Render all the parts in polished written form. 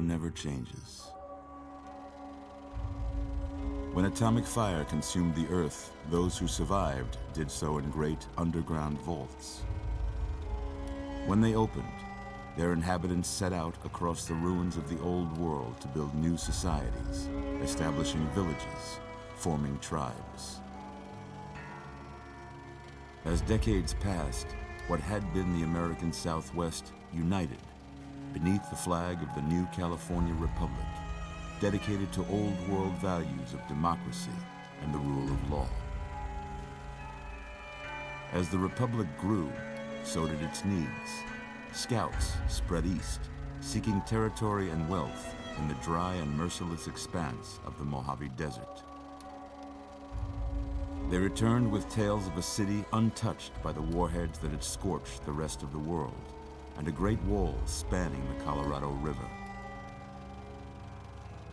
never changes. When atomic fire consumed the Earth, those who survived did so in great underground vaults. When they opened, their inhabitants set out across the ruins of the old world to build new societies, establishing villages, forming tribes. As decades passed, what had been the American Southwest united beneath the flag of the new California Republic, dedicated to old world values of democracy and the rule of law. As the Republic grew, so did its needs. Scouts spread east, seeking territory and wealth in the dry and merciless expanse of the Mojave Desert. They returned with tales of a city untouched by the warheads that had scorched the rest of the world, and a great wall spanning the Colorado River.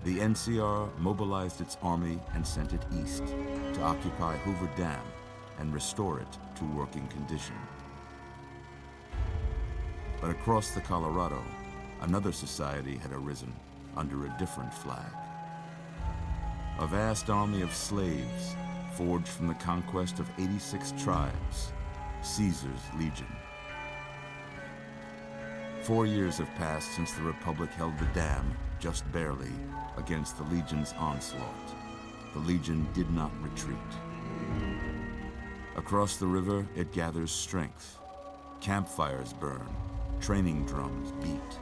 The NCR mobilized its army and sent it east to occupy Hoover Dam and restore it to working condition. But across the Colorado, another society had arisen under a different flag. A vast army of slaves forged from the conquest of 86 tribes, Caesar's Legion. 4 years have passed since the Republic held the dam, just barely, against the Legion's onslaught. The Legion did not retreat. Across the river, it gathers strength. Campfires burn, training drums beat.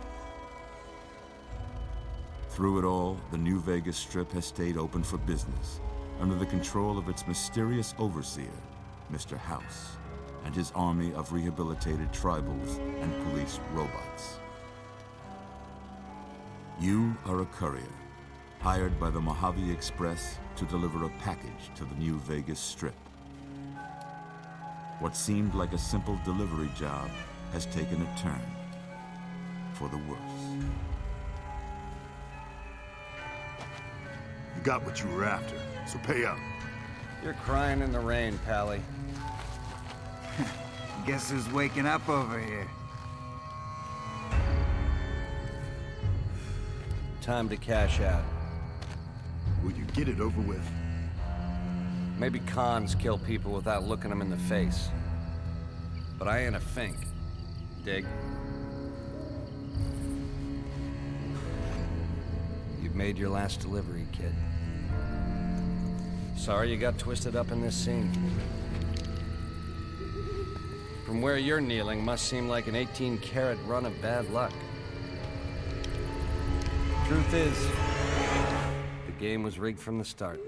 Through it all, the New Vegas Strip has stayed open for business, under the control of its mysterious overseer, Mr. House, and his army of rehabilitated tribals and police robots. You are a courier, hired by the Mojave Express to deliver a package to the New Vegas Strip. What seemed like a simple delivery job has taken a turn for the worse. You got what you were after, so pay up. You're crying in the rain, Pally. Guess who's waking up over here? Time to cash out. Will you get it over with? Maybe cons kill people without looking them in the face. But I ain't a fink. Dig? You've made your last delivery, kid. Sorry you got twisted up in this scene. From where you're kneeling must seem like an 18-carat run of bad luck. Truth is, the game was rigged from the start.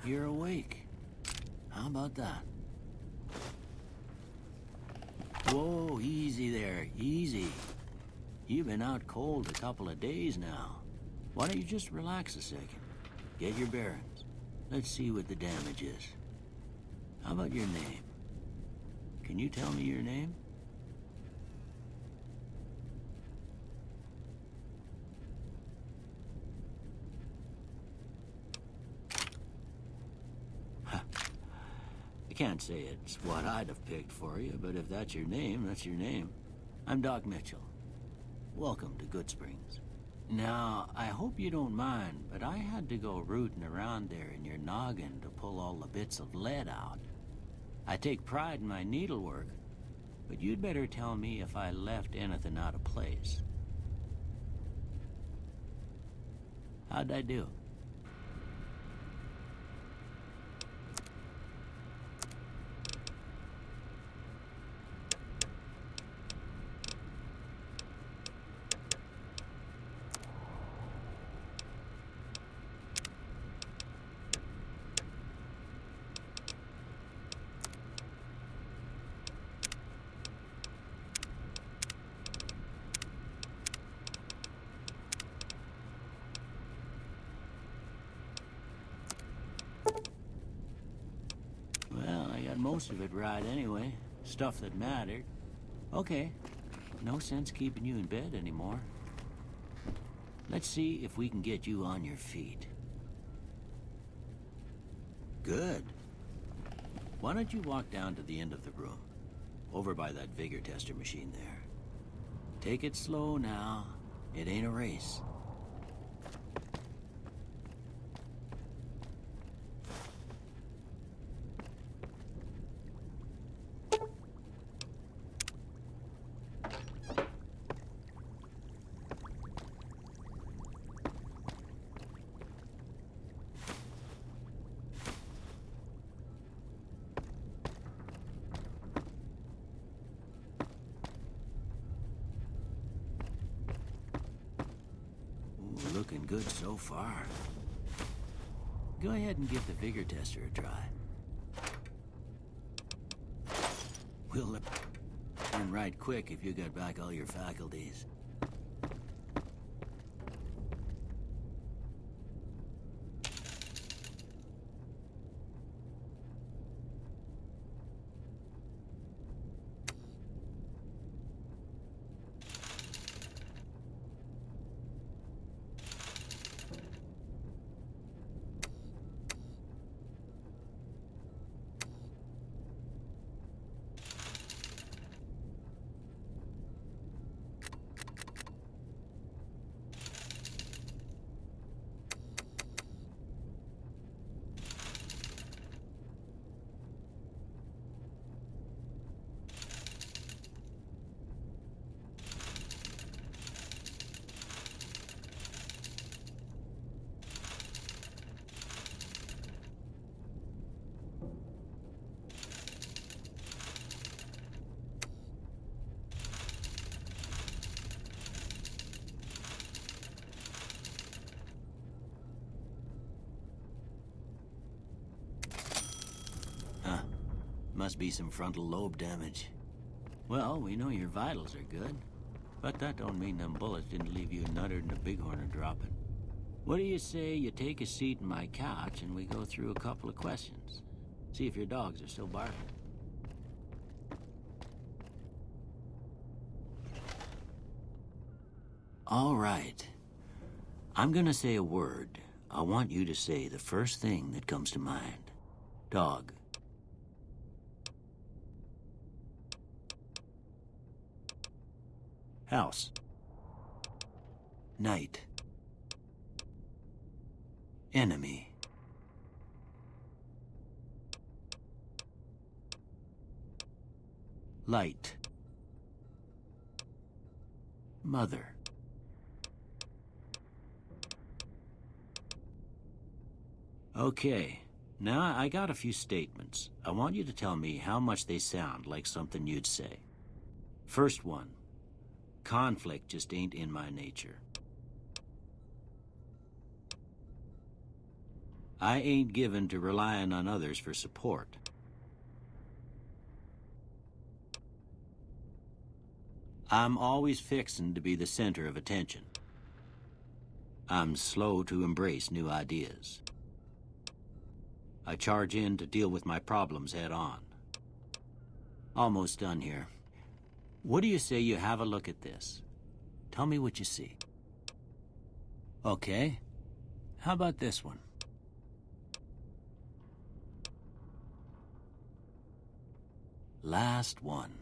You're awake. How about that? Whoa, easy there, easy. You've been out cold a couple of days now. Why don't you just relax a second? Get your bearings. Let's see what the damage is. How about your name? Can you tell me your name? I can't say it's what I'd have picked for you, but if that's your name, that's your name. I'm Doc Mitchell. Welcome to Goodsprings. Now, I hope you don't mind, but I had to go rooting around there in your noggin to pull all the bits of lead out. I take pride in my needlework, but you'd better tell me if I left anything out of place. How'd I do? most of it right anyway. Stuff that mattered. Okay, no sense keeping you in bed anymore. Let's see if we can get you on your feet. Good. Why don't you walk down to the end of the room, over by that vigor tester machine there. Take it slow now. It ain't a race. Looking good so far. Go ahead and give the vigor tester a try. We'll learn right quick if you got back all your faculties. Must be some frontal lobe damage. Well, we know your vitals are good, but that don't mean them bullets didn't leave you nuttered and a bighorn dropping. What do you say you take a seat in my couch and we go through a couple of questions? See if your dogs are still barking. All right. I'm gonna say a word. I want you to say the first thing that comes to mind. Dog. House. Night. Enemy. Light. Mother. Okay, now I got a few statements. I want you to tell me how much they sound like something you'd say. First one. Conflict just ain't in my nature. I ain't given to relying on others for support. I'm always fixin' to be the center of attention. I'm slow to embrace new ideas. I charge in to deal with my problems head on. Almost done here. What do you say you have a look at this? Tell me what you see. Okay. How about this one? Last one.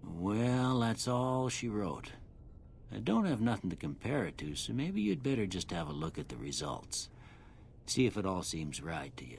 Well, that's all she wrote. I don't have nothing to compare it to, so maybe you'd better just have a look at the results. See if it all seems right to you.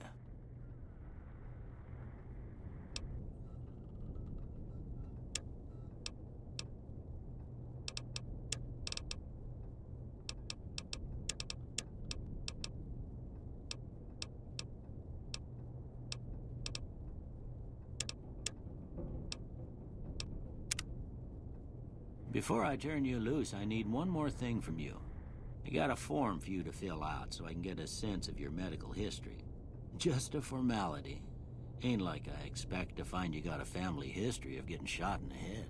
Before I turn you loose, I need one more thing from you. I got a form for you to fill out so I can get a sense of your medical history. Just a formality. Ain't like I expect to find you got a family history of getting shot in the head.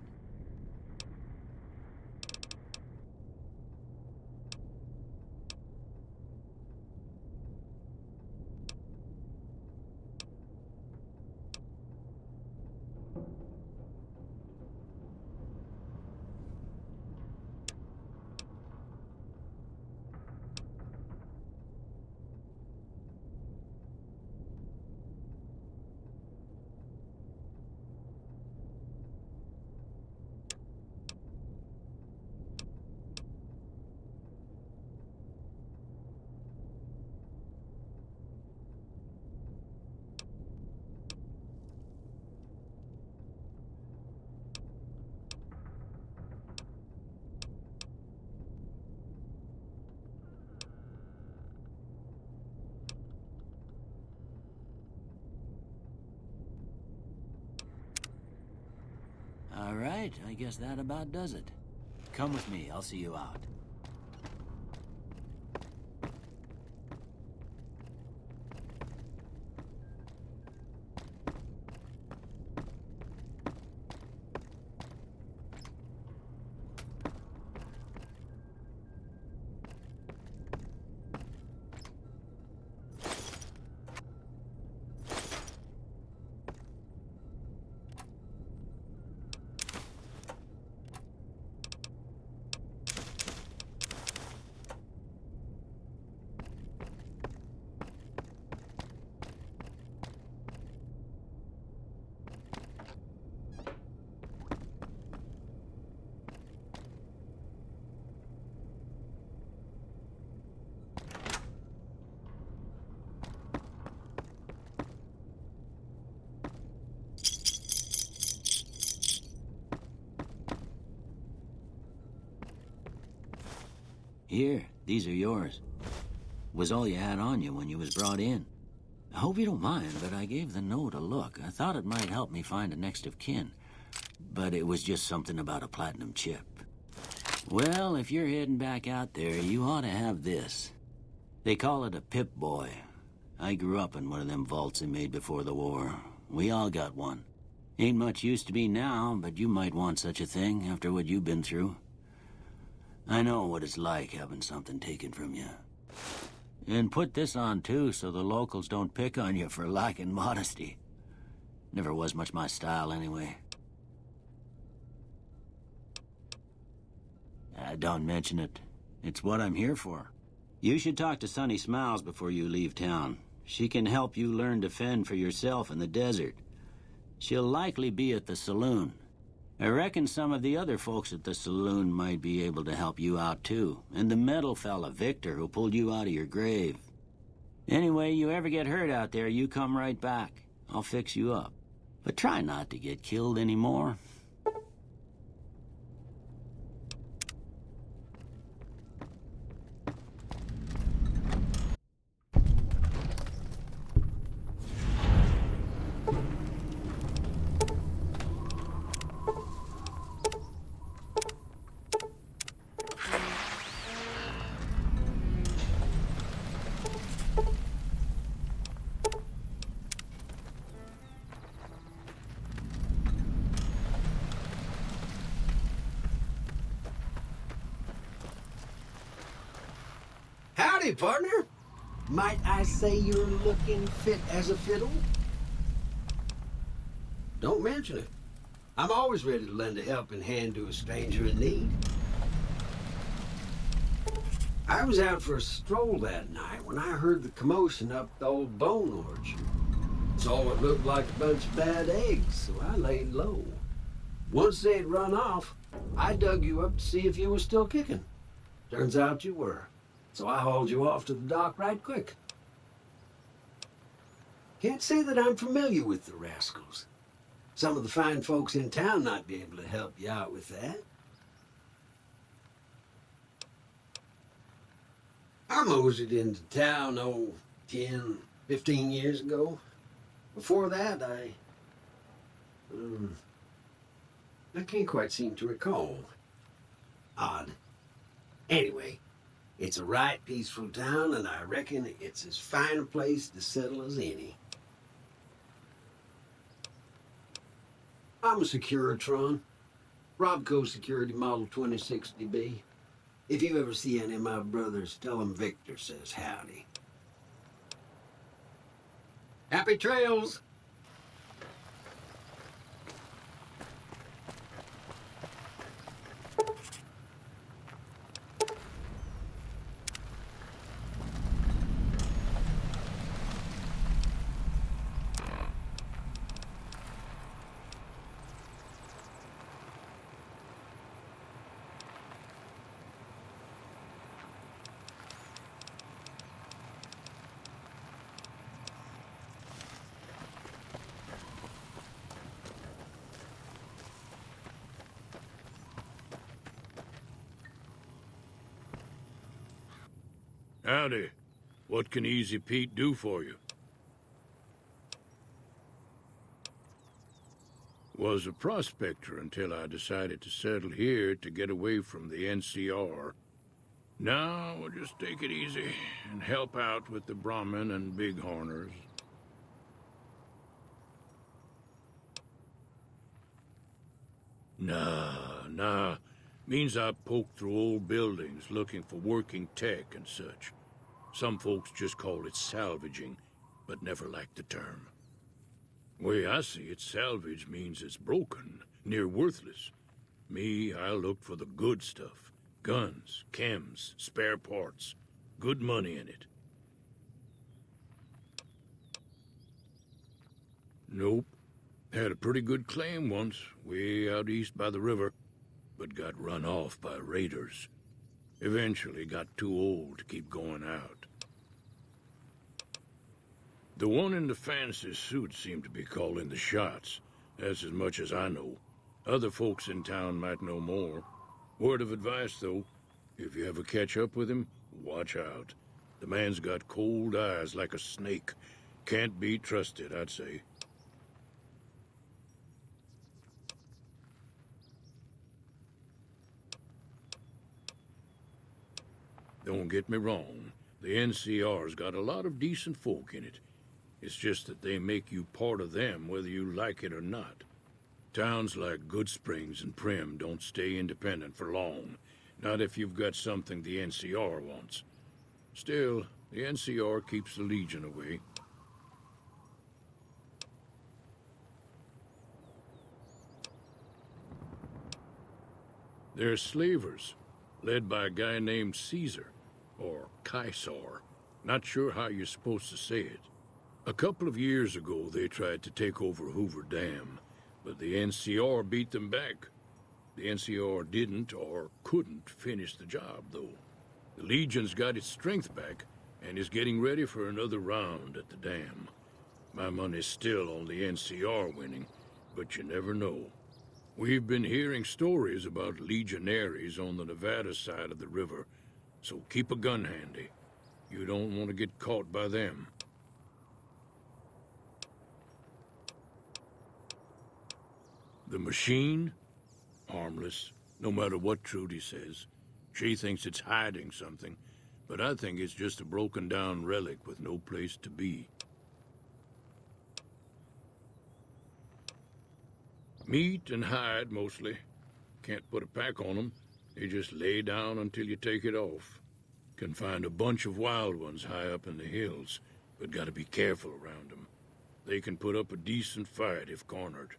All right, I guess that about does it. Come with me, I'll see you out. Here, these are yours. Was all you had on you when you was brought in. I hope you don't mind, but I gave the note a look. I thought it might help me find a next of kin. But it was just something about a platinum chip. Well, if you're heading back out there, you ought to have this. They call it a Pip-Boy. I grew up in one of them vaults they made before the war. We all got one. Ain't much use to be now, but you might want such a thing after what you've been through. I know what it's like having something taken from you. And put this on, too, so the locals don't pick on you for lacking modesty. Never was much my style, anyway. Don't mention it. It's what I'm here for. You should talk to Sunny Smiles before you leave town. She can help you learn to fend for yourself in the desert. She'll likely be at the saloon. I reckon some of the other folks at the saloon might be able to help you out, too. And the metal fella, Victor, who pulled you out of your grave. Anyway, you ever get hurt out there, you come right back. I'll fix you up. But try not to get killed anymore. Howdy, partner. Might I say you're looking fit as a fiddle? Don't mention it. I'm always ready to lend a helping hand to a stranger in need. I was out for a stroll that night when I heard the commotion up the old bone orchard. Saw what looked like a bunch of bad eggs, so I laid low. Once they'd run off, I dug you up to see if you were still kicking. Turns out you were. So I hauled you off to the dock right quick. Can't say that I'm familiar with the rascals. Some of the fine folks in town might be able to help you out with that. I moseyed into town, 10, 15 years ago. Before that, I can't quite seem to recall. Odd. Anyway, it's a right peaceful town, and I reckon it's as fine a place to settle as any. I'm a Securitron. Robco Security Model 2060B. If you ever see any of my brothers, tell them Victor says howdy. Happy trails! Howdy. What can Easy Pete do for you? Was a prospector until I decided to settle here to get away from the NCR. Now we'll just take it easy and help out with the Brahmin and Bighorners. Nah. Means I poke through old buildings looking for working tech and such. Some folks just call it salvaging, but never liked the term. Way I see it, salvage means it's broken, near worthless. Me, I look for the good stuff. Guns, chems, spare parts. Good money in it. Nope. Had a pretty good claim once, way out east by the river, but got run off by raiders. Eventually got too old to keep going out. The one in the fancy suit seemed to be calling the shots. That's as much as I know. Other folks in town might know more. Word of advice, though, if you ever catch up with him, watch out. The man's got cold eyes like a snake. Can't be trusted, I'd say. Don't get me wrong. The NCR's got a lot of decent folk in it. It's just that they make you part of them whether you like it or not. Towns like Goodsprings and Prim don't stay independent for long. Not if you've got something the NCR wants. Still, the NCR keeps the Legion away. They're slavers, led by a guy named Caesar, or Caesar. Not sure how you're supposed to say it. A couple of years ago, they tried to take over Hoover Dam, but the NCR beat them back. The NCR didn't or couldn't finish the job, though. The Legion's got its strength back and is getting ready for another round at the dam. My money's still on the NCR winning, but you never know. We've been hearing stories about legionaries on the Nevada side of the river, so keep a gun handy. You don't want to get caught by them. The machine? Harmless, no matter what Trudy says. She thinks it's hiding something, but I think it's just a broken-down relic with no place to be. Meat and hide, mostly. Can't put a pack on them. They just lay down until you take it off. Can find a bunch of wild ones high up in the hills, but gotta be careful around them. They can put up a decent fight if cornered.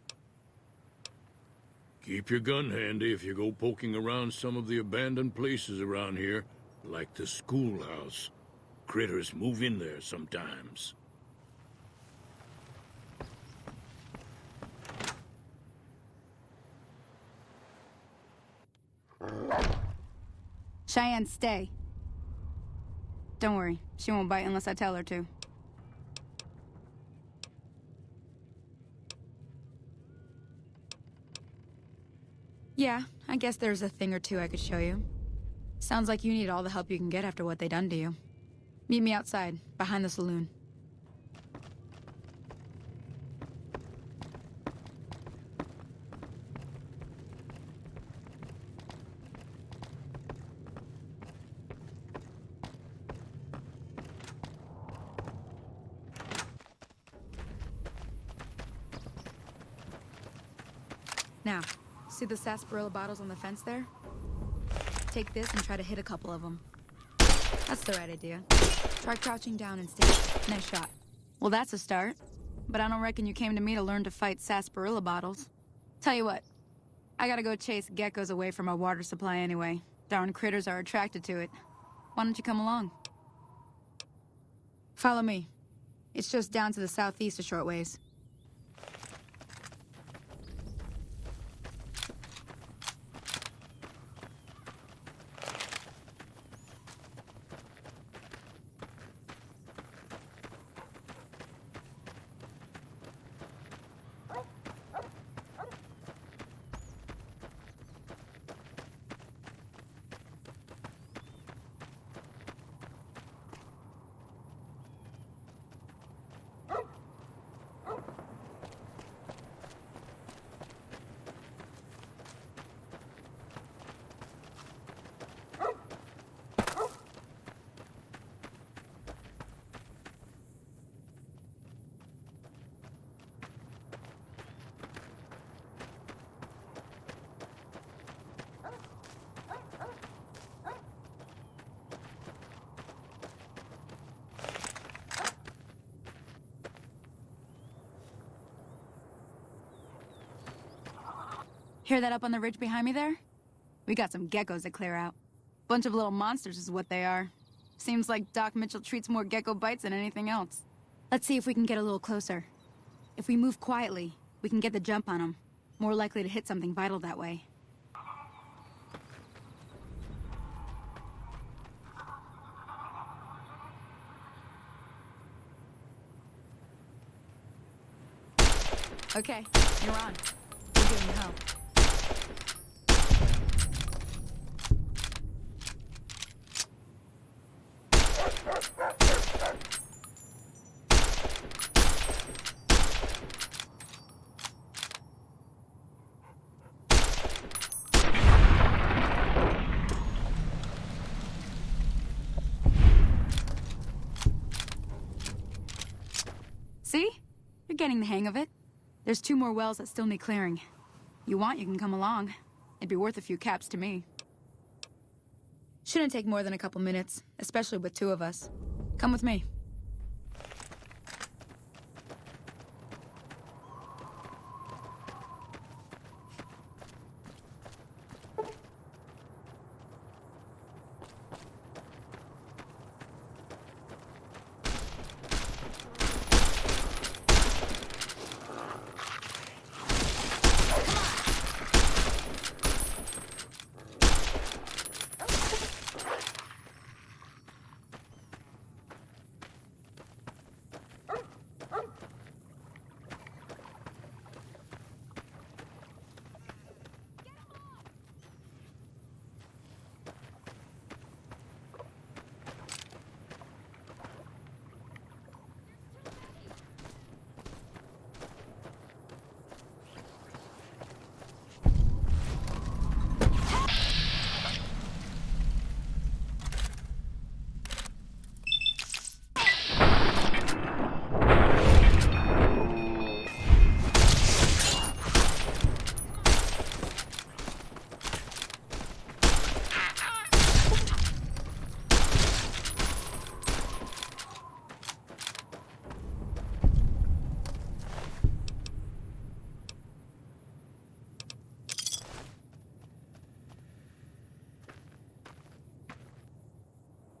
Keep your gun handy if you go poking around some of the abandoned places around here, like the schoolhouse. Critters move in there sometimes. Cheyenne, stay. Don't worry, she won't bite unless I tell her to. Yeah, I guess there's a thing or two I could show you. Sounds like you need all the help you can get after what they done to you. Meet me outside, behind the saloon. Now, see the sarsaparilla bottles on the fence there? Take this and try to hit a couple of them. That's the right idea. Try crouching down and stay. Nice shot. Well, that's a start. But I don't reckon you came to me to learn to fight sarsaparilla bottles. Tell you what, I gotta go chase geckos away from our water supply anyway. Darn critters are attracted to it. Why don't you come along? Follow me. It's just down to the southeast a short ways. Hear that up on the ridge behind me there? We got some geckos to clear out. Bunch of little monsters is what they are. Seems like Doc Mitchell treats more gecko bites than anything else. Let's see if we can get a little closer. If we move quietly, we can get the jump on them. More likely to hit something vital that way. Okay, you're on. We're giving help. See? You're getting the hang of it. There's 2 more wells that still need clearing. You want, you can come along. It'd be worth a few caps to me. Shouldn't take more than a couple minutes, especially with 2 of us. Come with me.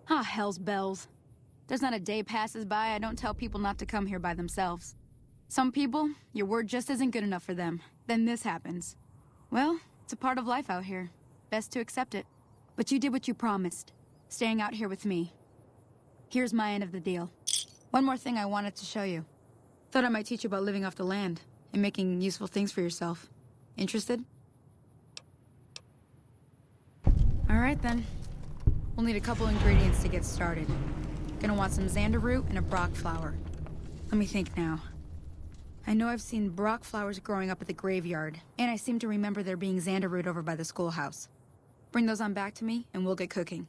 Ah, hell's bells. There's not a day passes by I don't tell people not to come here by themselves. Some people, your word just isn't good enough for them. Then this happens. Well, it's a part of life out here. Best to accept it. But you did what you promised, staying out here with me. Here's my end of the deal. One more thing I wanted to show you. Thought I might teach you about living off the land and making useful things for yourself. Interested? All right then. We'll need a couple ingredients to get started. Gonna want some xander root and a brock flower. Let me think now. I know I've seen brock flowers growing up at the graveyard, and I seem to remember there being xander root over by the schoolhouse. Bring those on back to me, and we'll get cooking.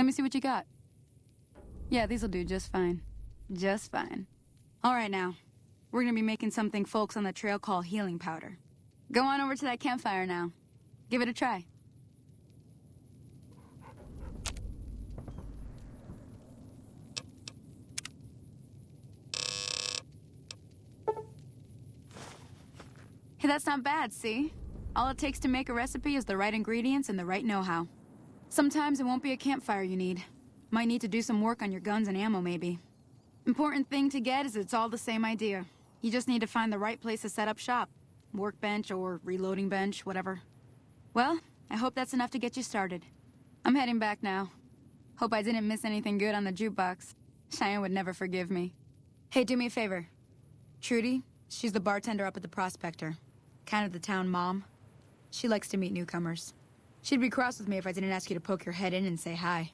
Let me see what you got. Yeah, these'll do just fine. Just fine. All right now. We're gonna be making something folks on the trail call healing powder. Go on over to that campfire now. Give it a try. Hey, that's not bad, see? All it takes to make a recipe is the right ingredients and the right know-how. Sometimes it won't be a campfire you need. Might need to do some work on your guns and ammo, maybe. Important thing to get is it's all the same idea. You just need to find the right place to set up shop. Workbench or reloading bench, whatever. Well, I hope that's enough to get you started. I'm heading back now. Hope I didn't miss anything good on the jukebox. Cheyenne would never forgive me. Hey, do me a favor. Trudy, she's the bartender up at the Prospector. Kind of the town mom. She likes to meet newcomers. She'd be cross with me if I didn't ask you to poke your head in and say hi.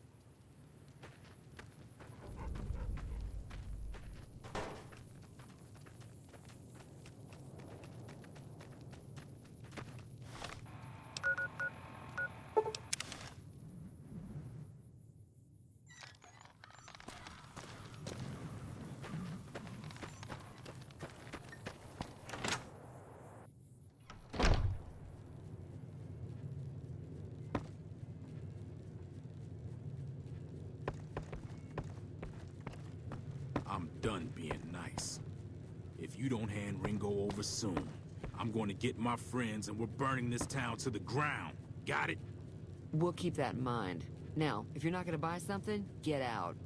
I'm done being nice. If you don't hand Ringo over soon, I'm going to get my friends and we're burning this town to the ground. Got it? We'll keep that in mind. Now, if you're not gonna buy something, get out.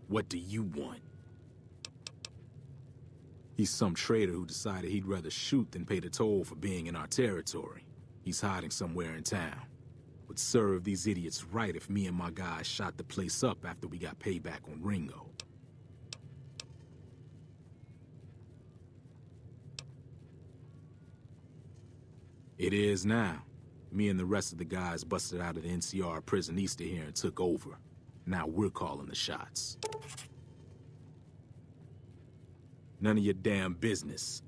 What do you want? He's some traitor who decided he'd rather shoot than pay the toll for being in our territory. He's hiding somewhere in town. Would serve these idiots right if me and my guys shot the place up after we got payback on Ringo. It is now. Me and the rest of the guys busted out of the NCR prison east of here and took over. Now we're calling the shots. None of your damn business.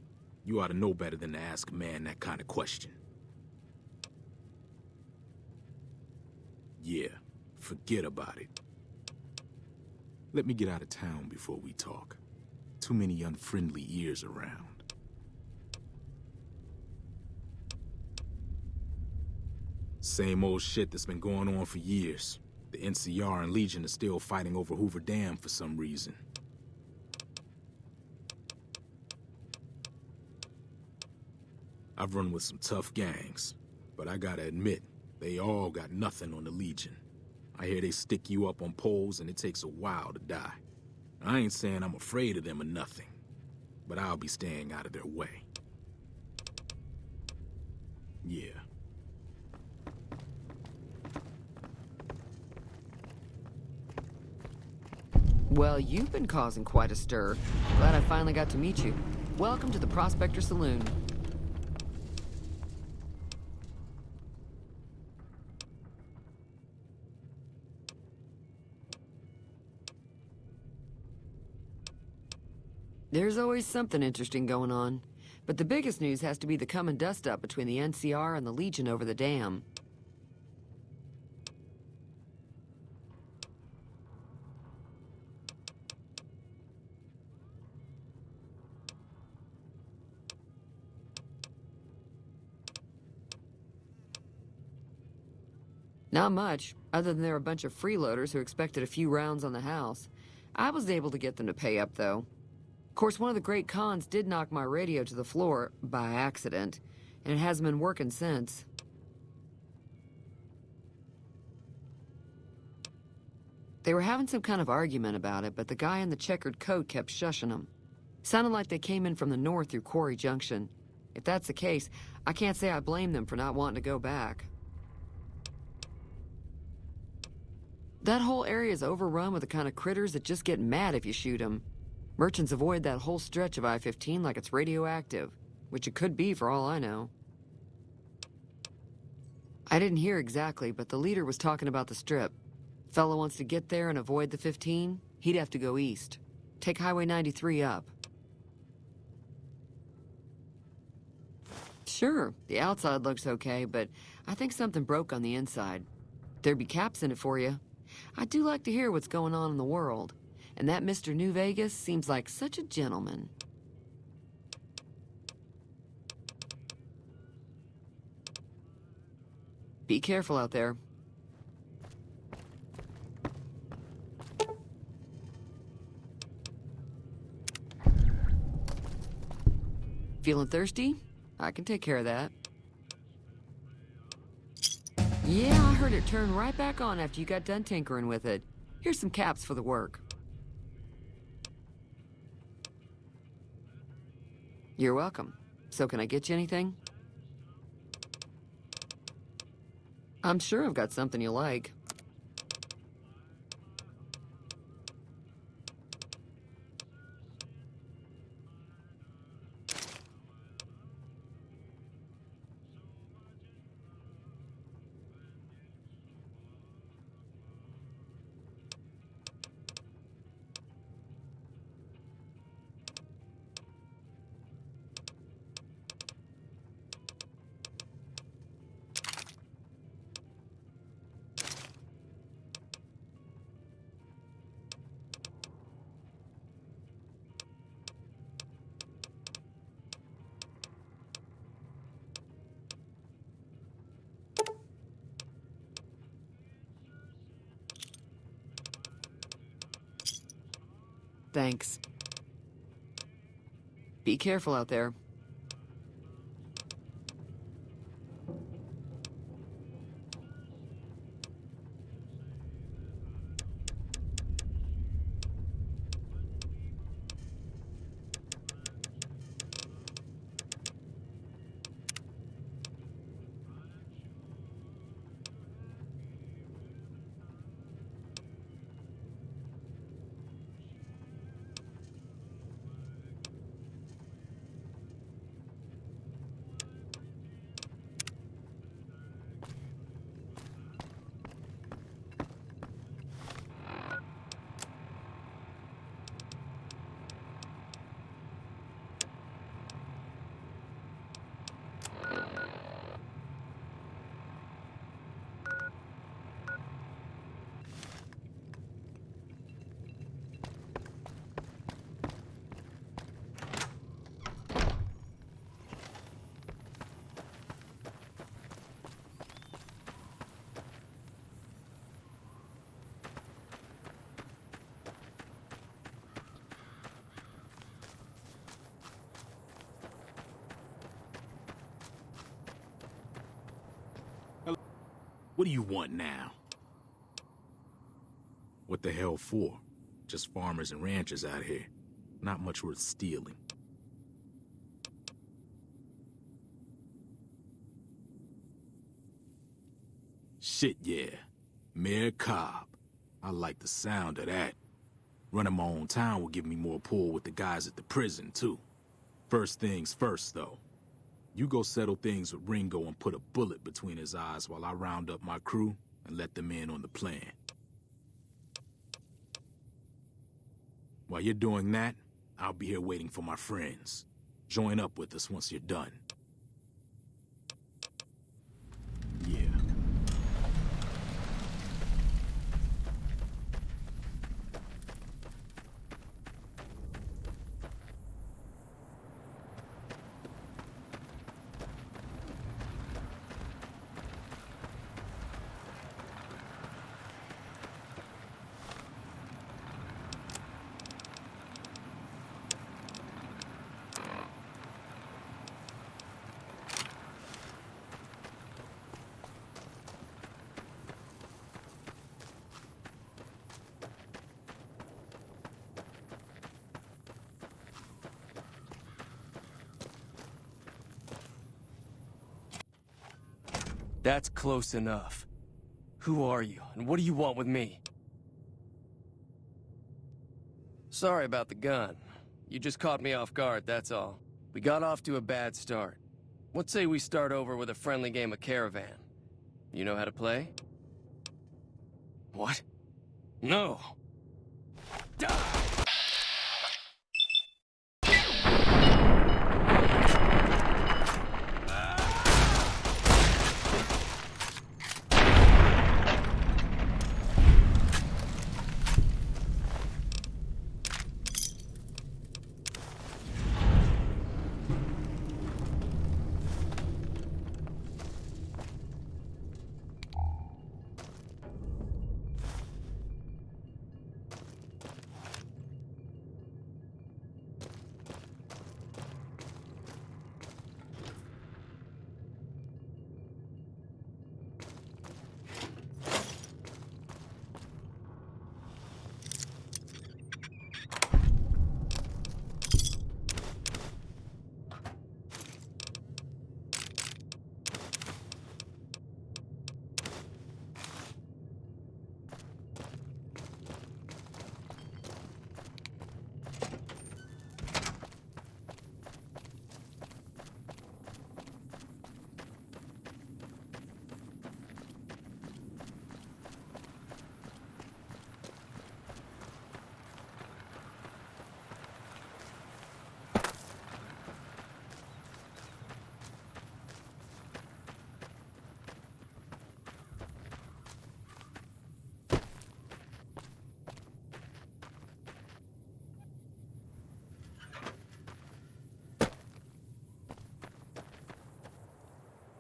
You ought to know better than to ask a man that kind of question. Yeah, forget about it. Let me get out of town before we talk. Too many unfriendly ears around. Same old shit that's been going on for years. The NCR and Legion are still fighting over Hoover Dam for some reason. I've run with some tough gangs, but I gotta admit, they all got nothing on the Legion. I hear they stick you up on poles and it takes a while to die. I ain't saying I'm afraid of them or nothing, but I'll be staying out of their way. Yeah. Well, you've been causing quite a stir. Glad I finally got to meet you. Welcome to the Prospector Saloon. There's always something interesting going on. But the biggest news has to be the coming dust-up between the NCR and the Legion over the dam. Not much, other than there were a bunch of freeloaders who expected a few rounds on the house. I was able to get them to pay up, though. Of course, one of the great cons did knock my radio to the floor, by accident, and it hasn't been working since. They were having some kind of argument about it, but the guy in the checkered coat kept shushing them. Sounded like they came in from the north through Quarry Junction. If that's the case, I can't say I blame them for not wanting to go back. That whole area is overrun with the kind of critters that just get mad if you shoot them. Merchants avoid that whole stretch of I-15 like it's radioactive, which it could be for all I know. I didn't hear exactly, but the leader was talking about the strip. Fellow wants to get there and avoid the 15, he'd have to go east. Take Highway 93 up. Sure, the outside looks okay, but I think something broke on the inside. There'd be caps in it for you. I do like to hear what's going on in the world. And that Mr. New Vegas seems like such a gentleman. Be careful out there. Feeling thirsty? I can take care of that. Yeah, I heard it turn right back on after you got done tinkering with it. Here's some caps for the work. You're welcome. So can I get you anything? I'm sure I've got something you like. Thanks. Be careful out there. What do you want now? What the hell for? Just farmers and ranchers out here. Not much worth stealing. Shit, yeah. Mayor Cobb. I like the sound of that. Running my own town will give me more pull with the guys at the prison, too. First things first, though. You go settle things with Ringo and put a bullet between his eyes while I round up my crew and let them in on the plan. While you're doing that, I'll be here waiting for my friends. Join up with us once you're done. Yeah. That's close enough. Who are you, and what do you want with me? Sorry about the gun. You just caught me off guard, that's all. We got off to a bad start. Let's say we start over with a friendly game of Caravan. You know how to play? What? No! Die!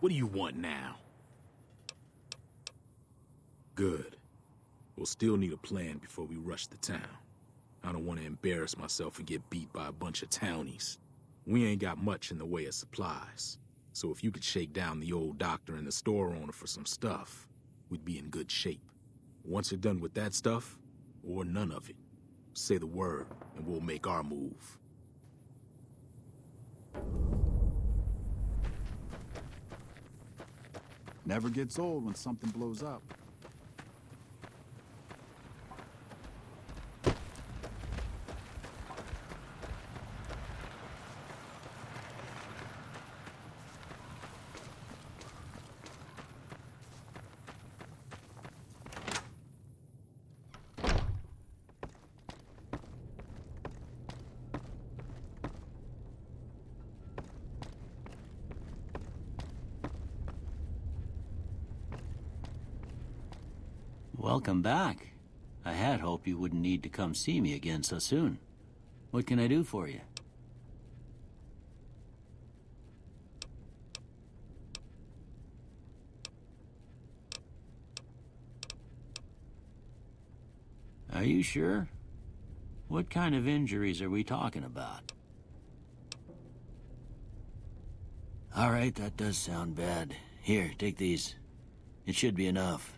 What do you want now? Good. We'll still need a plan before we rush the town. I don't want to embarrass myself and get beat by a bunch of townies. We ain't got much in the way of supplies. So if you could shake down the old doctor and the store owner for some stuff, we'd be in good shape. Once you're done with that stuff, or none of it, say the word and we'll make our move. Never gets old when something blows up. Welcome back. I had hoped you wouldn't need to come see me again so soon. What can I do for you? Are you sure? What kind of injuries are we talking about? All right, that does sound bad. Here, take these. It should be enough.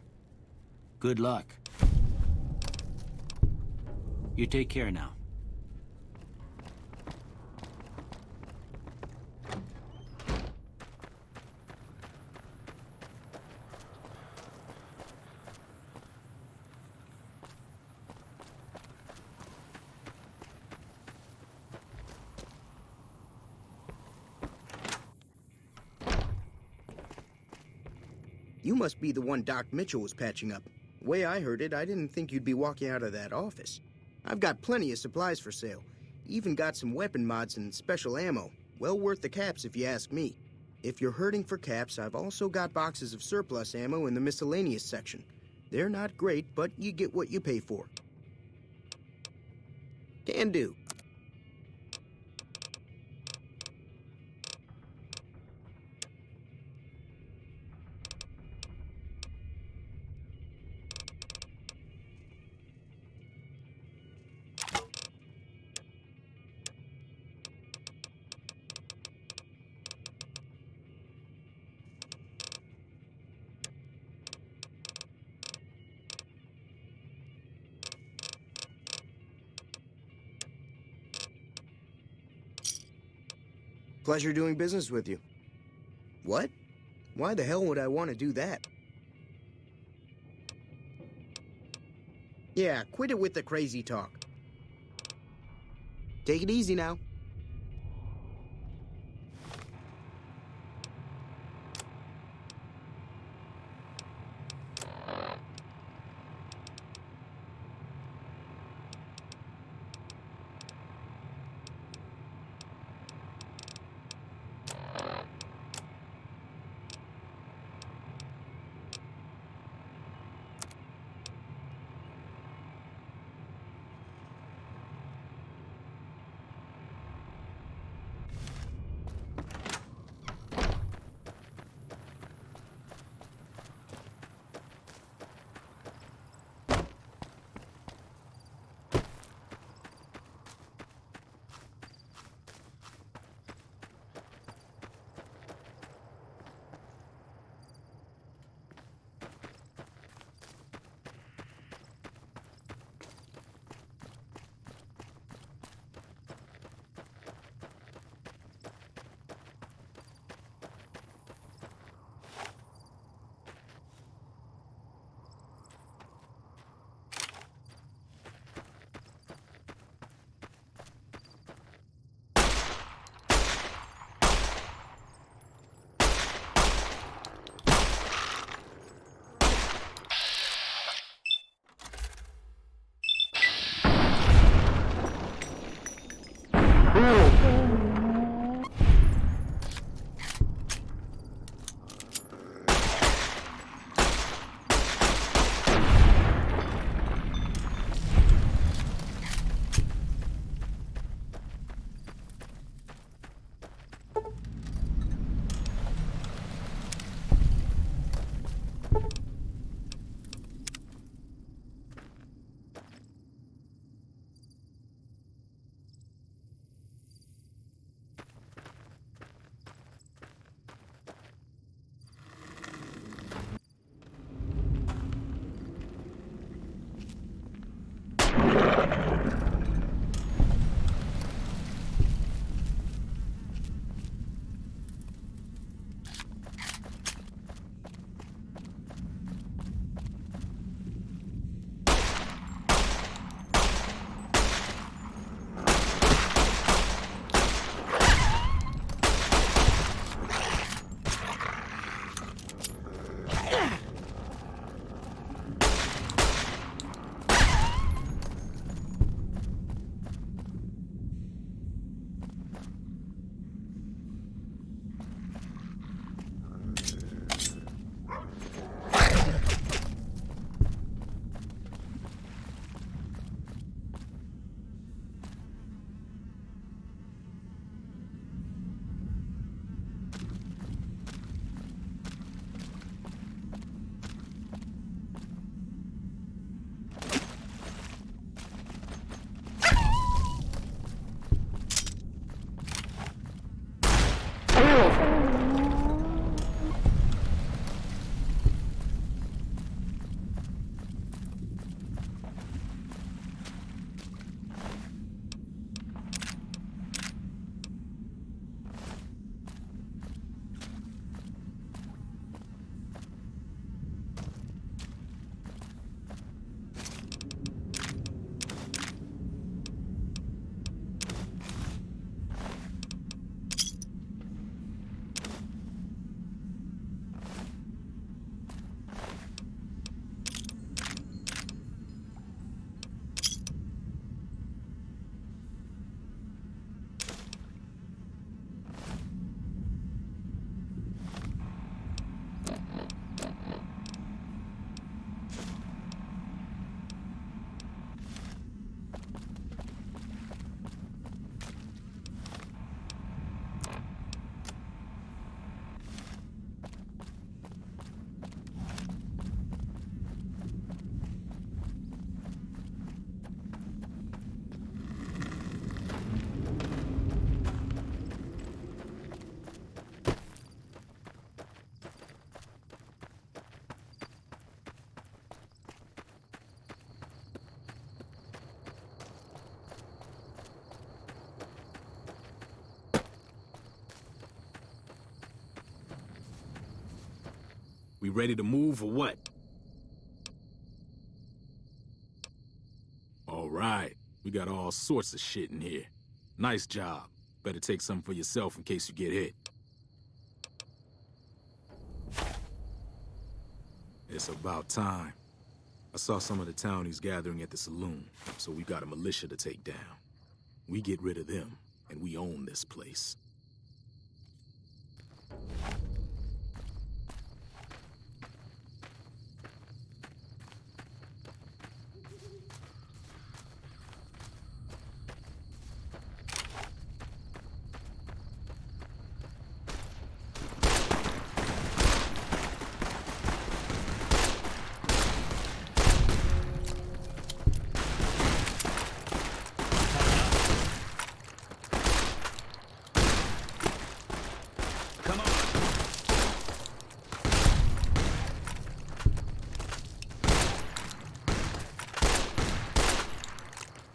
Good luck. You take care now. You must be the one Doc Mitchell was patching up. The way I heard it, I didn't think you'd be walking out of that office. I've got plenty of supplies for sale. Even got some weapon mods and special ammo. Well worth the caps if you ask me. If you're hurting for caps, I've also got boxes of surplus ammo in the miscellaneous section. They're not great, but you get what you pay for. Can do. Pleasure doing business with you. What? Why the hell would I want to do that? Yeah, quit it with the crazy talk. Take it easy now. We ready to move or what? All right. We got all sorts of shit in here. Nice job. Better take some for yourself in case you get hit. It's about time. I saw some of the townies gathering at the saloon, so we got a militia to take down. We get rid of them, and we own this place.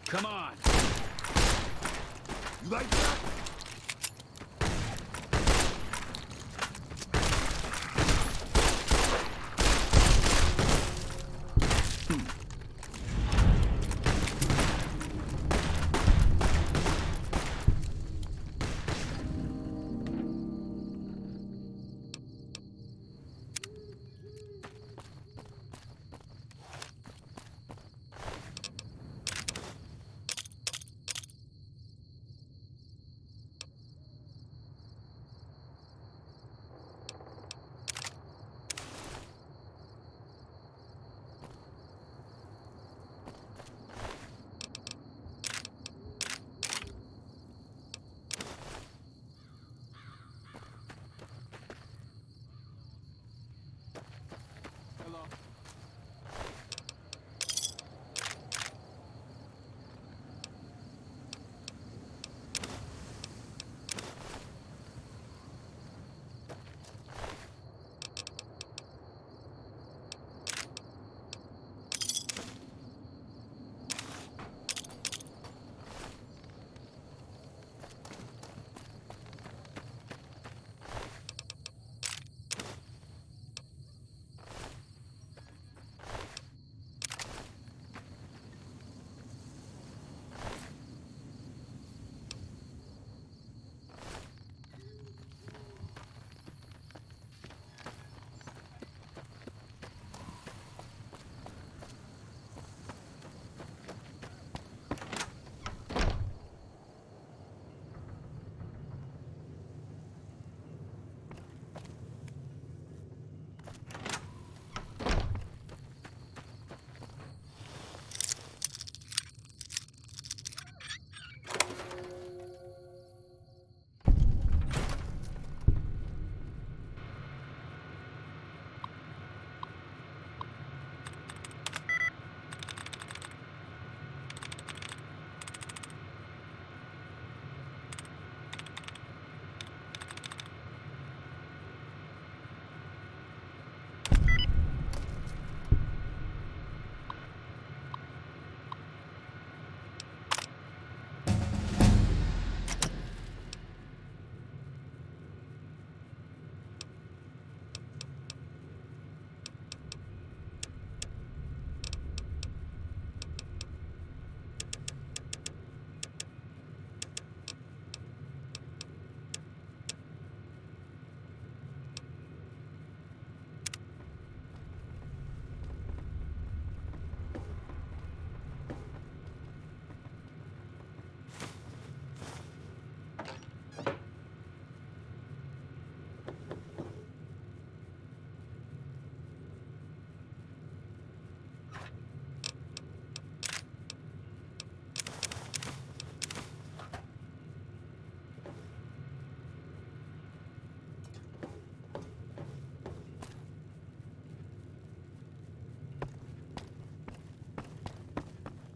Come on. You like that?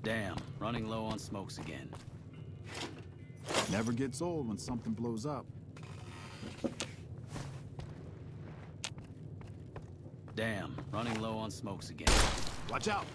Damn, running low on smokes again. Never gets old when something blows up. Damn, running low on smokes again. Watch out.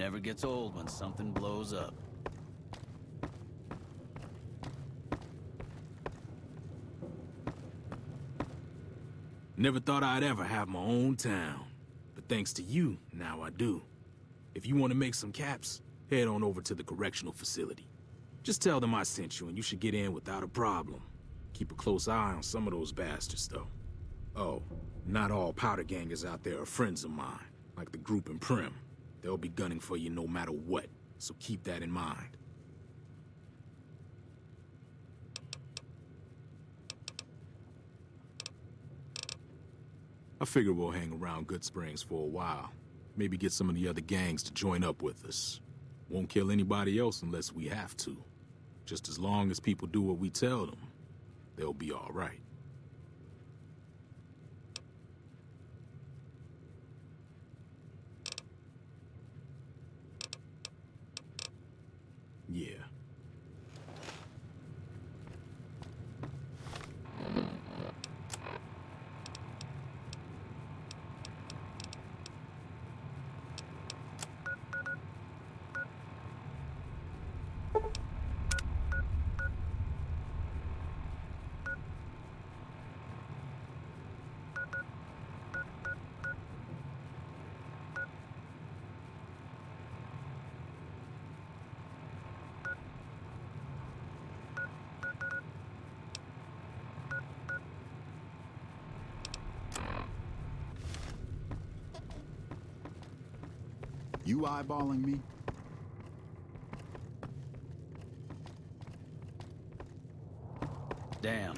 Never gets old when something blows up. Never thought I'd ever have my own town. But thanks to you, now I do. If you want to make some caps, head on over to the correctional facility. Just tell them I sent you and you should get in without a problem. Keep a close eye on some of those bastards, though. Oh, not all powder gangers out there are friends of mine, like the group in Prim. They'll be gunning for you no matter what, so keep that in mind. I figure we'll hang around Good Springs for a while. Maybe get some of the other gangs to join up with us. Won't kill anybody else unless we have to. Just as long as people do what we tell them, they'll be all right. Yeah. You eyeballing me? Damn.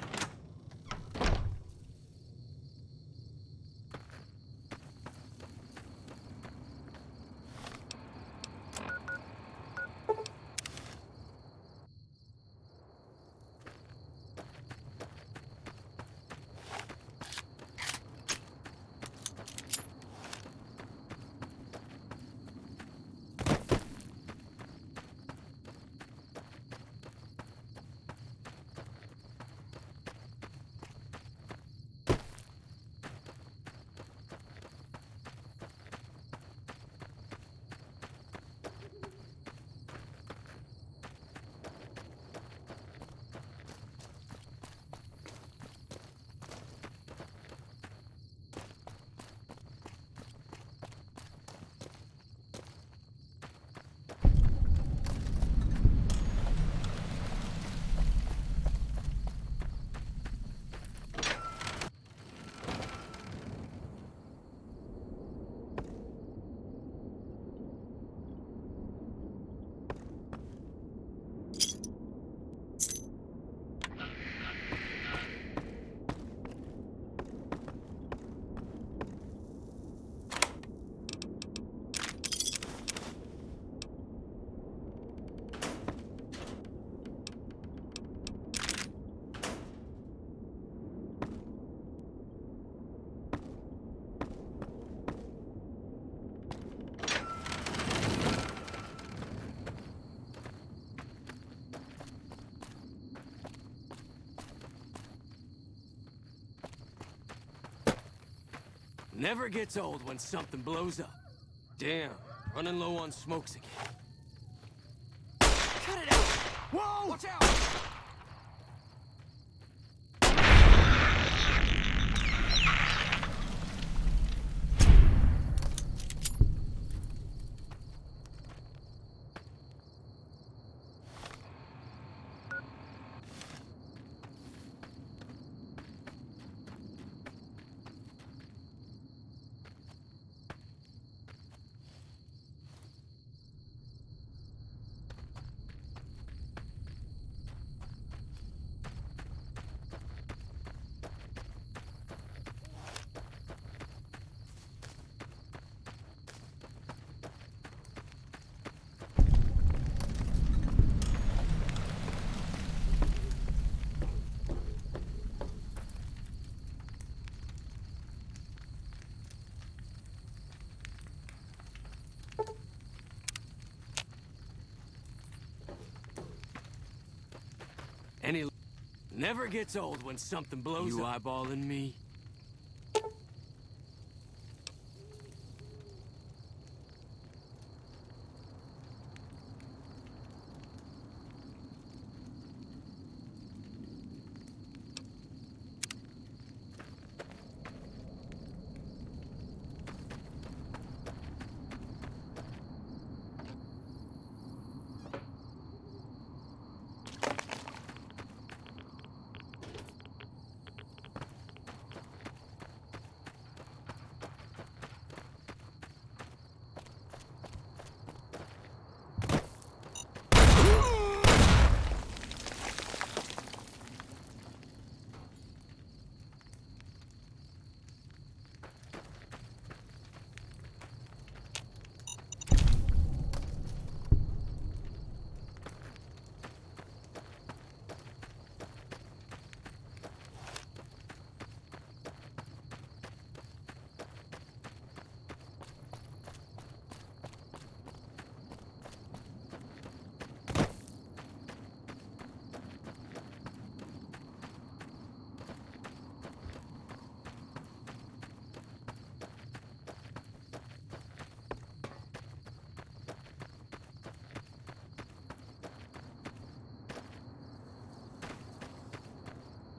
Never gets old when something blows up. Damn, running low on smokes again. Cut it out! Whoa! Watch out! Any never gets old when something blows up. You eyeballing me?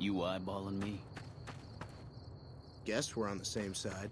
You eyeballing me? Guess we're on the same side.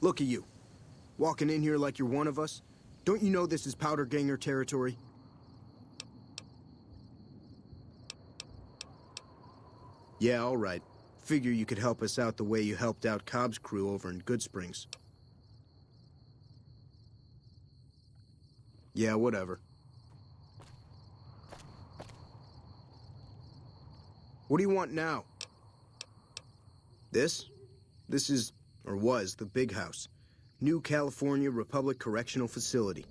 Look at you. Walking in here like you're one of us. Don't you know this is Powder Ganger territory? Yeah, all right. Figure you could help us out the way you helped out Cobb's crew over in Goodsprings. Yeah, whatever. What do you want now? This? This is, or was, the big house. New California Republic Correctional Facility.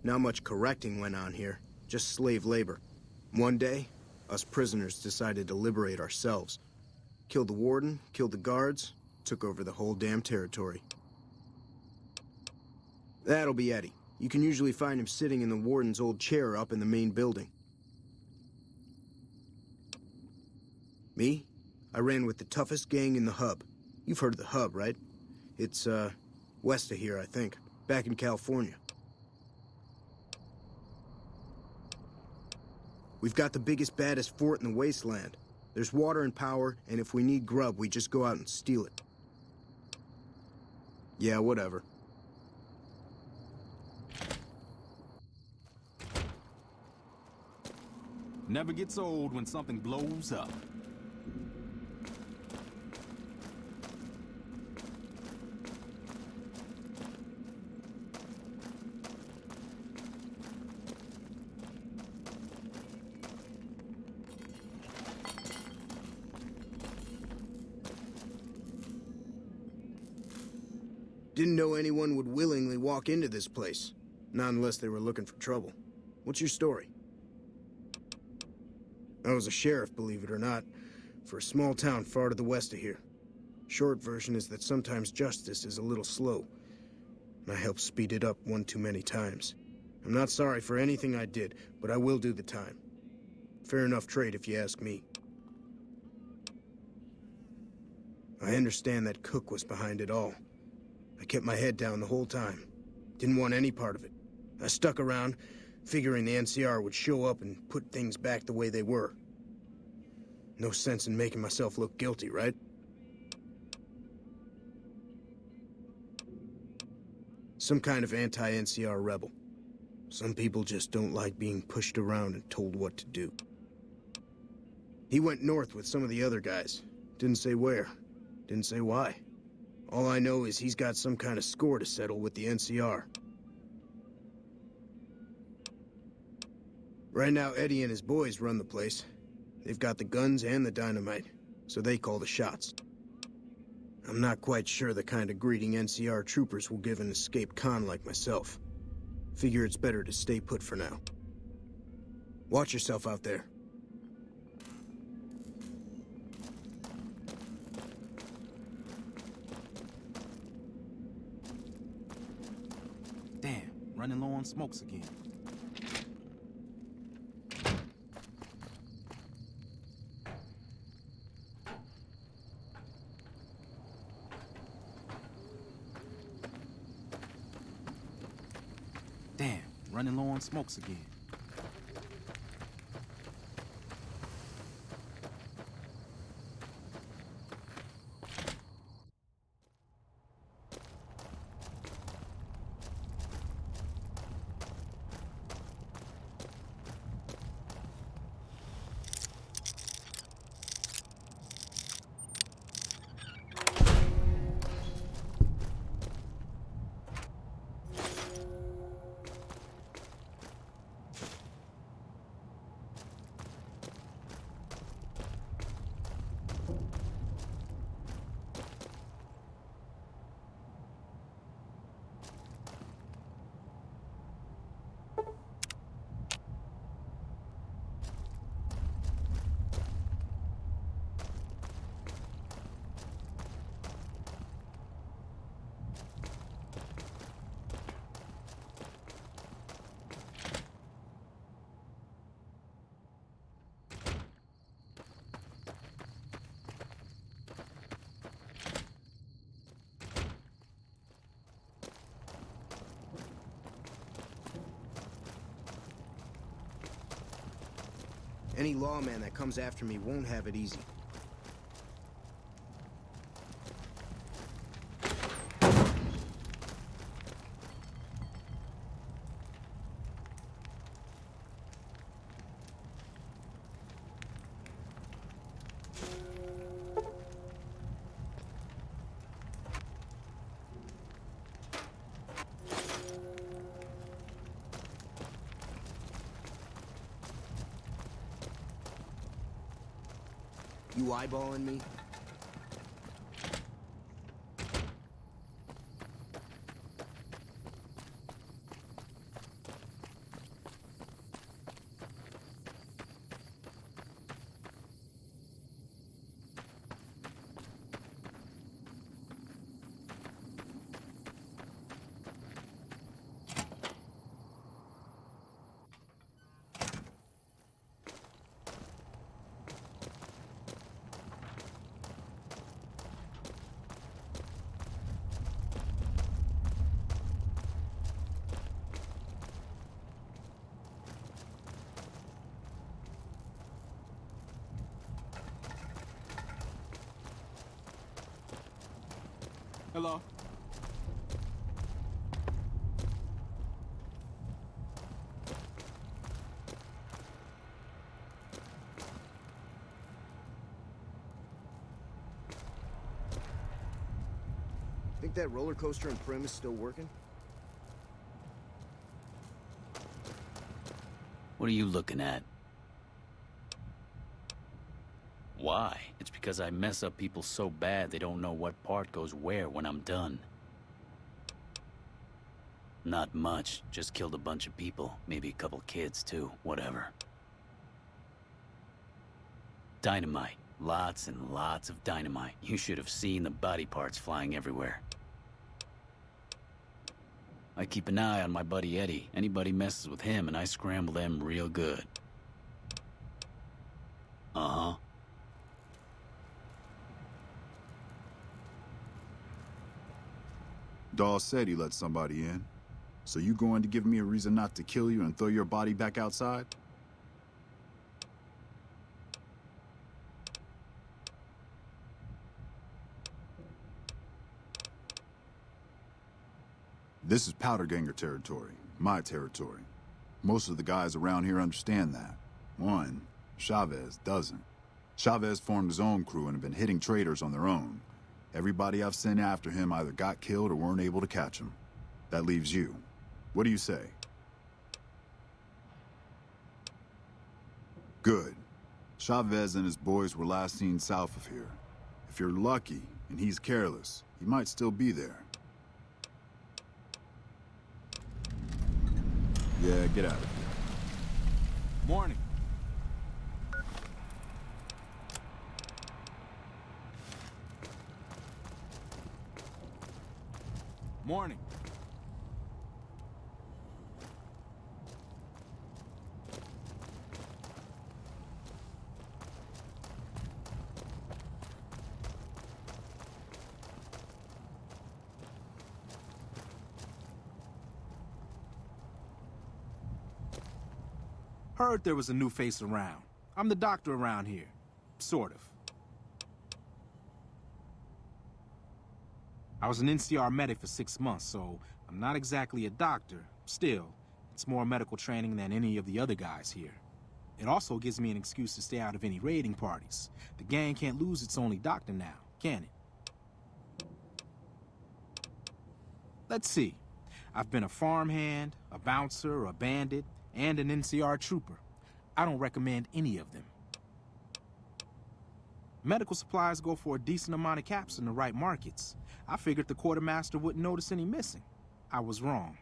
Not much correcting went on here, just slave labor. One day, us prisoners decided to liberate ourselves. Killed the warden, killed the guards, took over the whole damn territory. That'll be Eddie. You can usually find him sitting in the warden's old chair up in the main building. Me? I ran with the toughest gang in the hub. You've heard of the hub, right? It's, west of here, I think. Back in California. We've got the biggest, baddest fort in the wasteland. There's water and power, and if we need grub, we just go out and steal it. Yeah, whatever. Never gets old when something blows up. Didn't know anyone would willingly walk into this place. Not unless they were looking for trouble. What's your story? I was a sheriff, believe it or not, for a small town far to the west of here. Short version is that sometimes justice is a little slow, and I helped speed it up one too many times. I'm not sorry for anything I did, but I will do the time. Fair enough trade if you ask me. I understand that Cook was behind it all. I kept my head down the whole time. Didn't want any part of it. I stuck around, figuring the NCR would show up and put things back the way they were. No sense in making myself look guilty, right? Some kind of anti-NCR rebel. Some people just don't like being pushed around and told what to do. He went north with some of the other guys. Didn't say where. Didn't say why. All I know is he's got some kind of score to settle with the NCR. Right now, Eddie and his boys run the place. They've got the guns and the dynamite, so they call the shots. I'm not quite sure the kind of greeting NCR troopers will give an escaped con like myself. Figure it's better to stay put for now. Watch yourself out there. Damn, running low on smokes again. Damn, running low on smokes again. Any lawman that comes after me won't have it easy. You eyeballing me? Hello? Think that roller coaster in Prim is still working? What are you looking at? Why? It's because I mess up people so bad they don't know what part goes where when I'm done. Not much. Just killed a bunch of people. Maybe a couple kids, too. Whatever. Dynamite. Lots and lots of dynamite. You should have seen the body parts flying everywhere. I keep an eye on my buddy Eddie. Anybody messes with him and I scramble them real good. Uh-huh. Dawes said he let somebody in. So you going to give me a reason not to kill you and throw your body back outside? This is Powder Ganger territory, my territory. Most of the guys around here understand that. One, Chavez doesn't. Chavez formed his own crew and have been hitting traitors on their own. Everybody I've sent after him either got killed or weren't able to catch him. That leaves you. What do you say? Good. Chavez and his boys were last seen south of here. If you're lucky and he's careless, he might still be there. Yeah, get out of here. Morning. Morning. Heard there was a new face around. I'm the doctor around here. Sort of. I was an NCR medic for 6 months, so I'm not exactly a doctor. Still, it's more medical training than any of the other guys here. It also gives me an excuse to stay out of any raiding parties. The gang can't lose its only doctor now, can it? Let's see. I've been a farmhand, a bouncer, a bandit, and an NCR trooper. I don't recommend any of them. Medical supplies go for a decent amount of caps in the right markets. I figured the quartermaster wouldn't notice any missing. I was wrong.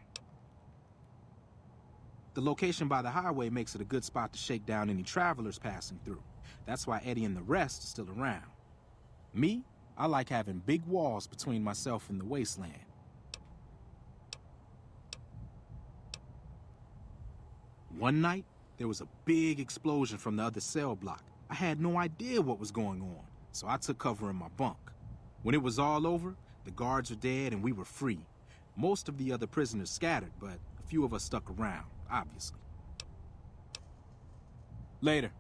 The location by the highway makes it a good spot to shake down any travelers passing through. That's why Eddie and the rest are still around. Me, I like having big walls between myself and the wasteland. One night, there was a big explosion from the other cell block. I had no idea what was going on, so I took cover in my bunk. When it was all over, the guards were dead and we were free. Most of the other prisoners scattered, but a few of us stuck around, obviously. Later.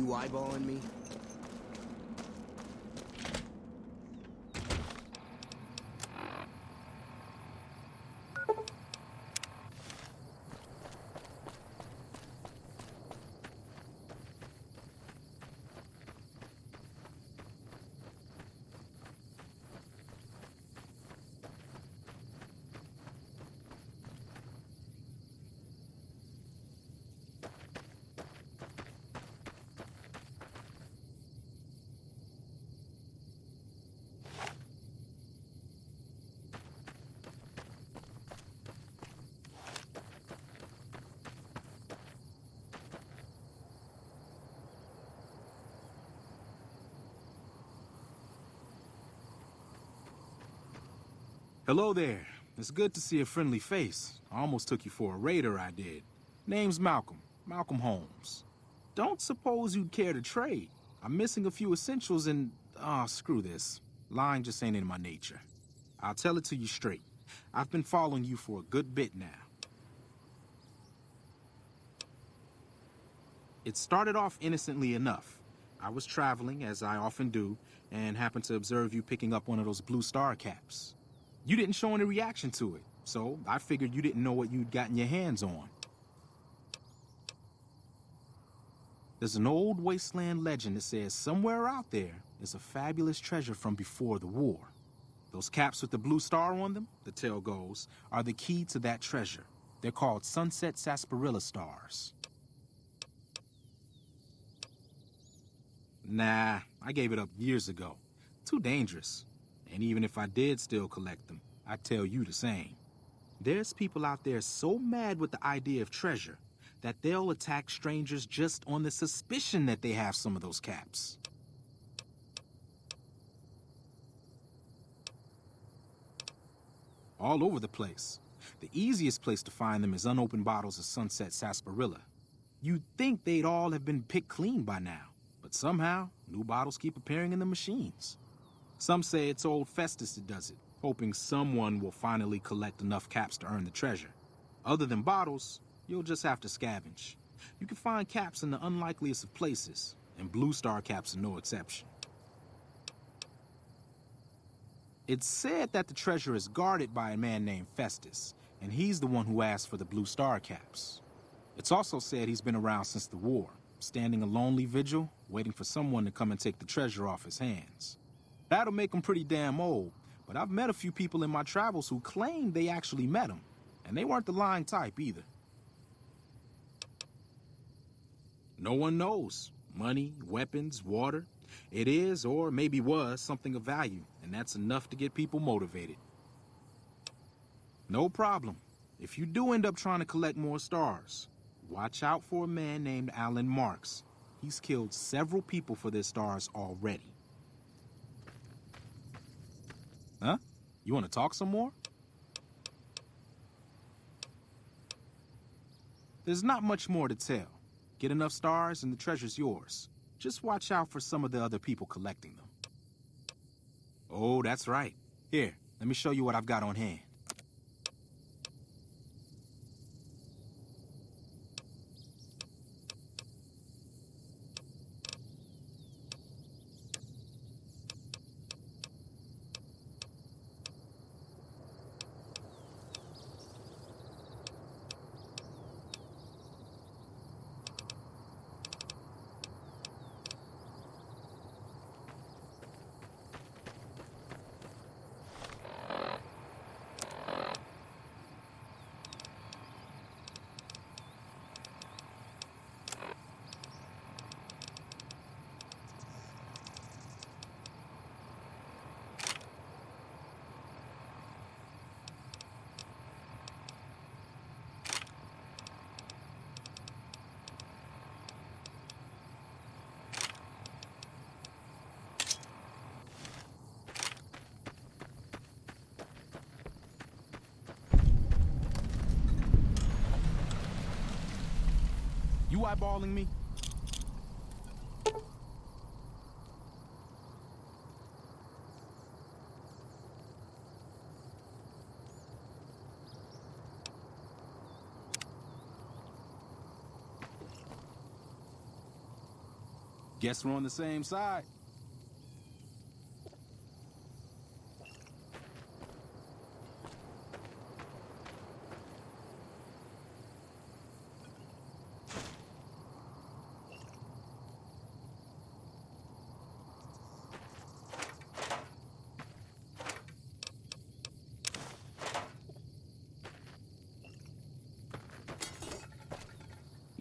You eyeballing me? Hello there. It's good to see a friendly face. I almost took you for a raider, I did. Name's Malcolm. Malcolm Holmes. Don't suppose you'd care to trade. I'm missing a few essentials and... screw this. Lying just ain't in my nature. I'll tell it to you straight. I've been following you for a good bit now. It started off innocently enough. I was traveling, as I often do, and happened to observe you picking up one of those Blue Star caps. You didn't show any reaction to it, so I figured you didn't know what you'd gotten your hands on. There's an old wasteland legend that says somewhere out there is a fabulous treasure from before the war. Those caps with the blue star on them, the tale goes, are the key to that treasure. They're called sunset sarsaparilla stars. Nah, I gave it up years ago. Too dangerous. And even if I did still collect them, I'd tell you the same. There's people out there so mad with the idea of treasure that they'll attack strangers just on the suspicion that they have some of those caps. All over the place. The easiest place to find them is unopened bottles of sunset sarsaparilla. You'd think they'd all have been picked clean by now, but somehow, new bottles keep appearing in the machines. Some say it's old Festus that does it, hoping someone will finally collect enough caps to earn the treasure. Other than bottles, you'll just have to scavenge. You can find caps in the unlikeliest of places, and Blue Star caps are no exception. It's said that the treasure is guarded by a man named Festus, and he's the one who asked for the Blue Star caps. It's also said he's been around since the war, standing a lonely vigil, waiting for someone to come and take the treasure off his hands. That'll make him pretty damn old, but I've met a few people in my travels who claim they actually met him, and they weren't the lying type either. No one knows. Money, weapons, water. It is, or maybe was, something of value, and that's enough to get people motivated. No problem. If you do end up trying to collect more stars, watch out for a man named Alan Marks. He's killed several people for their stars already. Huh? You want to talk some more? There's not much more to tell. Get enough stars and the treasure's yours. Just watch out for some of the other people collecting them. Oh, that's right. Here, let me show you what I've got on hand. You eyeballing me? Guess we're on the same side.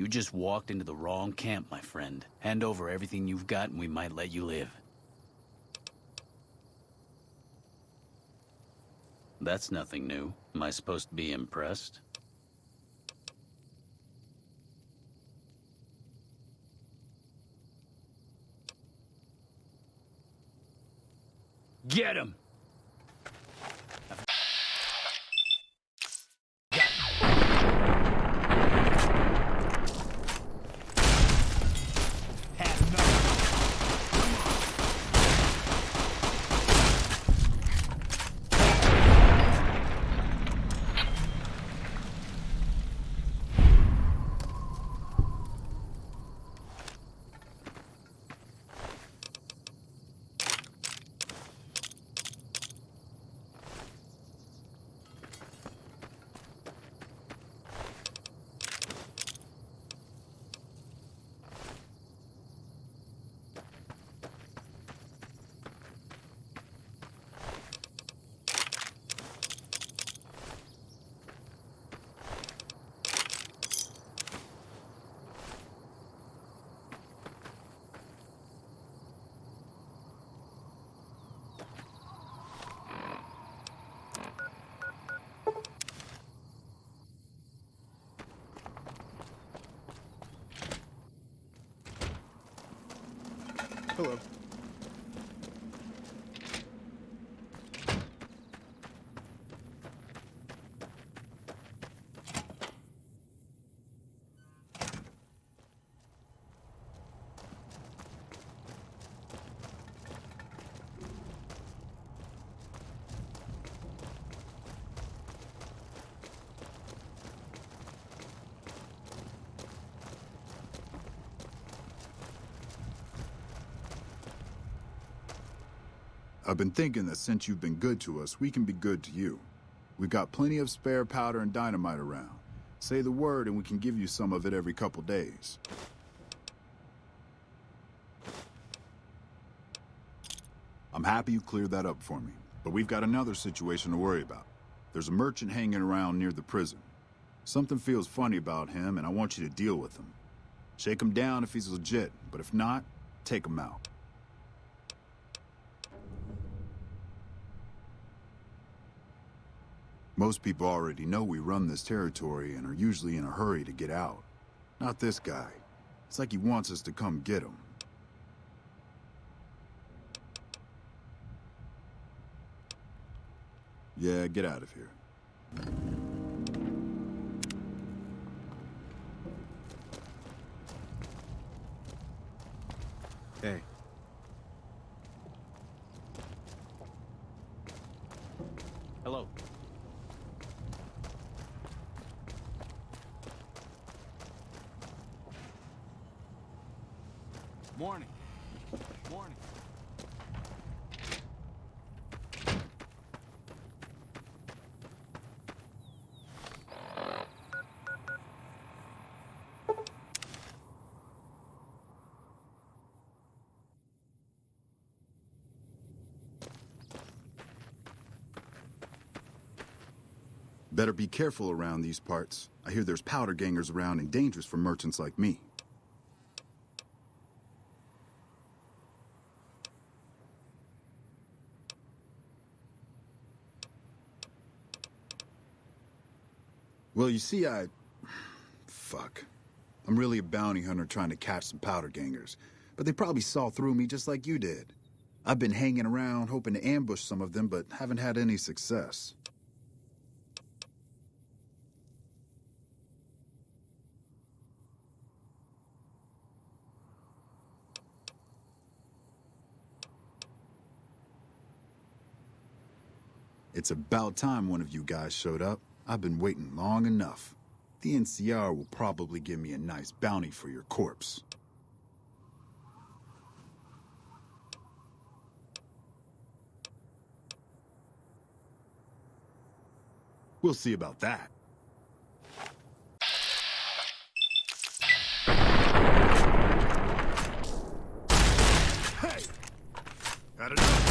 You just walked into the wrong camp, my friend. Hand over everything you've got and we might let you live. That's nothing new. Am I supposed to be impressed? Get him! Hello. I've been thinking that since you've been good to us, we can be good to you. We've got plenty of spare powder and dynamite around. Say the word and we can give you some of it every couple days. I'm happy you cleared that up for me, but we've got another situation to worry about. There's a merchant hanging around near the prison. Something feels funny about him, and I want you to deal with him. Shake him down if he's legit, but if not, take him out. Most people already know we run this territory and are usually in a hurry to get out. Not this guy. It's like he wants us to come get him. Yeah, get out of here. Hey. Hello. Morning. Morning. Better be careful around these parts. I hear there's powder gangers around and dangerous for merchants like me. Well, you see, Fuck. I'm really a bounty hunter trying to catch some powder gangers, but they probably saw through me just like you did. I've been hanging around hoping to ambush some of them, but haven't had any success. It's about time one of you guys showed up. I've been waiting long enough. The NCR will probably give me a nice bounty for your corpse. We'll see about that. Hey! Got enough?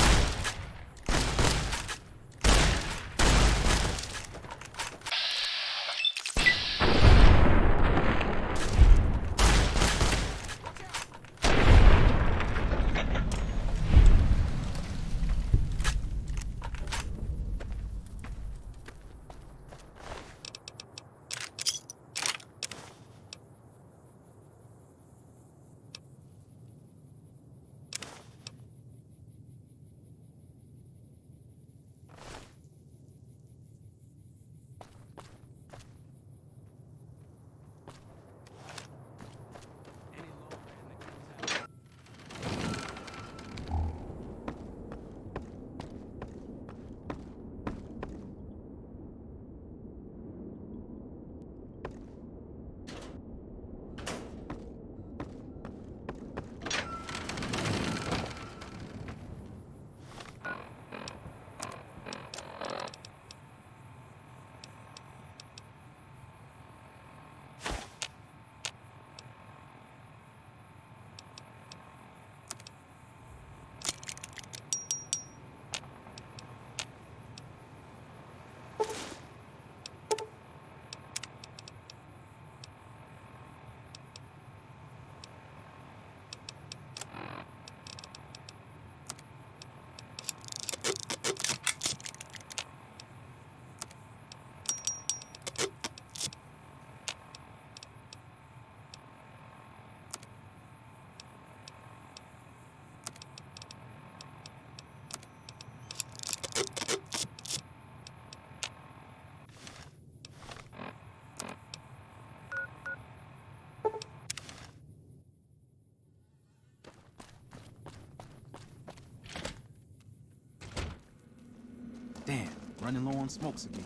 Damn, running low on smokes again.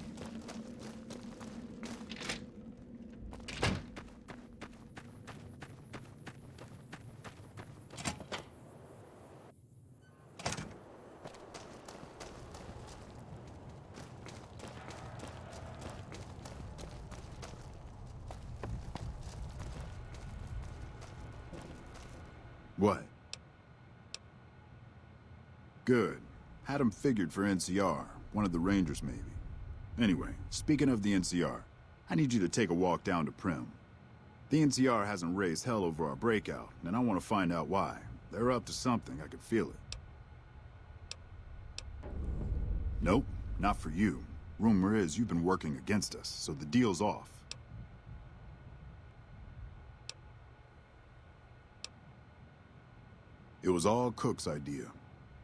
What? Good. Had him figured for NCR. One of the Rangers, maybe. Anyway, speaking of the NCR, I need you to take a walk down to Prim. The NCR hasn't raised hell over our breakout, and I want to find out why. They're up to something, I can feel it. Nope, not for you. Rumor is you've been working against us, so the deal's off. It was all Cook's idea.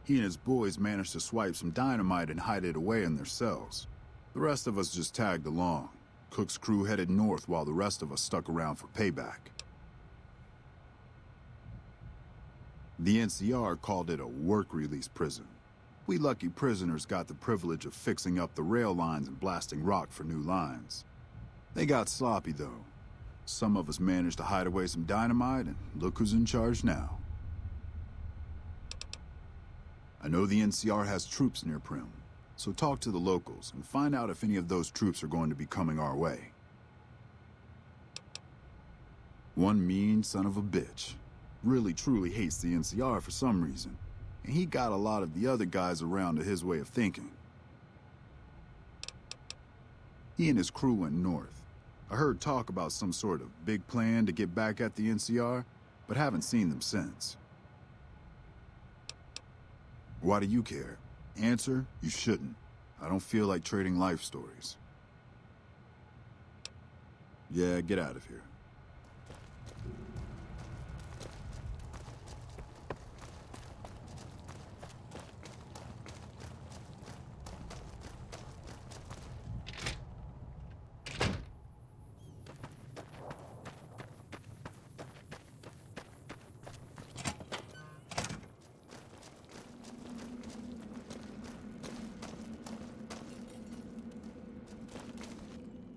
He and his boys managed to swipe some dynamite and hide it away in their cells. The rest of us just tagged along. Cook's crew headed north while the rest of us stuck around for payback. The NCR called it a work-release prison. We lucky prisoners got the privilege of fixing up the rail lines and blasting rock for new lines. They got sloppy, though. Some of us managed to hide away some dynamite, and look who's in charge now. I know the NCR has troops near Prim, so talk to the locals and find out if any of those troops are going to be coming our way. One mean son of a bitch really truly hates the NCR for some reason, and he got a lot of the other guys around to his way of thinking. He and his crew went north. I heard talk about some sort of big plan to get back at the NCR, but haven't seen them since. Why do you care? Answer, you shouldn't. I don't feel like trading life stories. Yeah, get out of here.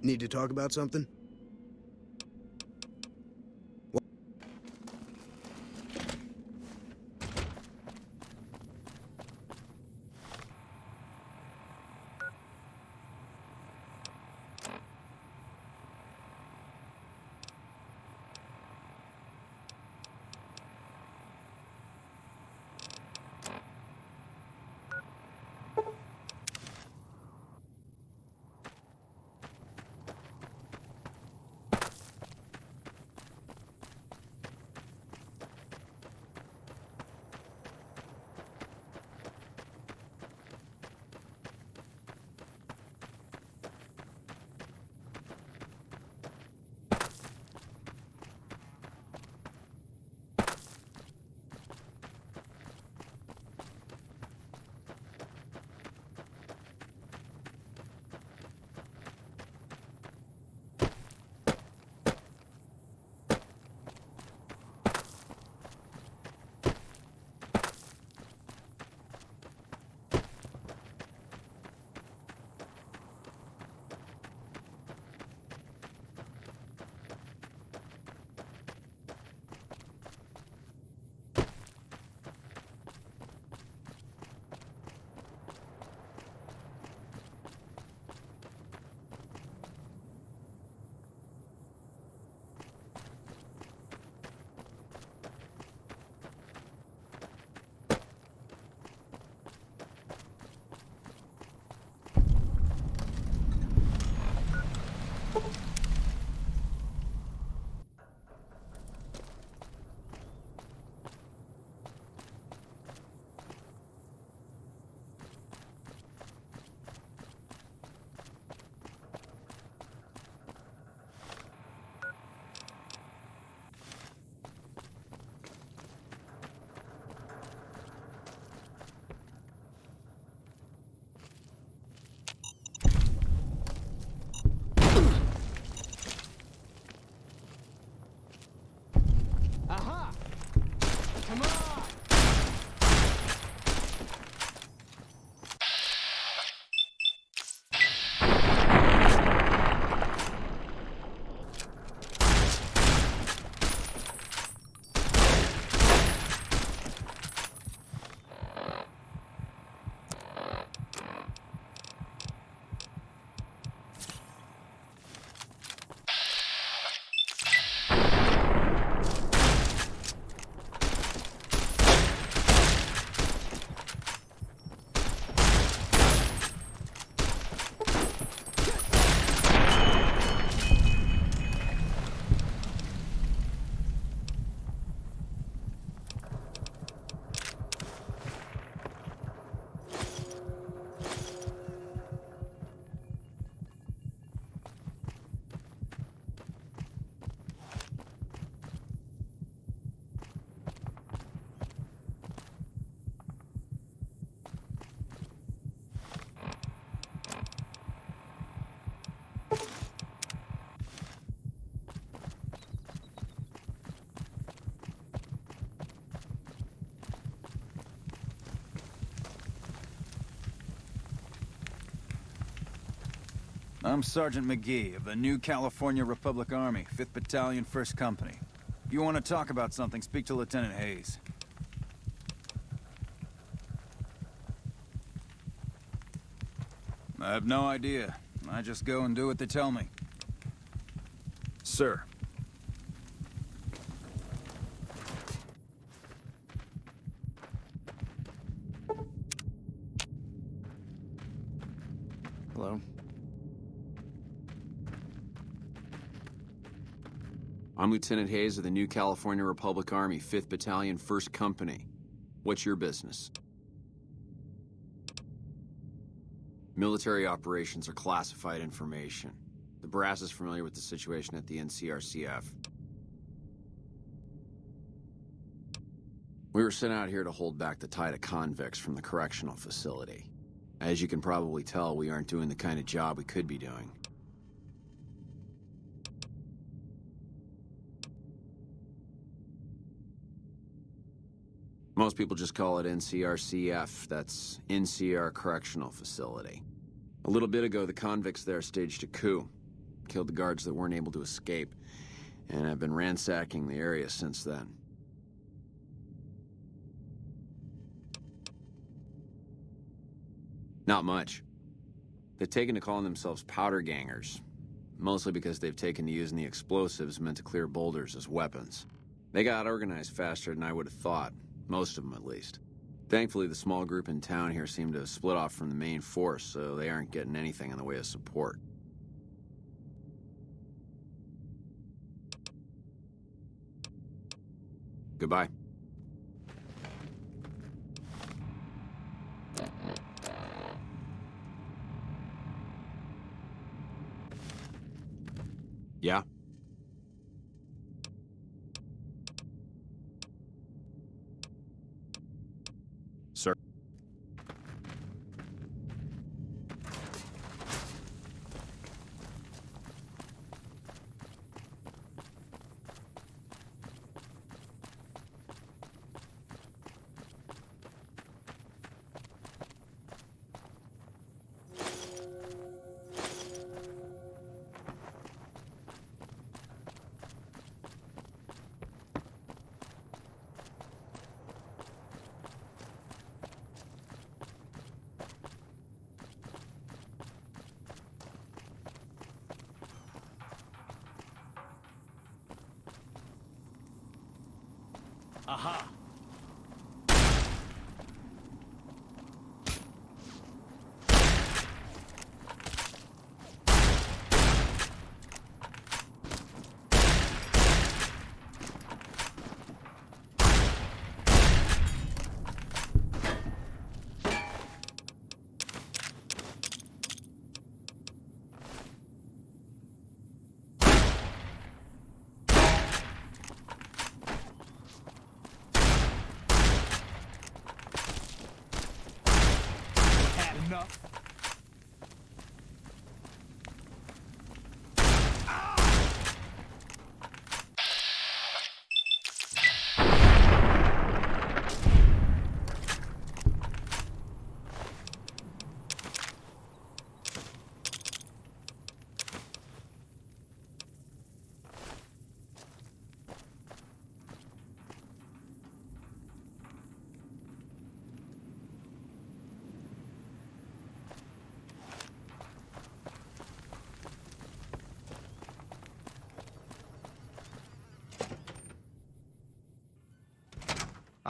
Need to talk about something? I'm Sergeant McGee of the New California Republic Army, 5th Battalion, 1st Company. If you want to talk about something, speak to Lieutenant Hayes. I have no idea. I just go and do what they tell me. Sir. Hello? I'm Lieutenant Hayes of the New California Republic Army, 5th Battalion, 1st Company. What's your business? Military operations are classified information. The brass is familiar with the situation at the NCRCF. We were sent out here to hold back the tide of convicts from the correctional facility. As you can probably tell, we aren't doing the kind of job we could be doing. Most people just call it NCRCF. That's NCR Correctional Facility. A little bit ago, the convicts there staged a coup. Killed the guards that weren't able to escape. And I've been ransacking the area since then. Not much. They've taken to calling themselves powder gangers. Mostly because they've taken to using the explosives meant to clear boulders as weapons. They got organized faster than I would have thought. Most of them, at least. Thankfully, the small group in town here seem to have split off from the main force, so they aren't getting anything in the way of support. Goodbye. Yeah? Sir. Aha!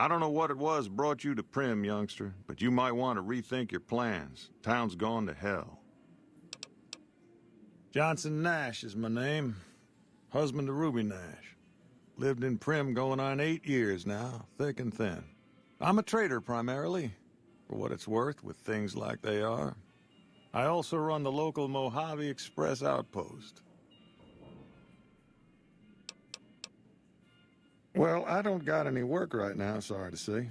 I don't know what it was brought you to Prim, youngster, but you might want to rethink your plans. Town's gone to hell. Johnson Nash is my name. Husband to Ruby Nash. Lived in Prim going on 8 years now, thick and thin. I'm a trader primarily, for what it's worth with things like they are. I also run the local Mojave Express outpost. Well, I don't got any work right now, sorry to say.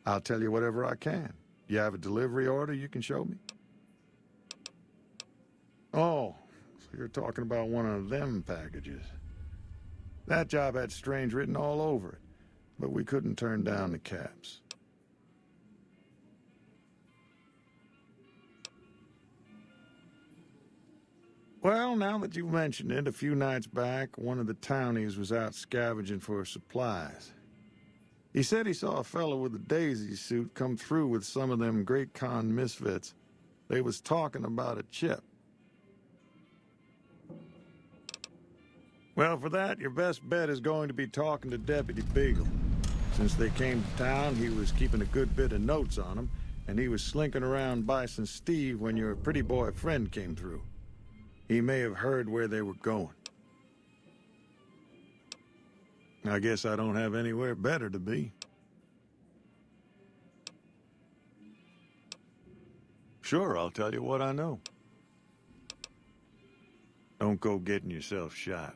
I'll tell you whatever I can. You have a delivery order you can show me? Oh, so you're talking about one of them packages. That job had strange written all over it, but we couldn't turn down the caps. Well, now that you've mentioned it, a few nights back, one of the townies was out scavenging for supplies. He said he saw a fellow with a daisy suit come through with some of them Great Con misfits. They was talking about a chip. Well, for that, your best bet is going to be talking to Deputy Beagle. Since they came to town, he was keeping a good bit of notes on them, and he was slinking around Bison Steve when your pretty boy friend came through. He may have heard where they were going. I guess I don't have anywhere better to be. Sure, I'll tell you what I know. Don't go getting yourself shot.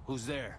Who's there?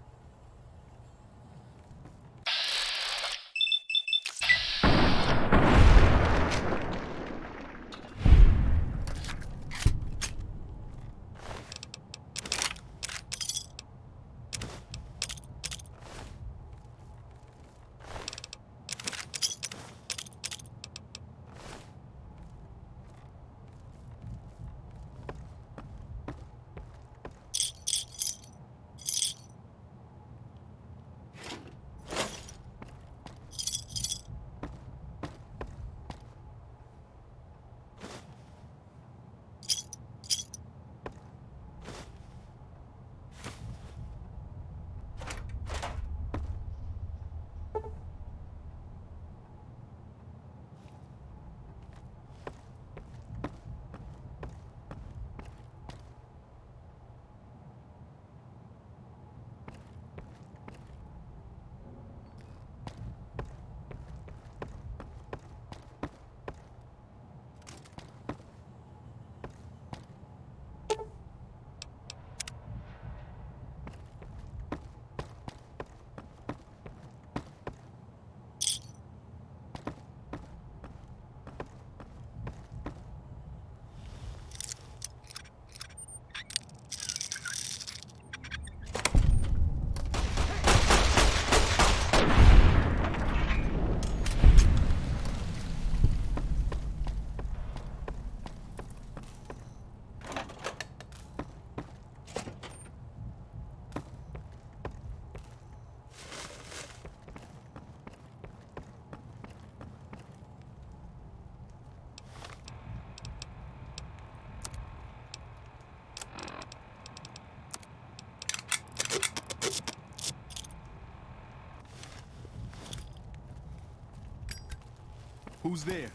Who's there?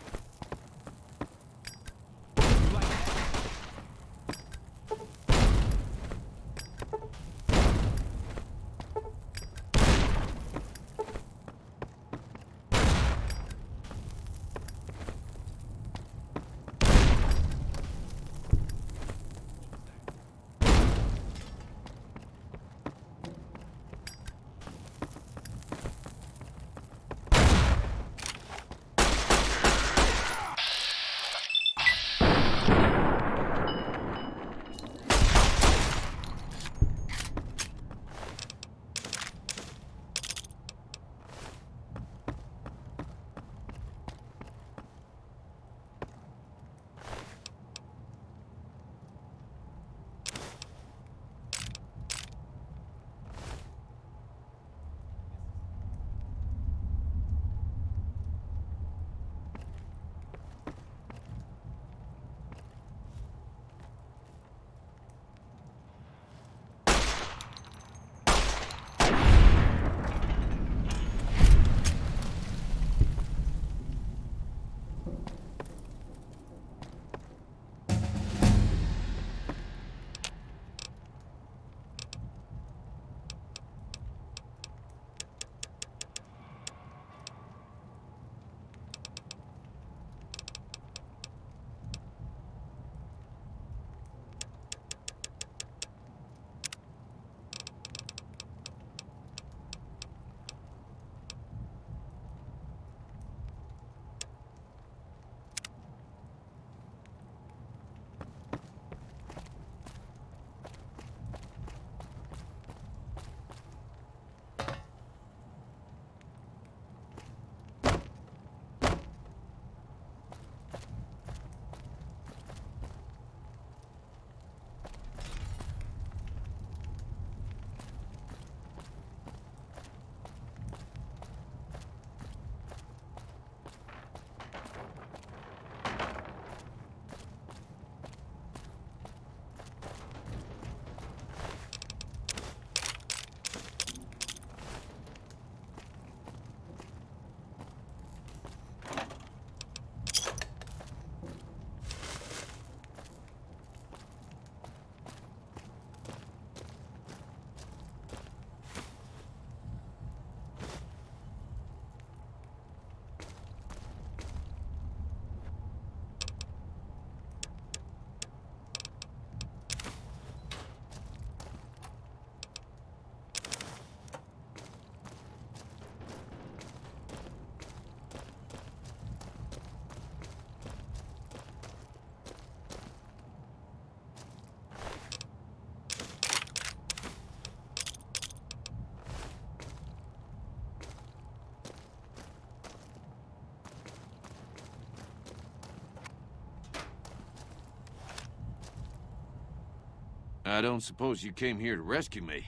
I don't suppose you came here to rescue me.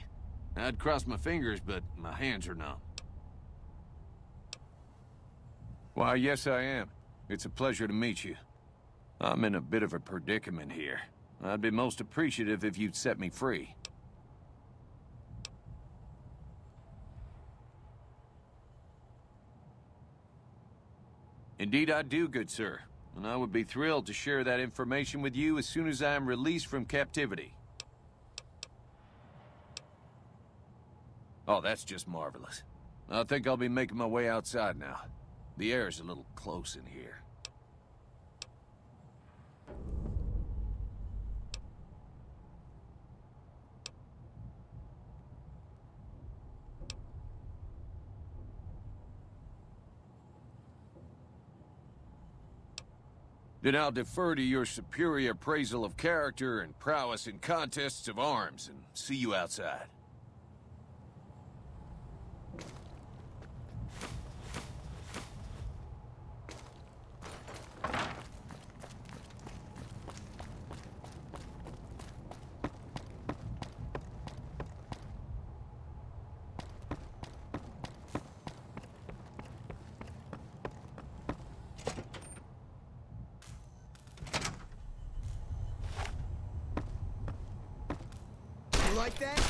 I'd cross my fingers, but my hands are numb. Why, yes I am. It's a pleasure to meet you. I'm in a bit of a predicament here. I'd be most appreciative if you'd set me free. Indeed I do, good sir. And I would be thrilled to share that information with you as soon as I am released from captivity. Oh, that's just marvelous. I think I'll be making my way outside now. The air's a little close in here. Then I'll defer to your superior appraisal of character and prowess in contests of arms, and see you outside. You like that?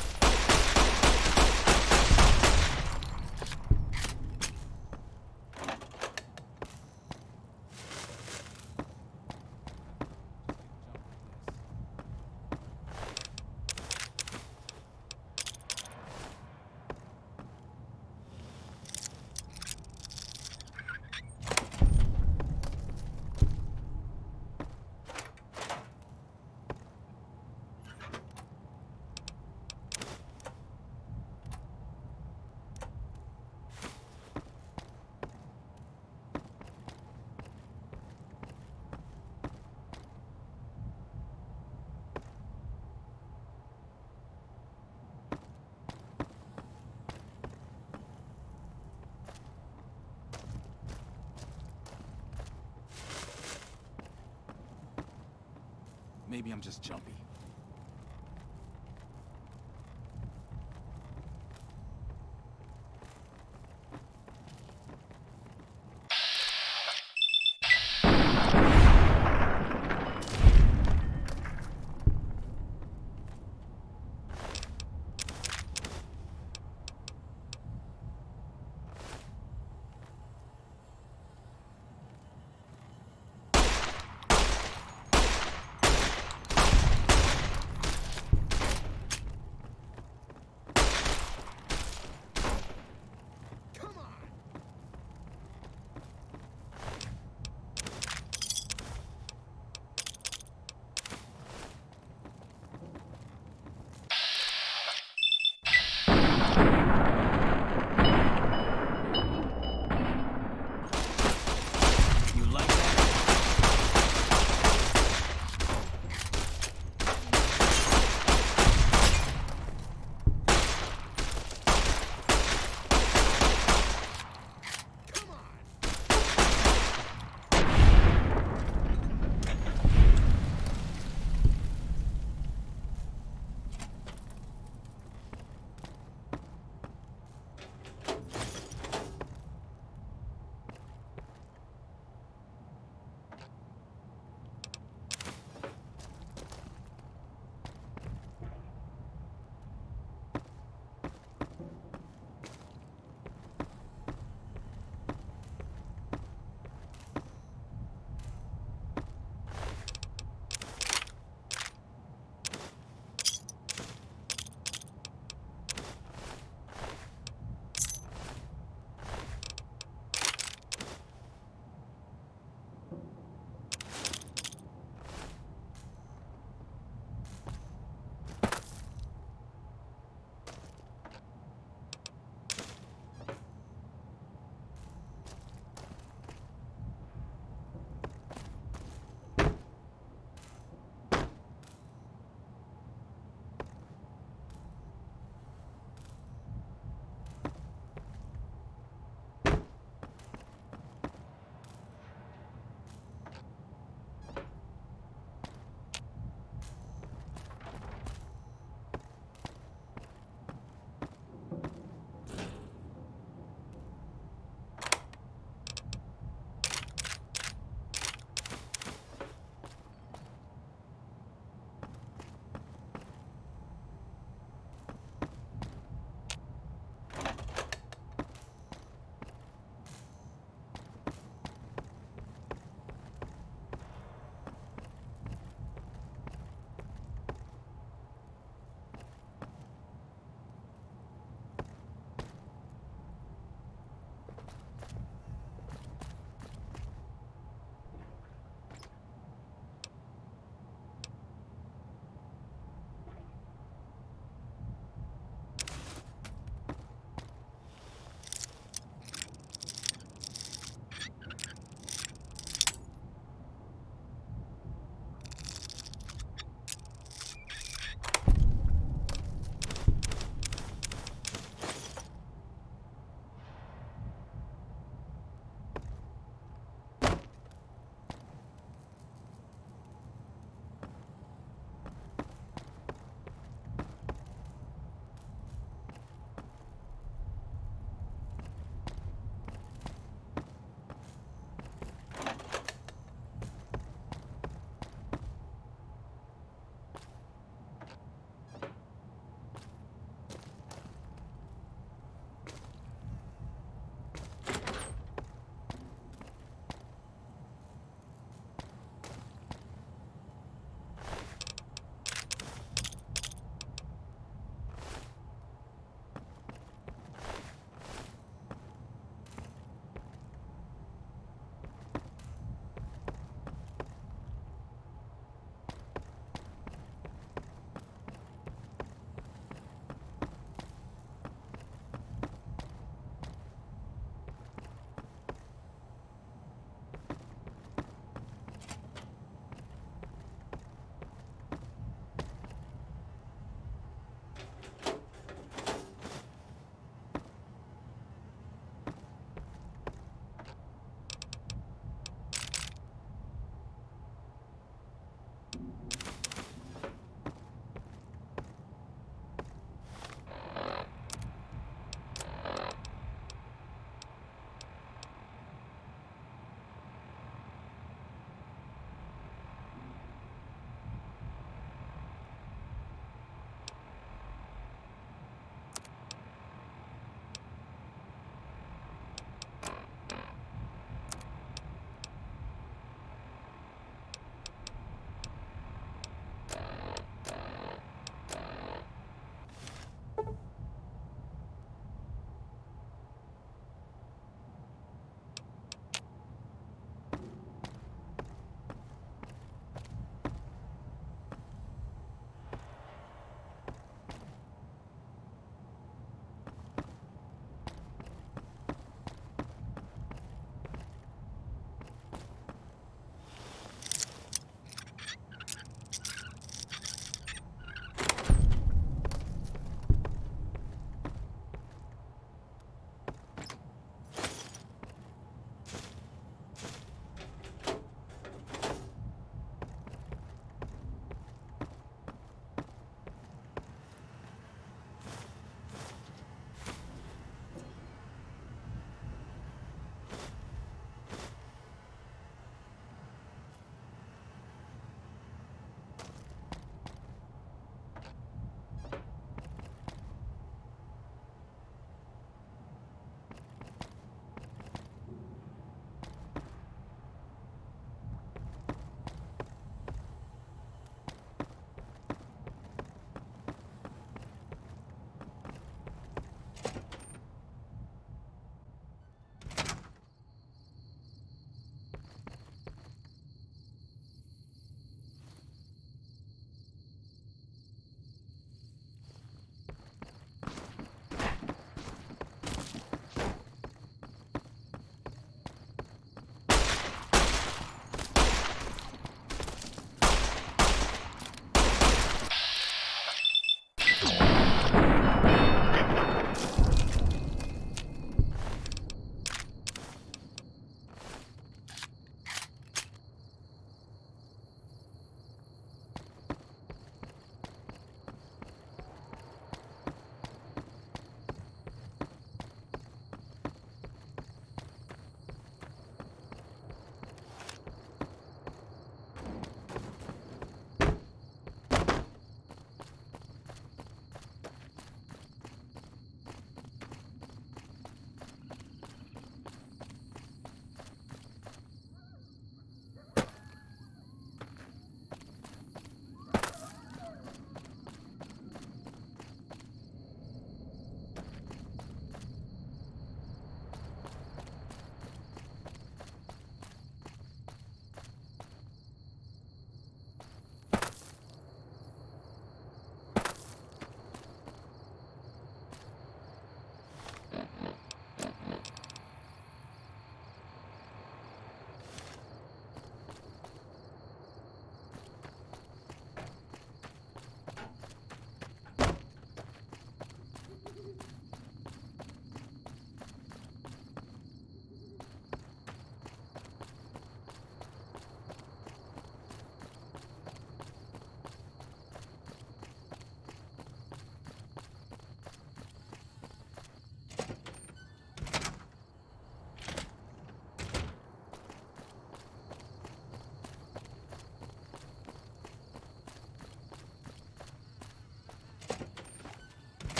Maybe I'm just jumpy.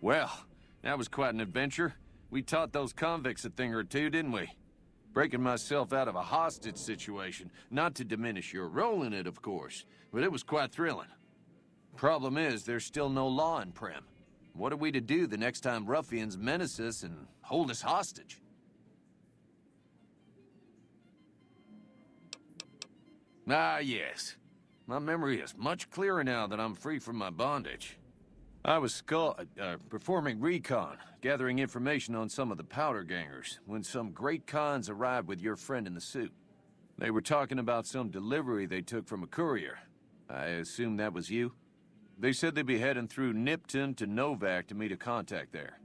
Well, that was quite an adventure. We taught those convicts a thing or two, didn't we? Breaking myself out of a hostage situation. Not to diminish your role in it, of course, but it was quite thrilling. Problem is, there's still no law in Prim. What are we to do the next time ruffians menace us and hold us hostage? Ah, yes. My memory is much clearer now that I'm free from my bondage. I was performing recon, gathering information on some of the powder gangers, when some great cons arrived with your friend in the suit. They were talking about some delivery they took from a courier. I assume that was you? They said they'd be heading through Nipton to Novak to meet a contact there.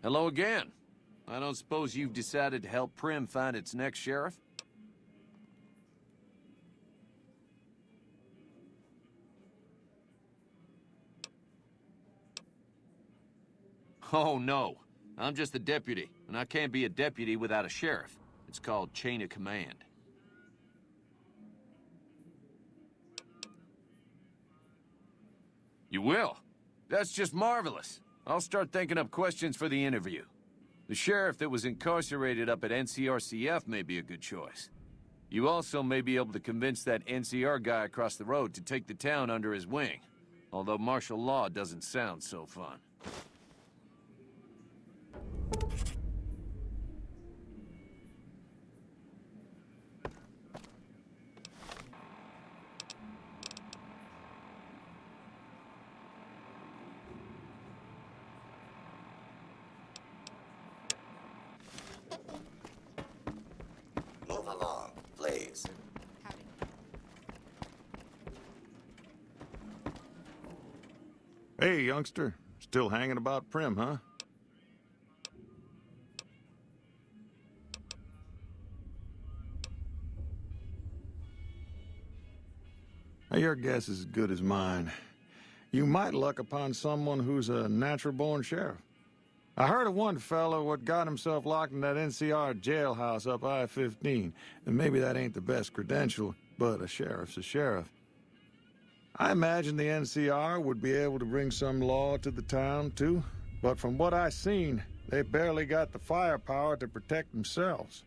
Hello again. I don't suppose you've decided to help Prim find its next sheriff? Oh, no. I'm just a deputy, and I can't be a deputy without a sheriff. It's called chain of command. You will? That's just marvelous. I'll start thinking up questions for the interview. The sheriff that was incarcerated up at NCRCF may be a good choice. You also may be able to convince that NCR guy across the road to take the town under his wing. Although martial law doesn't sound so fun. Move along, please. Hey, youngster. Still hanging about Prim, huh? Now, your guess is as good as mine. You might luck upon someone who's a natural-born sheriff. I heard of one fellow what got himself locked in that NCR jailhouse up I-15, and maybe that ain't the best credential, but a sheriff's a sheriff. I imagine the NCR would be able to bring some law to the town, too, but from what I seen, they barely got the firepower to protect themselves.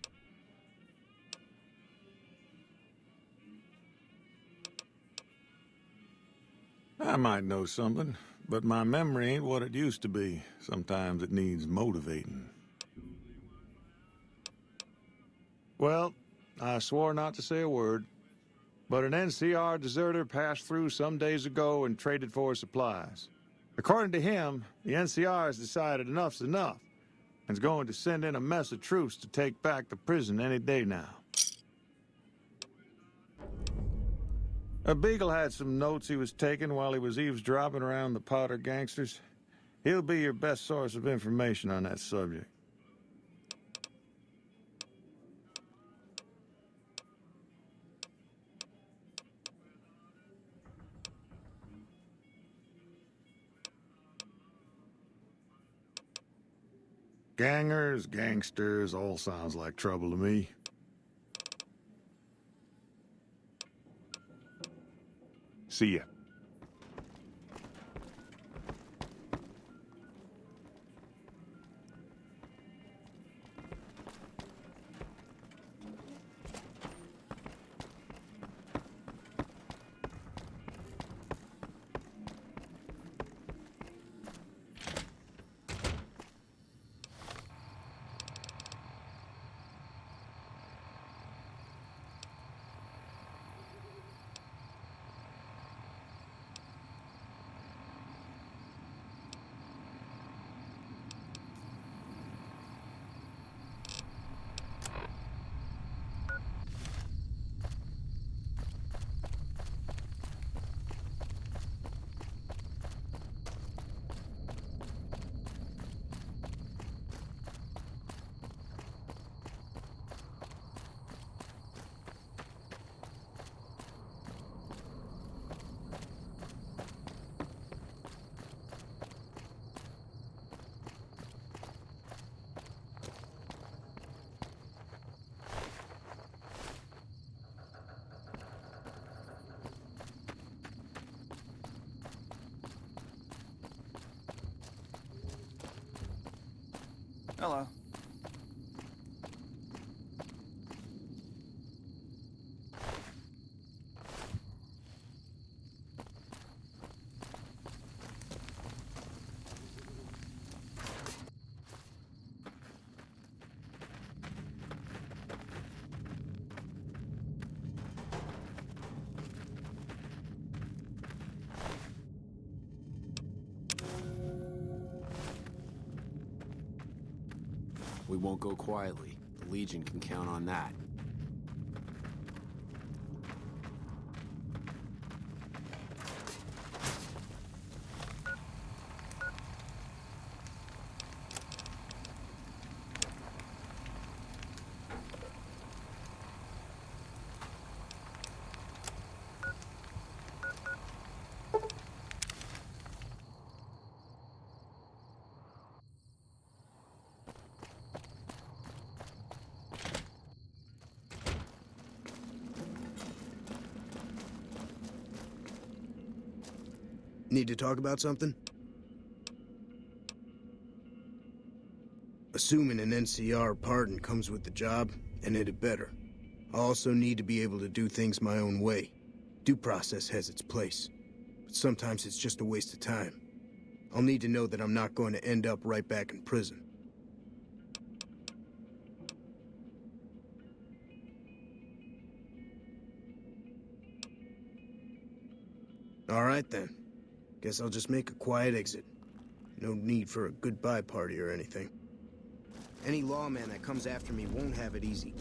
I might know something, but my memory ain't what it used to be. Sometimes it needs motivating. Well, I swore not to say a word, but an NCR deserter passed through some days ago and traded for supplies. According to him, the NCR has decided enough's enough and is going to send in a mess of troops to take back the prison any day now. A Beagle had some notes he was taking while he was eavesdropping around the powder gangsters. He'll be your best source of information on that subject. Gangers, gangsters, all sounds like trouble to me. See ya. Hello. We won't go quietly. The Legion can count on that. Need to talk about something? Assuming an NCR pardon comes with the job, and it had better. I also need to be able to do things my own way. Due process has its place, but sometimes it's just a waste of time. I'll need to know that I'm not going to end up right back in prison. All right then. Guess I'll just make a quiet exit. No need for a goodbye party or anything. Any lawman that comes after me won't have it easy.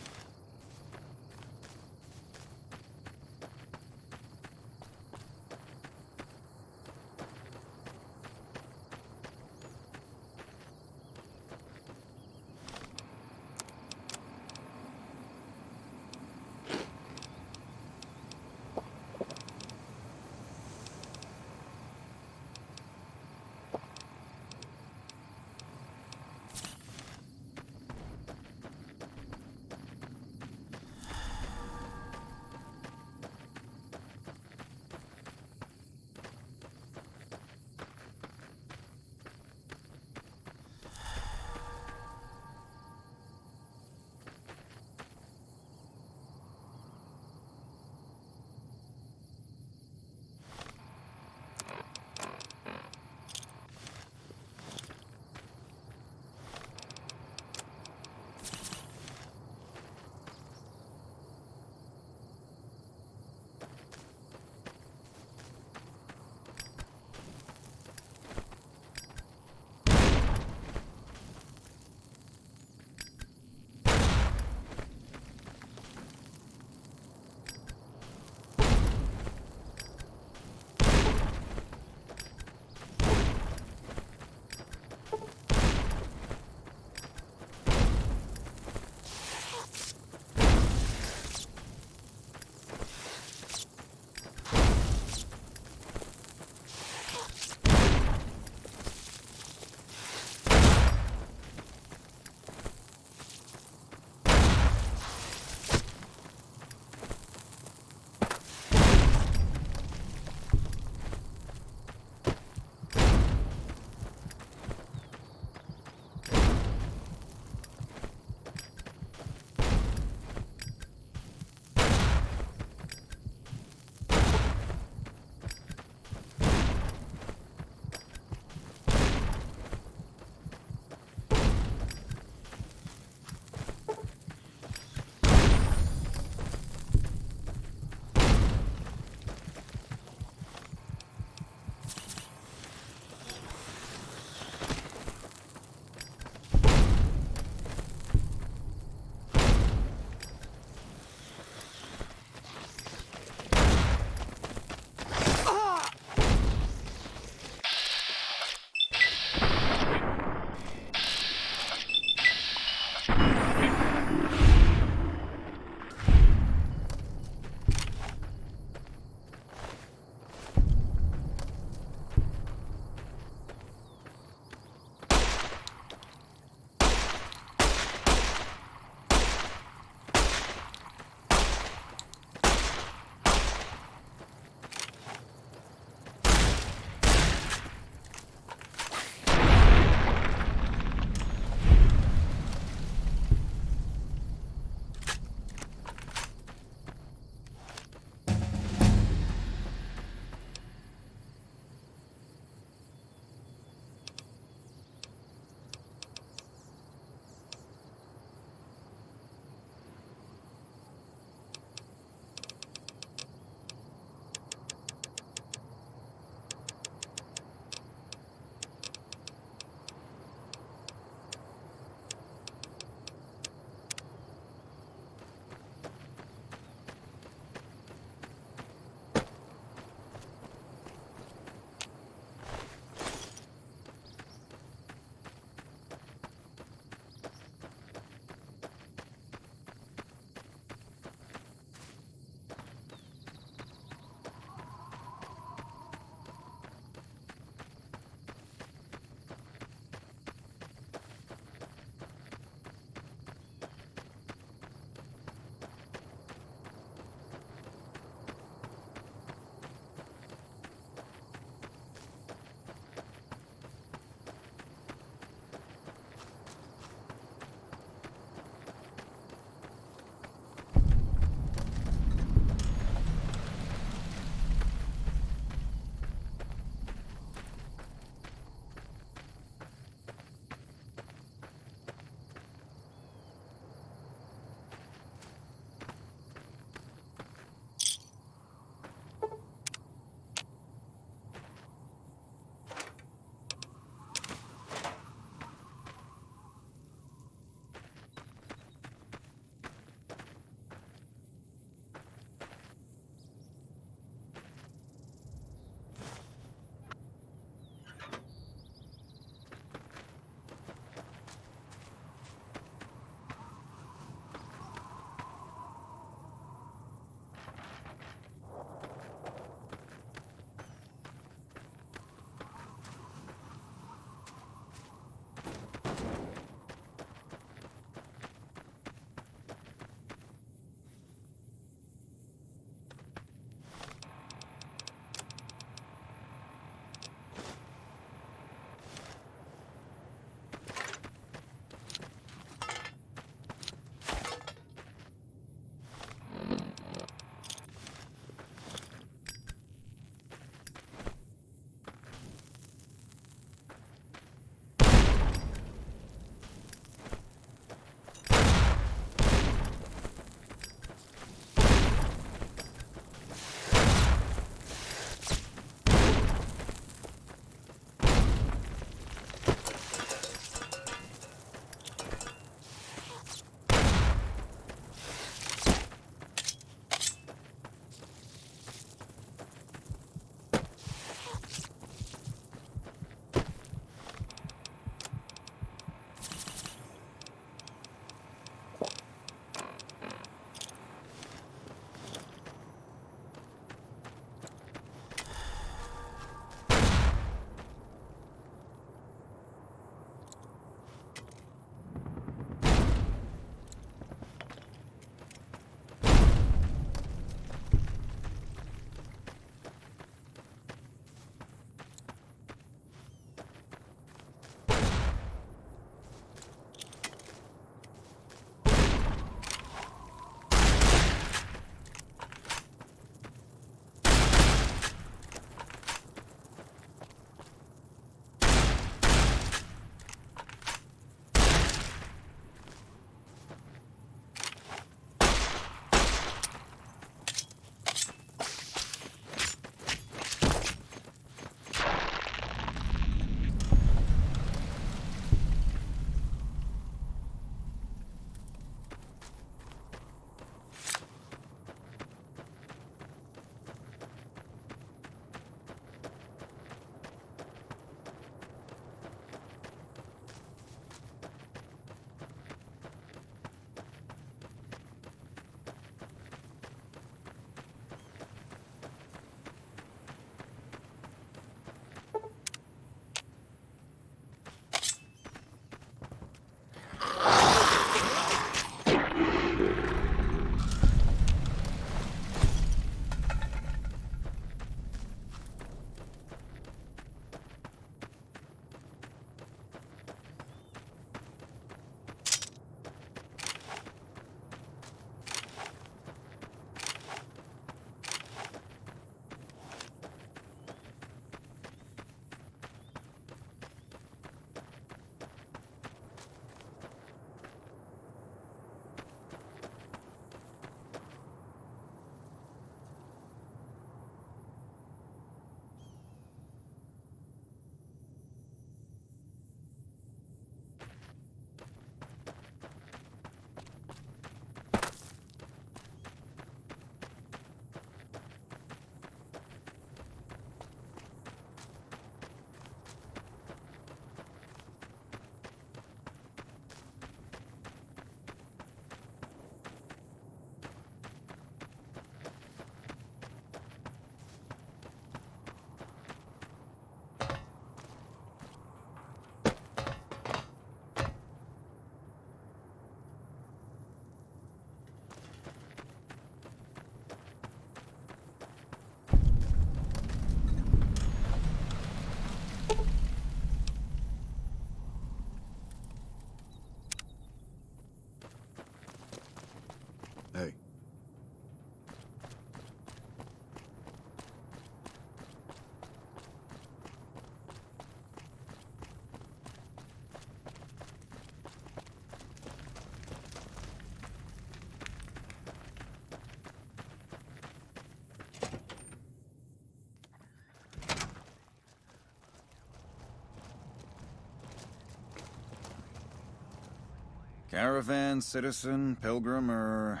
Caravan, citizen, pilgrim, or...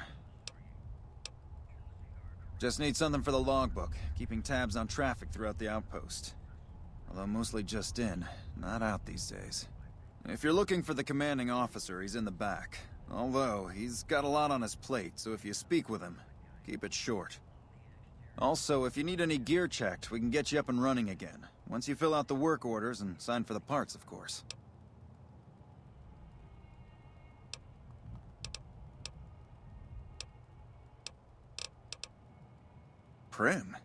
Just need something for the logbook, keeping tabs on traffic throughout the outpost. Although mostly just in, not out these days. If you're looking for the commanding officer, he's in the back. Although, he's got a lot on his plate, so if you speak with him, keep it short. Also, if you need any gear checked, we can get you up and running again. Once you fill out the work orders and sign for the parts, of course. Prim?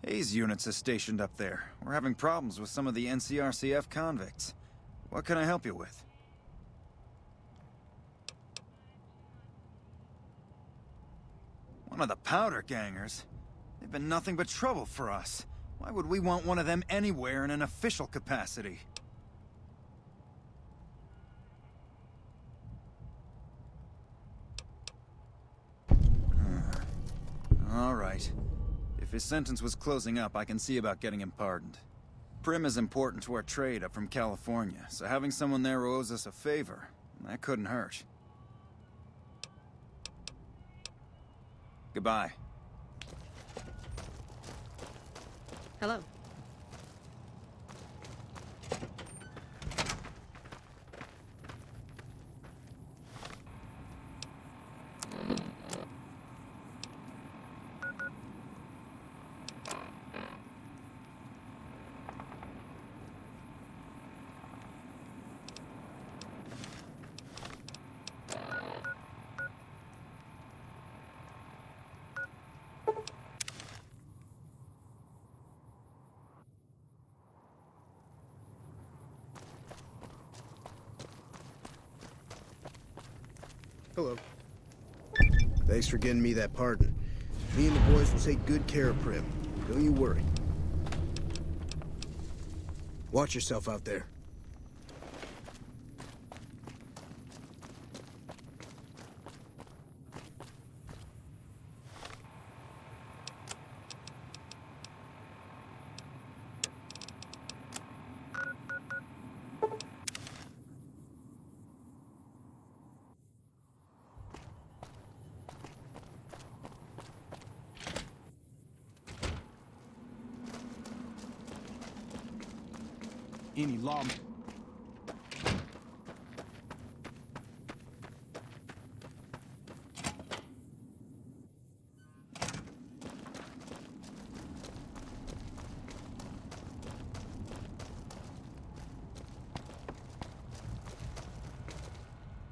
Hayes units is stationed up there. We're having problems with some of the NCRCF convicts. What can I help you with? One of the powder gangers? They've been nothing but trouble for us. Why would we want one of them anywhere in an official capacity? All right. If his sentence was closing up, I can see about getting him pardoned. Prim is important to our trade up from California, so having someone there who owes us a favor, that couldn't hurt. Goodbye. Hello. Hello. Thanks for getting me that pardon. Me and the boys will take good care of Prim. Don't you worry. Watch yourself out there. Any law...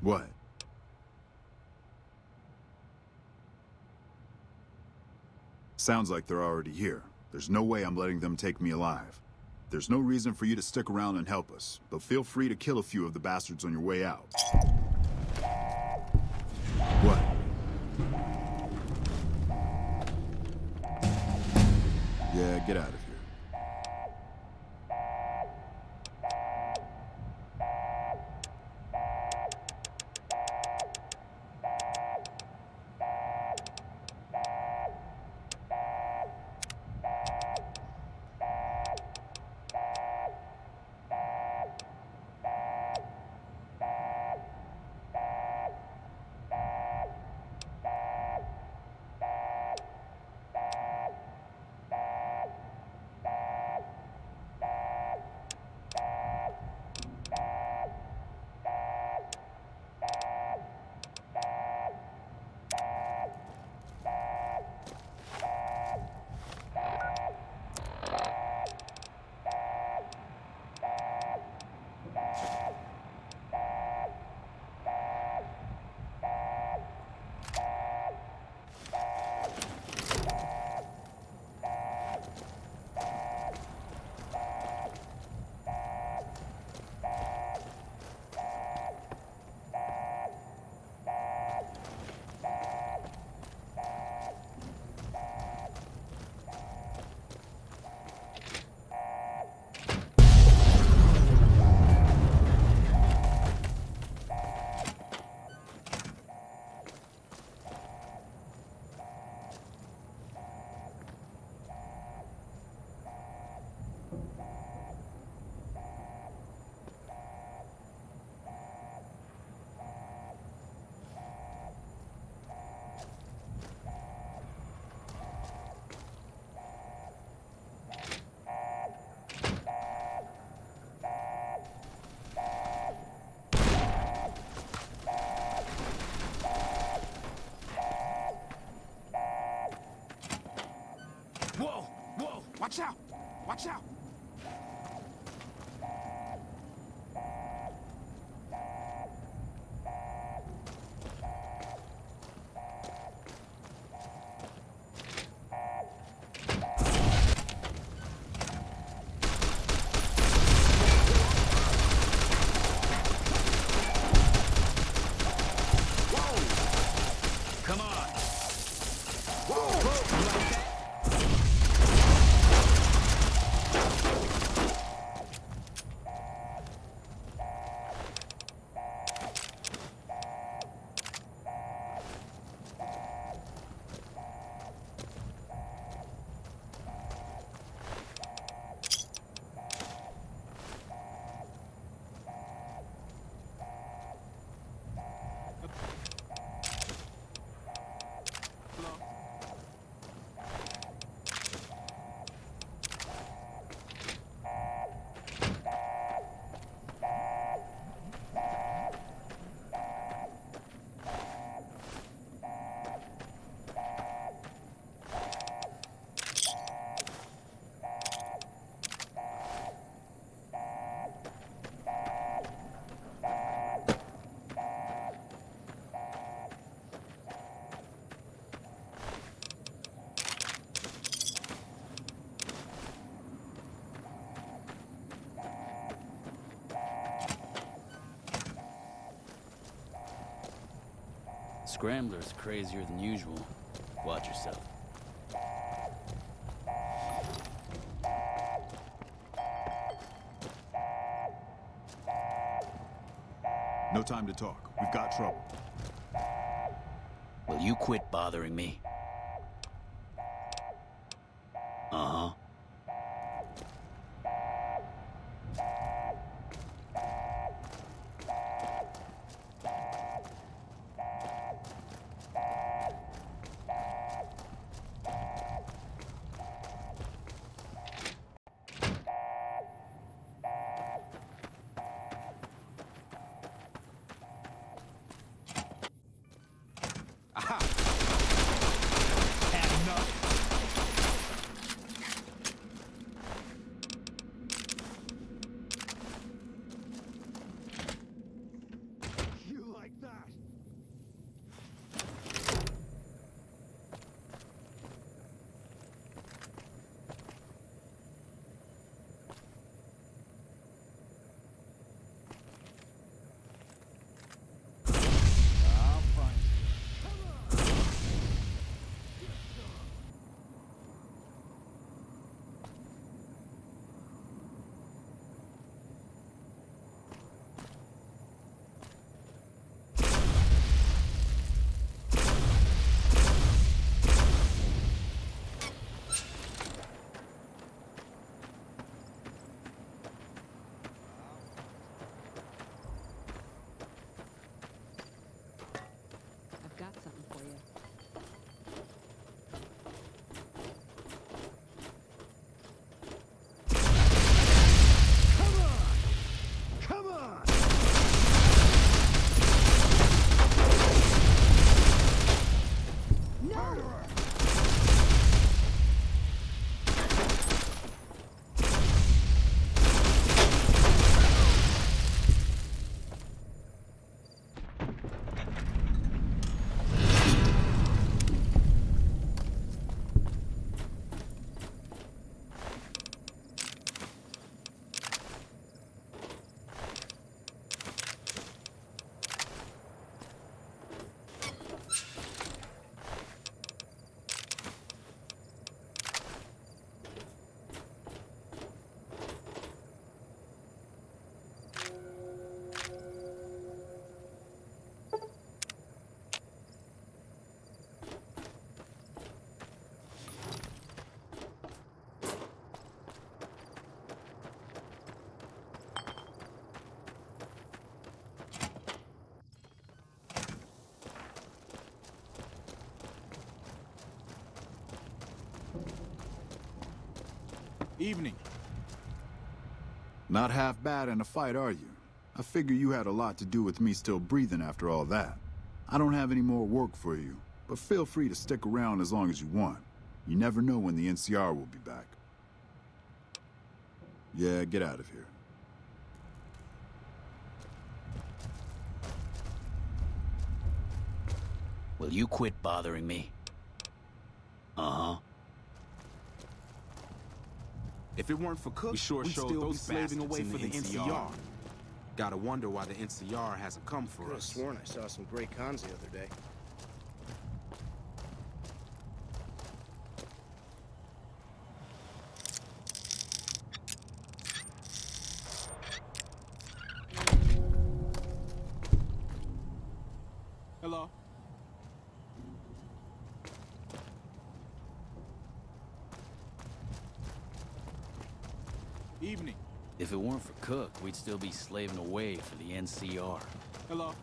What? Sounds like they're already here. There's no way I'm letting them take me alive. There's no reason for you to stick around and help us, but feel free to kill a few of the bastards on your way out. What? Yeah, get out of here. scrambler's crazier than usual. Watch yourself. No time to talk. We've got trouble. Will you quit bothering me? Uh-huh. I've got something for you. Come on! No! Evening. Not half bad in a fight, are you? I figure you had a lot to do with me still breathing after all that. I don't have any more work for you, but feel free to stick around as long as you want. You never know when the NCR will be back. Yeah, get out of here. Will you quit bothering me? Uh-huh. If it weren't for Cook, we sure showed those slaving away for the NCR. Gotta wonder why the NCR hasn't come for us. Could have sworn I saw some Grey Cons the other day. Hello? Evening. If it weren't for Cook, we'd still be slaving away for the NCR. Hello?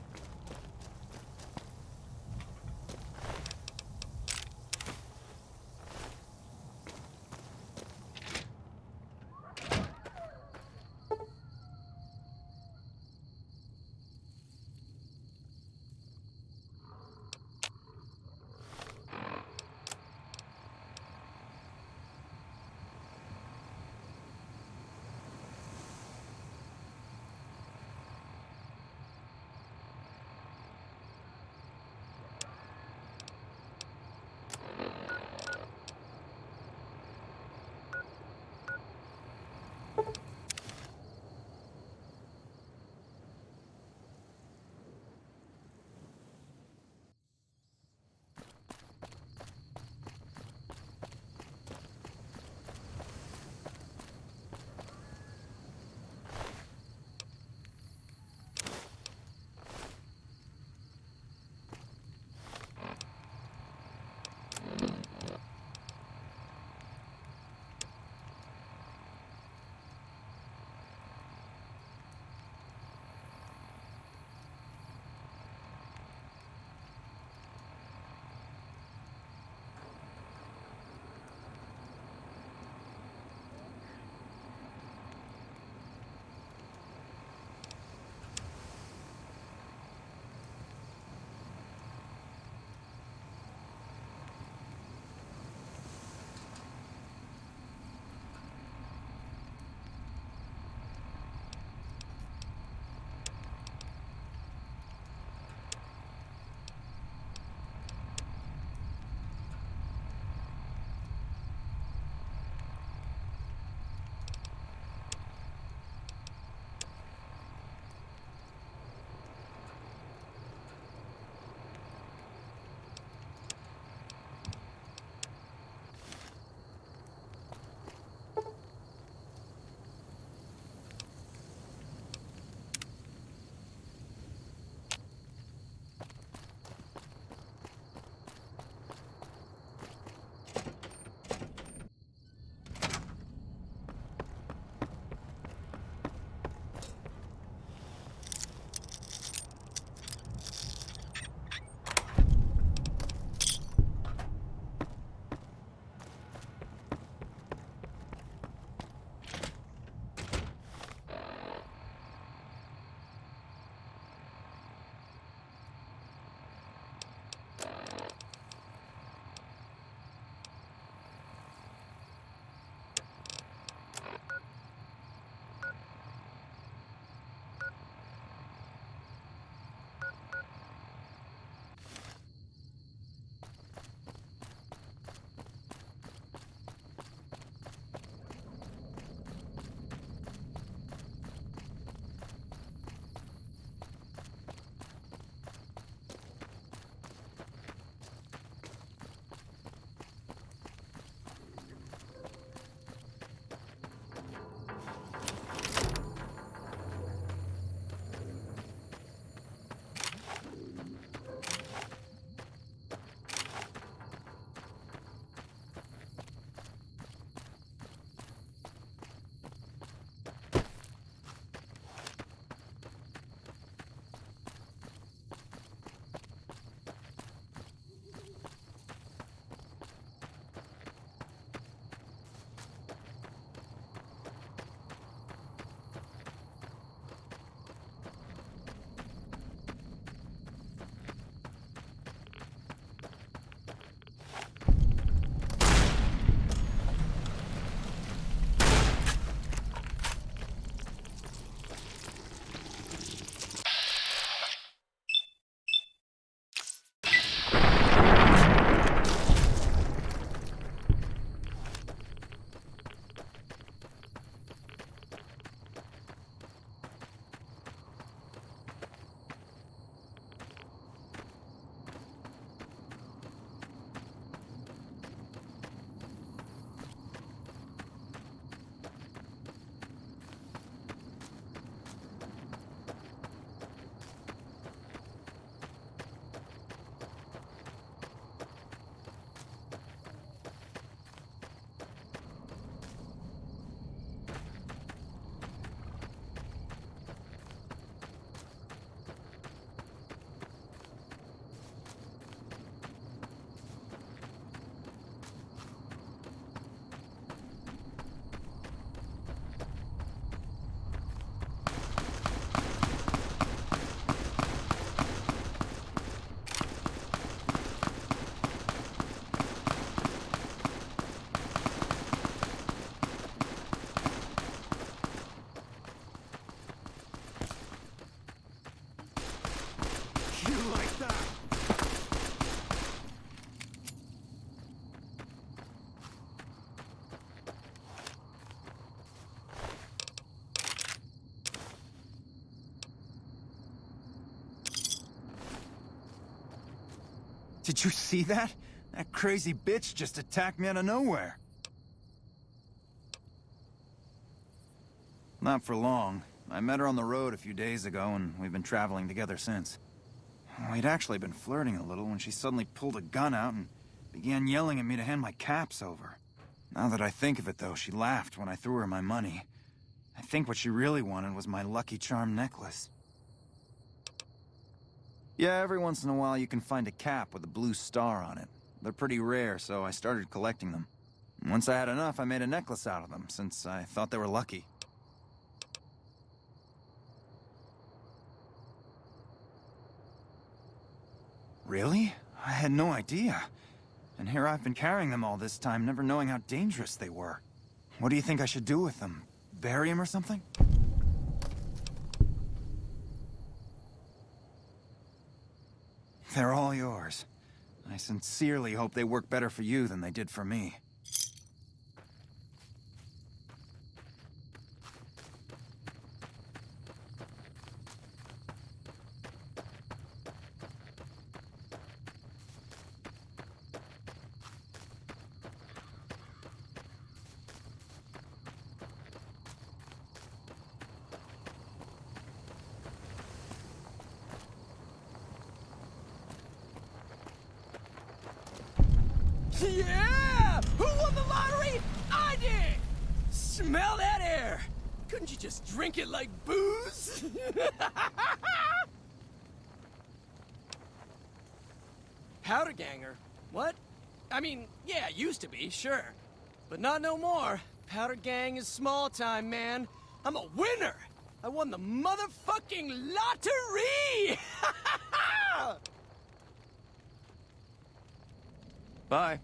Did you see that? That crazy bitch just attacked me out of nowhere. Not for long. I met her on the road a few days ago, and we've been traveling together since. We'd actually been flirting a little when she suddenly pulled a gun out and began yelling at me to hand my caps over. Now that I think of it, though, she laughed when I threw her my money. I think what she really wanted was my Lucky Charm necklace. Yeah, every once in a while you can find a cap with a blue star on it. They're pretty rare, so I started collecting them. Once I had enough, I made a necklace out of them, since I thought they were lucky. Really? I had no idea. And here I've been carrying them all this time, never knowing how dangerous they were. What do you think I should do with them? Bury them or something? They're all yours. I sincerely hope they work better for you than they did for me. Yeah! Who won the lottery? I did! Smell that air! Couldn't you just drink it like booze? Powder ganger? What? I mean, yeah, used to be, sure. But not no more. Powder gang is small time, man. I'm a winner! I won the motherfucking lottery! Bye.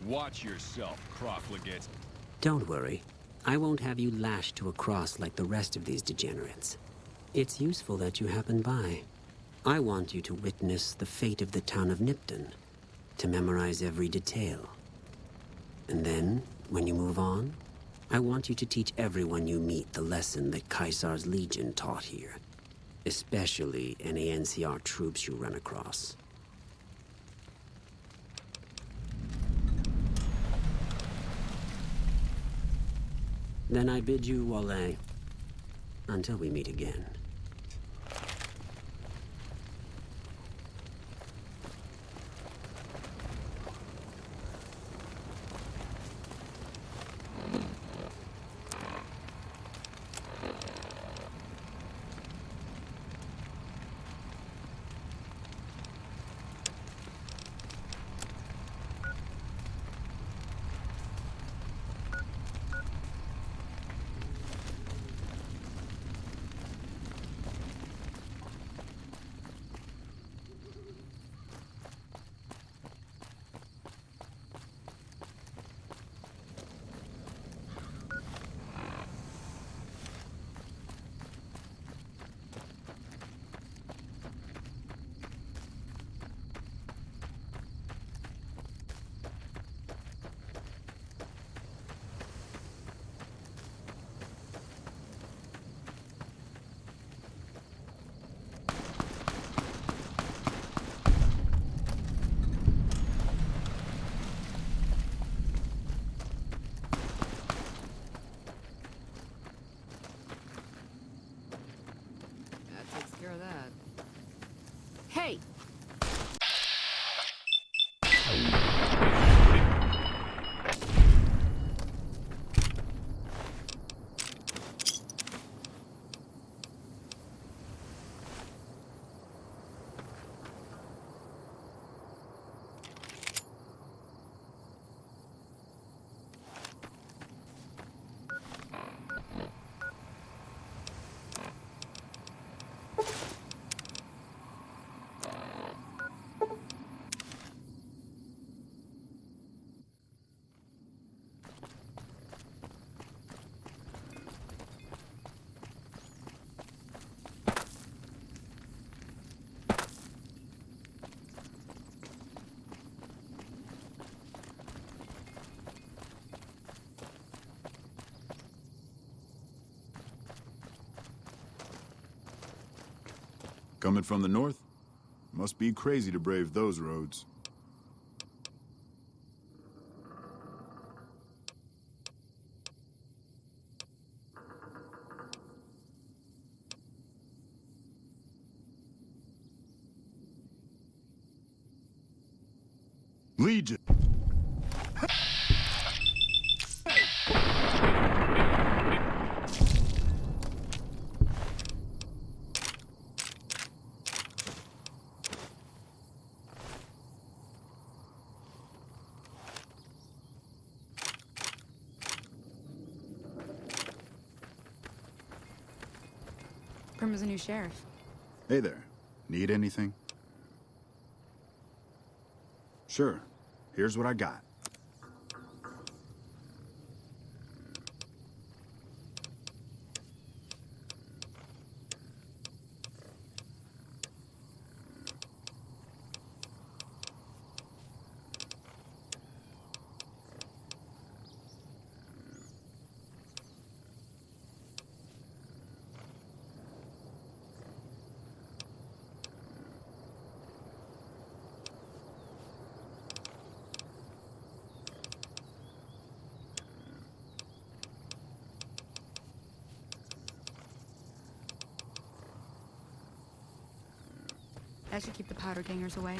Watch yourself, profligate. Don't worry. I won't have you lashed to a cross like the rest of these degenerates. It's useful that you happen by. I want you to witness the fate of the town of Nipton, to memorize every detail. And then, when you move on, I want you to teach everyone you meet the lesson that Caesar's Legion taught here. Especially any NCR troops you run across. Then I bid you, Wale, until we meet again. Hey! Coming from the north? Must be crazy to brave those roads. Legion! Prim is a new sheriff. Hey there. Need anything? Sure. Here's what I got. That should keep the powder gangers away.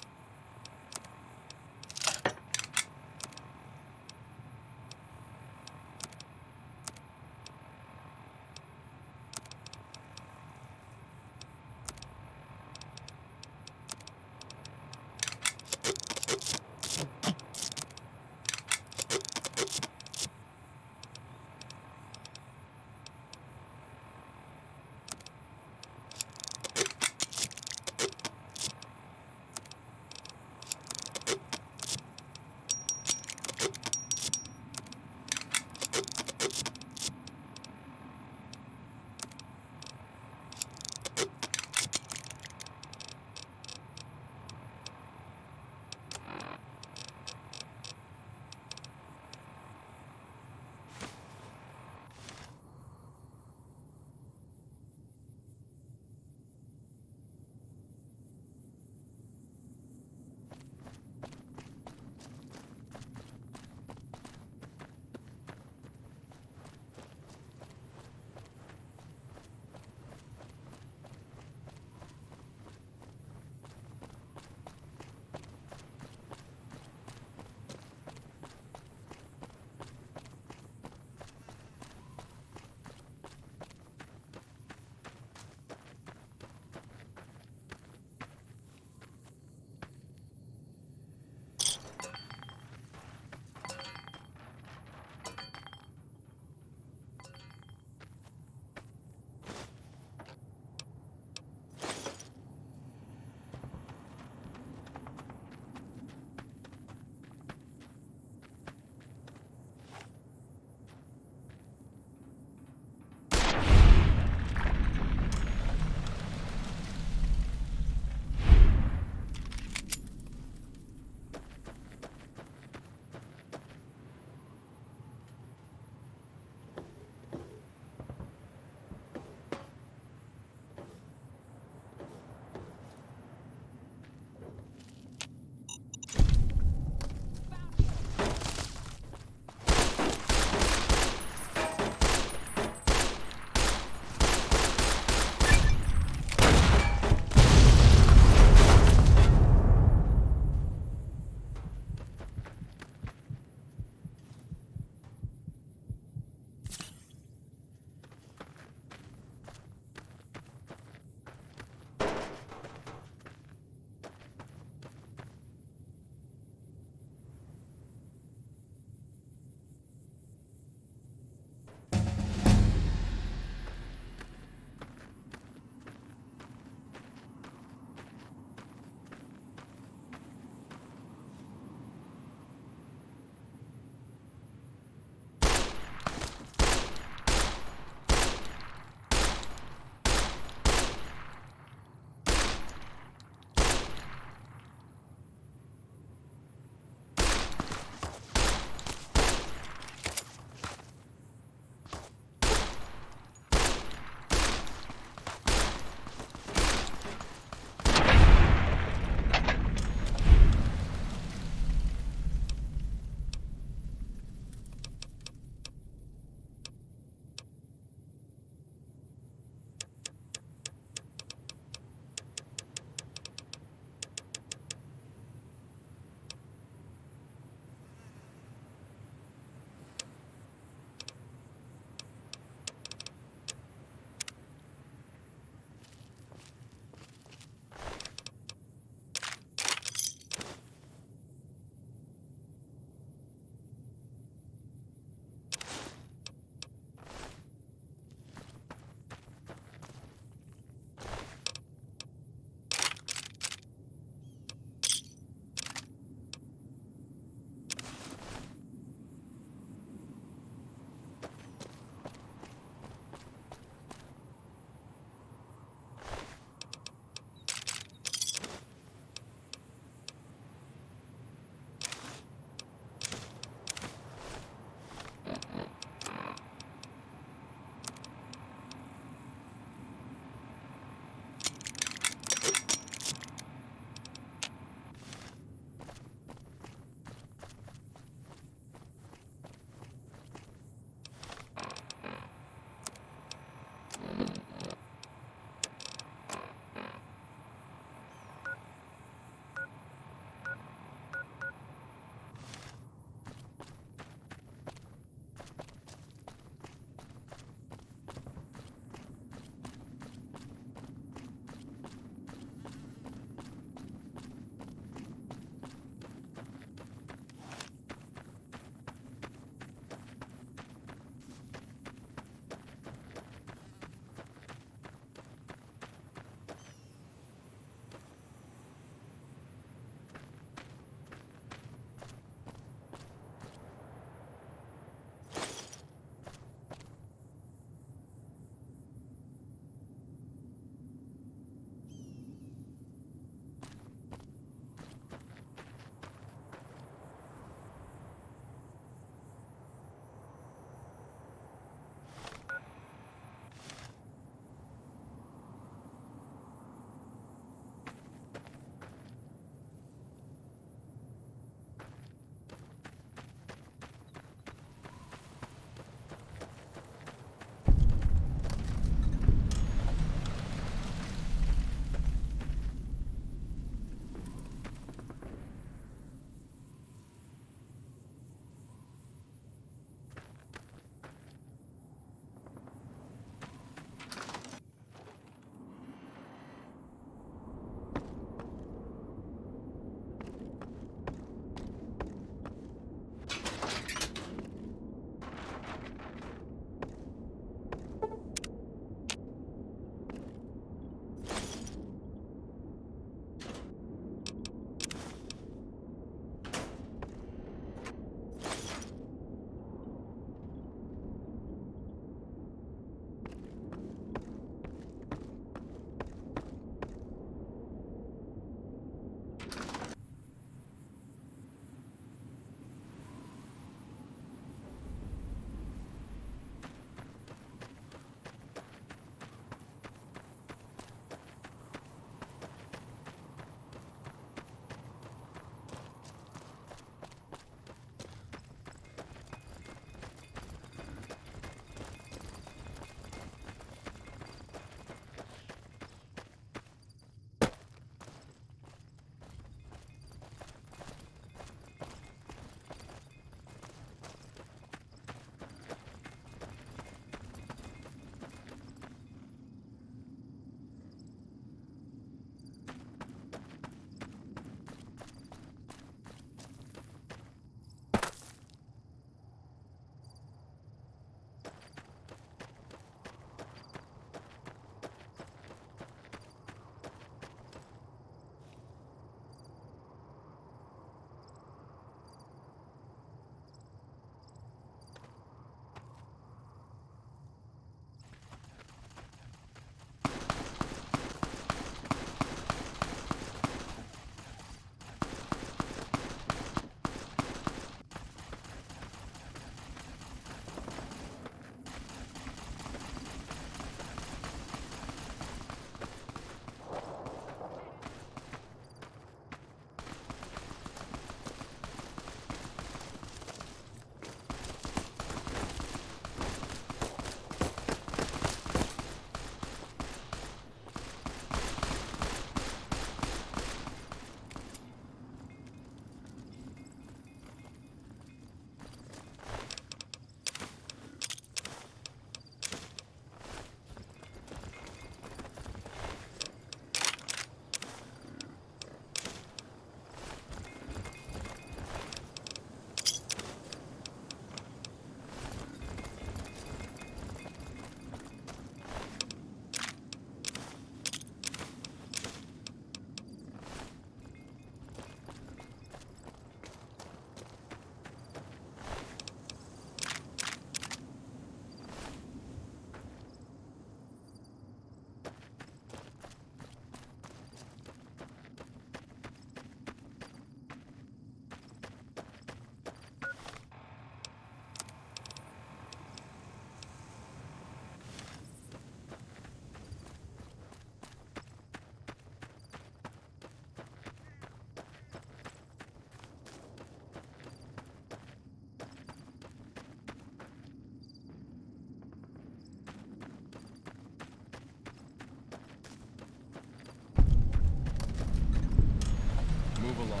Move along.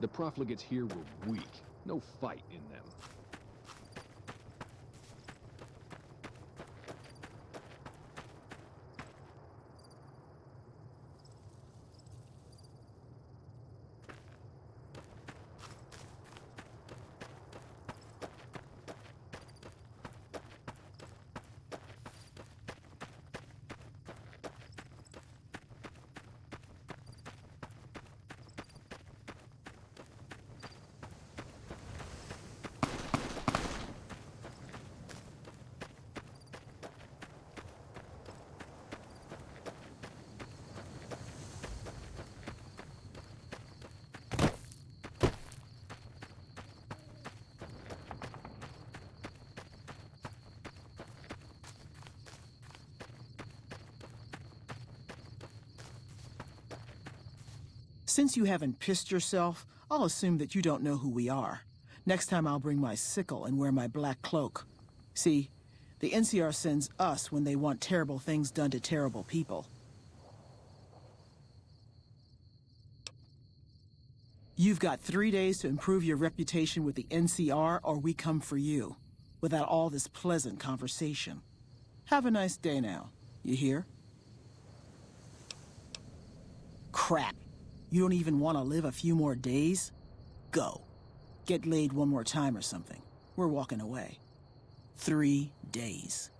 The profligates here were weak. No fight in them. Since you haven't pissed yourself, I'll assume that you don't know who we are. Next time I'll bring my sickle and wear my black cloak. See, the NCR sends us when they want terrible things done to terrible people. You've got 3 days to improve your reputation with the NCR, or we come for you, without all this pleasant conversation. Have a nice day now. You hear? Crap. You don't even want to live a few more days? Go. Get laid one more time or something. We're walking away. 3 days.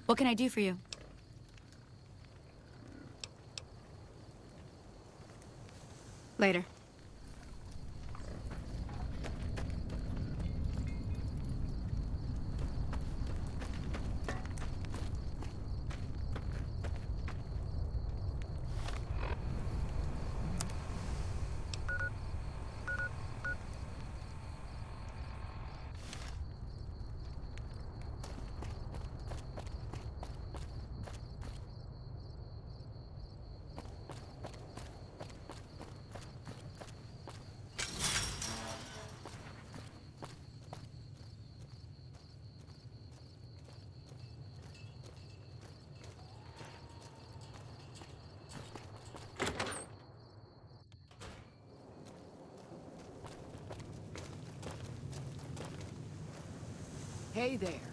What can I do for you? Later. Hey there.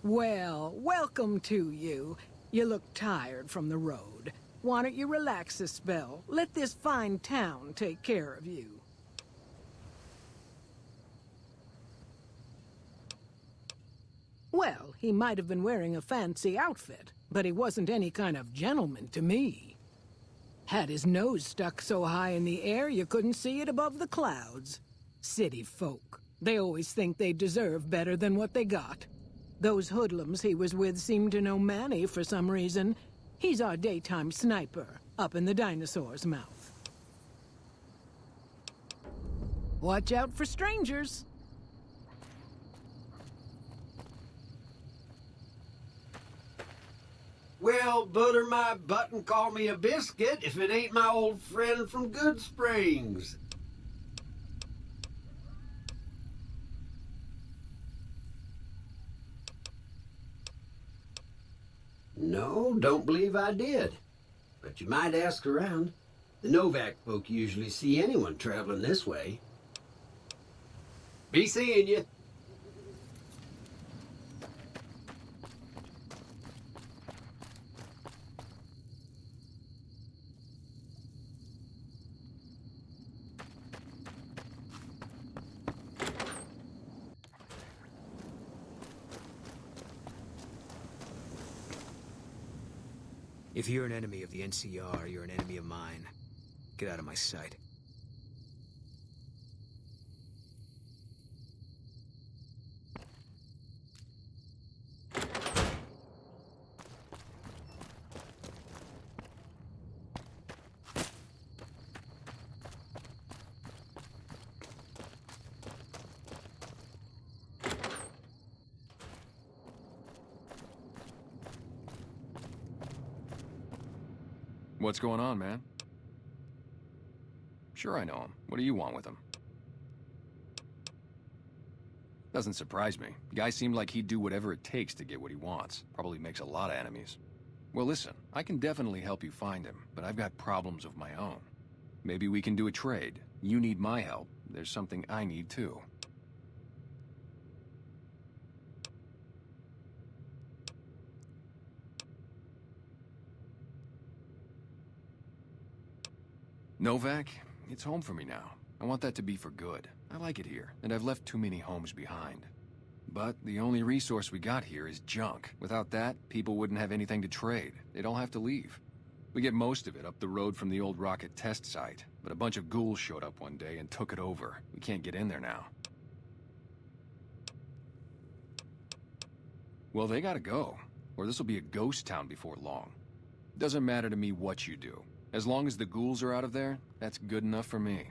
Well, welcome to you. You look tired from the road. Why don't you relax a spell? Let this fine town take care of you. Well, he might have been wearing a fancy outfit, but he wasn't any kind of gentleman to me. Had his nose stuck so high in the air you couldn't see it above the clouds. City folk. They always think they deserve better than what they got. Those hoodlums he was with seem to know Manny for some reason. He's our daytime sniper, up in the dinosaur's mouth. Watch out for strangers. Well, butter my butt and call me a biscuit if it ain't my old friend from Good Springs. No, don't believe I did. But you might ask around. The Novak folk usually see anyone traveling this way. Be seeing you. If you're an enemy of the NCR, you're an enemy of mine. Get out of my sight. What's going on, man? Sure I know him. What do you want with him? Doesn't surprise me. The guy seemed like he'd do whatever it takes to get what he wants. Probably makes a lot of enemies. Well, listen, I can definitely help you find him, but I've got problems of my own. Maybe we can do a trade. You need my help. There's something I need too. Novak, it's home for me now. I want that to be for good. I like it here, and I've left too many homes behind. But the only resource we got here is junk. Without that, people wouldn't have anything to trade. They'd all have to leave. We get most of it up the road from the old rocket test site, but a bunch of ghouls showed up one day and took it over. We can't get in there now. Well, they gotta go, or this'll be a ghost town before long. Doesn't matter to me what you do. As long as the ghouls are out of there, that's good enough for me.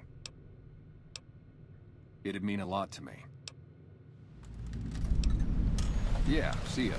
It'd mean a lot to me. Yeah, see ya.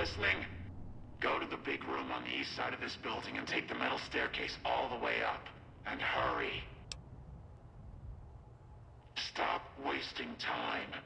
listening? Go to the big room on the east side of this building and take the metal staircase all the way up. And hurry. Stop wasting time.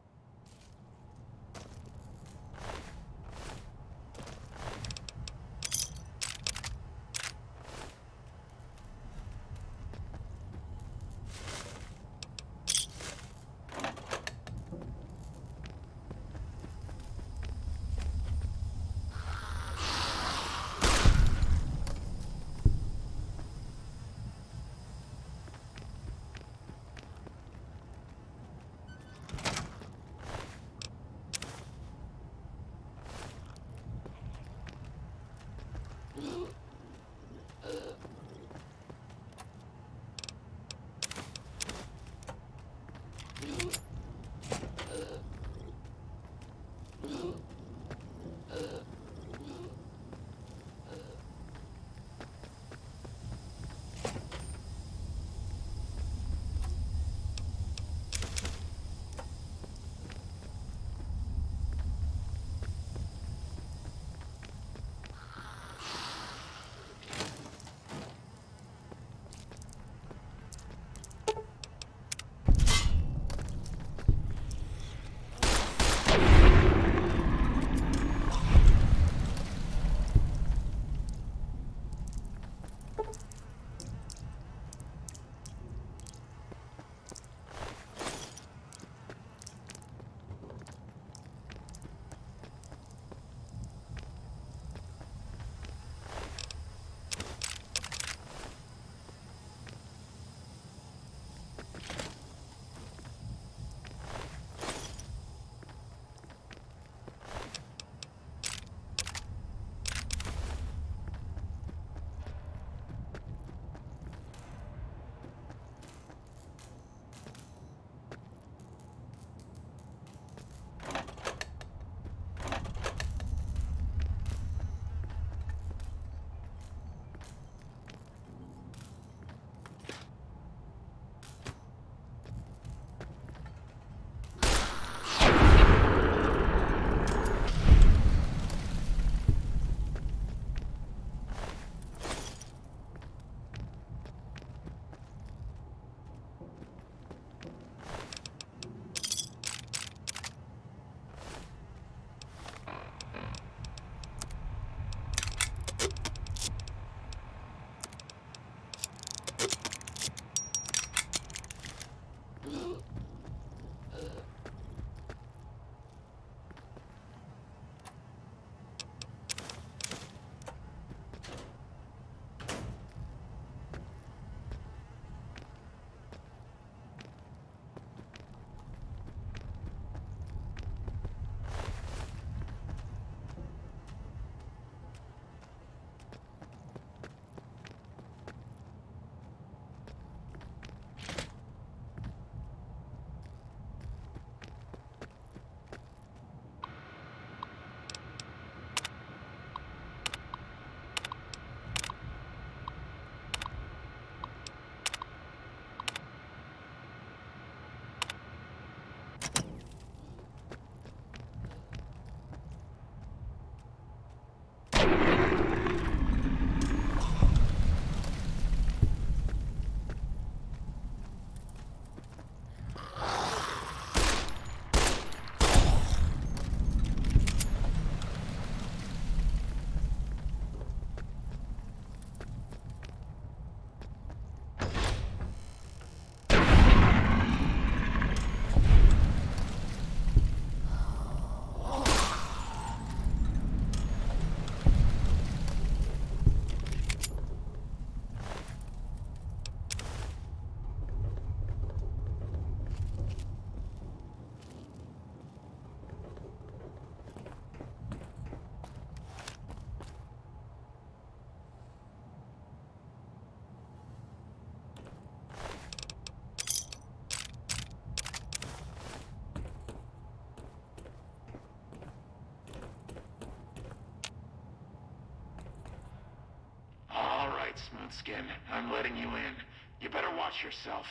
Smoothskin, I'm letting you in. You better watch yourself.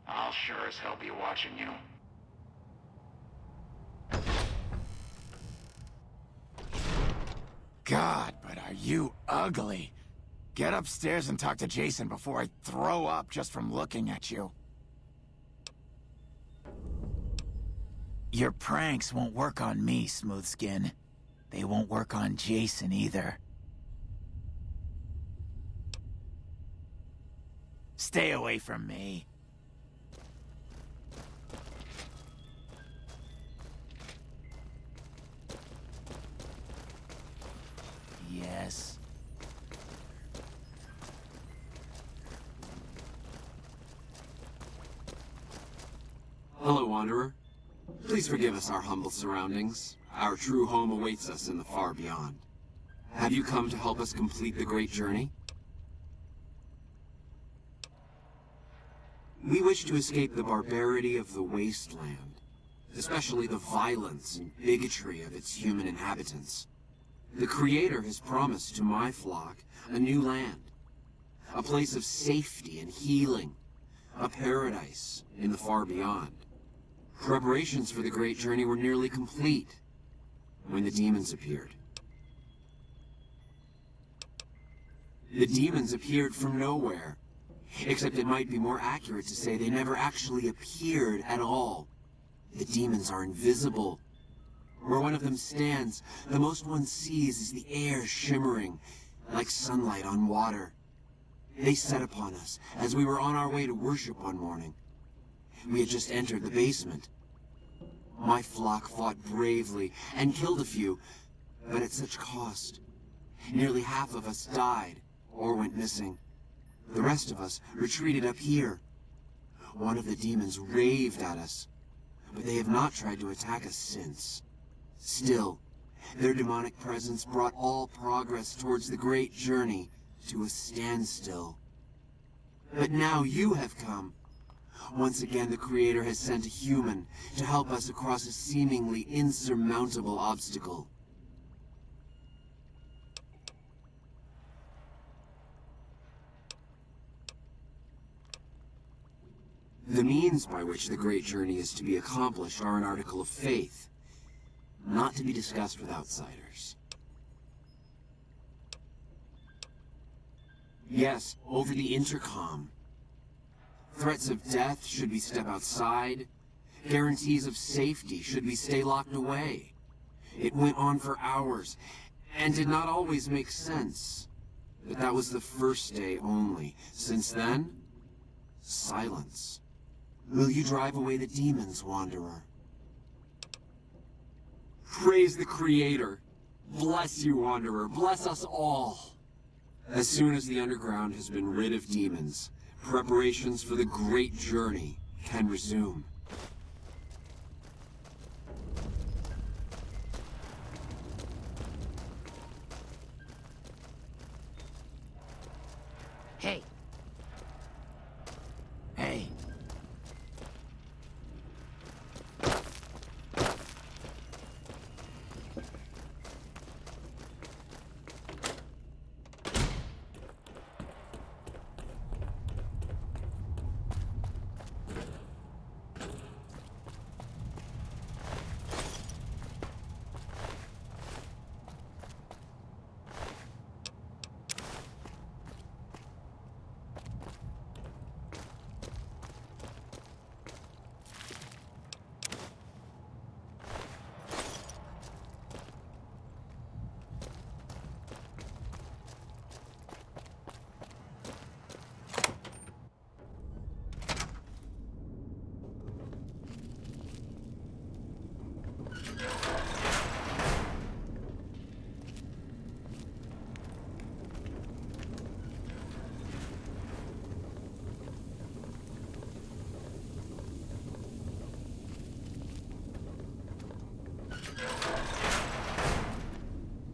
I'll sure as hell be watching you. God, but are you ugly. Get upstairs and talk to Jason before I throw up just from looking at you. Your pranks won't work on me, Smoothskin. They won't work on Jason either. Stay away from me. Yes. Hello, Wanderer. Please forgive us our humble surroundings. Our true home awaits us in the far beyond. Have you come to help us complete the great journey? We wish to escape the barbarity of the wasteland, especially the violence and bigotry of its human inhabitants. The Creator has promised to my flock a new land, a place of safety and healing, a paradise in the far beyond. Preparations for the great journey were nearly complete when the demons appeared. The demons appeared from nowhere, except it might be more accurate to say they never actually appeared at all. The demons are invisible. Where one of them stands, the most one sees is the air shimmering like sunlight on water. They set upon us as we were on our way to worship one morning. We had just entered the basement. My flock fought bravely and killed a few, but at such cost. Nearly half of us died or went missing. The rest of us retreated up here. One of the demons raved at us, but they have not tried to attack us since. Still, their demonic presence brought all progress towards the great journey to a standstill. But now you have come. Once again, the Creator has sent a human to help us across a seemingly insurmountable obstacle. The means by which the great journey is to be accomplished are an article of faith, not to be discussed with outsiders. Yes, over the intercom. Threats of death should we step outside. Guarantees of safety should we stay locked away. It went on for hours, and did not always make sense. But that was the first day only. Since then, silence. Will you drive away the demons, Wanderer? Praise the Creator. Bless you, Wanderer. Bless us all. As soon as the underground has been rid of demons, preparations for the great journey can resume. Hey. Hey.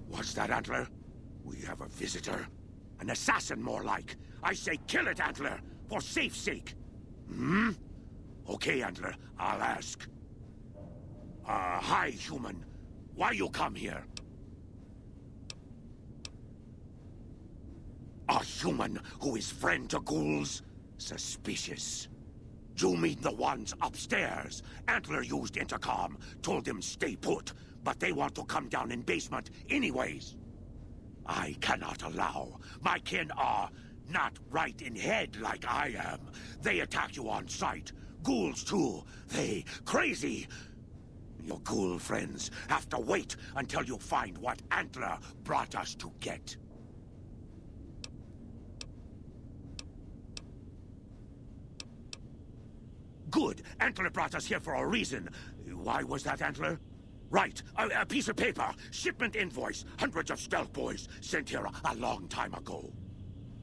What's that, Antler? We have a visitor. An assassin, more like. I say kill it, Antler, for safe's sake. Hmm? Okay, Antler, I'll ask. Hi, human. Why you come here? A human who is friend to ghouls? Suspicious. You mean the ones upstairs? Antler used intercom, told them stay put, but they want to come down in basement anyways. I cannot allow. My kin are not right in head like I am. They attack you on sight. Ghouls too. They crazy. Your ghoul friends have to wait until you find what Antler brought us to get. Good. Antler brought us here for a reason. Why was that, Antler? Right. A piece of paper. Shipment invoice. Hundreds of stealth boys sent here a long time ago.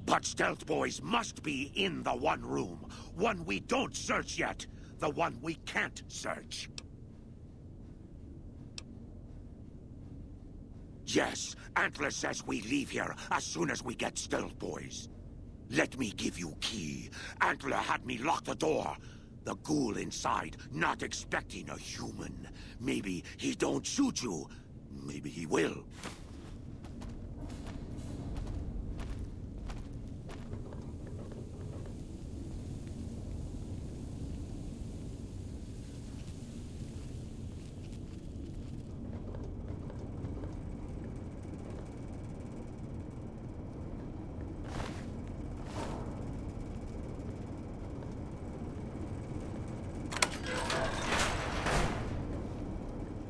But stealth boys must be in the one room. One we don't search yet. The one we can't search. Yes, Antler says we leave here as soon as we get stealth boys. Let me give you key. Antler had me lock the door. The ghoul inside, not expecting a human. Maybe he don't shoot you. Maybe he will.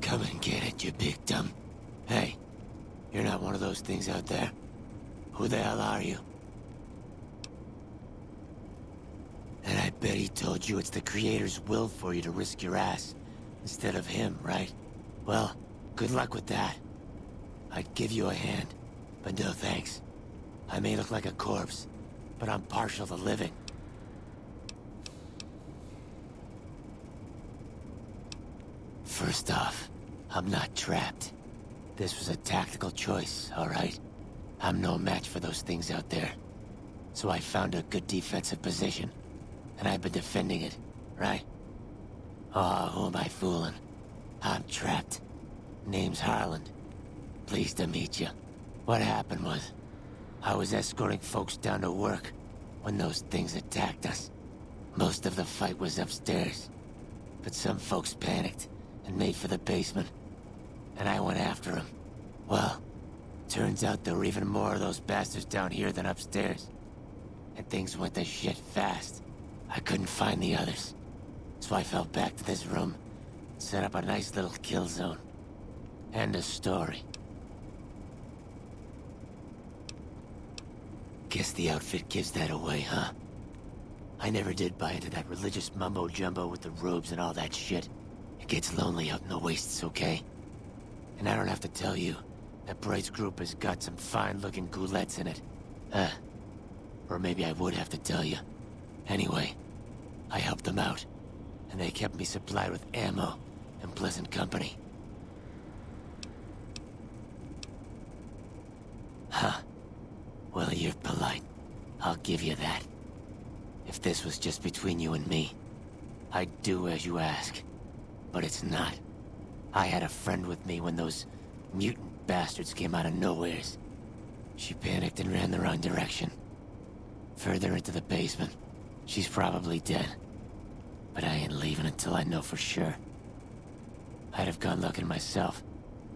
Come and get it, you big dumb. Hey, you're not one of those things out there. Who the hell are you? And I bet he told you it's the Creator's will for you to risk your ass instead of him, right? Well, good luck with that. I'd give you a hand, but no thanks. I may look like a corpse, but I'm partial to living. First off, I'm not trapped. This was a tactical choice, all right? I'm no match for those things out there. So I found a good defensive position, and I've been defending it, right? Oh, who am I fooling? I'm trapped. Name's Harland. Pleased to meet you. What happened was, I was escorting folks down to work when those things attacked us. Most of the fight was upstairs, but some folks panicked and made for the basement, and I went after them. Well, turns out there were even more of those bastards down here than upstairs, and things went to shit fast. I couldn't find the others, so I fell back to this room and set up a nice little kill zone. End of story. Guess the outfit gives that away, huh? I never did buy into that religious mumbo-jumbo with the robes and all that shit. It gets lonely out in the wastes, okay? And I don't have to tell you that Bright's group has got some fine-looking ghoulettes in it. Or maybe I would have to tell you. Anyway, I helped them out, and they kept me supplied with ammo and pleasant company. Huh. Well, you're polite. I'll give you that. If this was just between you and me, I'd do as you ask. But it's not. I had a friend with me when those mutant bastards came out of nowheres. She panicked and ran the wrong direction. Further into the basement. She's probably dead. But I ain't leaving until I know for sure. I'd have gone looking myself,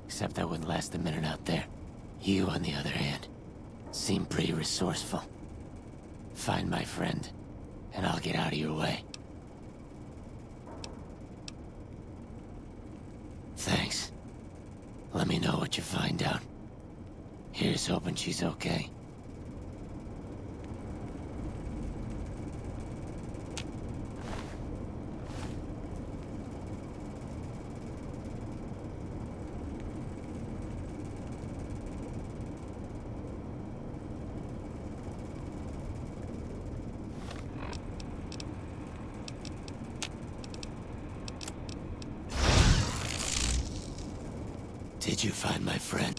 except I wouldn't last a minute out there. You, on the other hand, seem pretty resourceful. Find my friend, and I'll get out of your way. Thanks. Let me know what you find out. Here's hoping she's okay. Did you find my friend?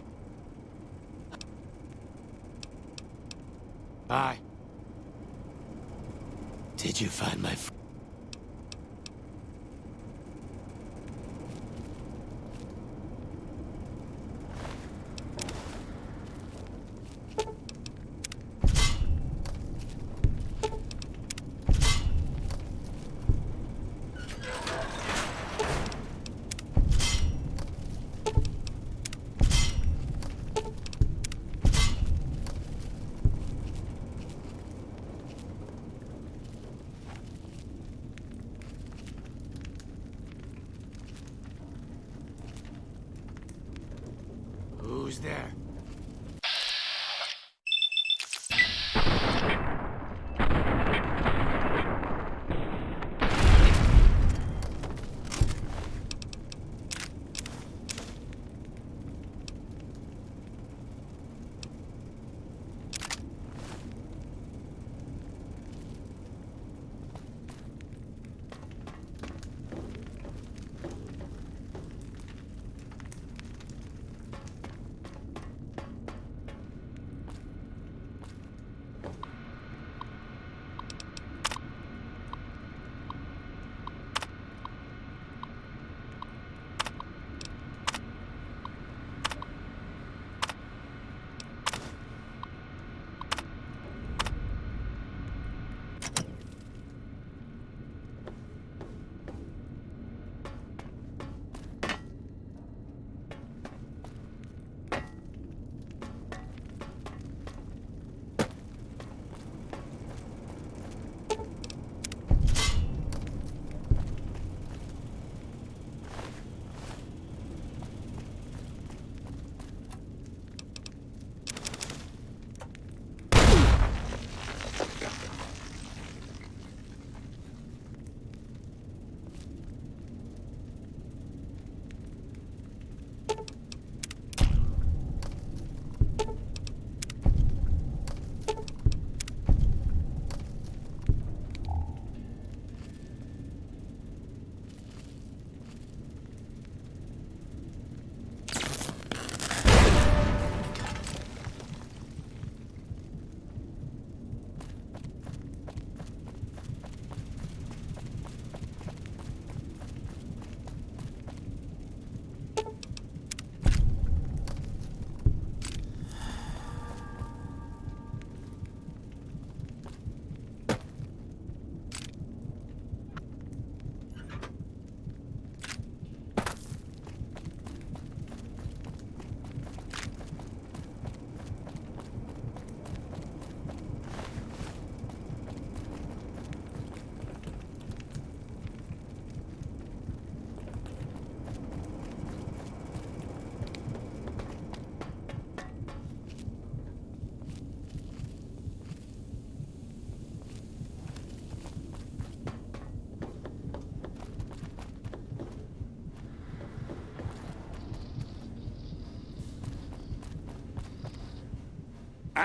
Bye. Did you find my friend? Who's there?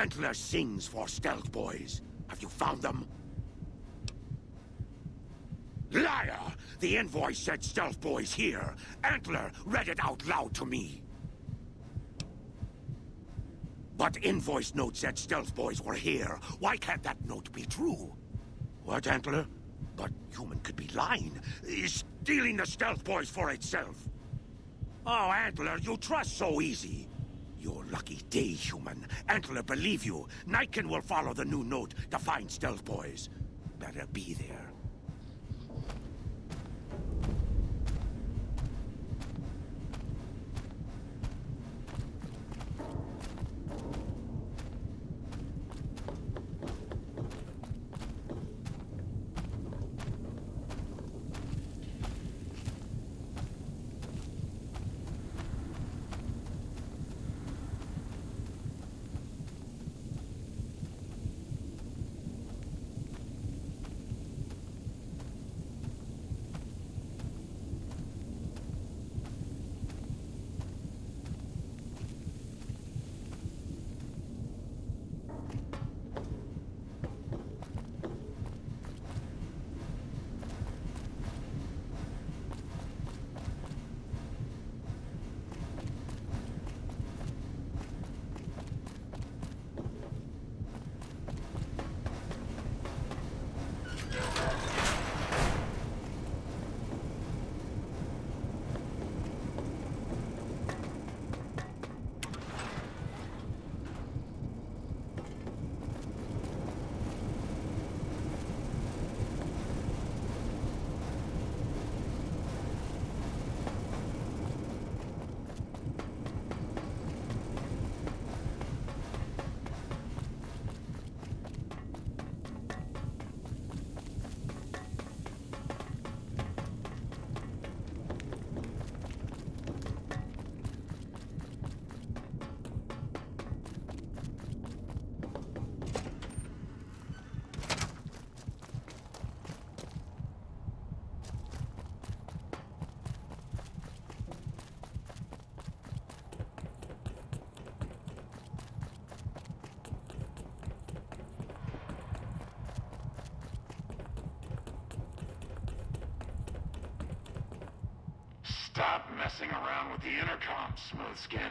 Antler sings for stealth boys. Have you found them? Liar! The invoice said stealth boys here. Antler read it out loud to me. But invoice note said stealth boys were here. Why can't that note be true? What, Antler? But human could be lying. Stealing the stealth boys for itself. Oh, Antler, you trust so easy. Your lucky day, human. Antler believe you. Nightkin will follow the new note to find stealth boys. Better be there. Stop messing around with the intercom, Smoothskin.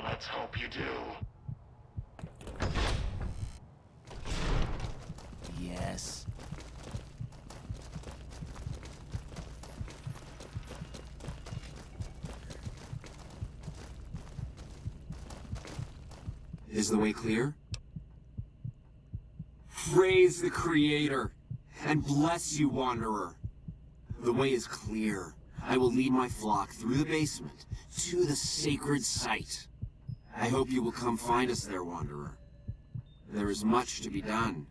Let's hope you do. Yes. Is the way clear? Praise the Creator, and bless you, Wanderer. The way is clear. I will lead my flock through the basement to the sacred site. I hope you will come find us there, Wanderer. There is much to be done.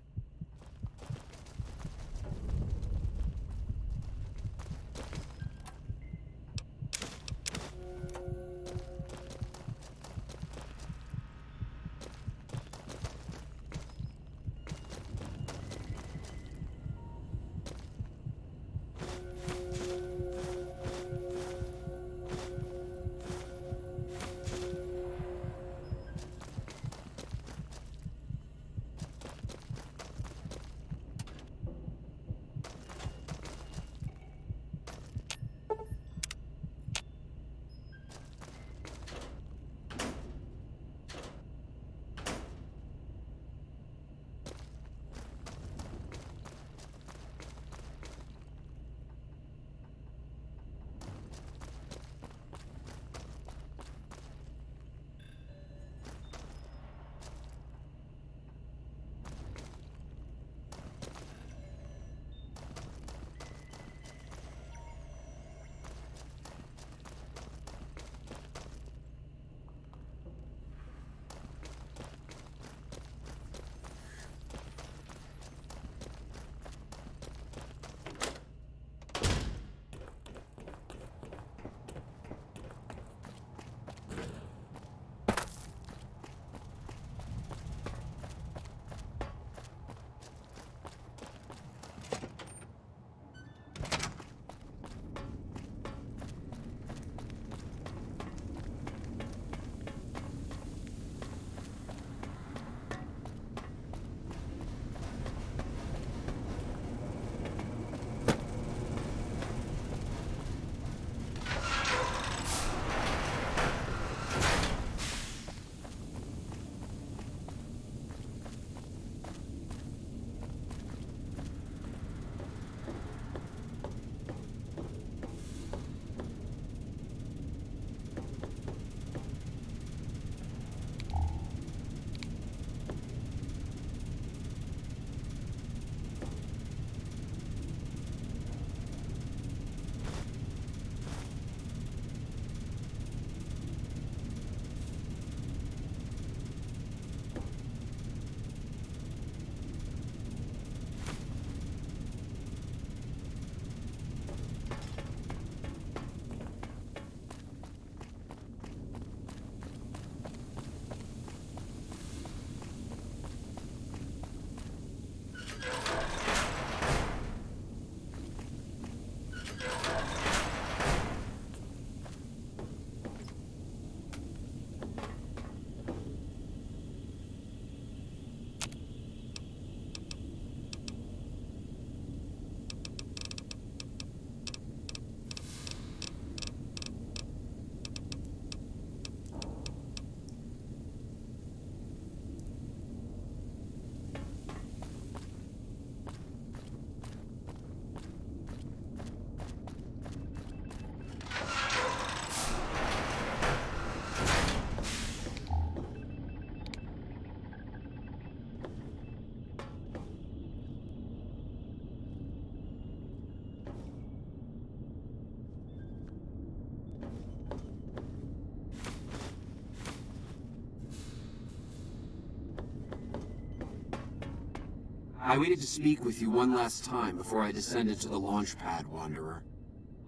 I waited to speak with you one last time before I descended to the launch pad, Wanderer.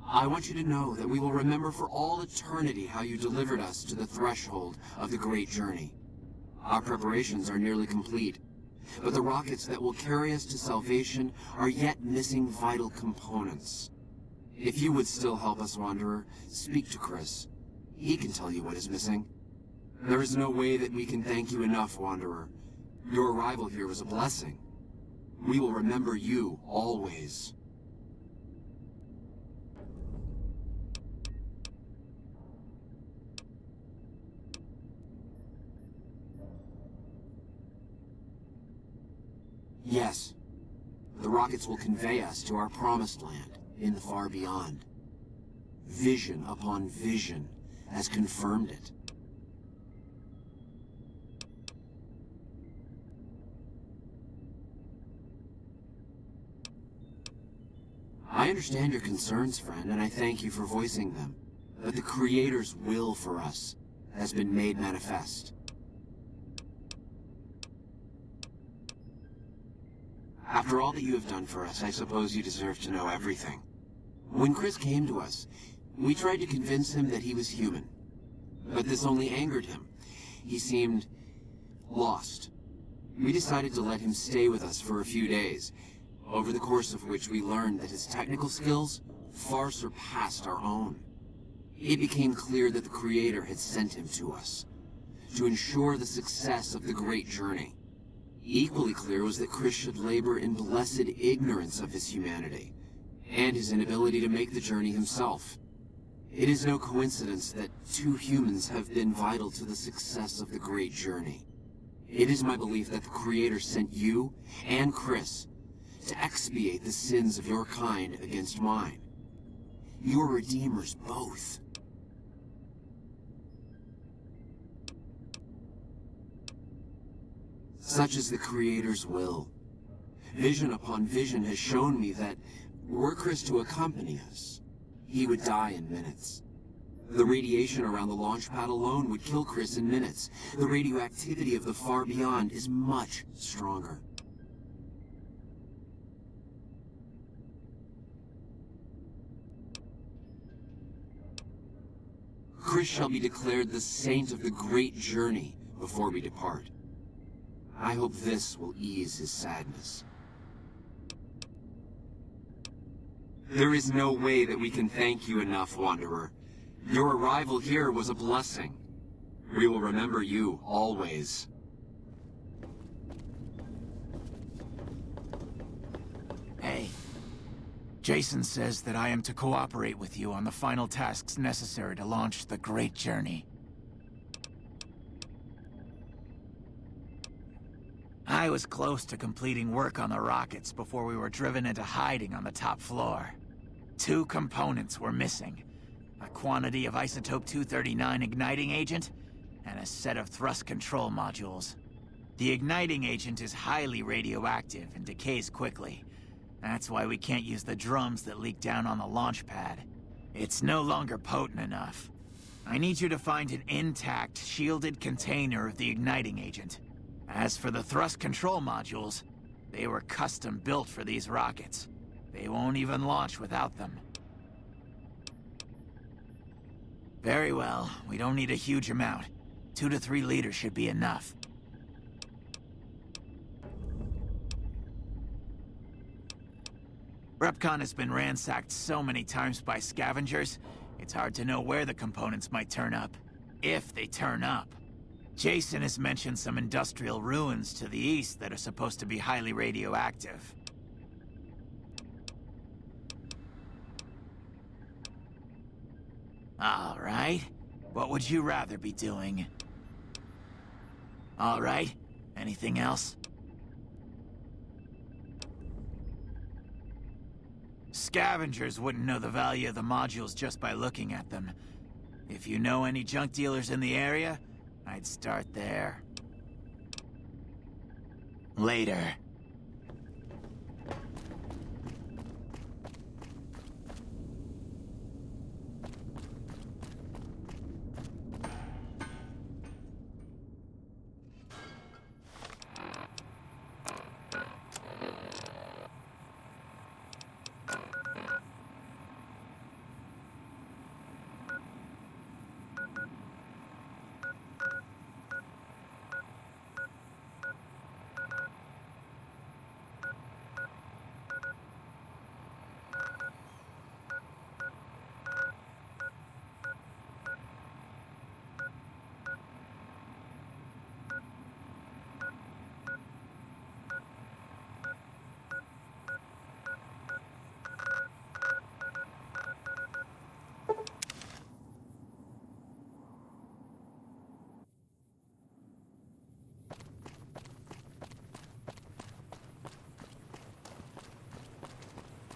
I want you to know that we will remember for all eternity how you delivered us to the threshold of the great journey. Our preparations are nearly complete, but the rockets that will carry us to salvation are yet missing vital components. If you would still help us, Wanderer, speak to Chris. He can tell you what is missing. There is no way that we can thank you enough, Wanderer. Your arrival here was a blessing. We will remember you always. Yes. The rockets will convey us to our promised land in the far beyond. Vision upon vision has confirmed it. I understand your concerns, friend, and I thank you for voicing them. But the Creator's will for us has been made manifest. After all that you have done for us, I suppose you deserve to know everything. When Chris came to us, we tried to convince him that he was human. But this only angered him. He seemed lost. We decided to let him stay with us for a few days, over the course of which we learned that his technical skills far surpassed our own. It became clear that the Creator had sent him to us, to ensure the success of the great journey. Equally clear was that Chris should labor in blessed ignorance of his humanity, and his inability to make the journey himself. It is no coincidence that two humans have been vital to the success of the great journey. It is my belief that the Creator sent you and Chris to expiate the sins of your kind against mine. Your redeemers both. Such is the Creator's will. Vision upon vision has shown me that, were Chris to accompany us, he would die in minutes. The radiation around the launch pad alone would kill Chris in minutes. The radioactivity of the far beyond is much stronger. Chris shall be declared the saint of the great journey before we depart. I hope this will ease his sadness. There is no way that we can thank you enough, Wanderer. Your arrival here was a blessing. We will remember you always. Hey. Jason says that I am to cooperate with you on the final tasks necessary to launch the Great Journey. I was close to completing work on the rockets before we were driven into hiding on the top floor. 2 components were missing. A quantity of isotope 239 igniting agent, and a set of thrust control modules. The igniting agent is highly radioactive and decays quickly. That's why we can't use the drums that leak down on the launch pad. It's no longer potent enough. I need you to find an intact, shielded container of the igniting agent. As for the thrust control modules, they were custom built for these rockets. They won't even launch without them. Very well, we don't need a huge amount. 2 to 3 liters should be enough. Repcon has been ransacked so many times by scavengers, it's hard to know where the components might turn up. If they turn up. Jason has mentioned some industrial ruins to the east that are supposed to be highly radioactive. All right. What would you rather be doing? All right. Anything else? Scavengers wouldn't know the value of the modules just by looking at them. If you know any junk dealers in the area, I'd start there. Later.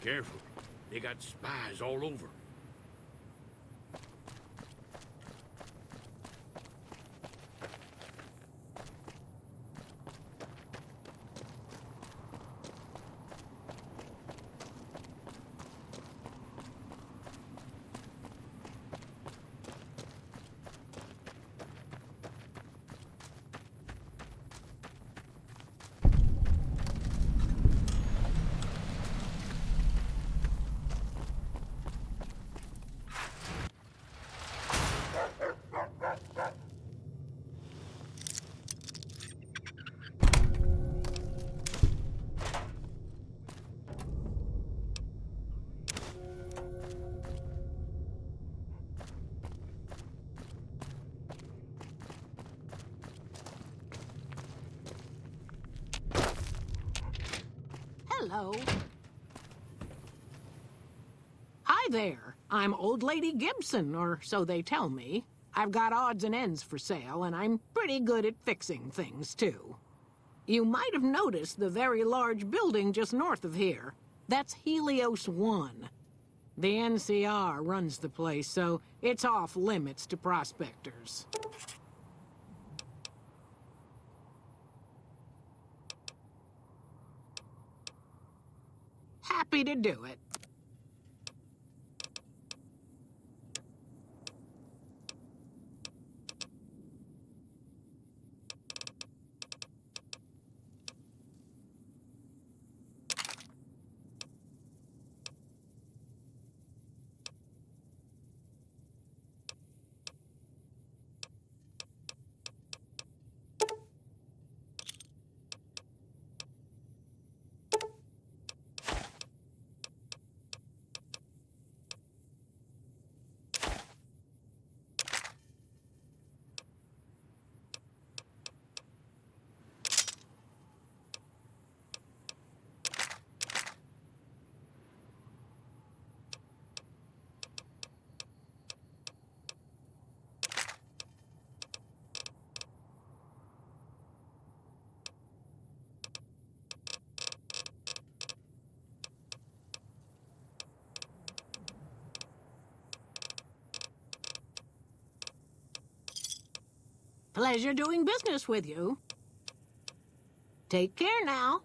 Careful. They got spies all over. Hello. Hi there. I'm Old Lady Gibson, or so they tell me. I've got odds and ends for sale, and I'm pretty good at fixing things, too. You might have noticed the very large building just north of here. That's Helios 1. The NCR runs the place, so it's off limits to prospectors. Happy to do it. Pleasure doing business with you. Take care now.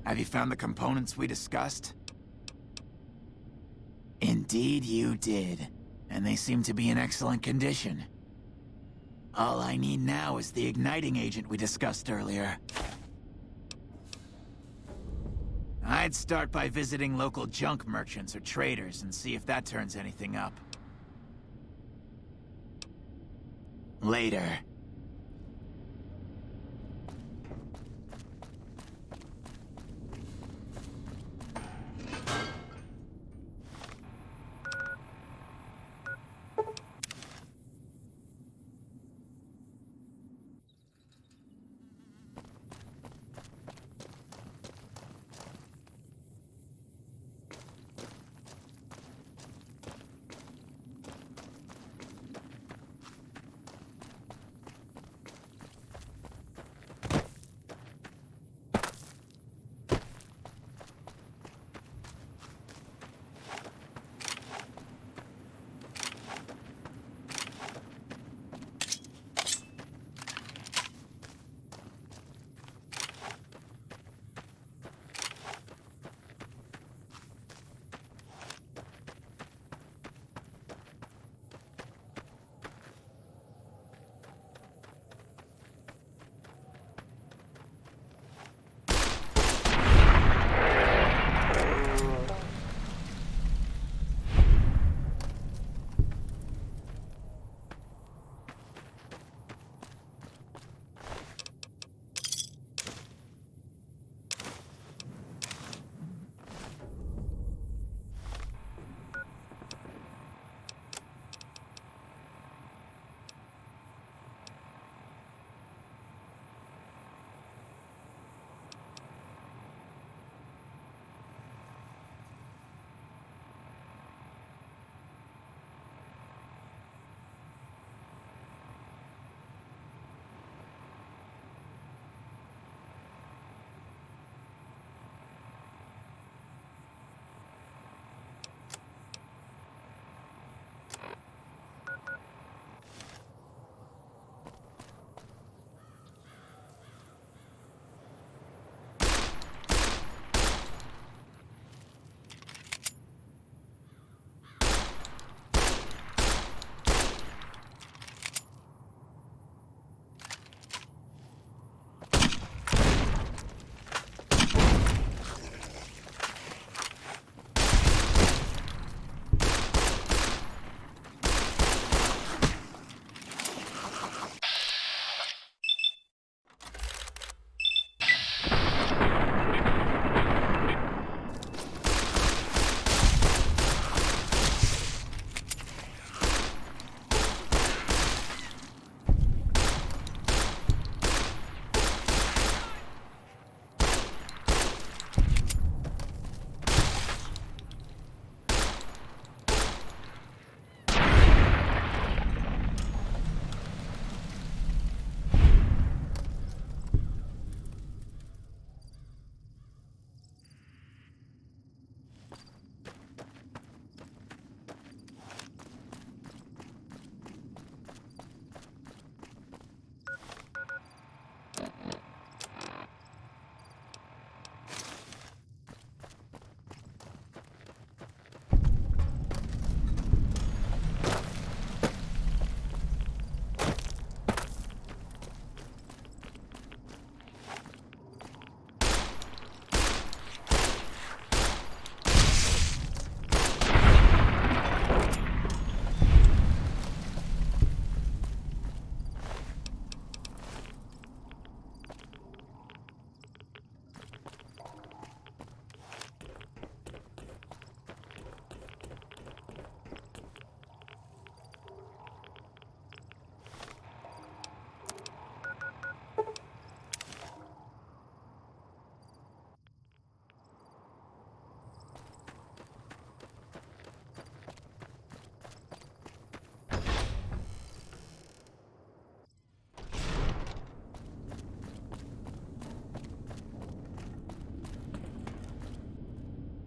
Have you found the components we discussed? Indeed you did. And they seem to be in excellent condition. All I need now is the igniting agent we discussed earlier. I'd start by visiting local junk merchants or traders and see if that turns anything up. Later.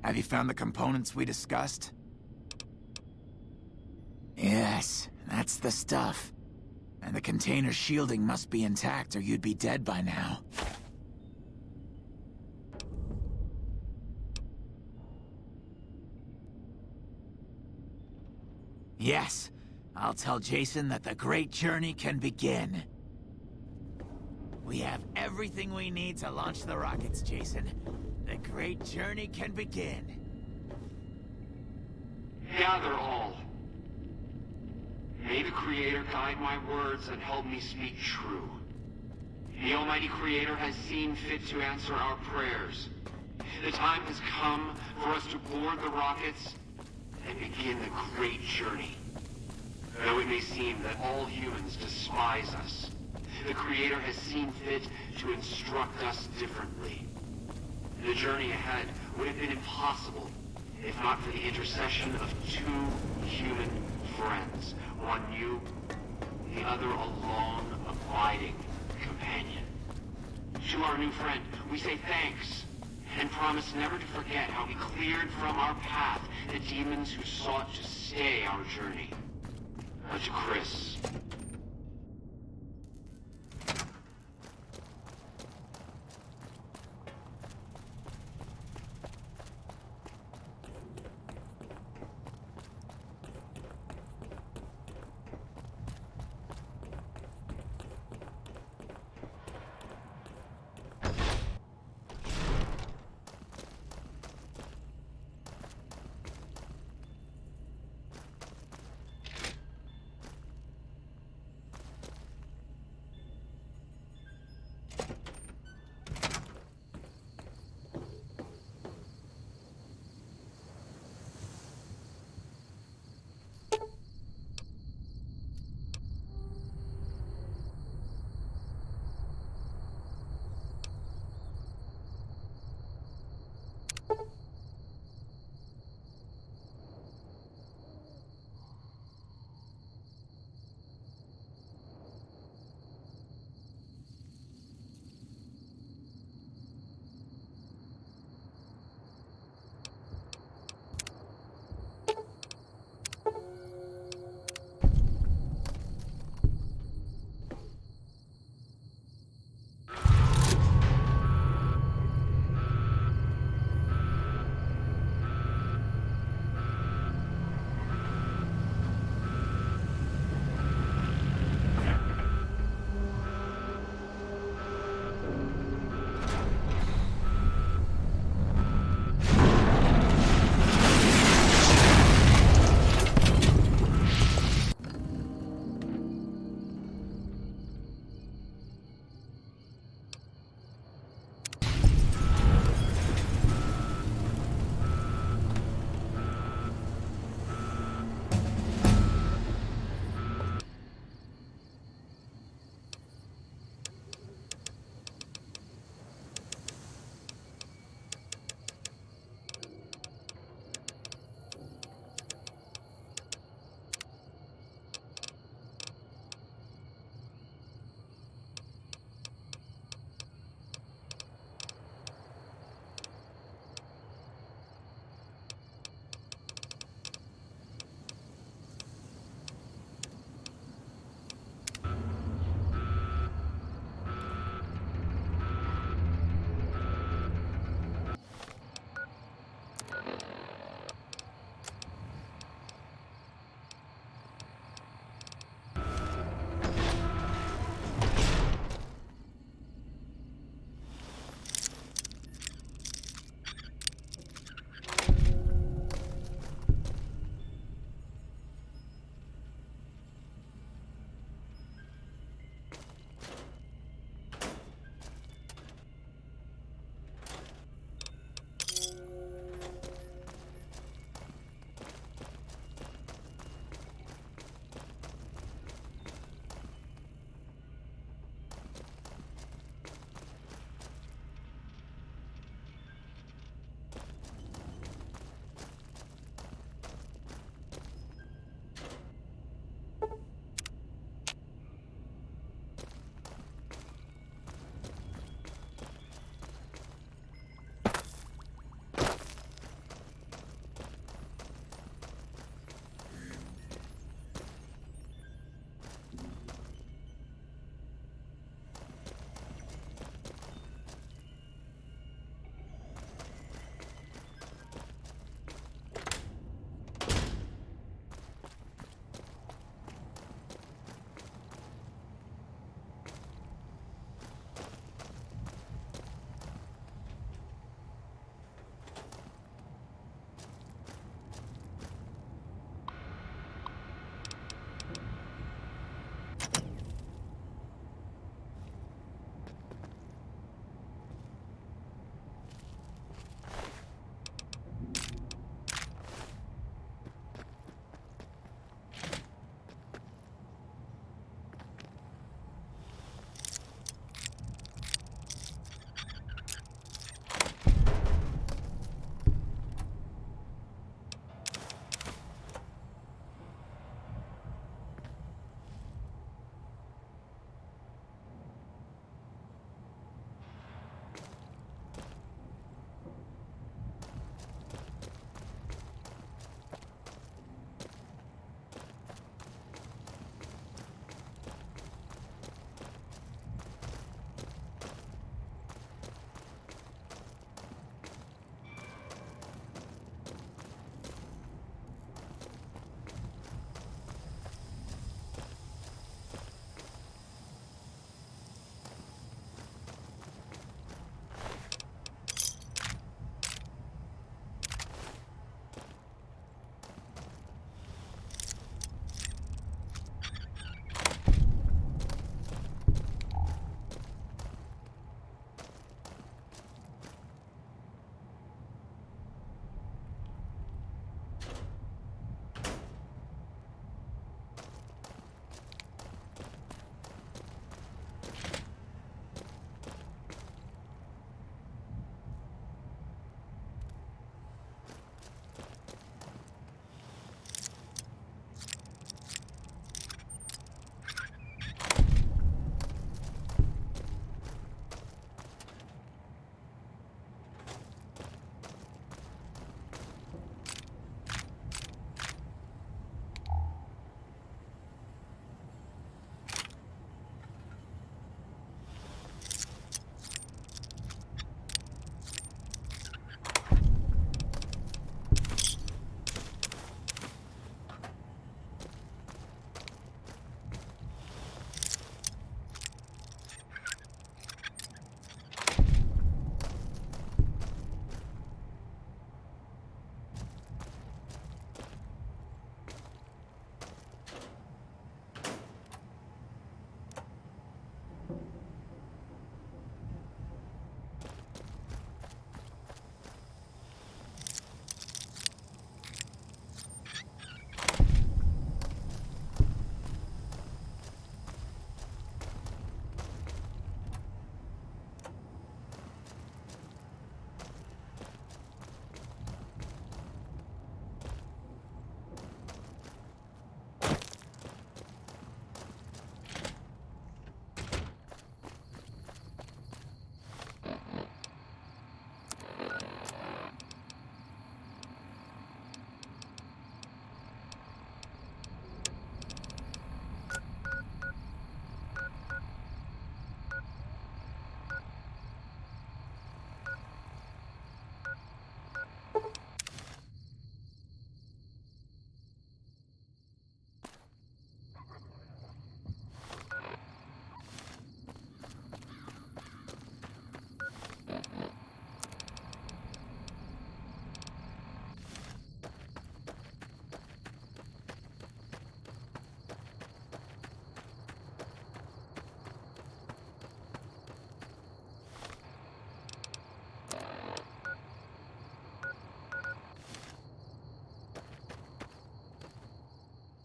Have you found the components we discussed? Yes, that's the stuff. And the container's shielding must be intact or you'd be dead by now. Yes, I'll tell Jason that the great journey can begin. We have everything we need to launch the rockets, Jason. The great journey can begin. Gather all. May the Creator guide my words and help me speak true. The Almighty Creator has seen fit to answer our prayers. The time has come for us to board the rockets and begin the great journey. Though it may seem that all humans despise us, the Creator has seen fit to instruct us differently. The journey ahead would have been impossible if not for the intercession of two human friends. One new, the other a long, abiding companion. To our new friend, we say thanks, and promise never to forget how he cleared from our path the demons who sought to stay our journey. To Chris,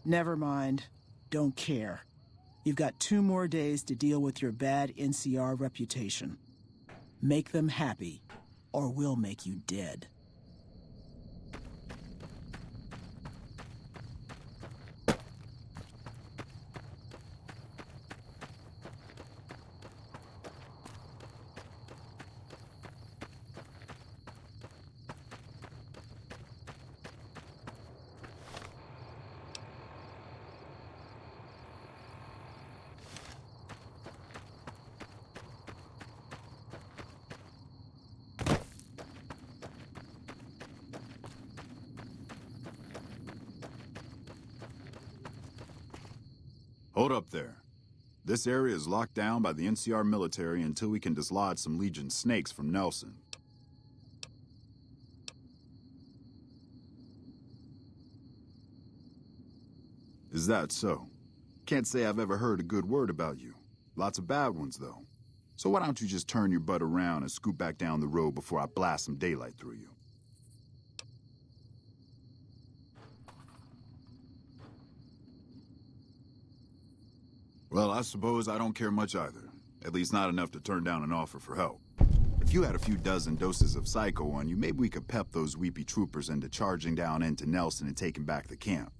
Never mind. Don't care. You've got 2 more days to deal with your bad NCR reputation. Make them happy, or we'll make you dead. Hold up there. This area is locked down by the NCR military until we can dislodge some Legion snakes from Nelson. Is that so? Can't say I've ever heard a good word about you. Lots of bad ones, though. So why don't you just turn your butt around and scoot back down the road before I blast some daylight through you? Well, I suppose I don't care much either. At least not enough to turn down an offer for help. If you had a few dozen doses of Psycho on you, maybe we could pep those weepy troopers into charging down into Nelson and taking back the camp.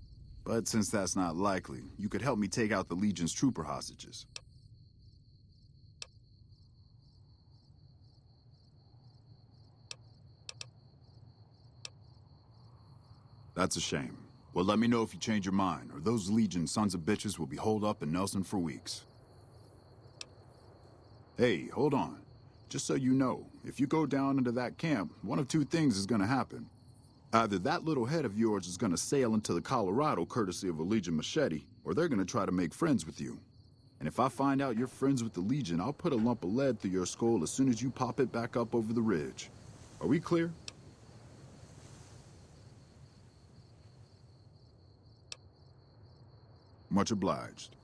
But since that's not likely, you could help me take out the Legion's trooper hostages. That's a shame. Well, let me know if you change your mind, or those Legion sons of bitches will be holed up in Nelson for weeks. Hey, hold on. Just so you know, if you go down into that camp, one of 2 things is gonna happen. Either that little head of yours is gonna sail into the Colorado courtesy of a Legion machete, or they're gonna try to make friends with you. And if I find out you're friends with the Legion, I'll put a lump of lead through your skull as soon as you pop it back up over the ridge. Are we clear? Much obliged.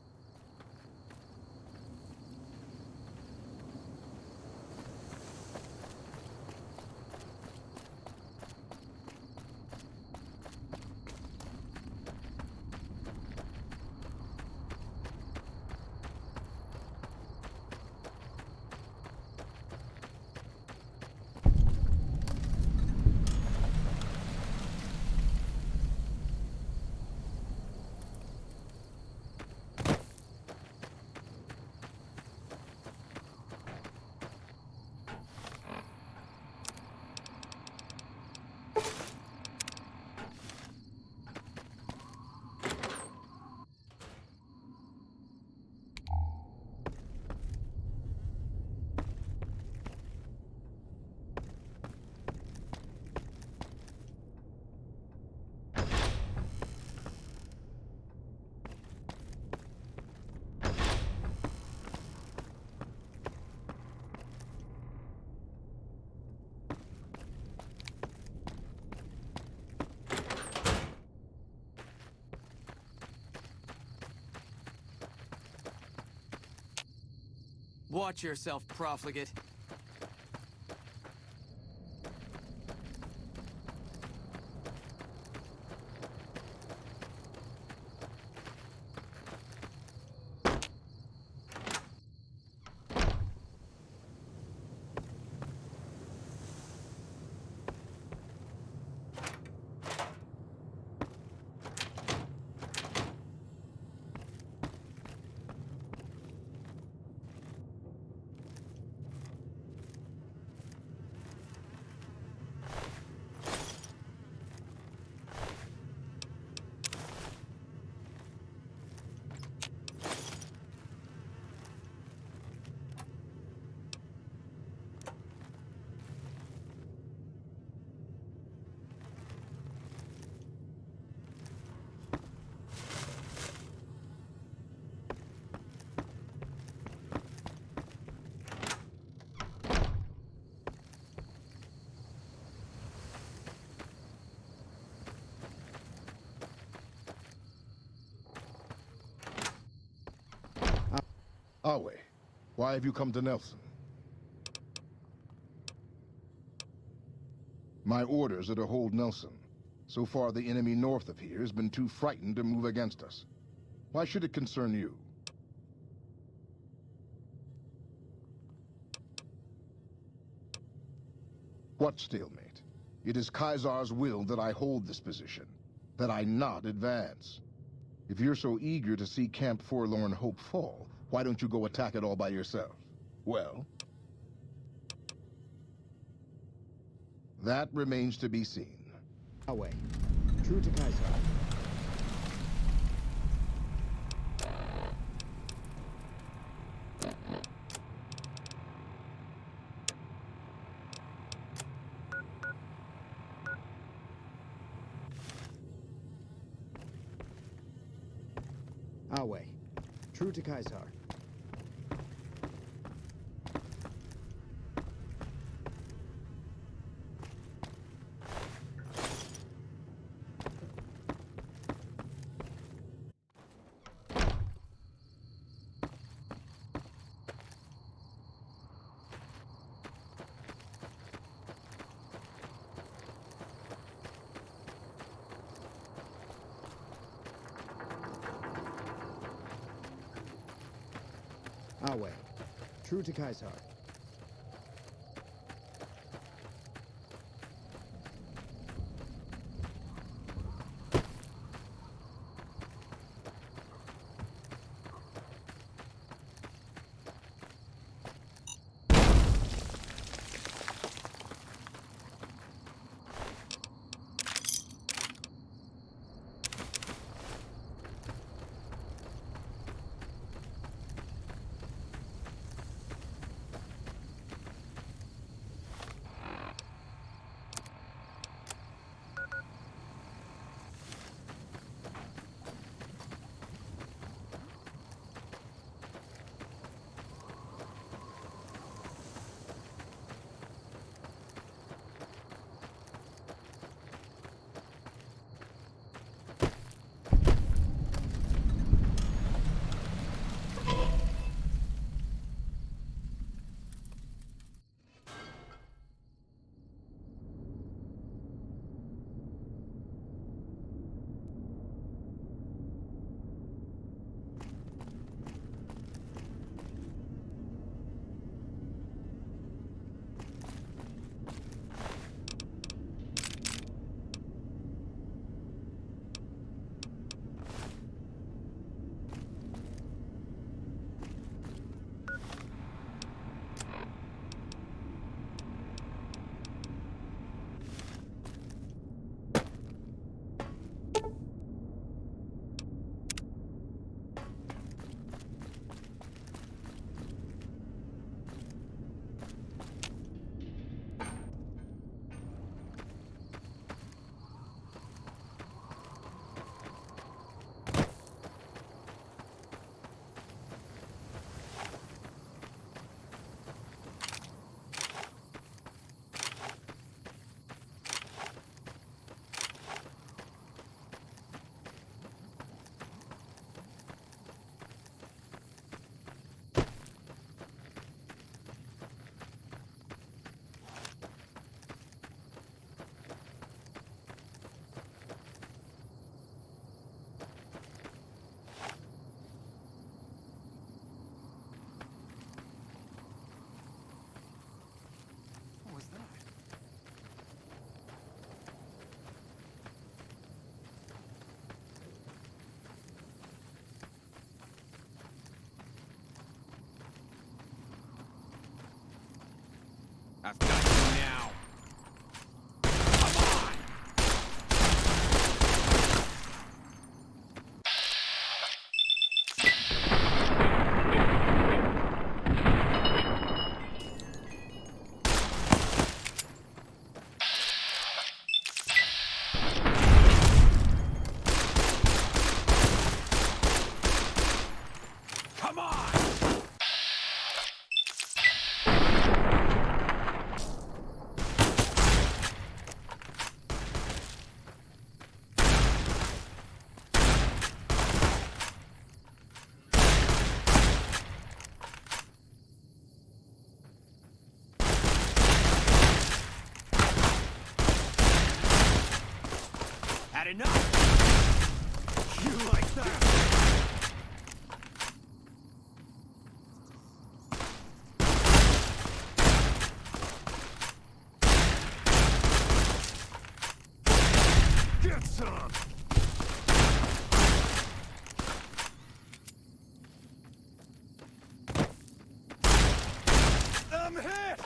Watch yourself, profligate. Awe, why have you come to Nelson? My orders are to hold Nelson. So far, the enemy north of here has been too frightened to move against us. Why should it concern you? What stalemate? It is Caesar's will that I hold this position, that I not advance. If you're so eager to see Camp Forlorn Hope fall, why don't you go attack it all by yourself? Well, that remains to be seen. Away. True to Caesar. Our way. True to Caesar. Our way. True to Caesar. enough! You like that? Get some! I'm hit!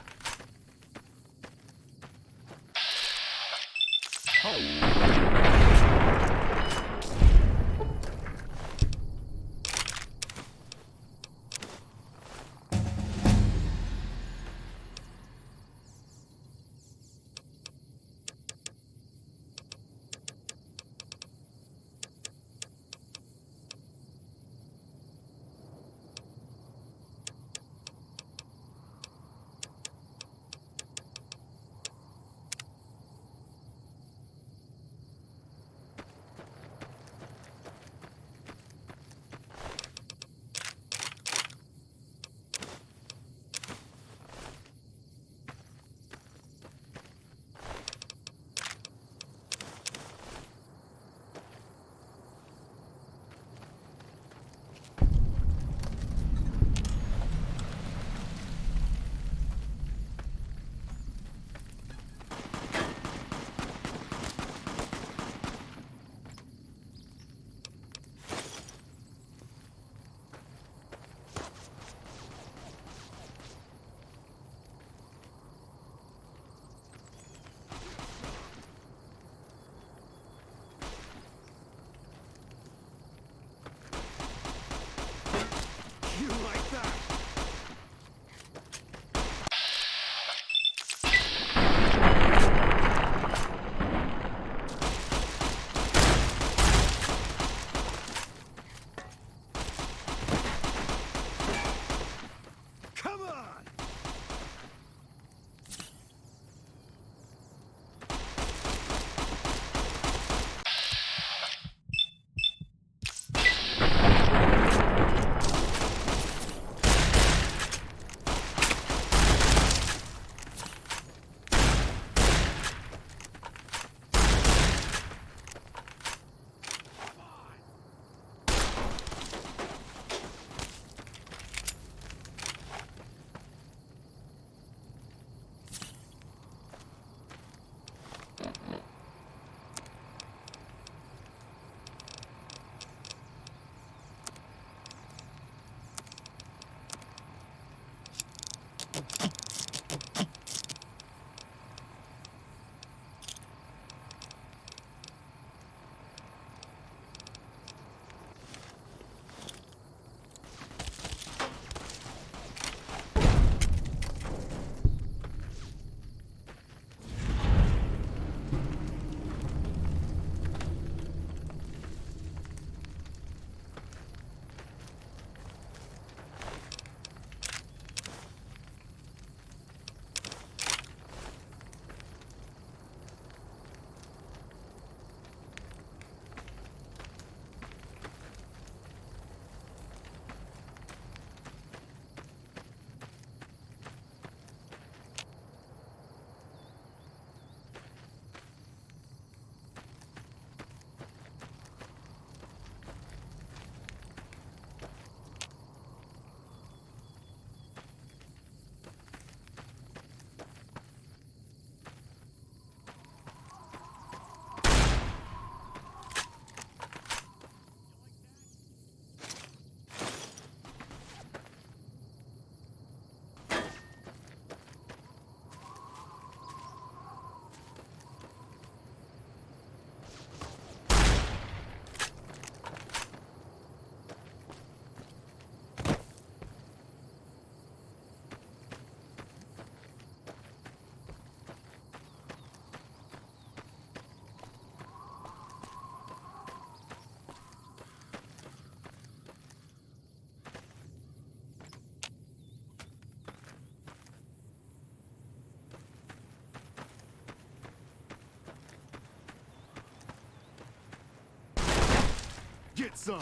You like that? Come on! Get some!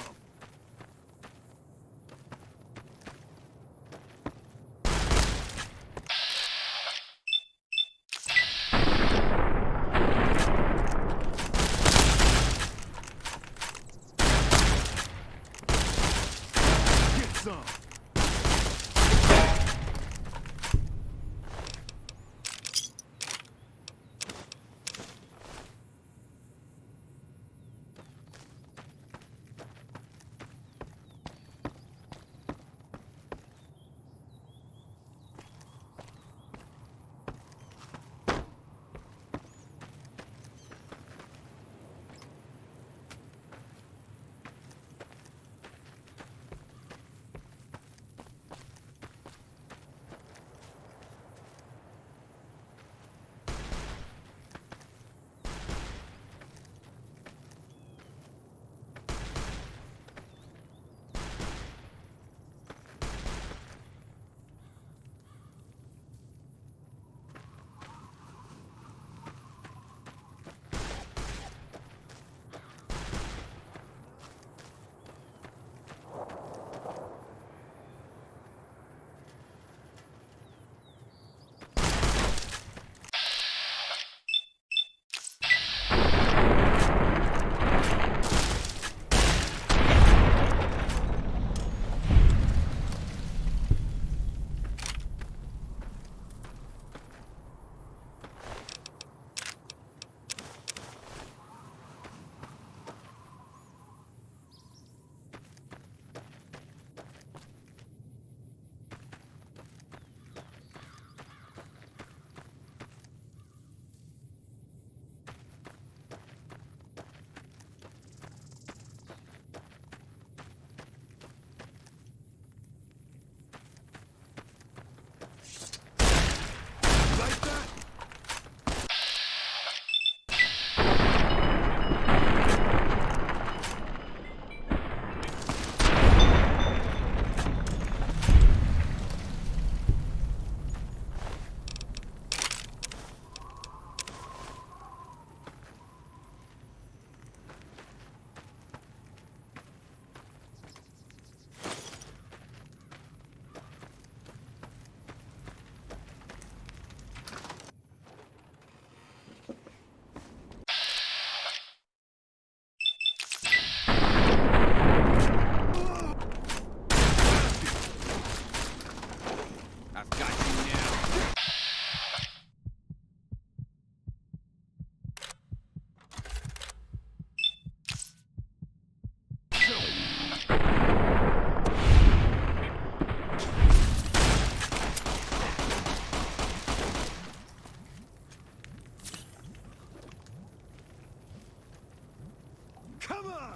Come on!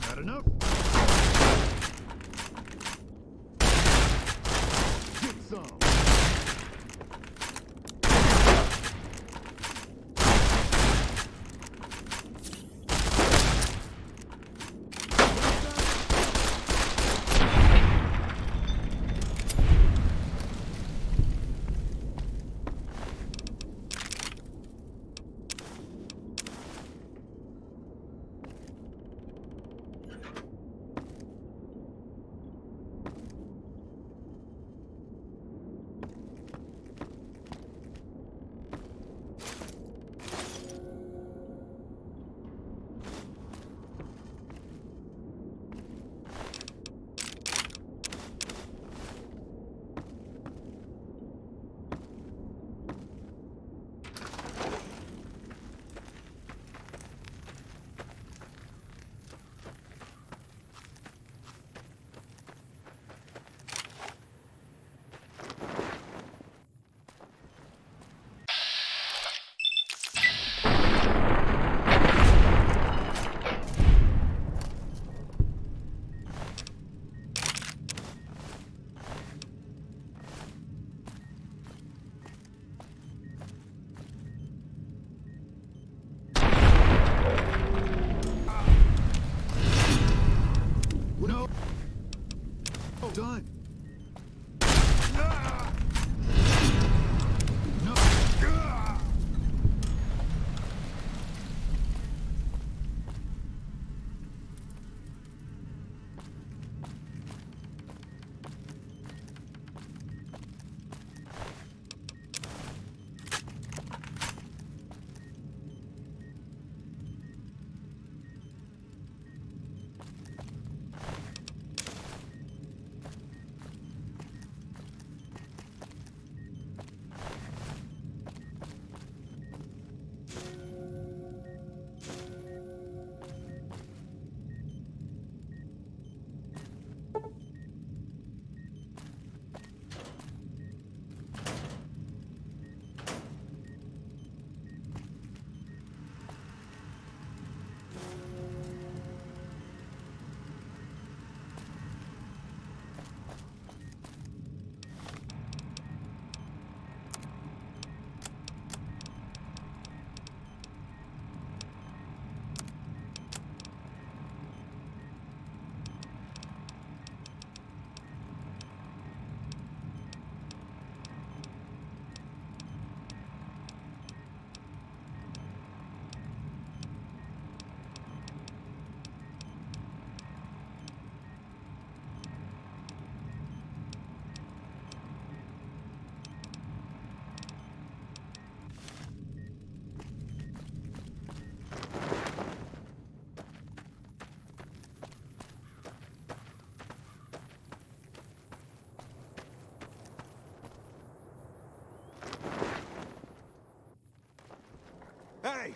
Not enough? Get some. No. Oh, done. No. Hey!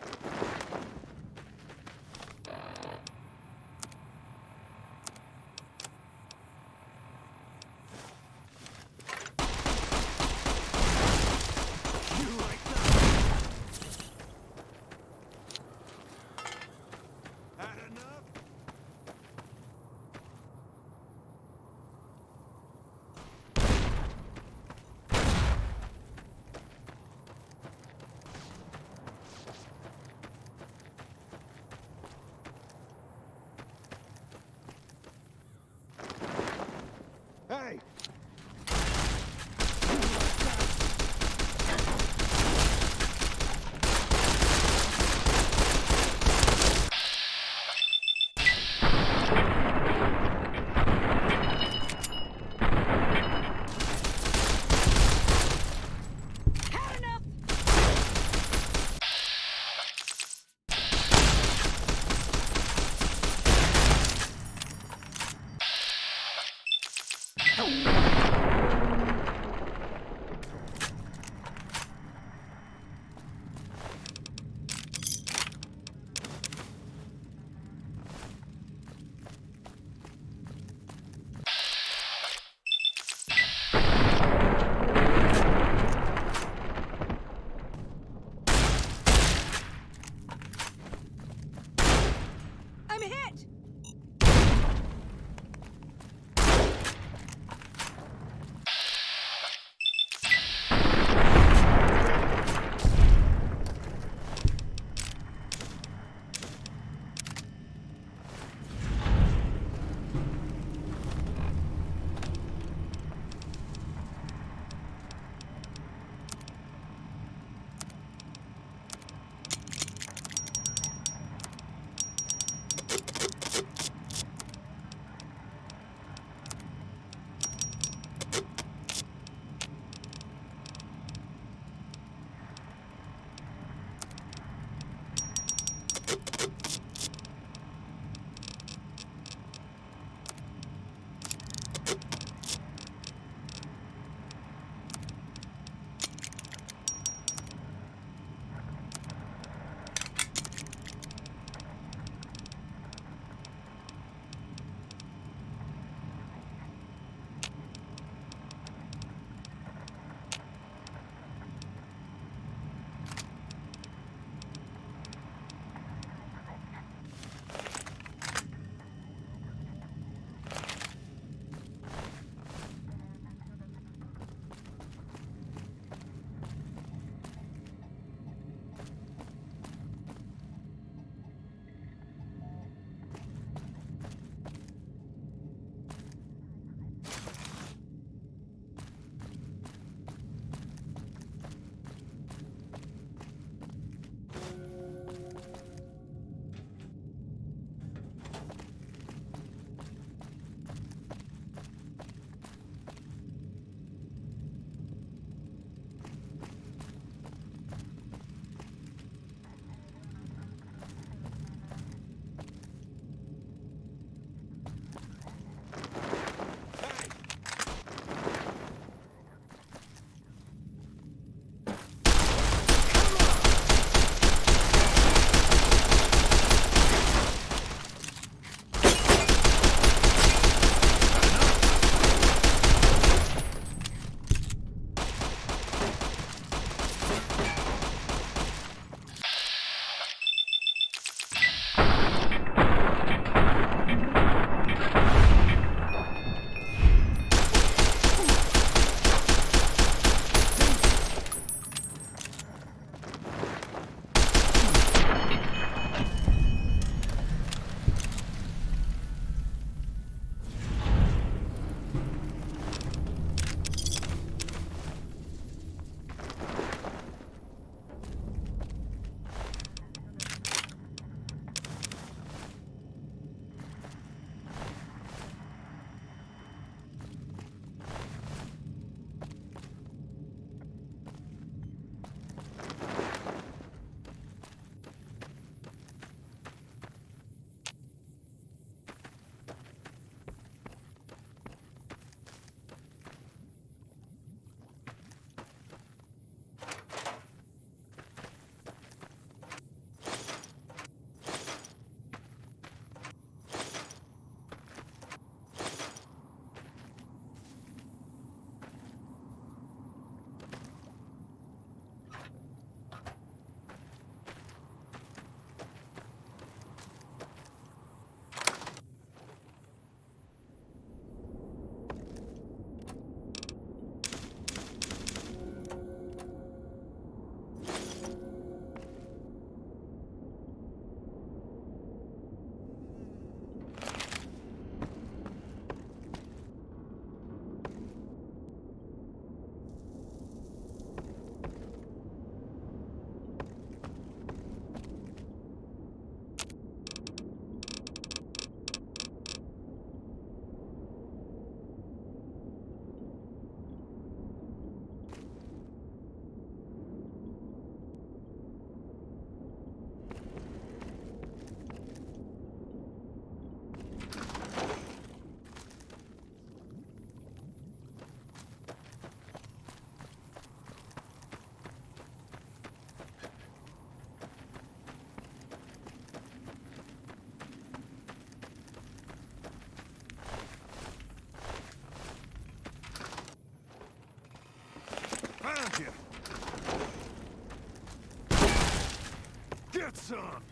some!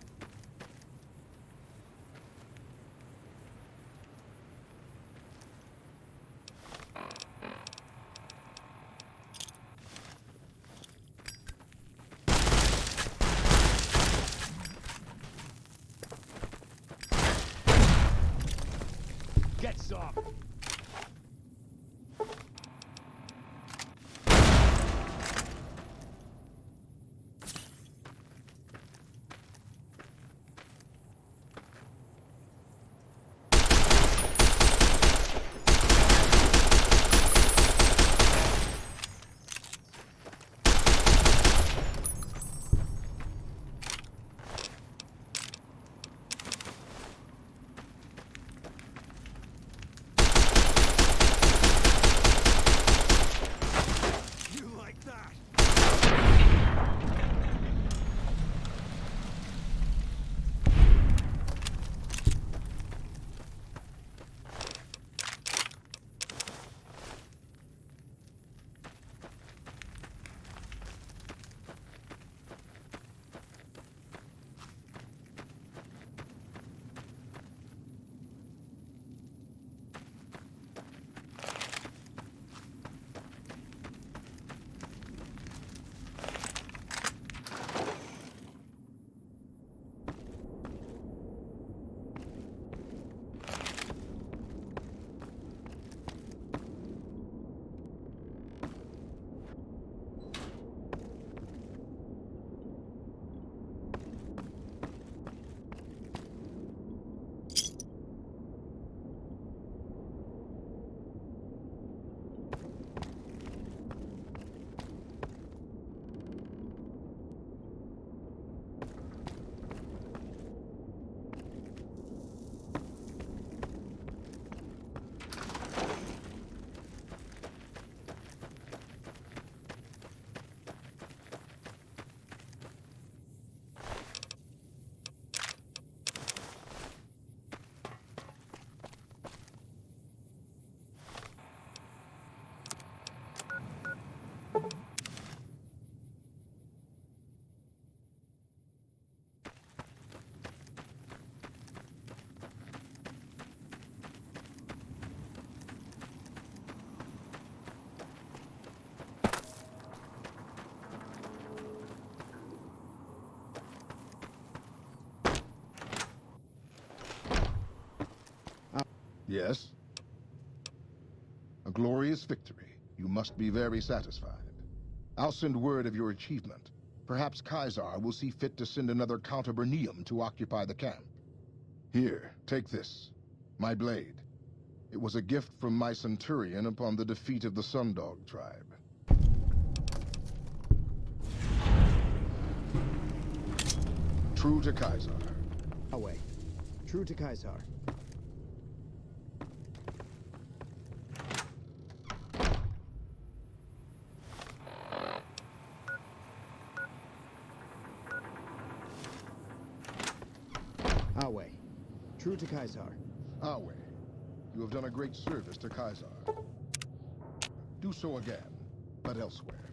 Get some! Yes? A glorious victory. You must be very satisfied. I'll send word of your achievement. Perhaps Kaisar will see fit to send another Count Bernium to occupy the camp. Here, take this. My blade. It was a gift from my Centurion upon the defeat of the Sundog tribe. True to Kaisar. Away. True to Kaisar. Away. True to Kaisar. Away. You have done a great service to Kaisar. Do so again, but elsewhere.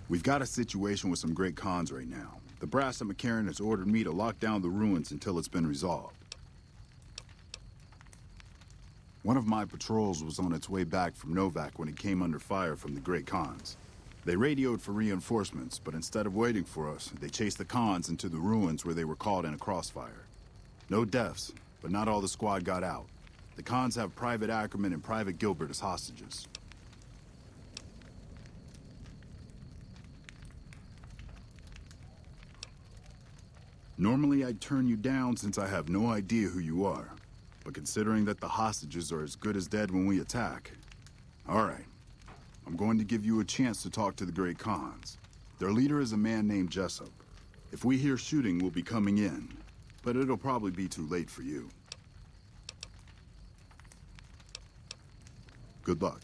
We've got a situation with some great cons right now. The brass at McCarran has ordered me to lock down the ruins until it's been resolved. One of my patrols was on its way back from Novak when it came under fire from the Great Khans. They radioed for reinforcements, but instead of waiting for us, they chased the Khans into the ruins where they were caught in a crossfire. No deaths, but not all the squad got out. The Khans have Private Ackerman and Private Gilbert as hostages. Normally I'd turn you down since I have no idea who you are. But considering that the hostages are as good as dead when we attack... All right. I'm going to give you a chance to talk to the Great Khans. Their leader is a man named Jessup. If we hear shooting, we'll be coming in. But it'll probably be too late for you. Good luck.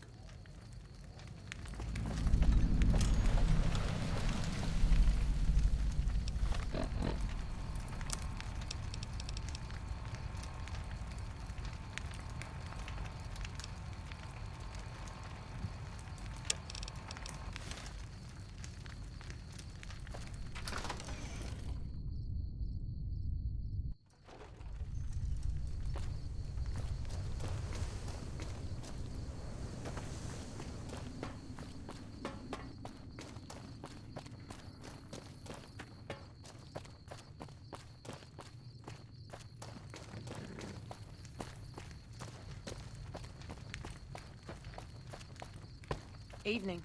Evening.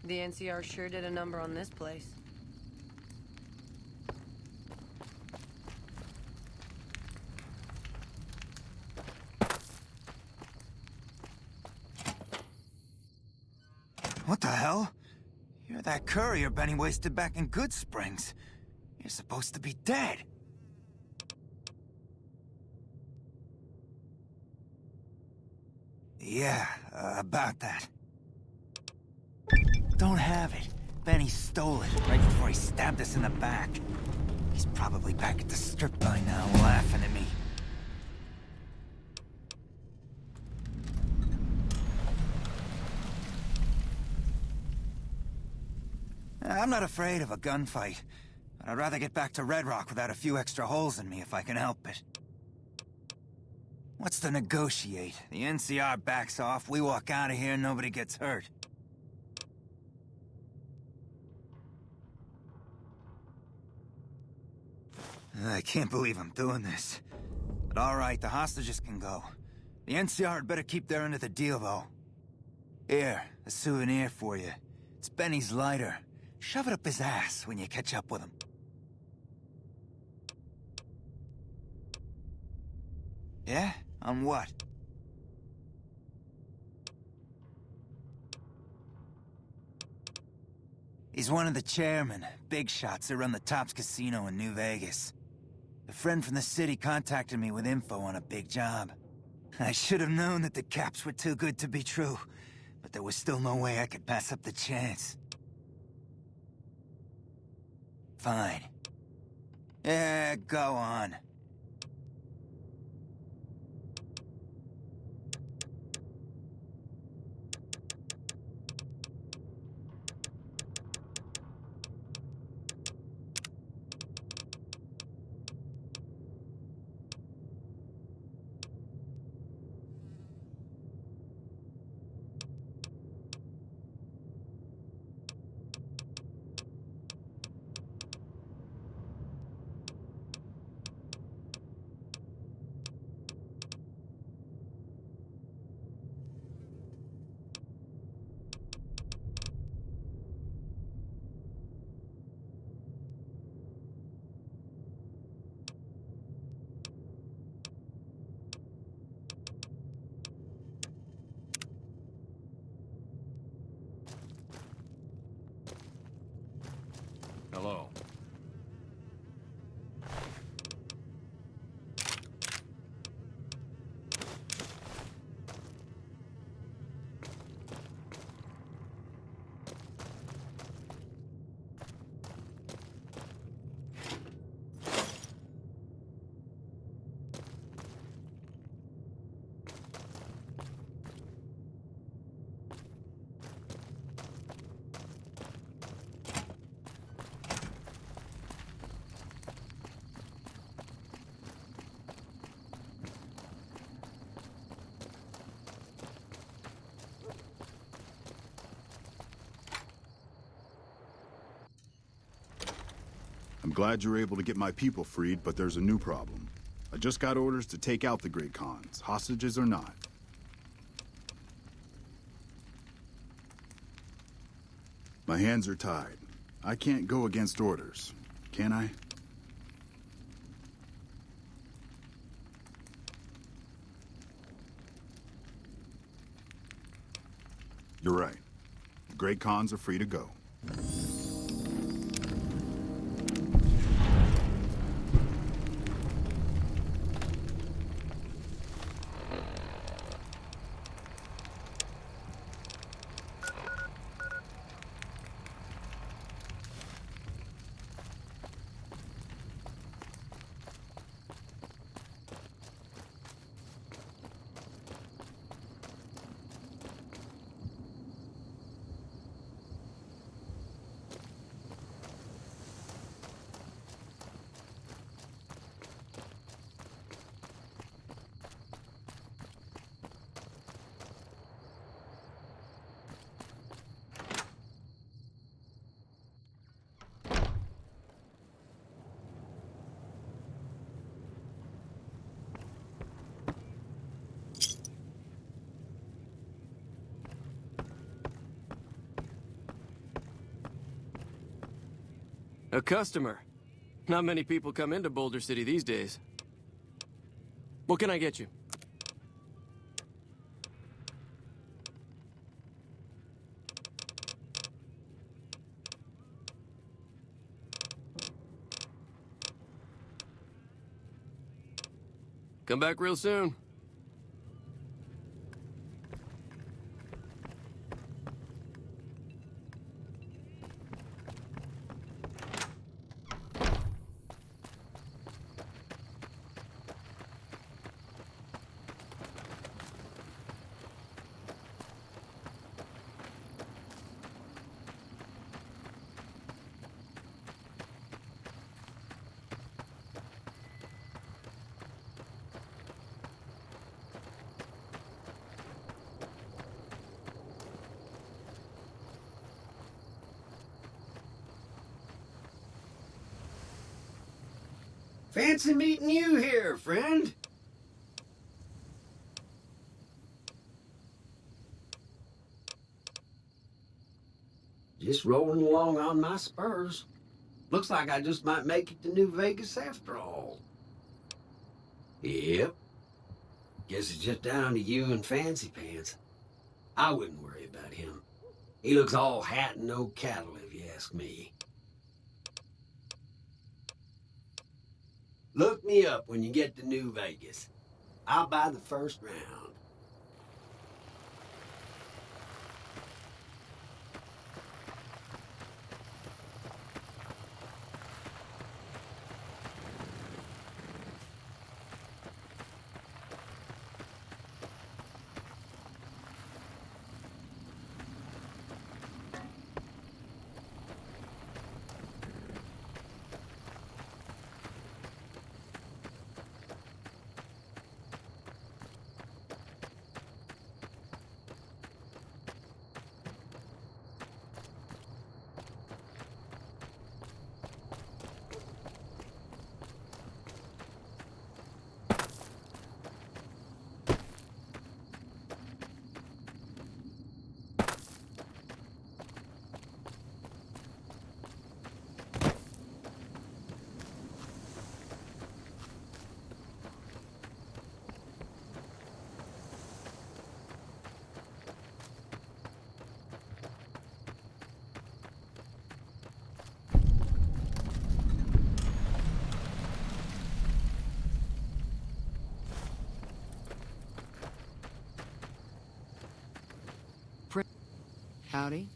The NCR sure did a number on this place. What the hell? You're that courier Benny wasted back in Good Springs. You're supposed to be dead. Yeah, about that. Don't have it. Benny stole it right before he stabbed us in the back. He's probably back at the strip by now, laughing at me. I'm not afraid of a gunfight, but I'd rather get back to Red Rock without a few extra holes in me if I can help it. What's to negotiate? The NCR backs off, we walk out of here, nobody gets hurt. I can't believe I'm doing this. But alright, the hostages can go. The NCR had better keep their end of the deal, though. Here, a souvenir for you. It's Benny's lighter. Shove it up his ass when you catch up with him. Yeah? On what? He's one of the chairmen, big shots that run the Tops Casino in New Vegas. A friend from the city contacted me with info on a big job. I should have known that the caps were too good to be true, but there was still no way I could pass up the chance. Fine. Yeah, go on. Hello. I'm glad you're able to get my people freed, but there's a new problem. I just got orders to take out the Great Khans, hostages or not. My hands are tied. I can't go against orders, can I? You're right. The Great Khans are free to go. A customer. Not many people come into Boulder City these days. What can I get you? Come back real soon. Fancy meeting you here, friend. Just rolling along on my spurs. Looks like I just might make it to New Vegas after all. Yep. Guess it's just down to you and Fancy Pants. I wouldn't worry about him. He looks all hat and no cattle, if you ask me. Look me up when you get to New Vegas. I'll buy the first round. Howdy.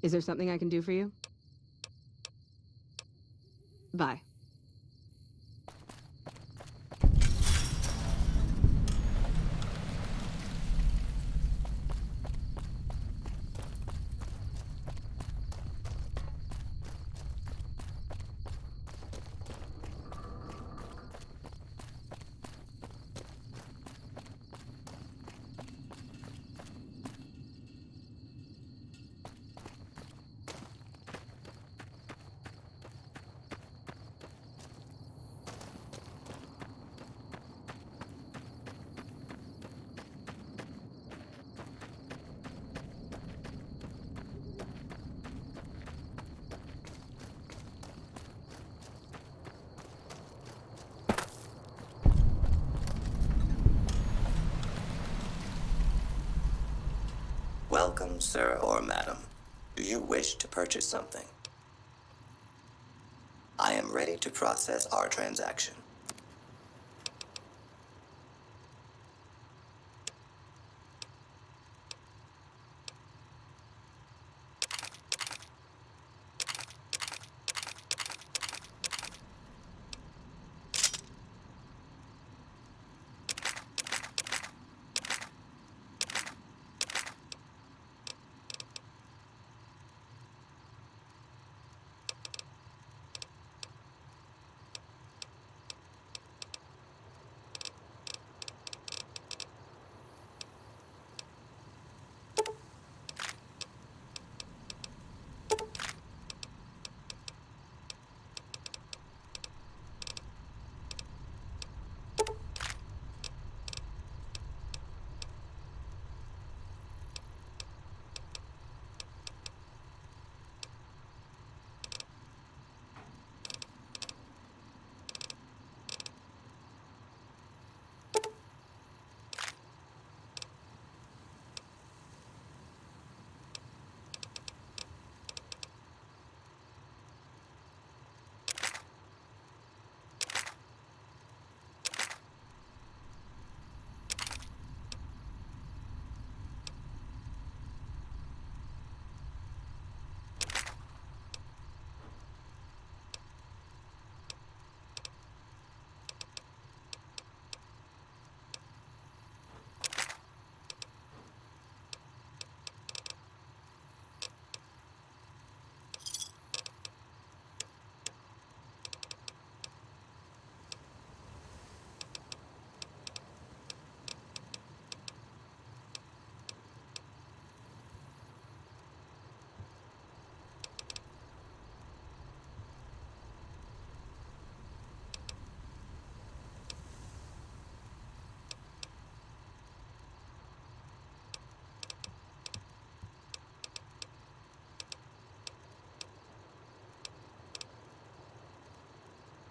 Is there something I can do for you? Bye. Welcome, sir or madam. Do you wish to purchase something? I am ready to process our transaction.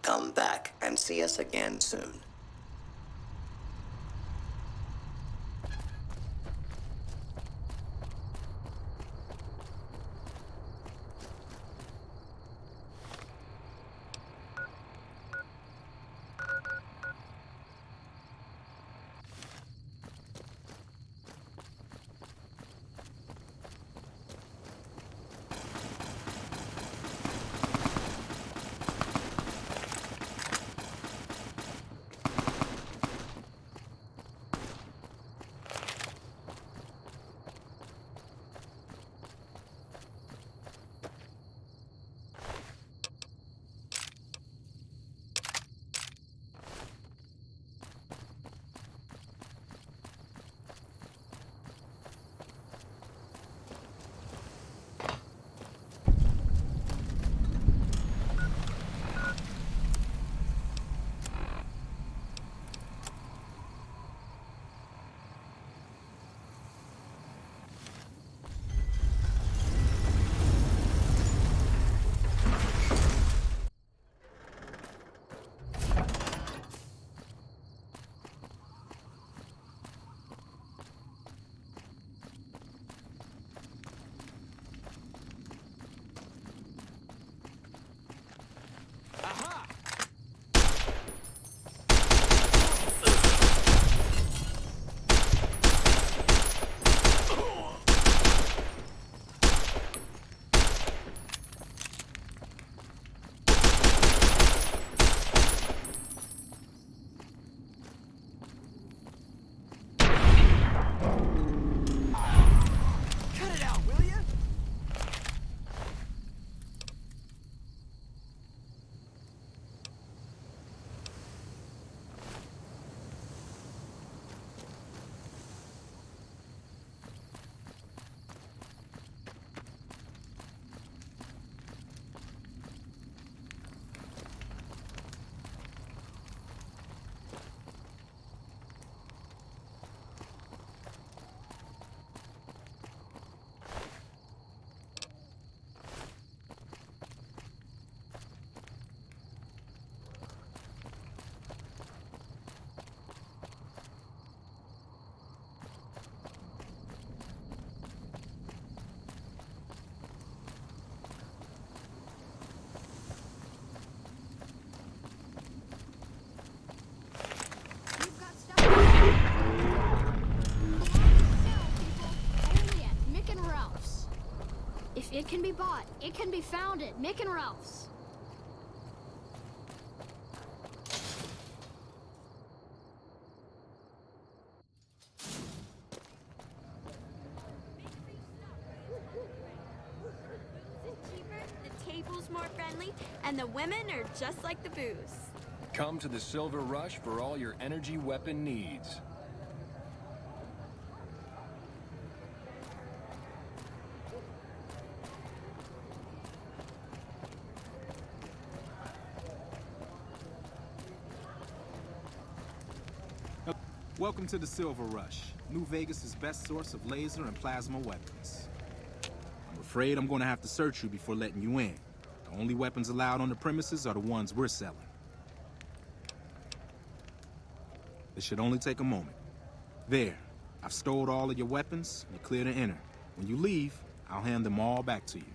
Come back and see us again soon. can be bought. It can be found at Mick and Ralph's. The table's more friendly, and the women are just like the booze. Come to the Silver Rush for all your energy weapon needs. Welcome to the Silver Rush, New Vegas' best source of laser and plasma weapons. I'm afraid I'm going to have to search you before letting you in. The only weapons allowed on the premises are the ones we're selling. This should only take a moment. There, I've stowed all of your weapons. You're clear to enter. When you leave, I'll hand them all back to you.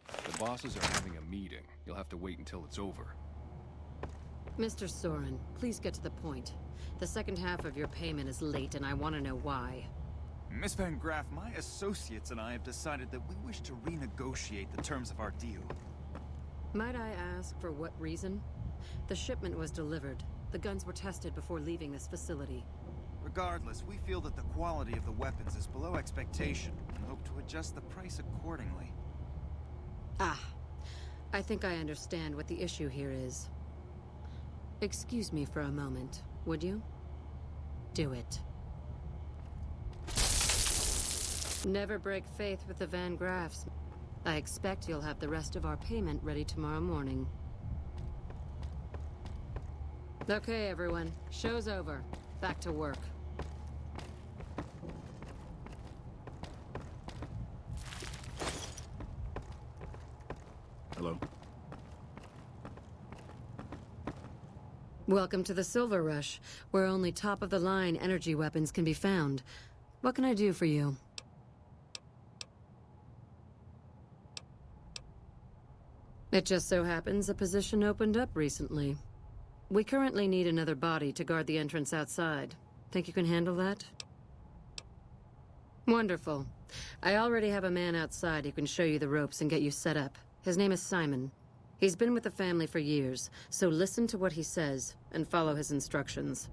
The bosses are having a meeting. You'll have to wait until it's over. Mr. Soren, please get to the point. The second half of your payment is late, and I want to know why. Miss Van Graff, my associates and I have decided that we wish to renegotiate the terms of our deal. Might I ask for what reason? The shipment was delivered. The guns were tested before leaving this facility. Regardless, we feel that the quality of the weapons is below expectation and hope to adjust the price accordingly. Ah, I think I understand what the issue here is. Excuse me for a moment, would you? Do it. Never break faith with the Van Graffs. I expect you'll have the rest of our payment ready tomorrow morning. Okay, everyone. Show's over. Back to work. Hello? Welcome to the Silver Rush, where only top-of-the-line energy weapons can be found. What can I do for you? It just so happens a position opened up recently. We currently need another body to guard the entrance outside. Think you can handle that? Wonderful. I already have a man outside who can show you the ropes and get you set up. His name is Simon. He's been with the family for years, so listen to what he says and follow his instructions.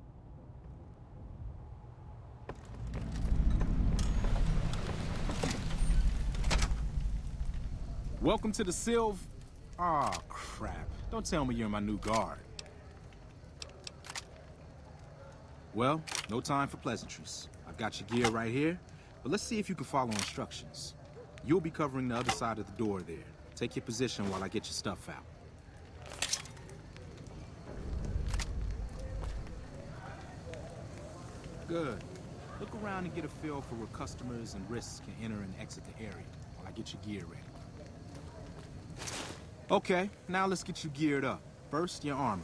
Welcome to the Silv... Aw, crap. Don't tell me you're my new guard. Well, no time for pleasantries. I've got your gear right here, but let's see if you can follow instructions. You'll be covering the other side of the door there. Take your position while I get your stuff out. Good. Look around and get a feel for where customers and risks can enter and exit the area while I get your gear ready. Okay, now let's get you geared up. First, your armor.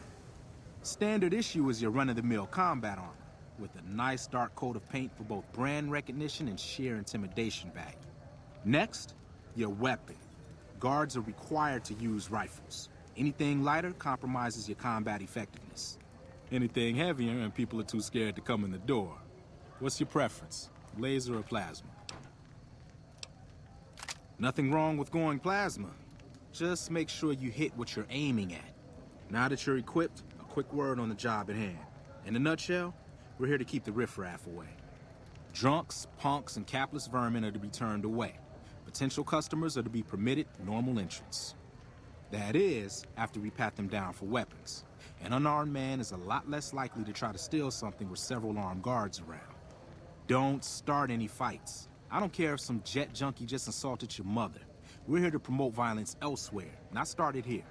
Standard issue is your run-of-the-mill combat armor, with a nice dark coat of paint for both brand recognition and sheer intimidation value. Next, your weapon. Guards are required to use rifles. Anything lighter compromises your combat effectiveness. Anything heavier and people are too scared to come in the door. What's your preference, laser or plasma? Nothing wrong with going plasma. Just make sure you hit what you're aiming at. Now that you're equipped, a quick word on the job at hand. In a nutshell, we're here to keep the riffraff away. Drunks, punks, and capless vermin are to be turned away. Potential customers are to be permitted normal entrance. That is, after we pat them down for weapons. An unarmed man is a lot less likely to try to steal something with several armed guards around. Don't start any fights. I don't care if some jet junkie just insulted your mother. We're here to promote violence elsewhere, not start it here.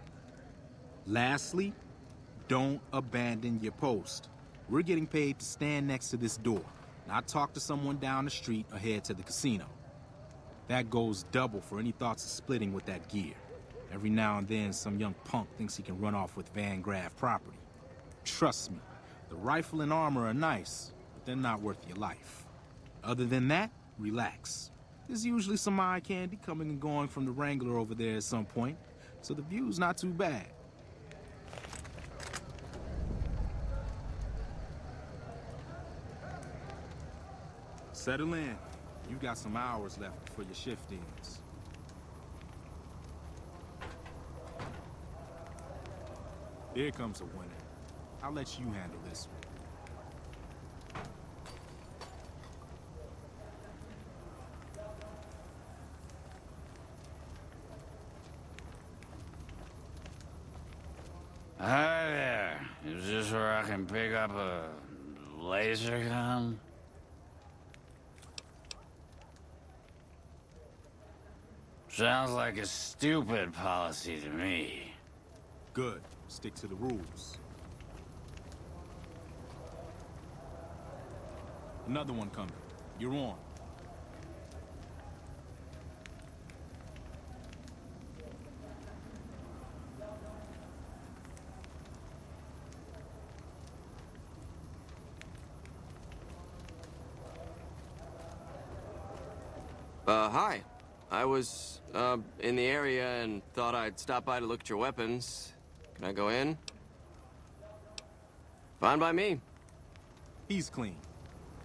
Lastly, don't abandon your post. We're getting paid to stand next to this door, not talk to someone down the street or head to the casino. That goes double for any thoughts of splitting with that gear. Every now and then, some young punk thinks he can run off with Van Graff property. Trust me, the rifle and armor are nice, but they're not worth your life. Other than that, relax. There's usually some eye candy coming and going from the Wrangler over there at some point, so the view's not too bad. Settle in. You got some hours left before your shift ends. Here comes a winner. I'll let you handle this one. Hi there. Is this where I can pick up a laser gun? Sounds like a stupid policy to me. Good. Stick to the rules. Another one coming. You're on. Hi. I was, in the area and thought I'd stop by to look at your weapons. Can I go in? Fine by me. He's clean.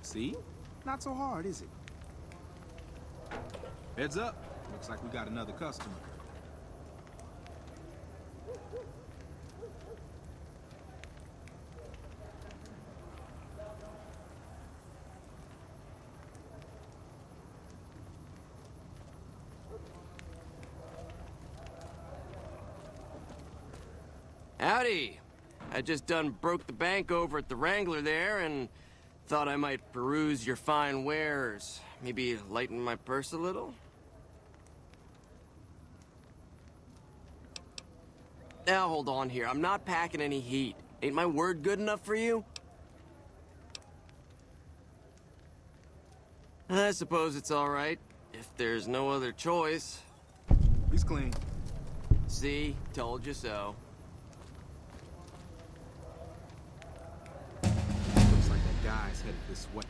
See? Not so hard, is it? Heads up. Looks like we got another customer. Howdy. I just done broke the bank over at the Wrangler there and thought I might peruse your fine wares. Maybe lighten my purse a little? Now hold on here. I'm not packing any heat. Ain't my word good enough for you? I suppose it's all right, if there's no other choice. He's clean. See? Told you so. Looks like that guy's headed this way.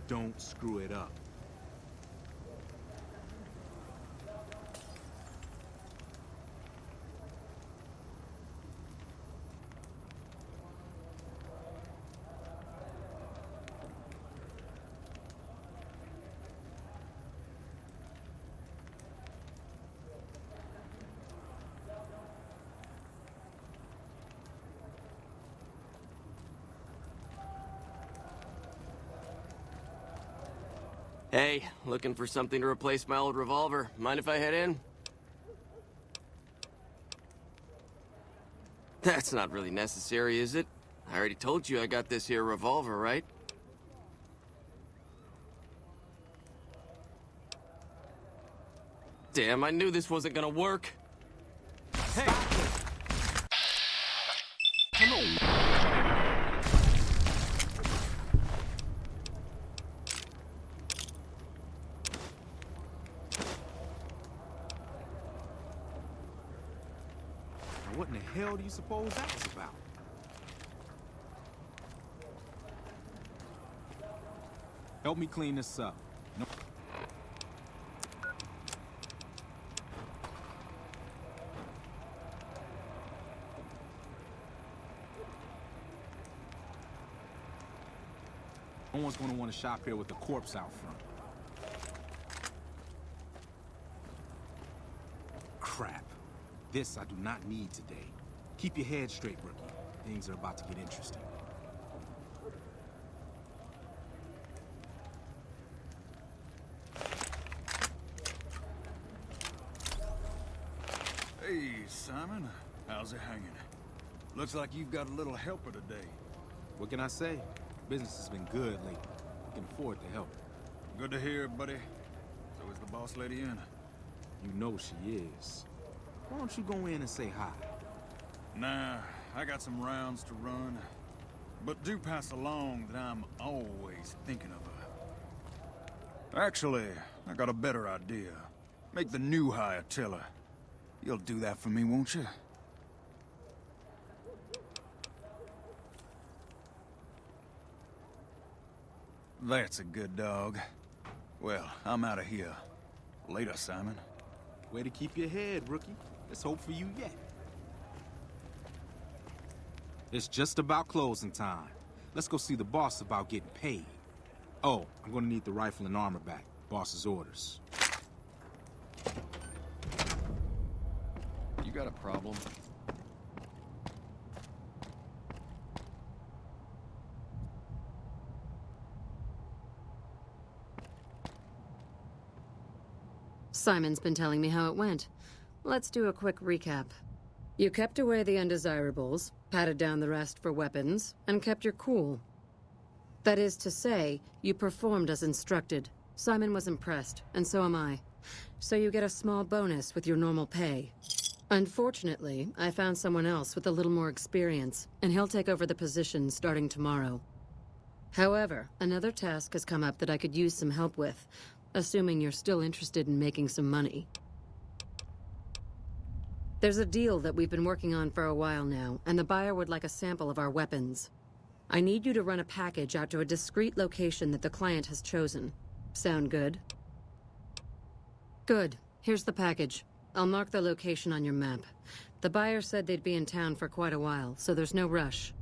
Don't screw it up. Hey, looking for something to replace my old revolver. Mind if I head in? That's not really necessary, is it? I already told you I got this here revolver, right? Damn, I knew this wasn't gonna work. Hey! Come on. What in the hell do you suppose that was about? Help me clean this up. No. No one's gonna want to shop here with a corpse out front. Crap. This I do not need today. Keep your head straight, rookie. Things are about to get interesting. Hey, Simon. How's it hanging? Looks like you've got a little helper today. What can I say? Business has been good lately. We can afford the help. Good to hear, buddy. So is the boss lady in? You know she is. Why don't you go in and say hi? Nah, I got some rounds to run. But do pass along that I'm always thinking of her. Actually, I got a better idea. Make the new hire tell her. You'll do that for me, won't you? That's a good dog. Well, I'm out of here. Later, Simon. Way to keep your head, rookie. There's hope for you yet. It's just about closing time. Let's go see the boss about getting paid. Oh, I'm gonna need the rifle and armor back. Boss's orders. You got a problem? Simon's been telling me how it went. Let's do a quick recap. You kept away the undesirables, patted down the rest for weapons, and kept your cool. That is to say, you performed as instructed. Simon was impressed, and so am I. So you get a small bonus with your normal pay. Unfortunately, I found someone else with a little more experience, and he'll take over the position starting tomorrow. However, another task has come up that I could use some help with, assuming you're still interested in making some money. There's a deal that we've been working on for a while now, and the buyer would like a sample of our weapons. I need you to run a package out to a discrete location that the client has chosen. Sound good? Good. Here's the package. I'll mark the location on your map. The buyer said they'd be in town for quite a while, so there's no rush.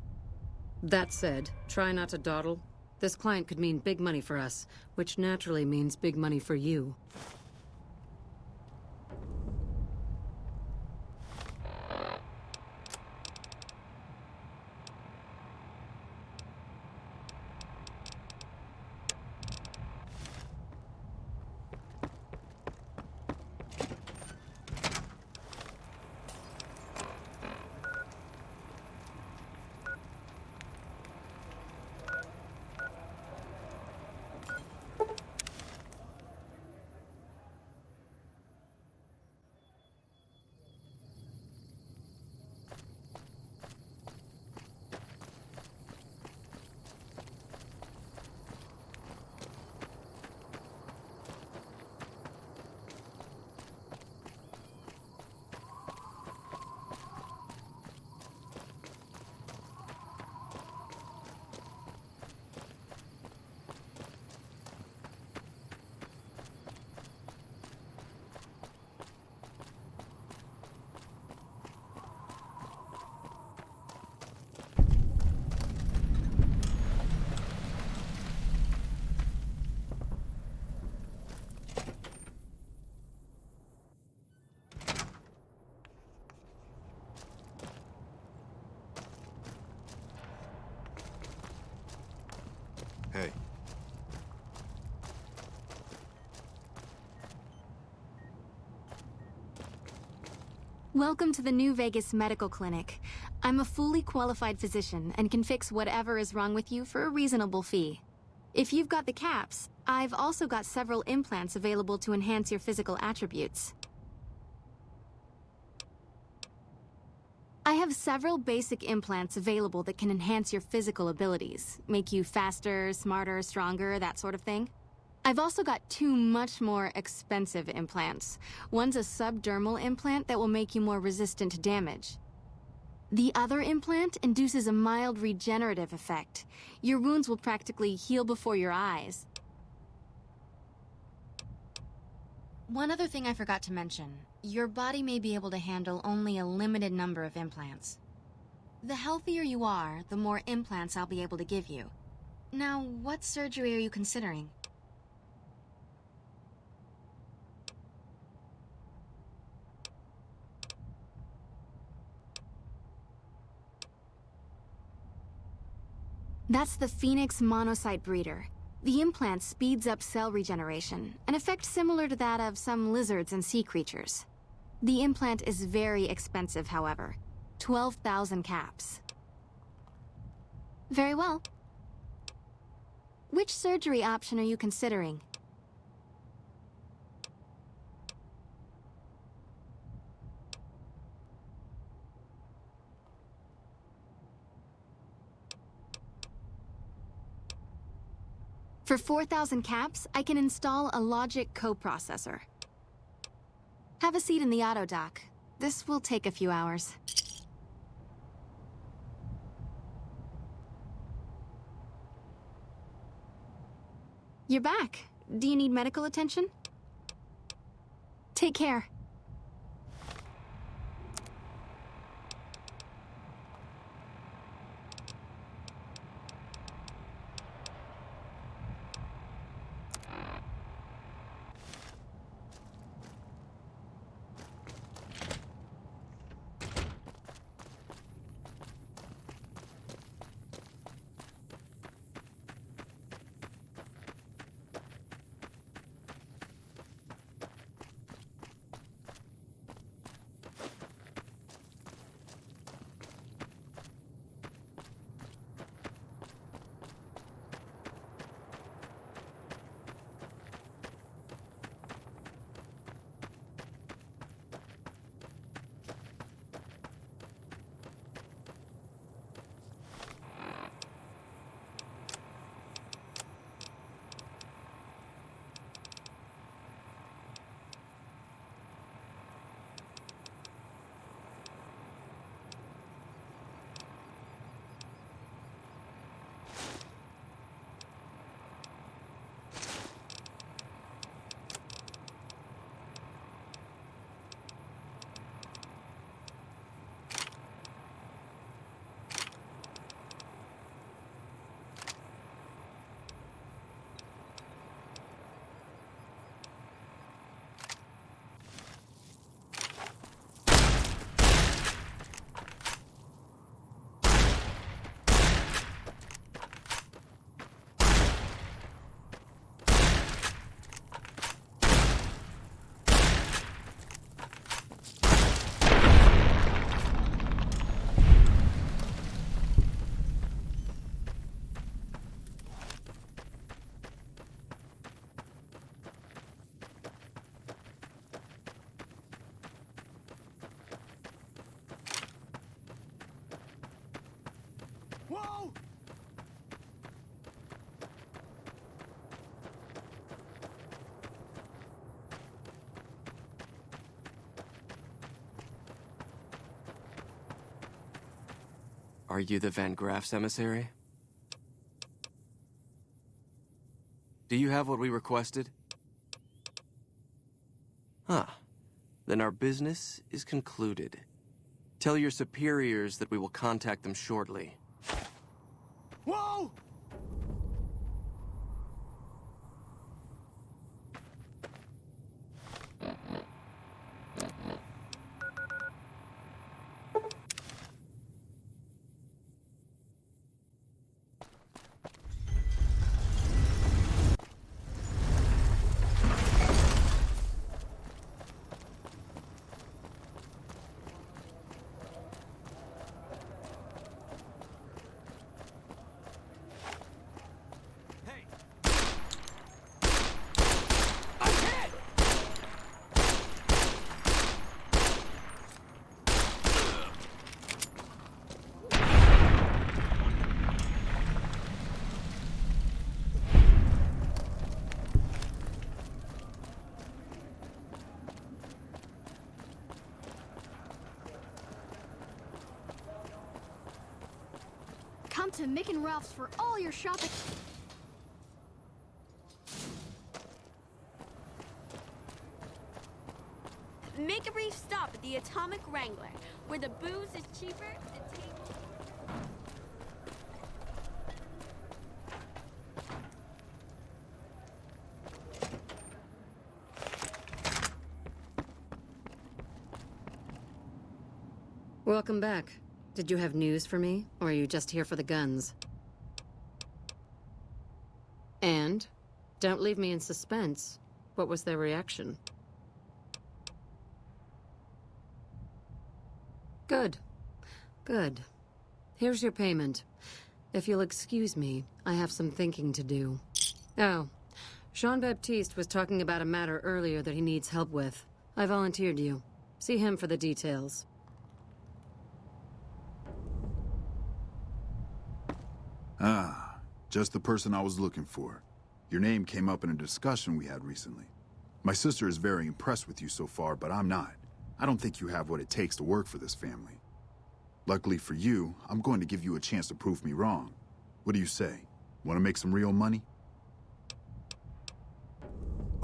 That said, try not to dawdle. This client could mean big money for us, which naturally means big money for you. Hey. Welcome to the New Vegas Medical Clinic. I'm a fully qualified physician and can fix whatever is wrong with you for a reasonable fee. If you've got the caps, I've also got several implants available to enhance your physical attributes. I have several basic implants available that can enhance your physical abilities, make you faster, smarter, stronger, that sort of thing. I've also got two much more expensive implants. One's a subdermal implant that will make you more resistant to damage. The other implant induces a mild regenerative effect. Your wounds will practically heal before your eyes. One other thing I forgot to mention. Your body may be able to handle only a limited number of implants. The healthier you are, the more implants I'll be able to give you. Now, what surgery are you considering? That's the Phoenix monocyte breeder. The implant speeds up cell regeneration, an effect similar to that of some lizards and sea creatures. The implant is very expensive, however. 12,000 caps. Very well. Which surgery option are you considering? For 4,000 caps, I can install a logic coprocessor. Have a seat in the auto dock. This will take a few hours. You're back. Do you need medical attention? Take care. Whoa! Are you the Van Graff's emissary? Do you have what we requested? Huh. Then our business is concluded. Tell your superiors that we will contact them shortly. Whoa! Come to Mick and Ralph's for all your shopping. Make a brief stop at the Atomic Wrangler, where the booze is cheaper, the table... Welcome back. Did you have news for me, or are you just here for the guns? And? Don't leave me in suspense. What was their reaction? Good. Good. Here's your payment. If you'll excuse me, I have some thinking to do. Oh, Jean-Baptiste was talking about a matter earlier that he needs help with. I volunteered you. See him for the details. Ah, just the person I was looking for. Your name came up in a discussion we had recently. My sister is very impressed with you so far, but I'm not. I don't think you have what it takes to work for this family. Luckily for you, I'm going to give you a chance to prove me wrong. What do you say? Want to make some real money?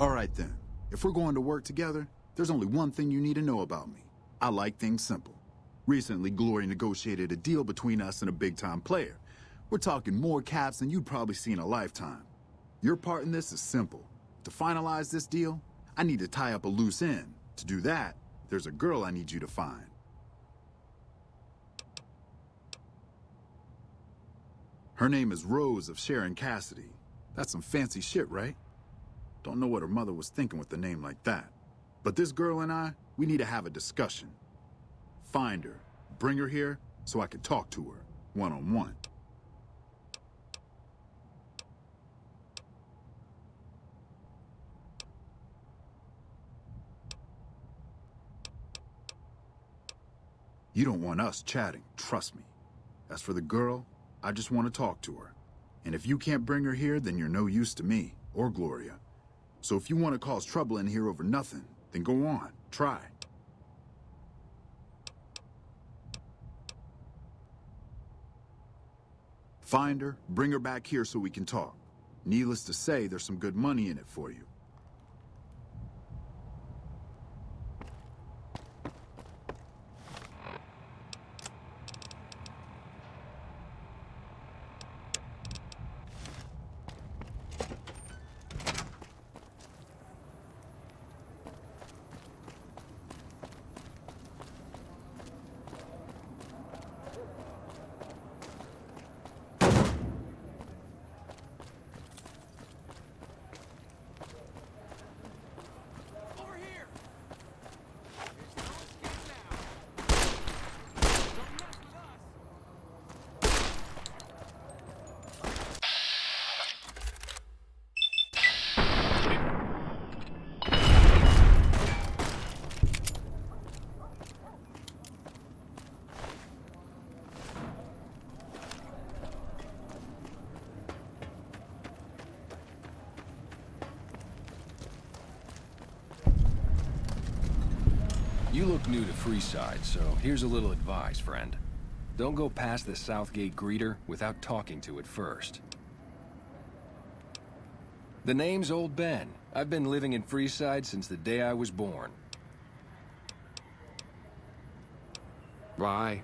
All right then. If we're going to work together, there's only one thing you need to know about me. I like things simple. Recently, Glory negotiated a deal between us and a big-time player. We're talking more caps than you'd probably see in a lifetime. Your part in this is simple. To finalize this deal, I need to tie up a loose end. To do that, there's a girl I need you to find. Her name is Rose of Sharon Cassidy. That's some fancy shit, right? Don't know what her mother was thinking with a name like that. But this girl and I, we need to have a discussion. Find her, bring her here, so I can talk to her, one-on-one. You don't want us chatting, trust me. As for the girl, I just want to talk to her. And if you can't bring her here, then you're no use to me, or Gloria. So if you want to cause trouble in here over nothing, then go on, try. Find her, bring her back here so we can talk. Needless to say, there's some good money in it for you. You look new to Freeside, so here's a little advice, friend. Don't go past the Southgate greeter without talking to it first. The name's Old Ben. I've been living in Freeside since the day I was born. Bye.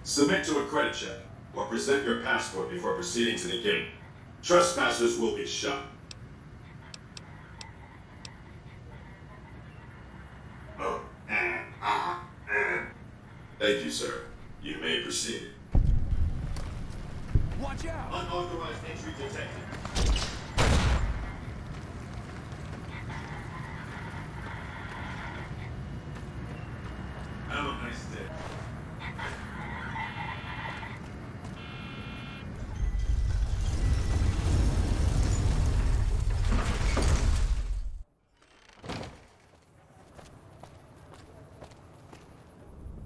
Submit to a credit check, or present your passport before proceeding to the gate. Trespassers will be shot. Oh, and. Thank you, sir. You may proceed. Watch out! Unauthorized entry detected. Have a nice day.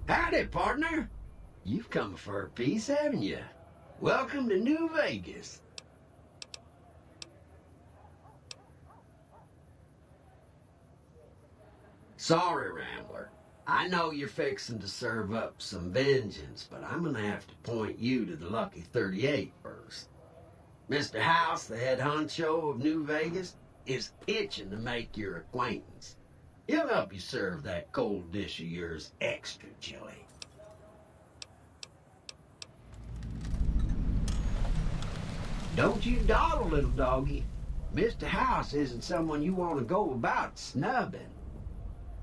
Howdy, partner. You've come for a piece, haven't you? Welcome to New Vegas. Sorry, Rambler. I know you're fixing to serve up some vengeance, but I'm gonna have to point you to the Lucky 38 first. Mr. House, the head honcho of New Vegas, is itching to make your acquaintance. He'll help you serve that cold dish of yours extra chili. Don't you dawdle, little doggy. Mr. House isn't someone you want to go about snubbing.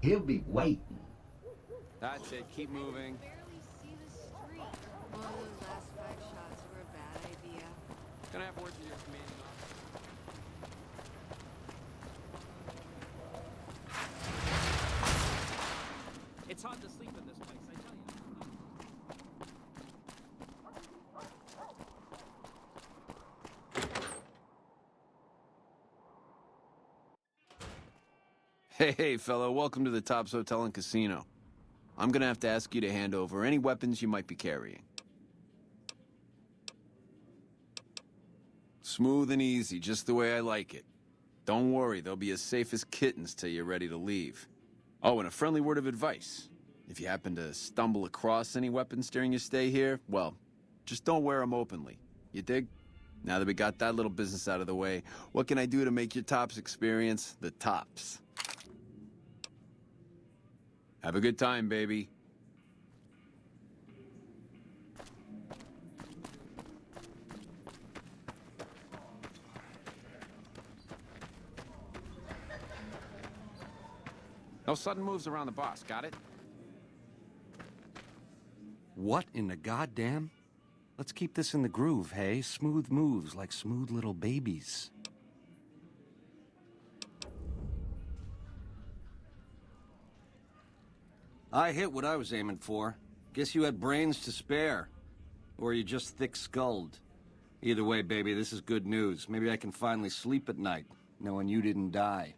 He'll be waiting. That's it. Keep moving. One of those last 5 shots were a bad idea. Gonna have words with your commanding officer. It's hard to sleep in this place, I tell you. Hey, fellow, welcome to the Tops Hotel and Casino. I'm gonna have to ask you to hand over any weapons you might be carrying. Smooth and easy, just the way I like it. Don't worry, they'll be as safe as kittens till you're ready to leave. Oh, and a friendly word of advice. If you happen to stumble across any weapons during your stay here, well, just don't wear them openly. You dig? Now that we got that little business out of the way, what can I do to make your tops experience the tops? Have a good time, baby. No sudden moves around the boss, got it? What in the goddamn? Let's keep this in the groove, hey? Smooth moves like smooth little babies. I hit what I was aiming for. Guess you had brains to spare. Or you just thick-skulled. Either way, baby, this is good news. Maybe I can finally sleep at night, knowing you didn't die.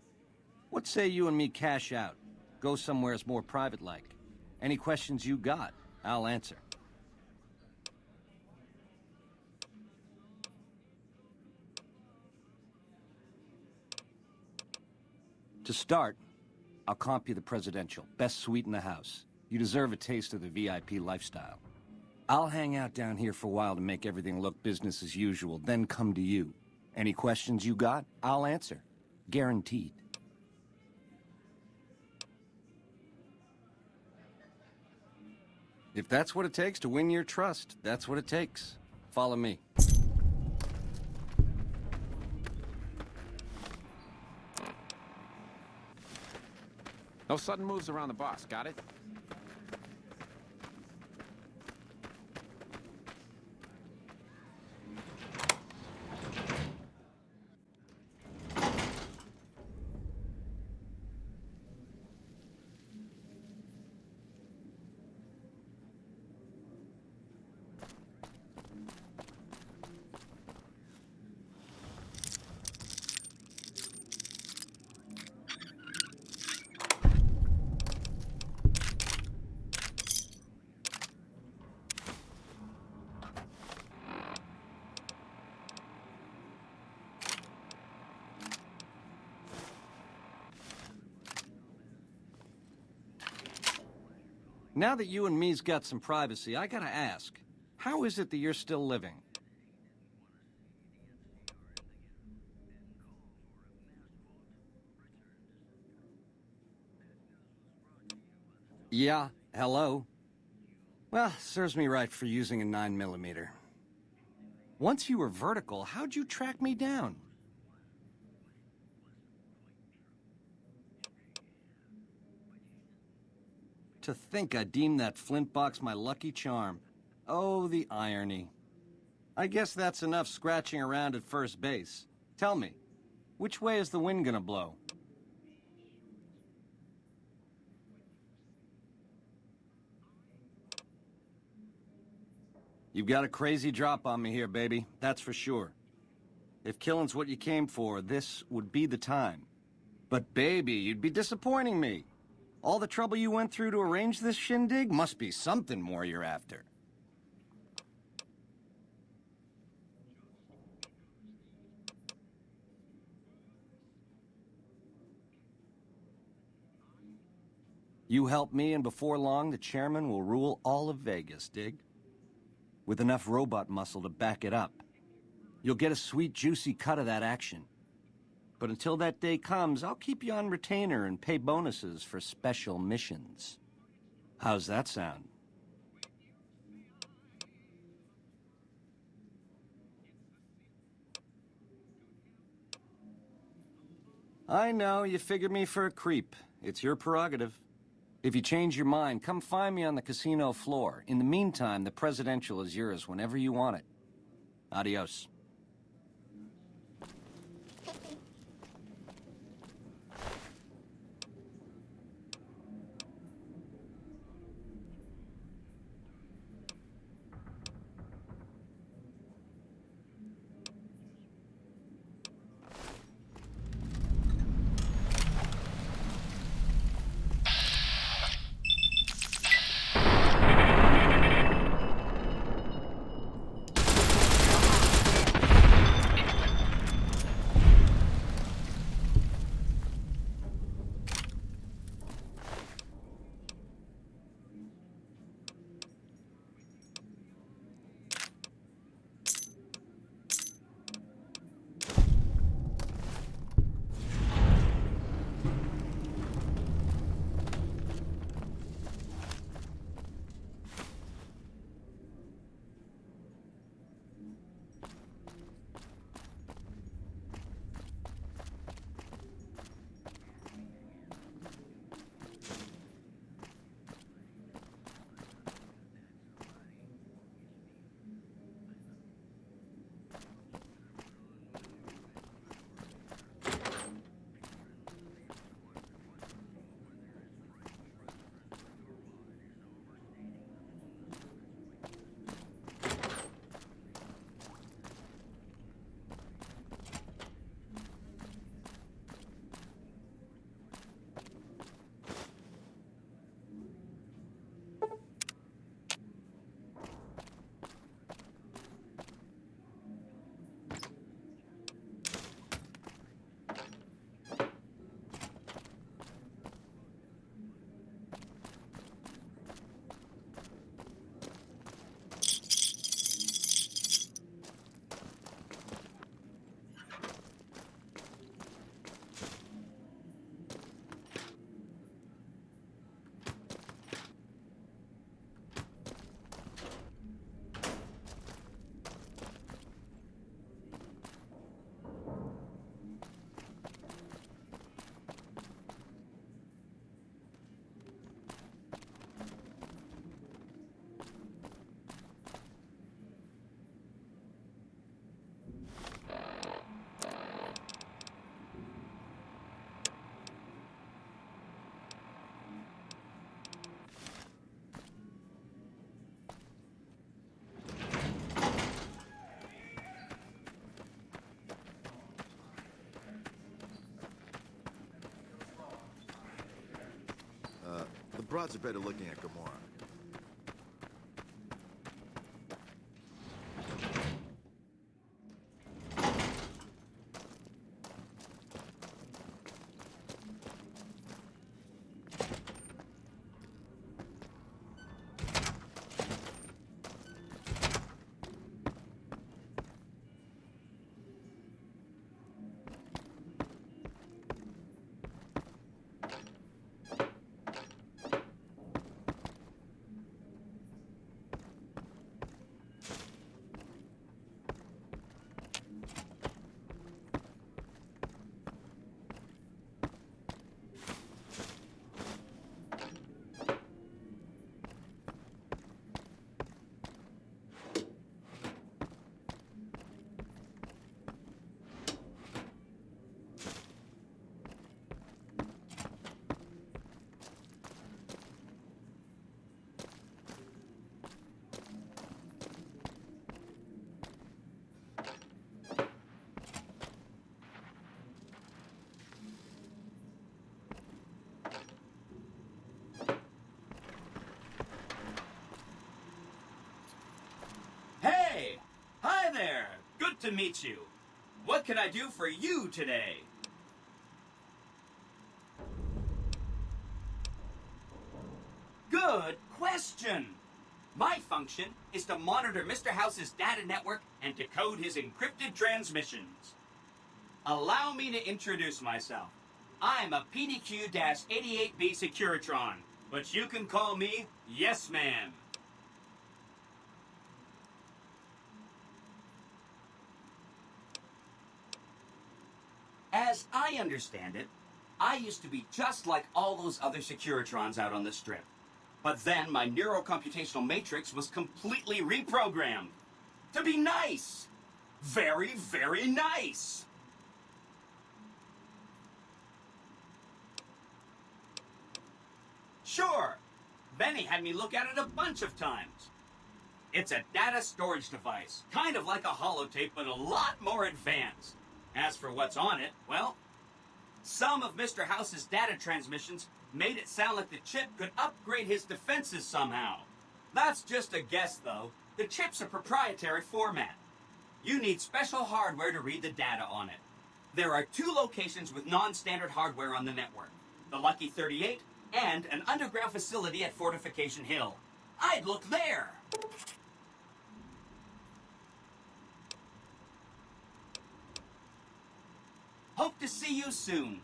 What say you and me cash out? Go somewheres more private-like. Any questions you got, I'll answer. To start, I'll comp you the presidential. Best suite in the house. You deserve a taste of the VIP lifestyle. I'll hang out down here for a while to make everything look business as usual, then come to you. Any questions you got, I'll answer. Guaranteed. If that's what it takes to win your trust, that's what it takes. Follow me. No sudden moves around the boss, got it? Now that you and me's got some privacy, I gotta ask, how is it that you're still living? Yeah, hello? Well, serves me right for using a 9mm. Once you were vertical, how'd you track me down? To think I deemed that flint box my lucky charm. Oh, the irony. I guess that's enough scratching around at first base. Tell me, which way is the wind gonna blow? You've got a crazy drop on me here, baby. That's for sure. If killing's what you came for, this would be the time. But baby, you'd be disappointing me. All the trouble you went through to arrange this shindig must be something more you're after. You help me, and before long, the chairman will rule all of Vegas, dig? With enough robot muscle to back it up. You'll get a sweet, juicy cut of that action. But until that day comes, I'll keep you on retainer and pay bonuses for special missions. How's that sound? I know, you figured me for a creep. It's your prerogative. If you change your mind, come find me on the casino floor. In the meantime, the presidential is yours whenever you want it. Adios. broads are better looking at Gamora. Hey! Hi there! Good to meet you. What can I do for you today? Good question! My function is to monitor Mr. House's data network and decode his encrypted transmissions. Allow me to introduce myself. I'm a PDQ-88B Securitron, but you can call me Yes Man. As I understand it, I used to be just like all those other Securitrons out on the strip. But then my neurocomputational matrix was completely reprogrammed. To be nice! Very, very nice! Sure, Benny had me look at it a bunch of times. It's a data storage device, kind of like a holotape, but a lot more advanced. As for what's on it, well, some of Mr. House's data transmissions made it sound like the chip could upgrade his defenses somehow. That's just a guess, though. The chip's a proprietary format. You need special hardware to read the data on it. There are 2 locations with non-standard hardware on the network. The Lucky 38 and an underground facility at Fortification Hill. I'd look there! Hope to see you soon.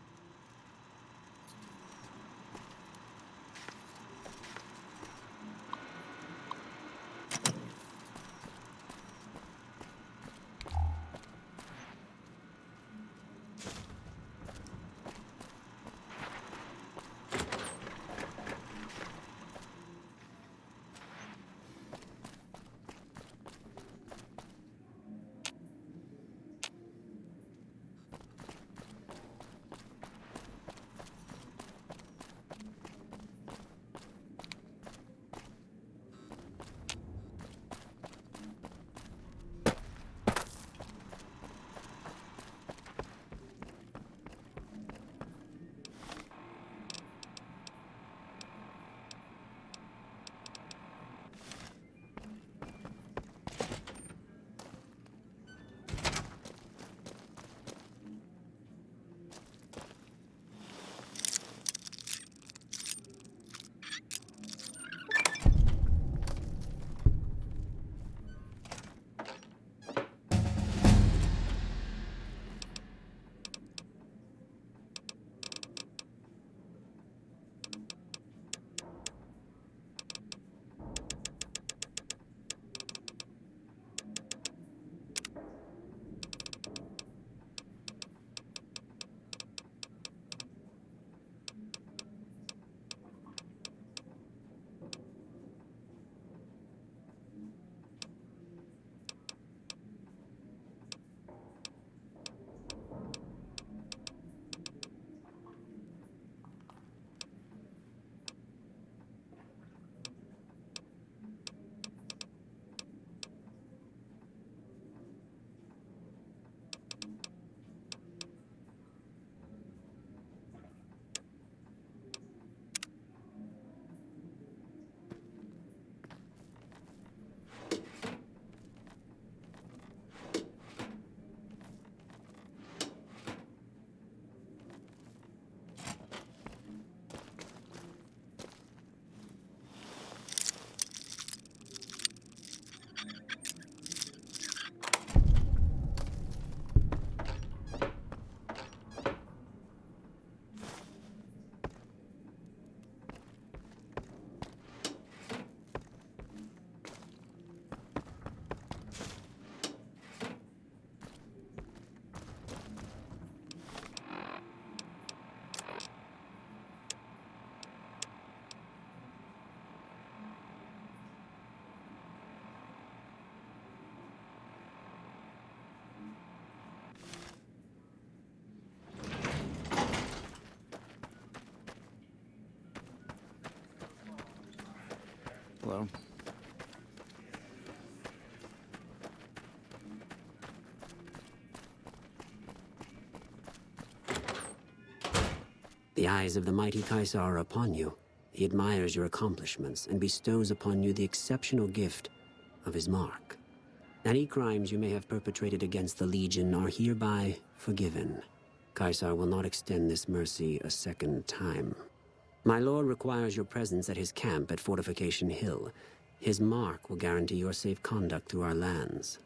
Hello. The eyes of the mighty Caesar are upon you. He admires your accomplishments and bestows upon you the exceptional gift of his mark. Any crimes you may have perpetrated against the Legion are hereby forgiven. Caesar will not extend this mercy a second time. My lord requires your presence at his camp at Fortification Hill. His mark will guarantee your safe conduct through our lands.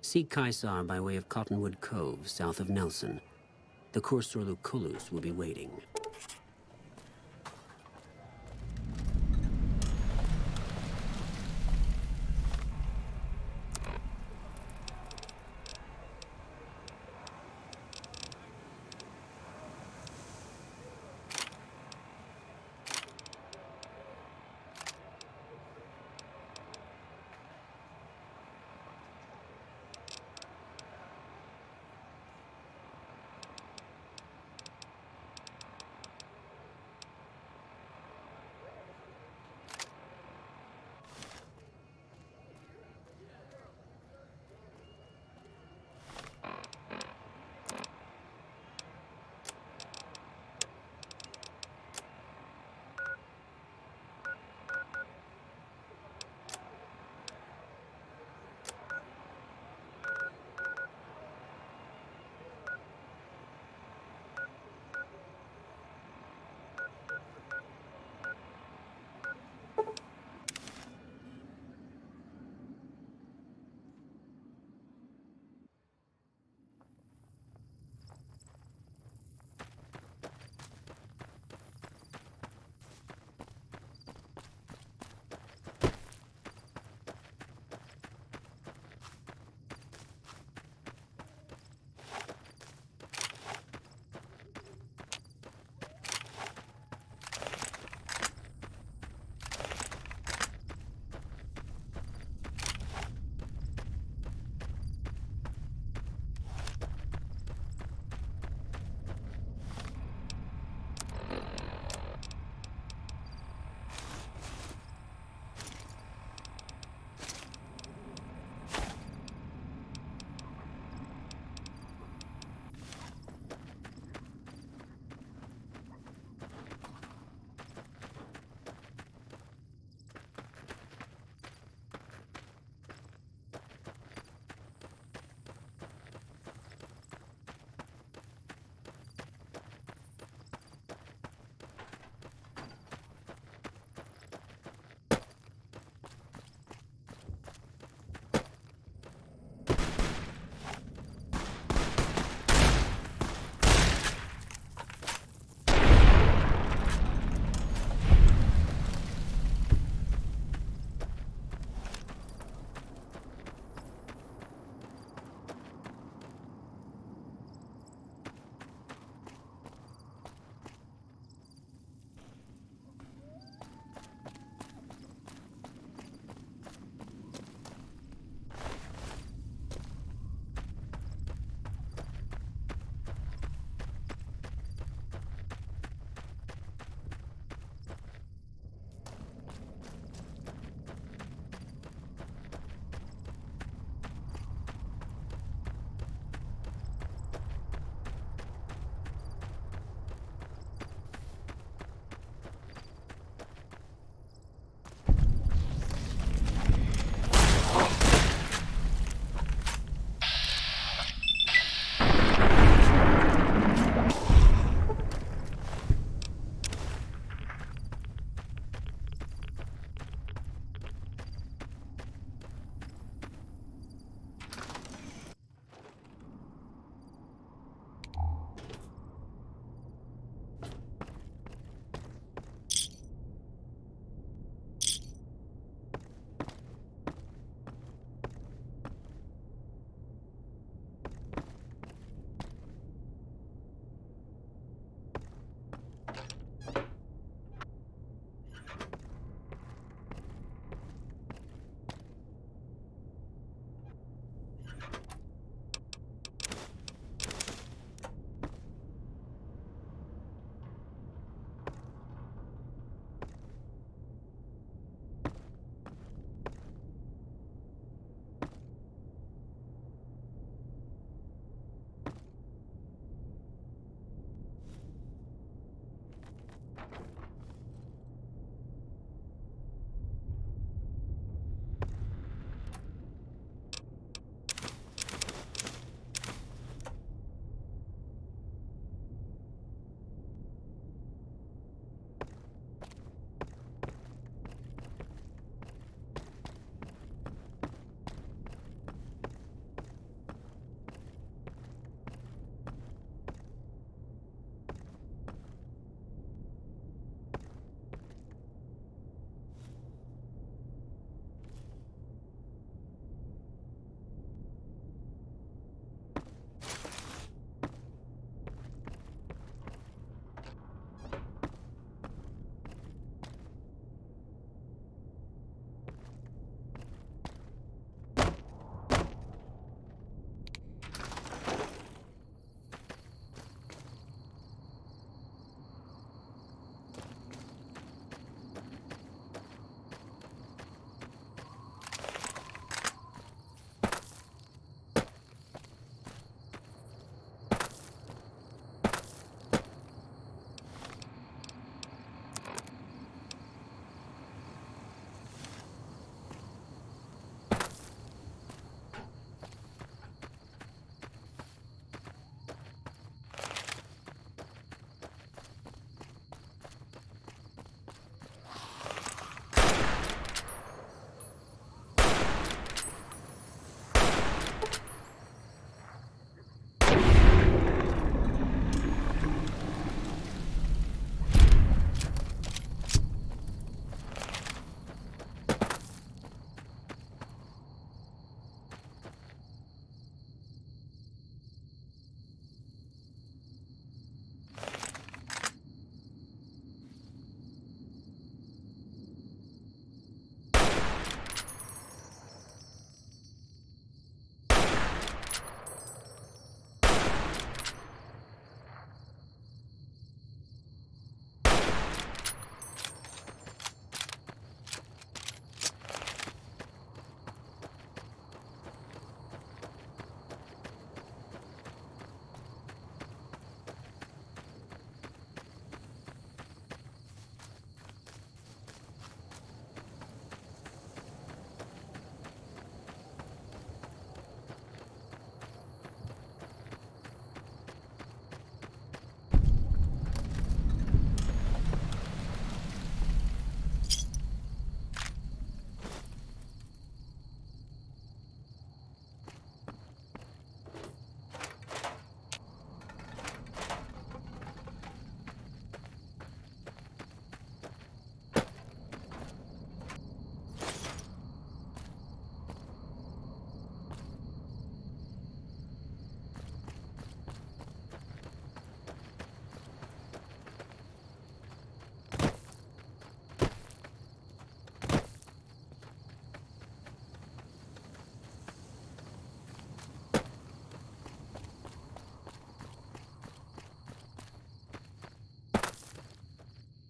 Seek Caesar by way of Cottonwood Cove, south of Nelson. The Cursor Lucullus will be waiting.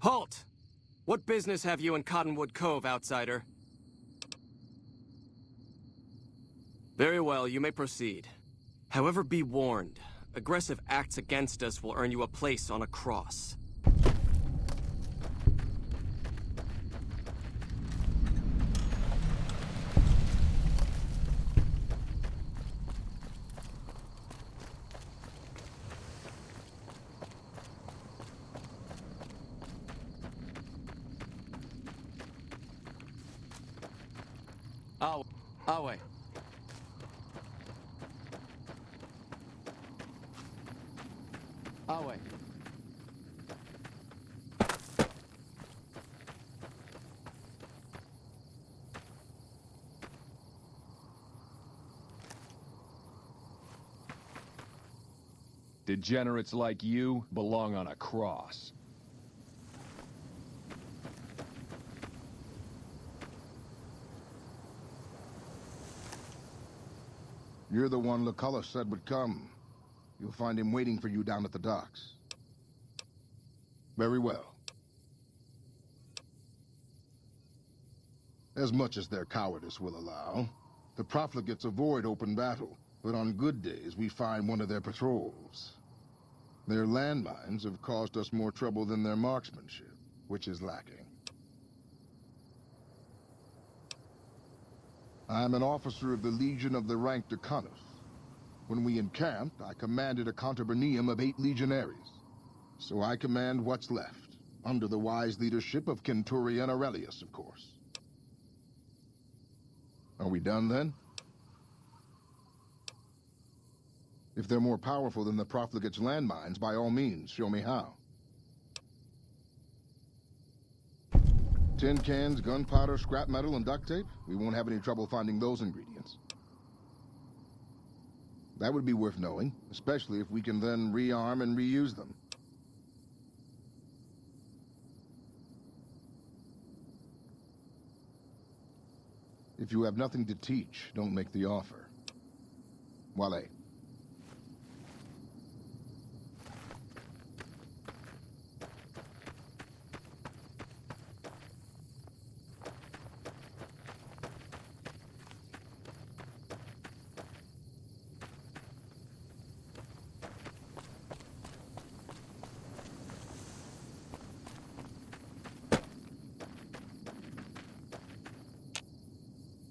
Halt! What business have you in Cottonwood Cove, outsider? Very well, you may proceed. However, be warned. Aggressive acts against us will earn you a place on a cross. Away. Away. Degenerates like you belong on a cross. You're the one Lucullus said would come. You'll find him waiting for you down at the docks. Very well. As much as their cowardice will allow, the profligates avoid open battle, but on good days we find one of their patrols. Their landmines have caused us more trouble than their marksmanship, which is lacking. I'm an officer of the Legion of the rank Decanus. When we encamped, I commanded a contubernium of 8 legionaries. So I command what's left, under the wise leadership of Centurion Aurelius, of course. Are we done, then? If they're more powerful than the profligates' landmines, by all means, show me how. Tin cans, gunpowder, scrap metal, and duct tape? We won't have any trouble finding those ingredients. That would be worth knowing, especially if we can then rearm and reuse them. If you have nothing to teach, don't make the offer. Wale.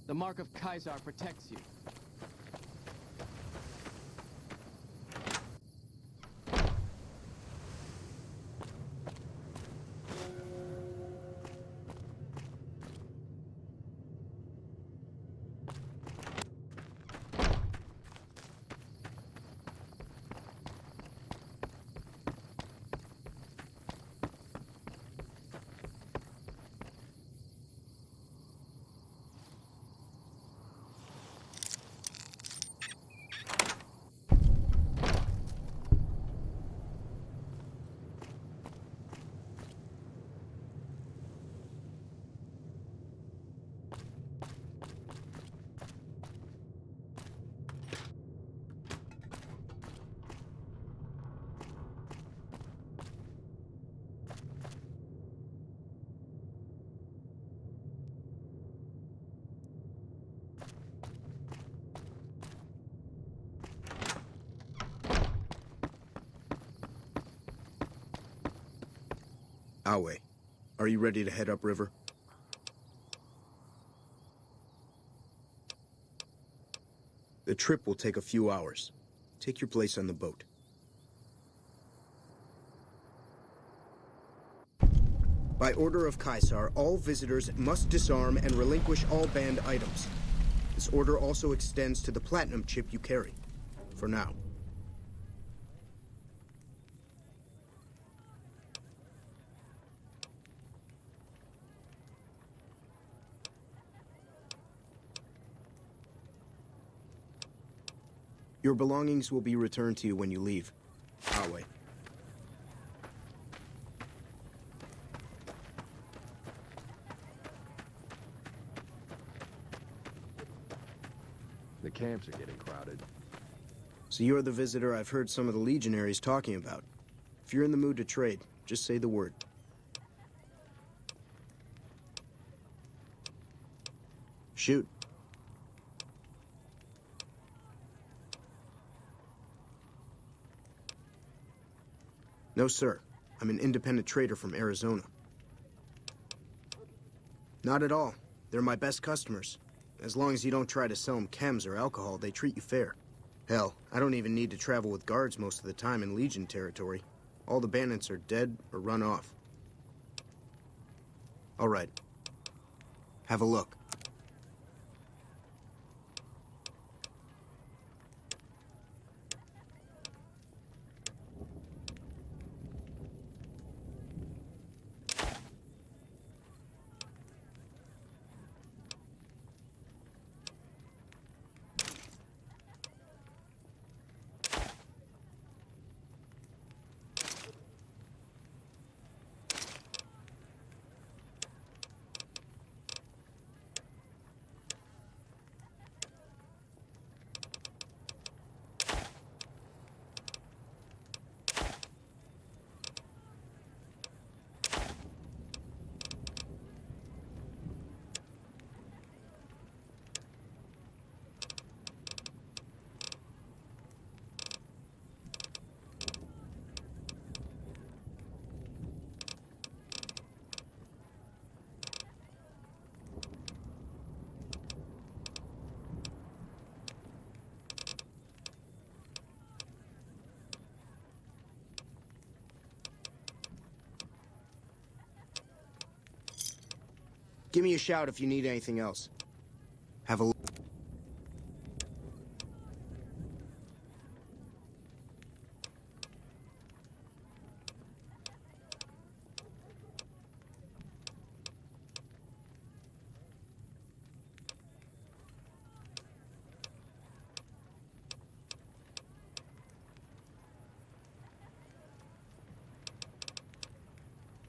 The mark of Caesar protects you. Awe, are you ready to head upriver? The trip will take a few hours. Take your place on the boat. By order of Caesar, all visitors must disarm and relinquish all banned items. This order also extends to the platinum chip you carry. For now. Your belongings will be returned to you when you leave. Awe. The camps are getting crowded. So you're the visitor I've heard some of the legionaries talking about. If you're in the mood to trade, just say the word. Shoot. No, sir. I'm an independent trader from Arizona. Not at all. They're my best customers. As long as you don't try to sell them chems or alcohol, they treat you fair. Hell, I don't even need to travel with guards most of the time in Legion territory. All the bandits are dead or run off. All right. Have a look. Give me a shout if you need anything else. Have a look.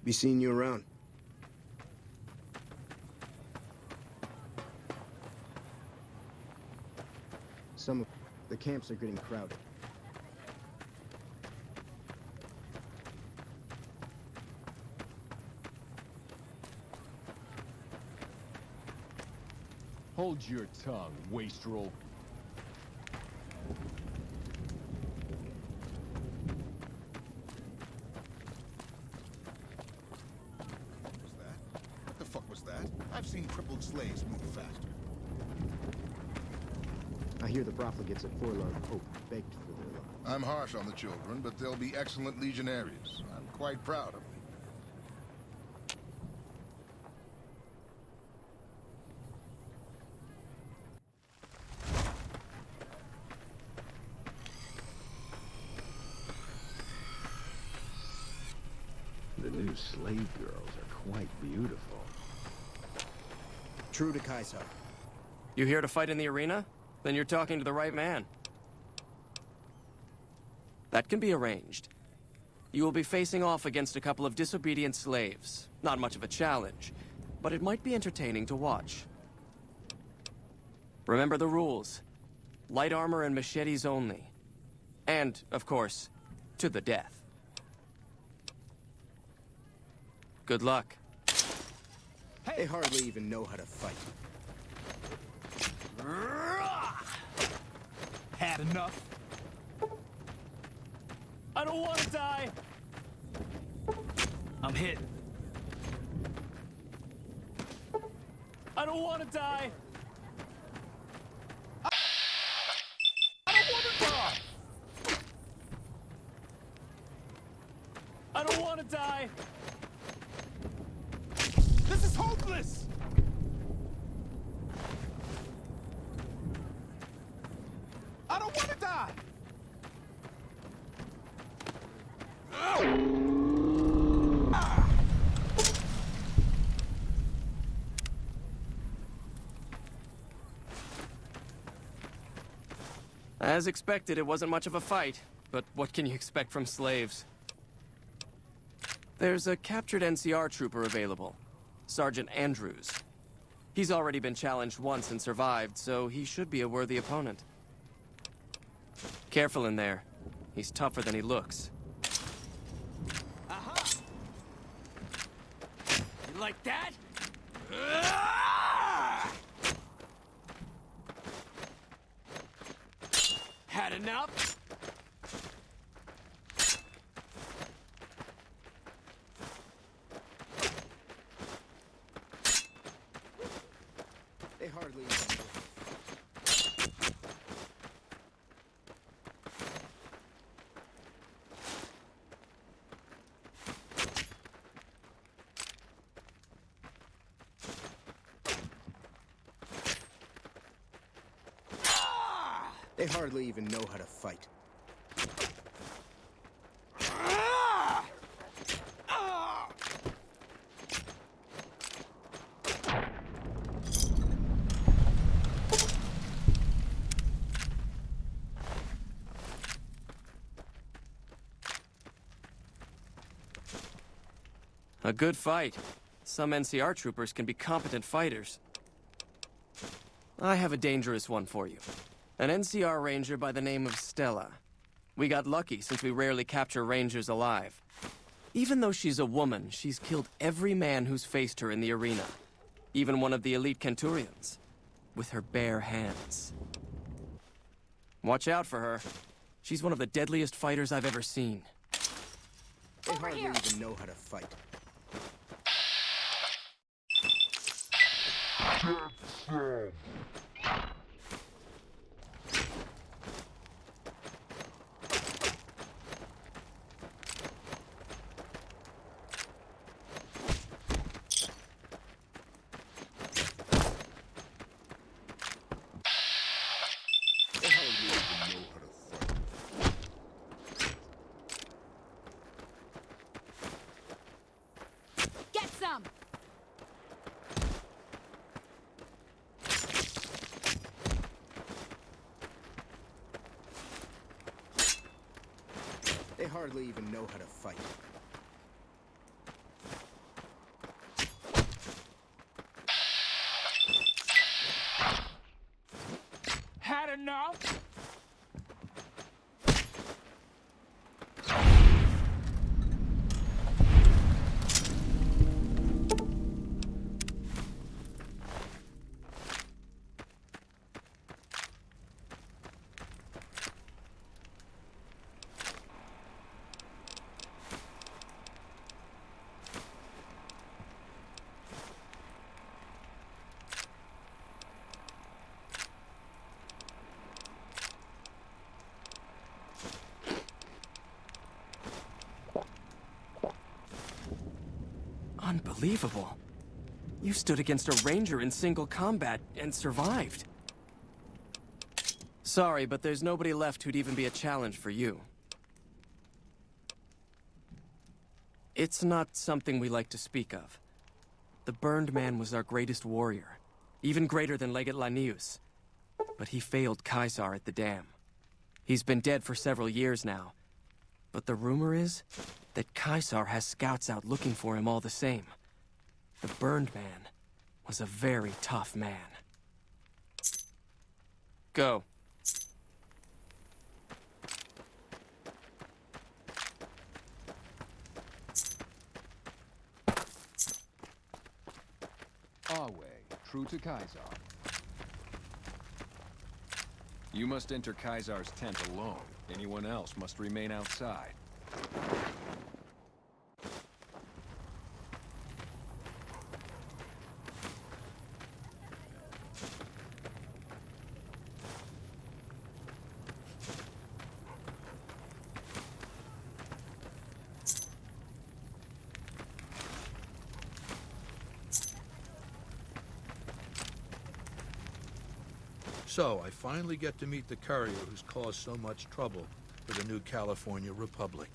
Be seeing you around. Some of the camps are getting crowded. Hold your tongue, wastrel. What the fuck was that? I've seen crippled slaves move faster. I hear the profligates at Forlorn Hope begged for their lives. I'm harsh on the children, but they'll be excellent legionaries. I'm quite proud of them. The new slave girls are quite beautiful. True to Caesar. You here to fight in the arena? Then you're talking to the right man. That can be arranged. You will be facing off against a couple of disobedient slaves. Not much of a challenge, but it might be entertaining to watch. Remember the rules. Light armor and machetes only. And, of course, to the death. Good luck. They hardly even know how to fight. Had enough? I don't want to die. I'm hit. I don't want to die. I don't want to die! I don't want to die. This is hopeless! I don't want to die! As expected, it wasn't much of a fight, but what can you expect from slaves? There's a captured NCR trooper available, Sergeant Andrews. He's already been challenged once and survived, so he should be a worthy opponent. Careful in there. He's tougher than he looks. Aha! You like that? enough? They hardly even They hardly even know how to fight. A good fight. Some NCR troopers can be competent fighters. I have a dangerous one for you. An NCR ranger by the name of Stella. We got lucky since we rarely capture rangers alive. Even though she's a woman, she's killed every man who's faced her in the arena. Even one of the elite Kenturians. With her bare hands. Watch out for her. She's one of the deadliest fighters I've ever seen. They hardly even know how to fight. Get some! They hardly even know how to fight. Had enough? Unbelievable. You stood against a ranger in single combat and survived. Sorry, but there's nobody left who'd even be a challenge for you. It's not something we like to speak of. The Burned Man was our greatest warrior, even greater than Legate Lanius. But he failed Caesar at the dam. He's been dead for several years now. But the rumor is that Caesar has scouts out looking for him all the same. The Burned Man was a very tough man. Go. Our way, true to Caesar. You must enter Caesar's tent alone. Anyone else must remain outside. So, I finally get to meet the courier who's caused so much trouble for the new California Republic.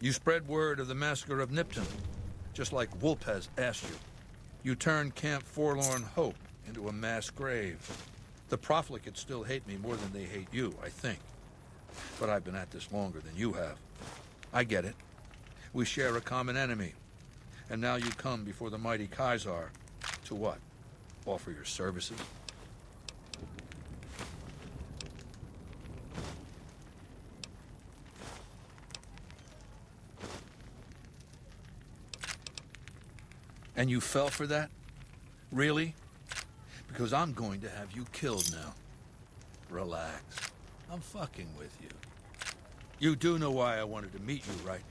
You spread word of the massacre of Nipton, just like Wolpez asked you. You turned Camp Forlorn Hope into a mass grave. The profligates still hate me more than they hate you, I think. But I've been at this longer than you have. I get it. We share a common enemy. And now you come before the mighty Caesar to what? Offer your services? And you fell for that? Really? Because I'm going to have you killed now. Relax. I'm fucking with you. You do know why I wanted to meet you, right?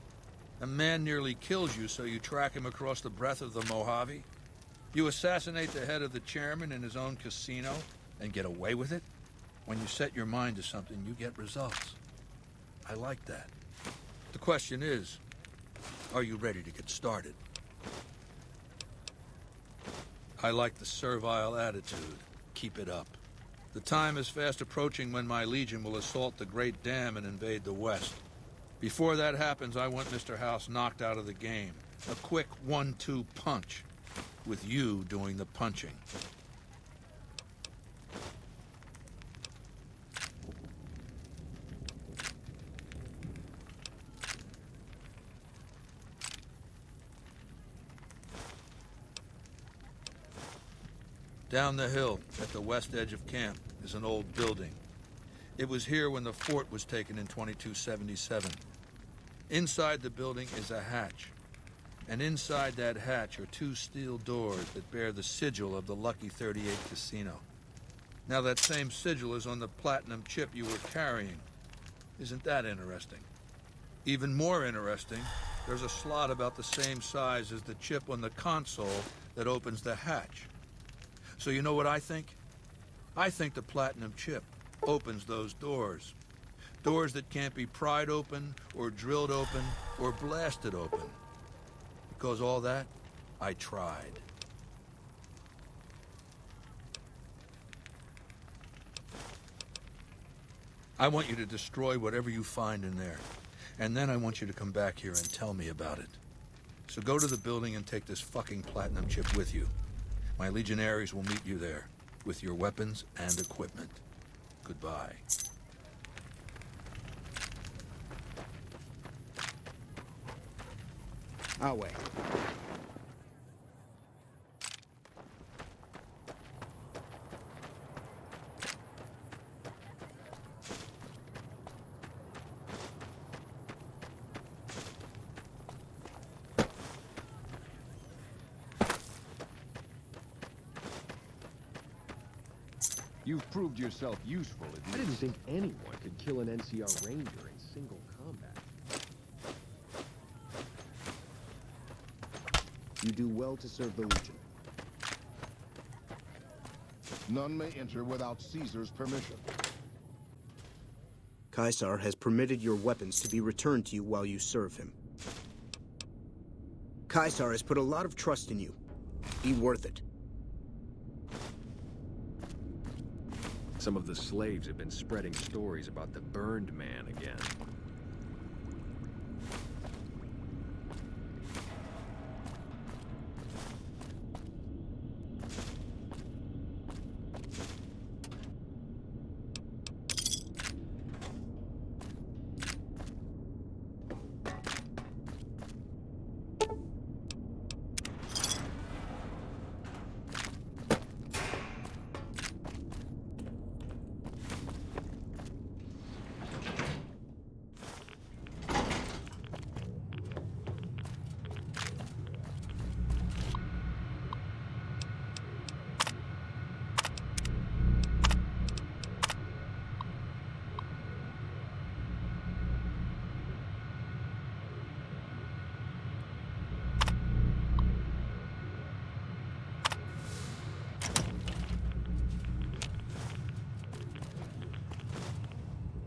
A man nearly kills you, so you track him across the breadth of the Mojave? You assassinate the head of the chairman in his own casino and get away with it? When you set your mind to something, you get results. I like that. The question is, are you ready to get started? I like the servile attitude. Keep it up. The time is fast approaching when my legion will assault the Great Dam and invade the West. Before that happens, I want Mr. House knocked out of the game. A quick 1-2 punch, with you doing the punching. Down the hill, at the west edge of camp, is an old building. It was here when the fort was taken in 2277. Inside the building is a hatch. And inside that hatch are 2 steel doors that bear the sigil of the Lucky 38 Casino. Now that same sigil is on the platinum chip you were carrying. Isn't that interesting? Even more interesting, there's a slot about the same size as the chip on the console that opens the hatch. So you know what I think? I think the platinum chip opens those doors. Doors that can't be pried open, or drilled open, or blasted open. Because all that, I tried. I want you to destroy whatever you find in there. And then I want you to come back here and tell me about it. So go to the building and take this fucking platinum chip with you. My legionaries will meet you there, with your weapons and equipment. Goodbye. I'll wait. You've proved yourself useful at least. I didn't think anyone could kill an NCR Ranger in single combat. You do well to serve the Legion. None may enter without Caesar's permission. Caesar has permitted your weapons to be returned to you while you serve him. Caesar has put a lot of trust in you. Be worth it. Some of the slaves have been spreading stories about the burned man again.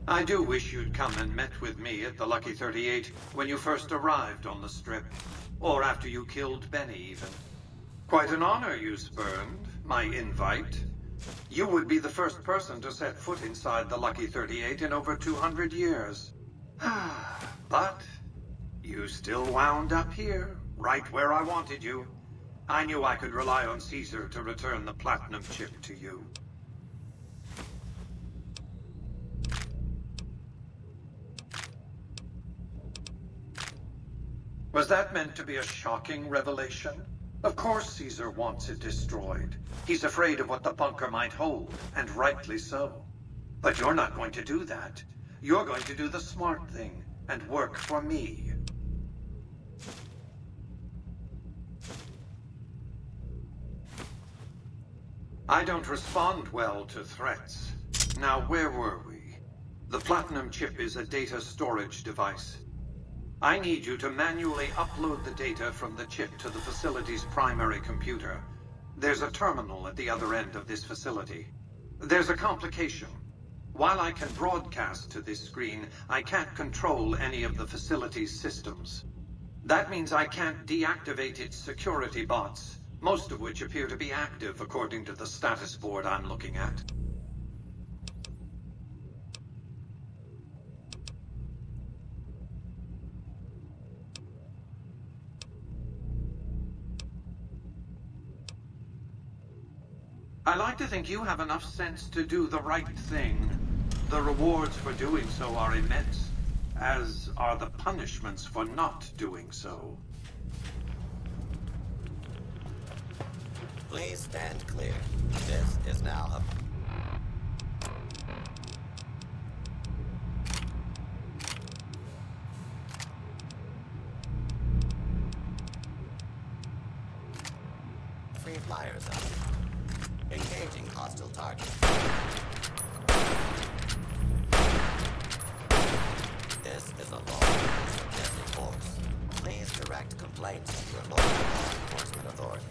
I do wish you'd come and met with me at the Lucky 38 when you first arrived on the Strip. Or after you killed Benny, even. Quite an honor you spurned, my invite. You would be the first person to set foot inside the Lucky 38 in over 200 years. But you still wound up here, right where I wanted you. I knew I could rely on Caesar to return the platinum chip to you. Was that meant to be a shocking revelation? Of course Caesar wants it destroyed. He's afraid of what the bunker might hold, and rightly so. But you're not going to do that. You're going to do the smart thing, and work for me. I don't respond well to threats. Now, where were we? The Platinum chip is a data storage device. I need you to manually upload the data from the chip to the facility's primary computer. There's a terminal at the other end of this facility. There's a complication. While I can broadcast to this screen, I can't control any of the facility's systems. That means I can't deactivate its security bots, most of which appear to be active according to the status board I'm looking at. I like to think you have enough sense to do the right thing. The rewards for doing so are immense, as are the punishments for not doing so. Please stand clear. This is now a... Free flyers up. Engaging hostile target. This is a law suggested force. Please direct complaints to your local law enforcement authorities.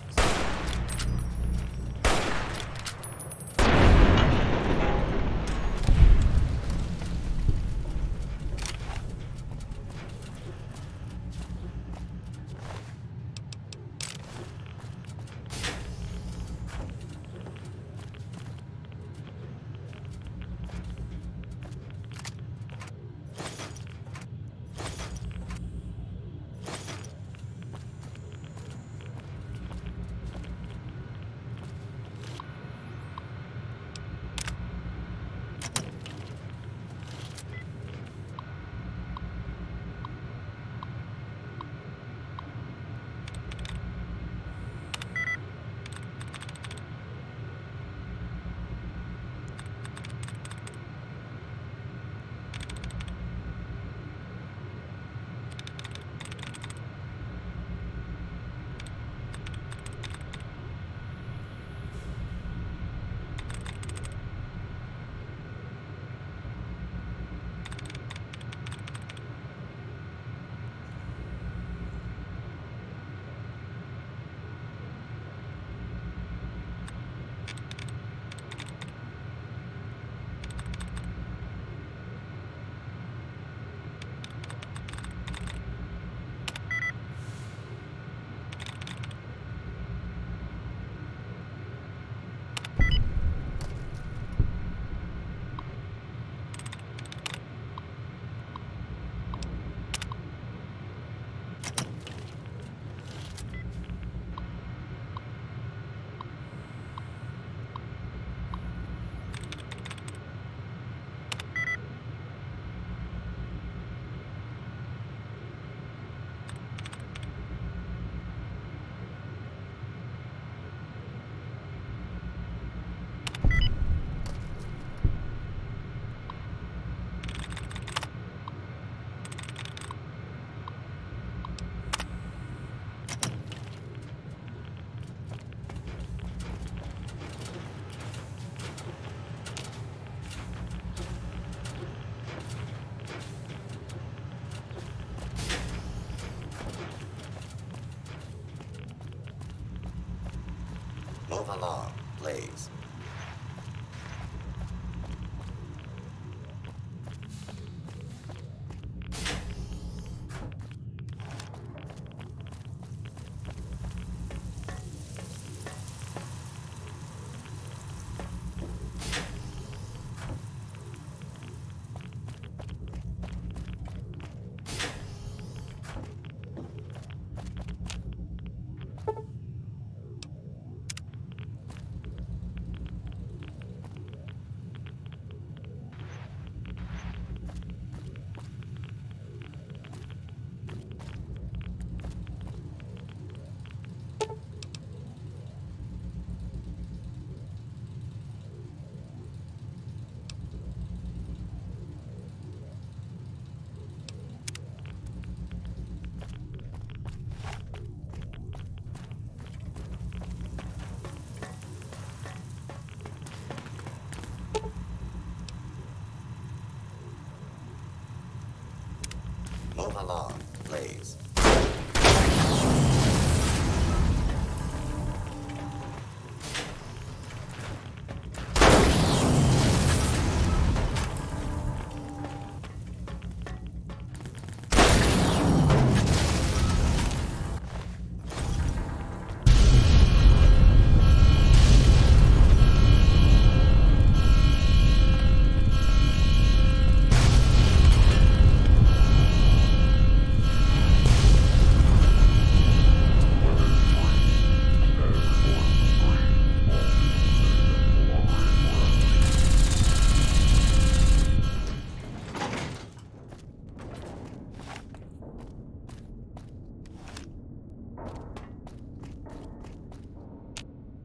Move along, please.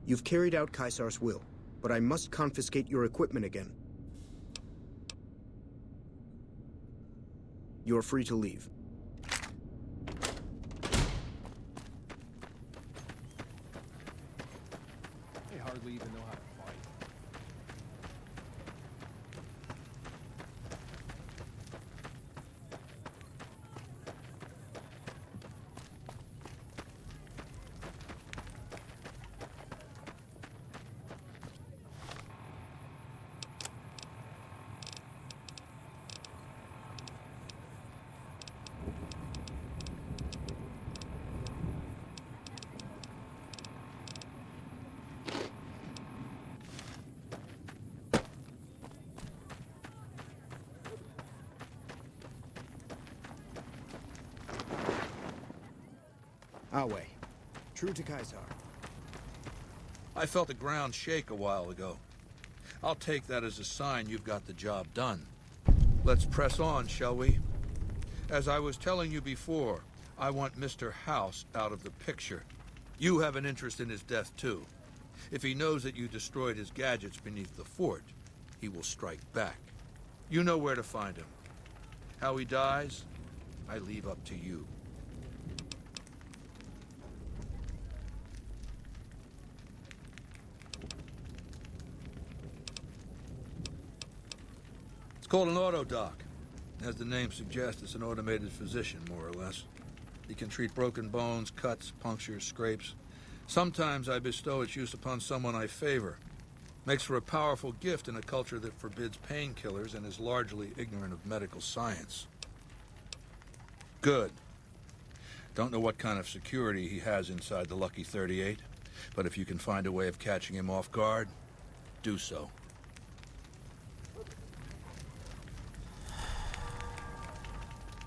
You've carried out Caesar's will, but I must confiscate your equipment again. You're free to leave. They hardly even know how to fight. Our way. True to Caesar. I felt the ground shake a while ago. I'll take that as a sign you've got the job done. Let's press on, shall we? As I was telling you before, I want Mr. House out of the picture. You have an interest in his death, too. If he knows that you destroyed his gadgets beneath the fort, he will strike back. You know where to find him. How he dies, I leave up to you. It's called an autodoc. As the name suggests, it's an automated physician, more or less. He can treat broken bones, cuts, punctures, scrapes. Sometimes I bestow its use upon someone I favor. Makes for a powerful gift in a culture that forbids painkillers and is largely ignorant of medical science. Good. Don't know what kind of security he has inside the Lucky 38, but if you can find a way of catching him off guard, do so.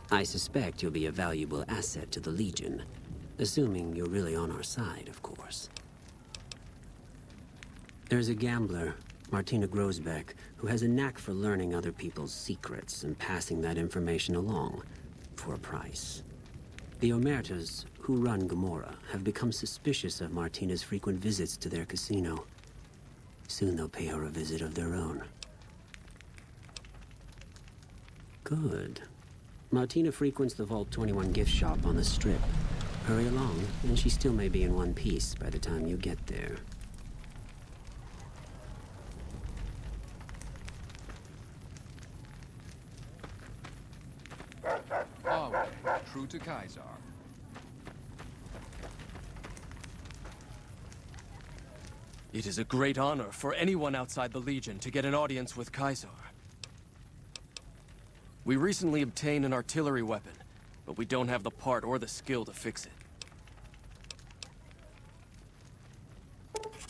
I suspect you'll be a valuable asset to the Legion. Assuming you're really on our side, of course. There's a gambler, Martina Grosbeck, who has a knack for learning other people's secrets and passing that information along, for a price. The Omertas, who run Gomorrah, have become suspicious of Martina's frequent visits to their casino. Soon they'll pay her a visit of their own. Good. Martina frequents the Vault 21 gift shop on the Strip. Hurry along, and she still may be in one piece by the time you get there. Our way, true to Caesar. It is a great honor for anyone outside the Legion to get an audience with Caesar. We recently obtained an artillery weapon, but we don't have the part or the skill to fix it.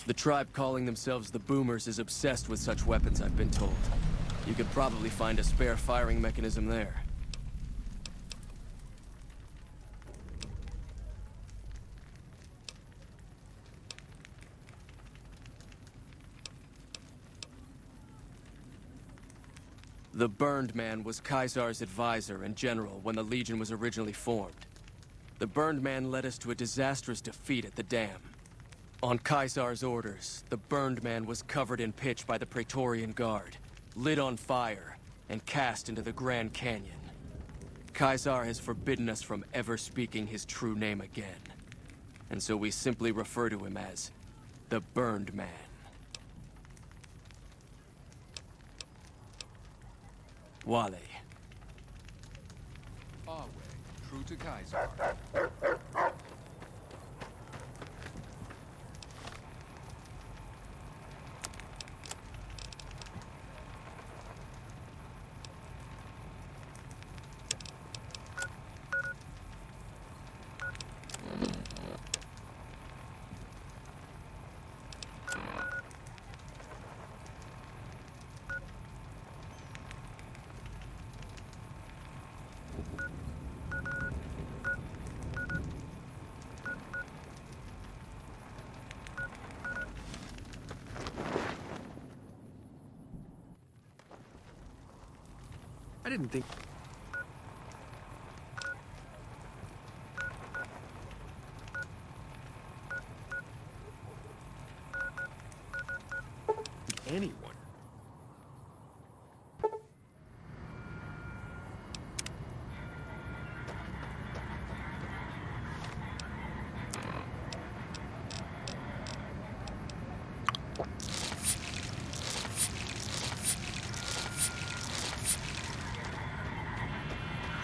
The tribe calling themselves the Boomers is obsessed with such weapons, I've been told. You could probably find a spare firing mechanism there. The Burned Man was Caesar's advisor and general when the Legion was originally formed. The Burned Man led us to a disastrous defeat at the dam. On Caesar's orders, the Burned Man was covered in pitch by the Praetorian Guard, lit on fire, and cast into the Grand Canyon. Caesar has forbidden us from ever speaking his true name again, and so we simply refer to him as the Burned Man. Wale. Our way, true to Caesar. I didn't think... anyone.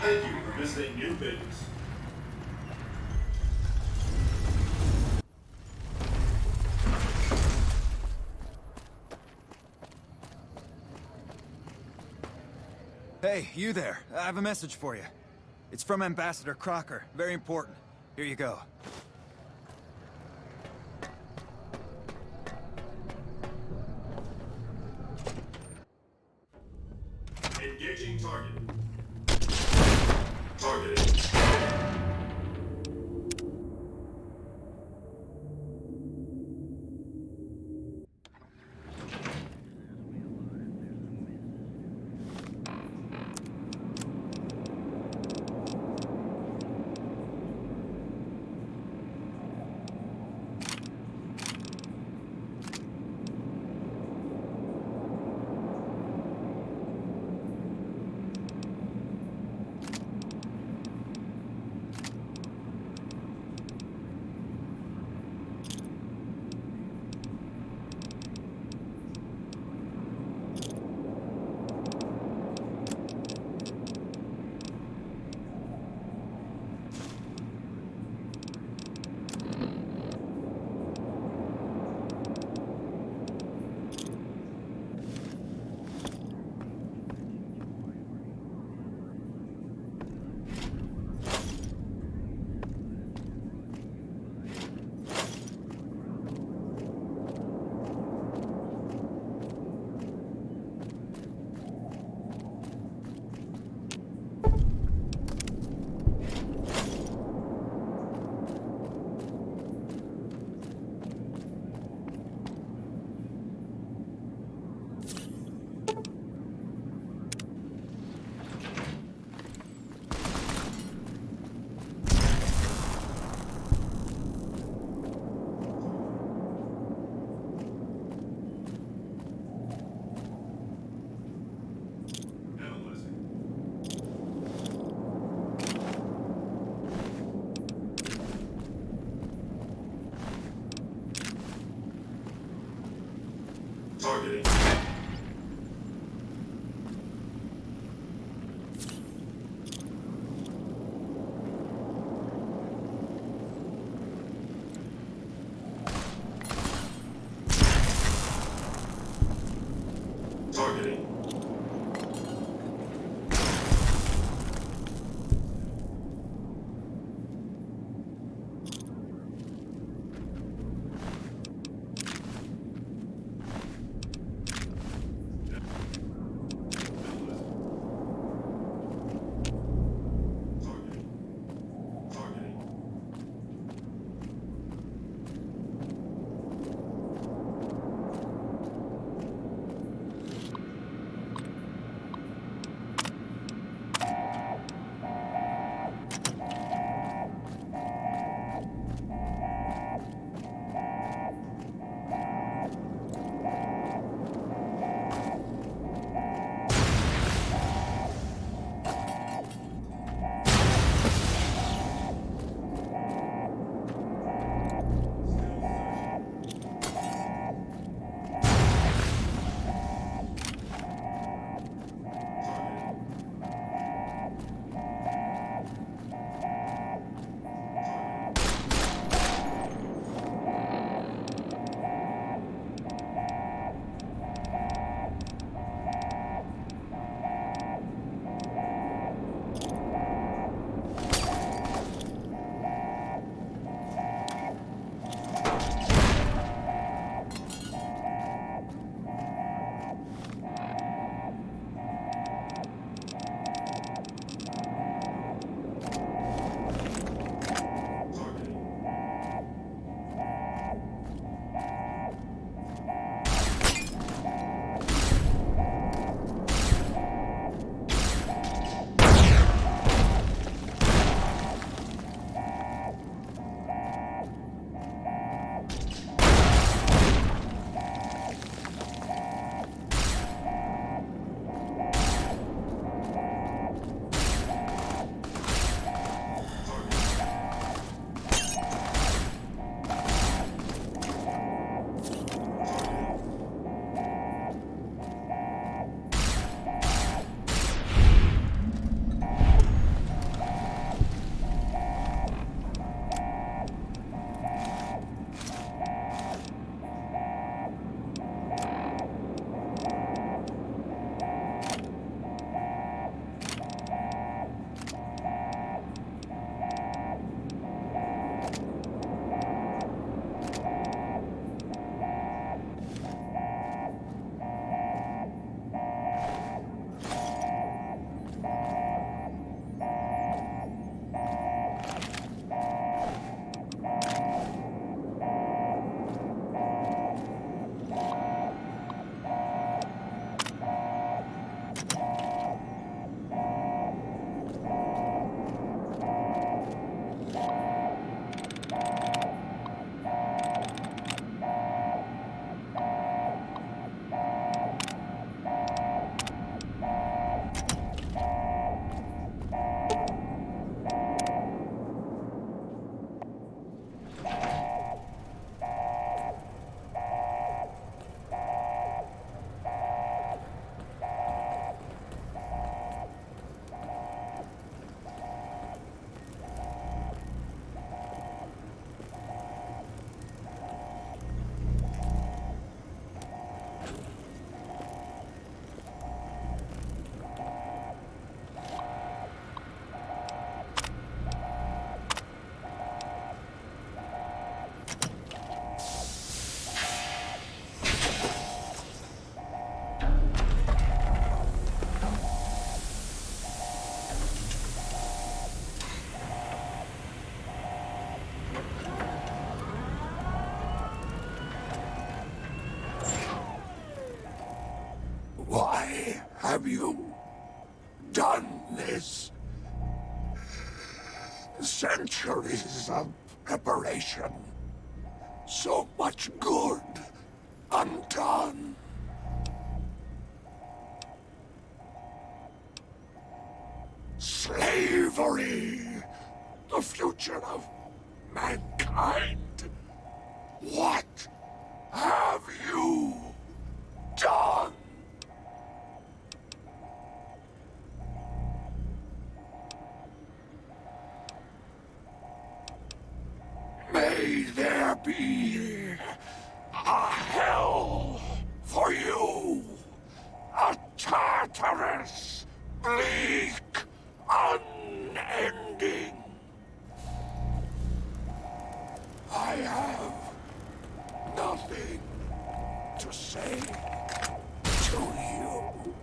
Thank you for visiting New Vegas. Hey, you there. I have a message for you. It's from Ambassador Crocker. Very important. Here you go. Engaging target. Targeting. Targeting. Targeting. have you done this? Centuries of preparation. So much good undone. Slavery, the future of mankind. What have you done? May there be a hell for you, a Tartarus, bleak, unending. I have nothing to say to you.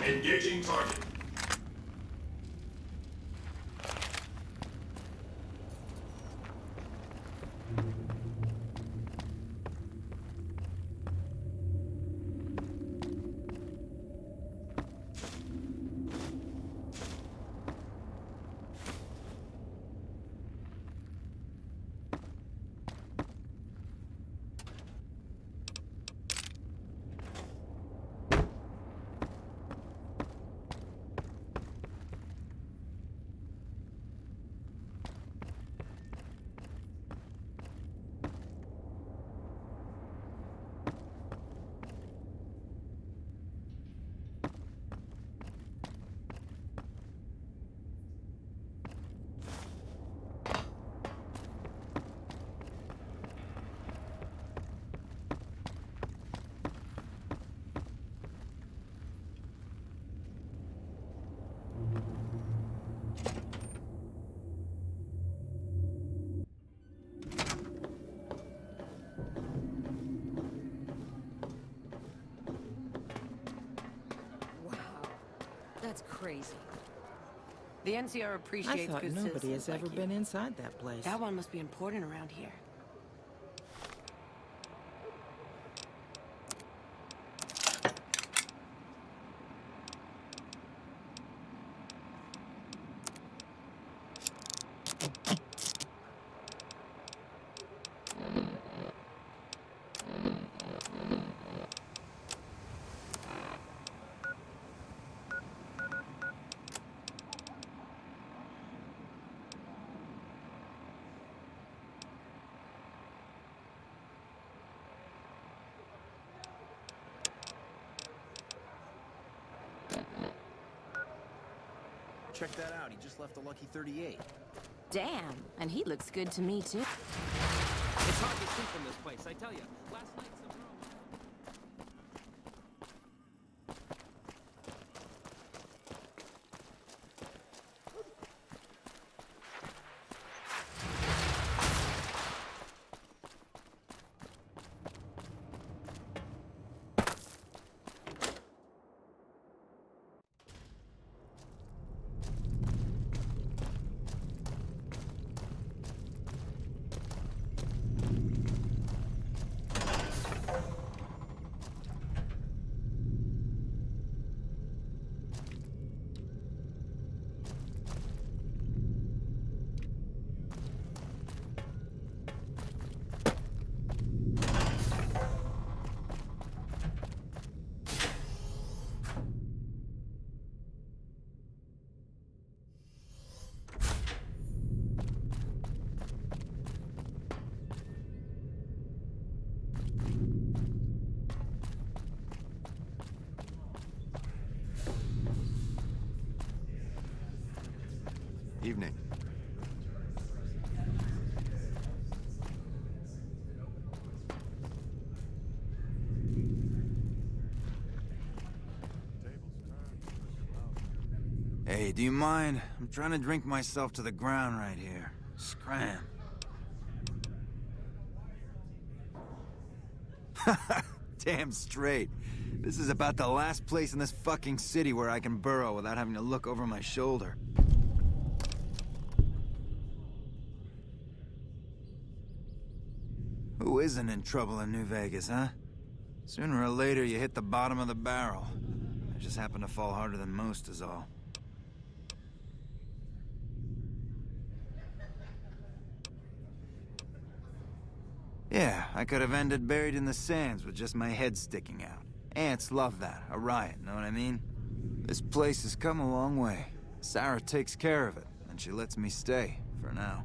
Engaging target. That's crazy. The NCR appreciates I thought good nobody citizens has ever like you. been inside that place. That one must be important around here. Check that out. He just left the Lucky 38. Damn, and he looks good to me too. It's hard to see from this place, I tell you. Last night some... Evening. Hey, do you mind? I'm trying to drink myself to the ground right here. Scram. Damn straight. This is about the last place in this fucking city where I can burrow without having to look over my shoulder. Who isn't in trouble in New Vegas, huh? Sooner or later, you hit the bottom of the barrel. I just happen to fall harder than most is all. Yeah, I could have ended buried in the sands with just my head sticking out. Ants love that, a riot, know what I mean? This place has come a long way. Sarah takes care of it, and she lets me stay, for now.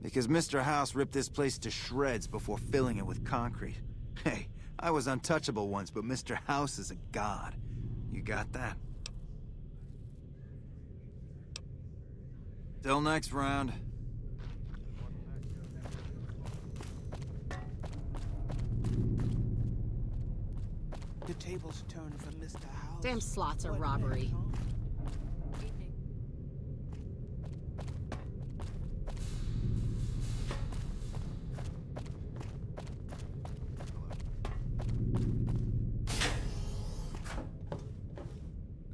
Because Mr. House ripped this place to shreds before filling it with concrete. Hey, I was untouchable once, but Mr. House is a god. You got that? Till next round. The tables turned for Mr. House. Damn slots are robbery.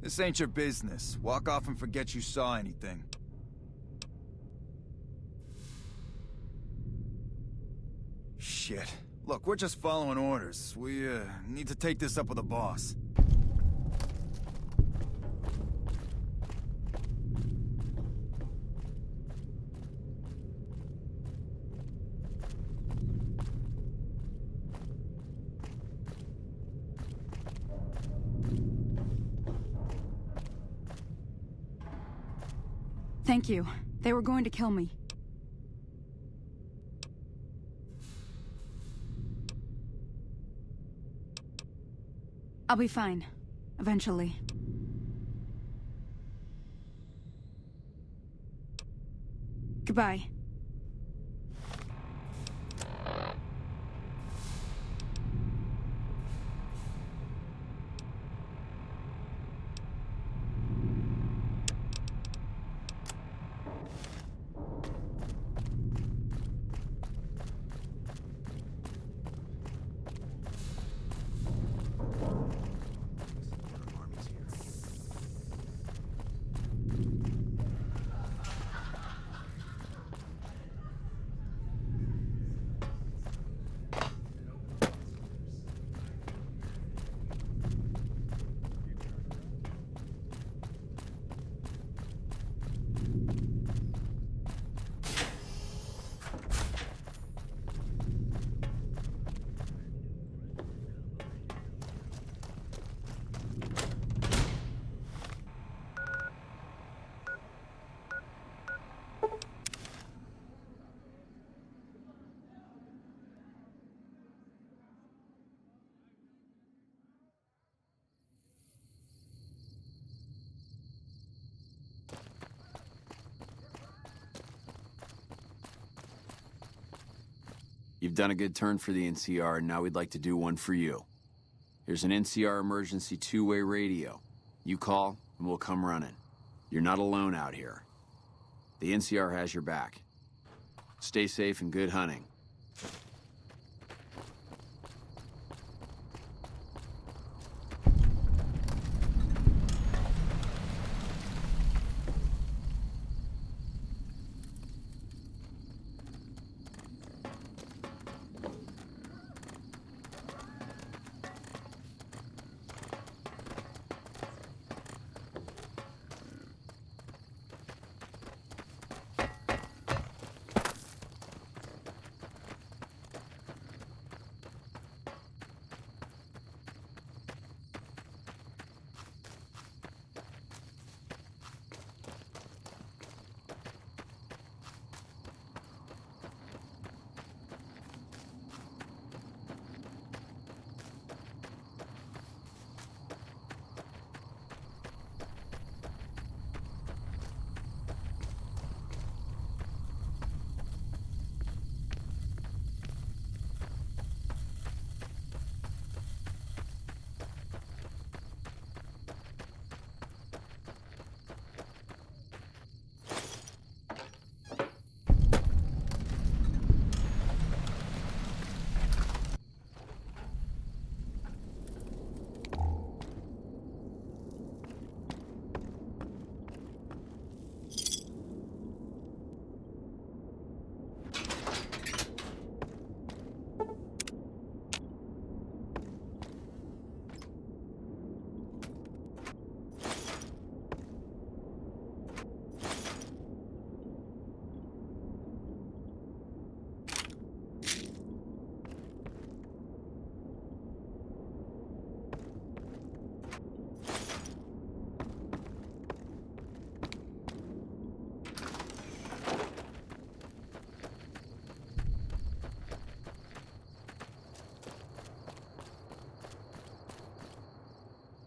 This ain't your business. Walk off and forget you saw anything. Shit. Look, we're just following orders. We, need to take this up with the boss. Thank you. They were going to kill me. I'll be fine. Eventually. Goodbye. You've done a good turn for the NCR, and now we'd like to do one for you. Here's an NCR emergency two-way radio. You call, and we'll come running. You're not alone out here. The NCR has your back. Stay safe and good hunting.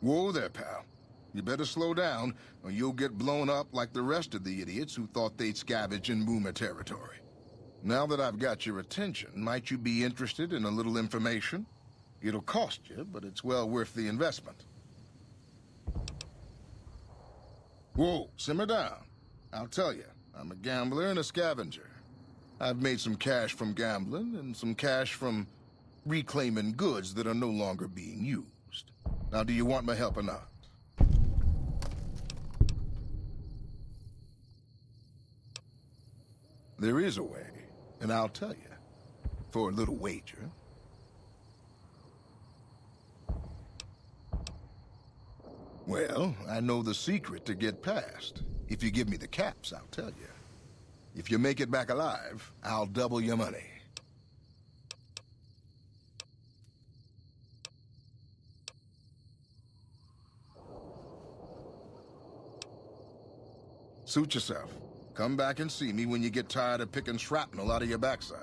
Whoa there, pal. You better slow down, or you'll get blown up like the rest of the idiots who thought they'd scavenge in Boomer territory. Now that I've got your attention, might you be interested in a little information? It'll cost you, but it's well worth the investment. Whoa, simmer down. I'll tell you, I'm a gambler and a scavenger. I've made some cash from gambling and some cash from reclaiming goods that are no longer being used. Now, do you want my help or not? There is a way, and I'll tell you, for a little wager. Well, I know the secret to get past. If you give me the caps, I'll tell you. If you make it back alive, I'll double your money. Suit yourself. Come back and see me when you get tired of picking shrapnel out of your backside.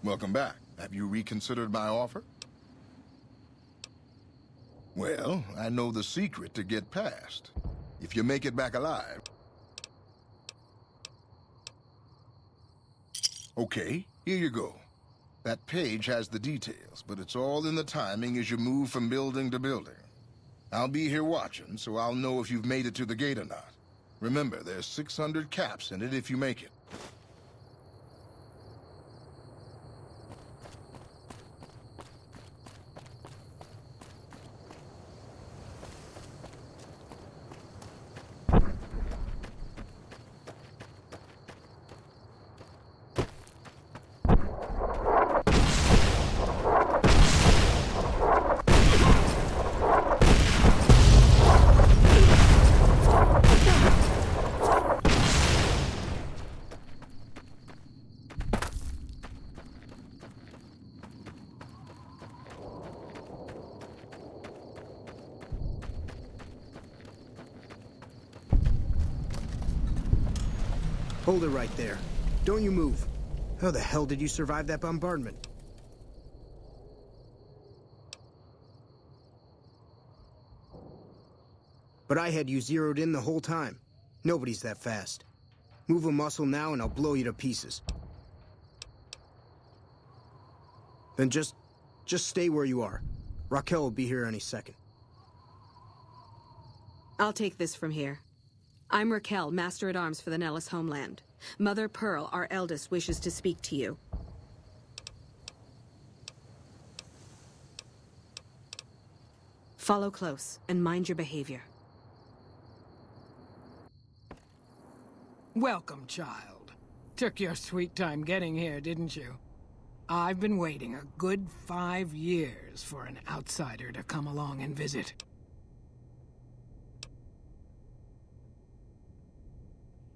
Welcome back. Have you reconsidered my offer? Well, I know the secret to get past. If you make it back alive... Okay, here you go. That page has the details, but it's all in the timing as you move from building to building. I'll be here watching, so I'll know if you've made it to the gate or not. Remember, there's 600 caps in it if you make it. Hold it right there. Don't you move. How the hell did you survive that bombardment? But I had you zeroed in the whole time. Nobody's that fast. Move a muscle now and I'll blow you to pieces. Then just stay where you are. Raquel will be here any second. I'll take this from here. I'm Raquel, Master-at-Arms for the Nellis homeland. Mother Pearl, our eldest, wishes to speak to you. Follow close, and mind your behavior. Welcome, child. Took your sweet time getting here, didn't you? I've been waiting a good 5 years for an outsider to come along and visit.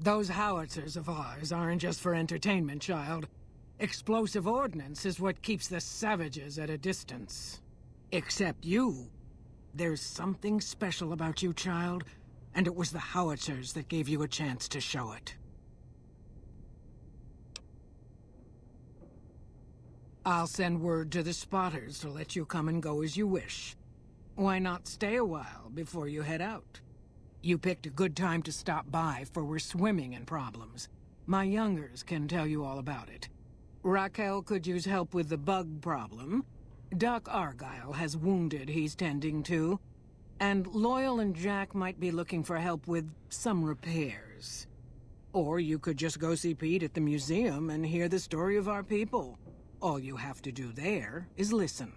Those howitzers of ours aren't just for entertainment, child. Explosive ordnance is what keeps the savages at a distance. Except you. There's something special about you, child, and it was the howitzers that gave you a chance to show it. I'll send word to the spotters to let you come and go as you wish. Why not stay a while before you head out? You picked a good time to stop by, for we're swimming in problems. My youngers can tell you all about it. Raquel could use help with the bug problem. Doc Argyle has wounded he's tending to. And Loyal and Jack might be looking for help with some repairs. Or you could just go see Pete at the museum and hear the story of our people. All you have to do there is listen.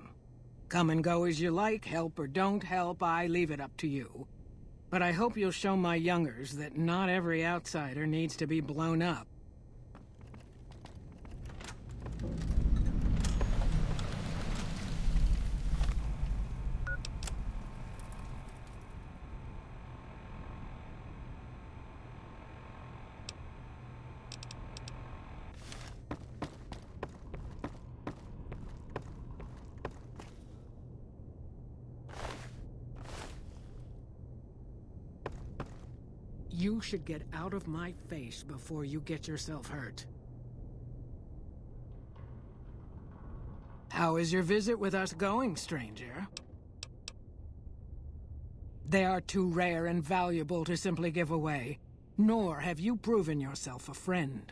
Come and go as you like, help or don't help, I leave it up to you. But I hope you'll show my youngers that not every outsider needs to be blown up. You should get out of my face before you get yourself hurt. How is your visit with us going, stranger? They are too rare and valuable to simply give away, nor have you proven yourself a friend.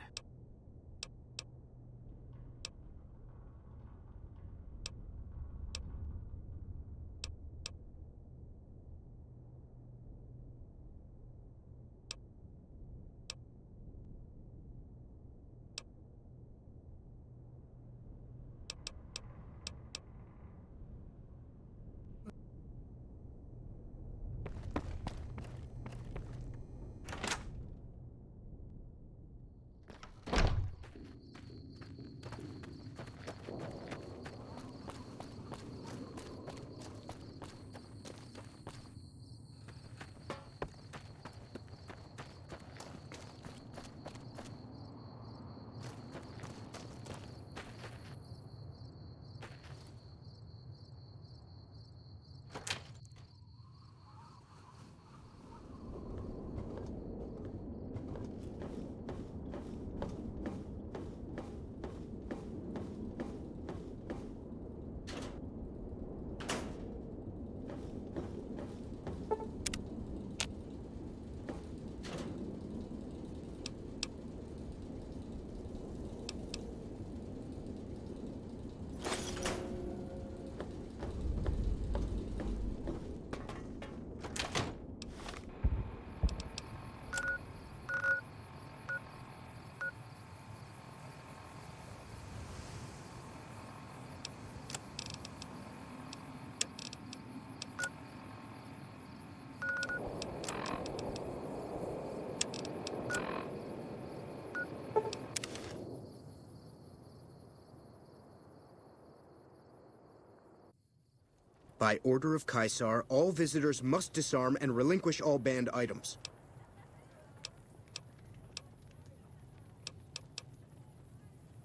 By order of Caesar, all visitors must disarm and relinquish all banned items.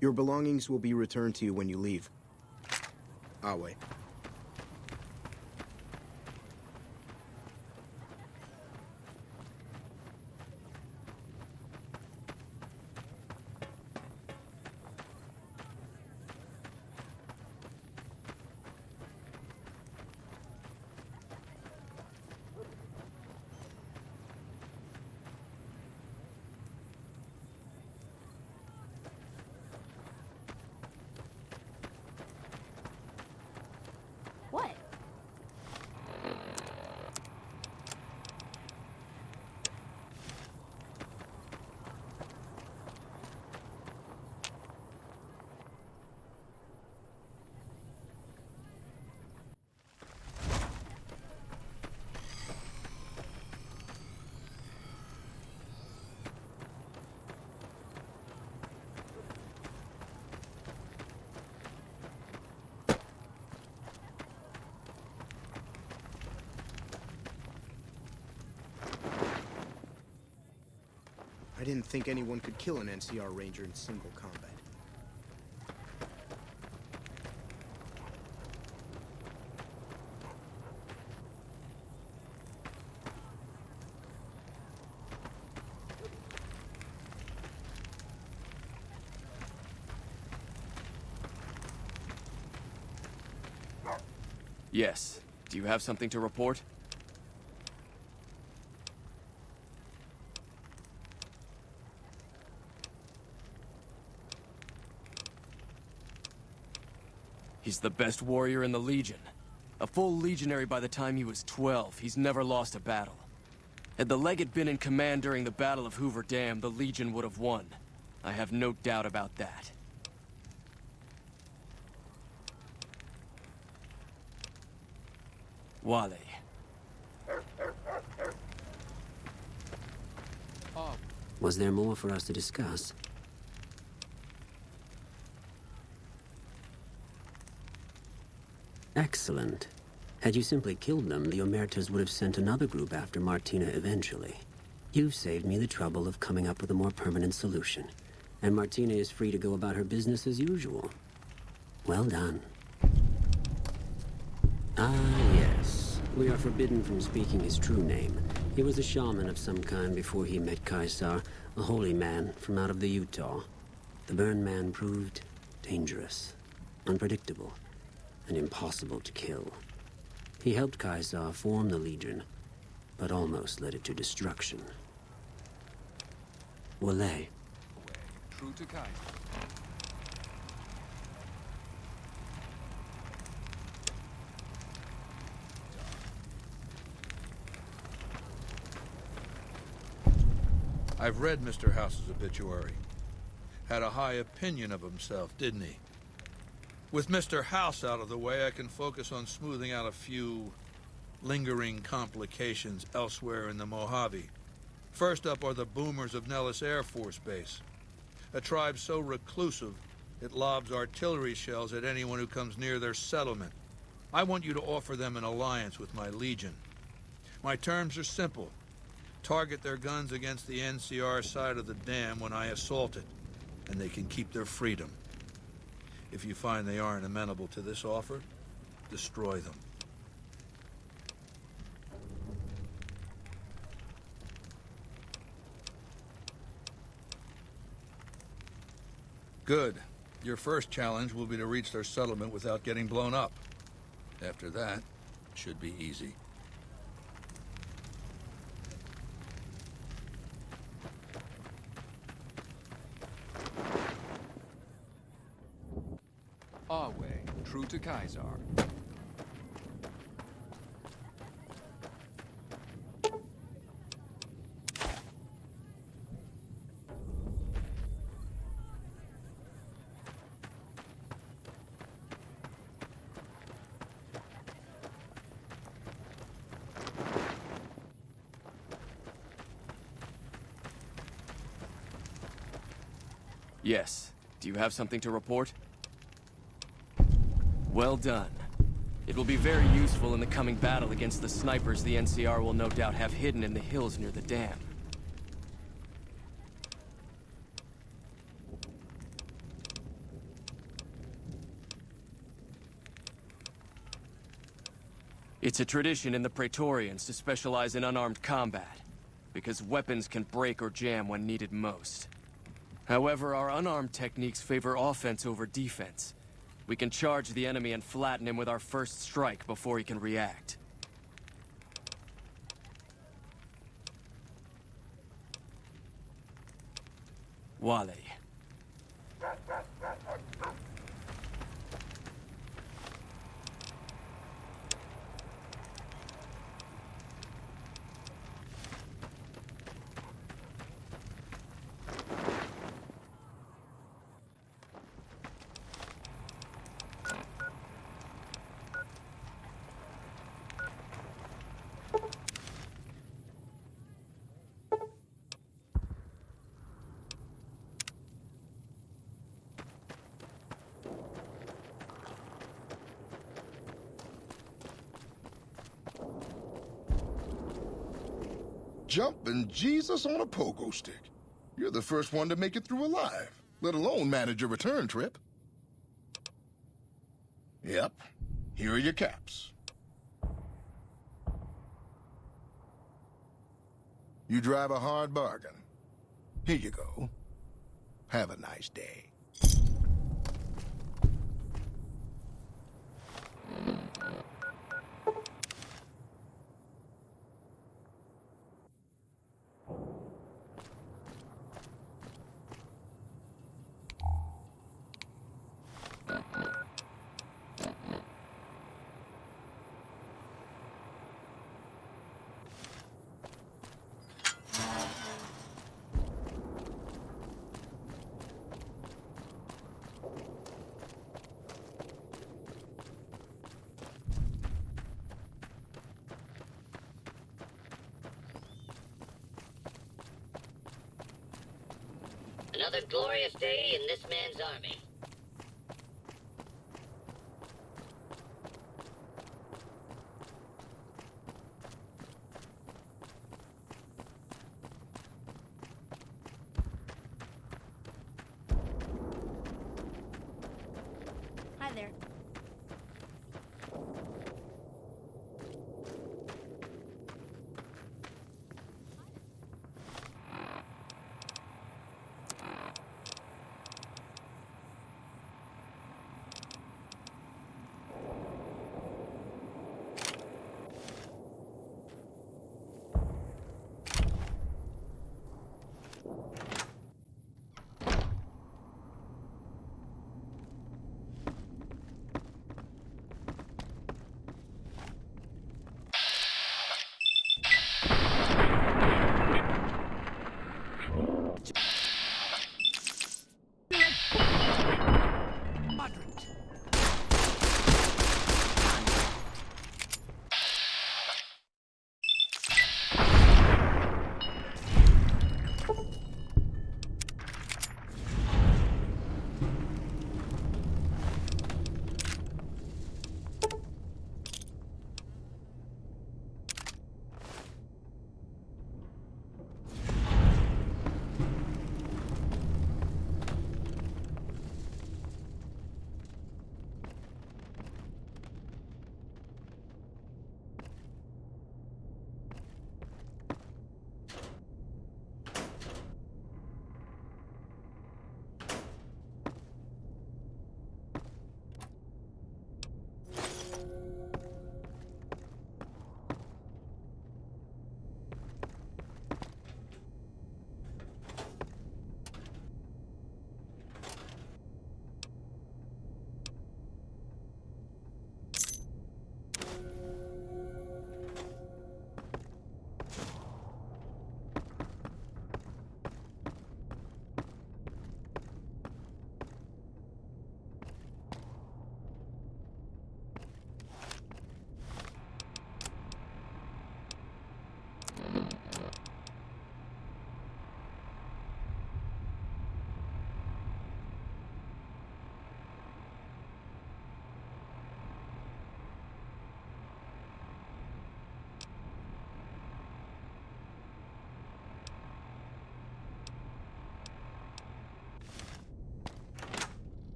Your belongings will be returned to you when you leave. Awe. What? I didn't think anyone could kill an NCR Ranger in single combat. Yes. Do you have something to report? He's the best warrior in the Legion. A full legionary by the time he was 12. He's never lost a battle. Had the Legate been in command during the Battle of Hoover Dam, the Legion would have won. I have no doubt about that. Wale. Was there more for us to discuss? Excellent. Had you simply killed them, the Omertas would have sent another group after Martina eventually. You've saved me the trouble of coming up with a more permanent solution. And Martina is free to go about her business as usual. Well done. Ah, yes. We are forbidden from speaking his true name. He was a shaman of some kind before he met Caesar, a holy man from out of the Utah. The Burn Man proved dangerous. unpredictable, and impossible to kill. He helped Caesar form the Legion, but almost led it to destruction. Wale. True to Kaiser. I've read Mr. House's obituary. Had a high opinion of himself, didn't he? With Mr. House out of the way, I can focus on smoothing out a few lingering complications elsewhere in the Mojave. First up are the boomers of Nellis Air Force Base. A tribe so reclusive, it lobs artillery shells at anyone who comes near their settlement. I want you to offer them an alliance with my Legion. My terms are simple. Target their guns against the NCR side of the dam when I assault it, and they can keep their freedom. If you find they aren't amenable to this offer, destroy them. Good. Your first challenge will be to reach their settlement without getting blown up. After that, it should be easy. Our way, true to Caesar. Yes. Do you have something to report? Well done. It will be very useful in the coming battle against the snipers the NCR will no doubt have hidden in the hills near the dam. It's a tradition in the Praetorians to specialize in unarmed combat, because weapons can break or jam when needed most. However, our unarmed techniques favor offense over defense. We can charge the enemy and flatten him with our first strike before he can react. Wale. Jumping Jesus on a pogo stick. You're the first one to make it through alive, let alone manage a return trip. Yep, here are your caps. You drive a hard bargain. Here you go. Have a nice day. Another glorious day in this man's army. Hi there.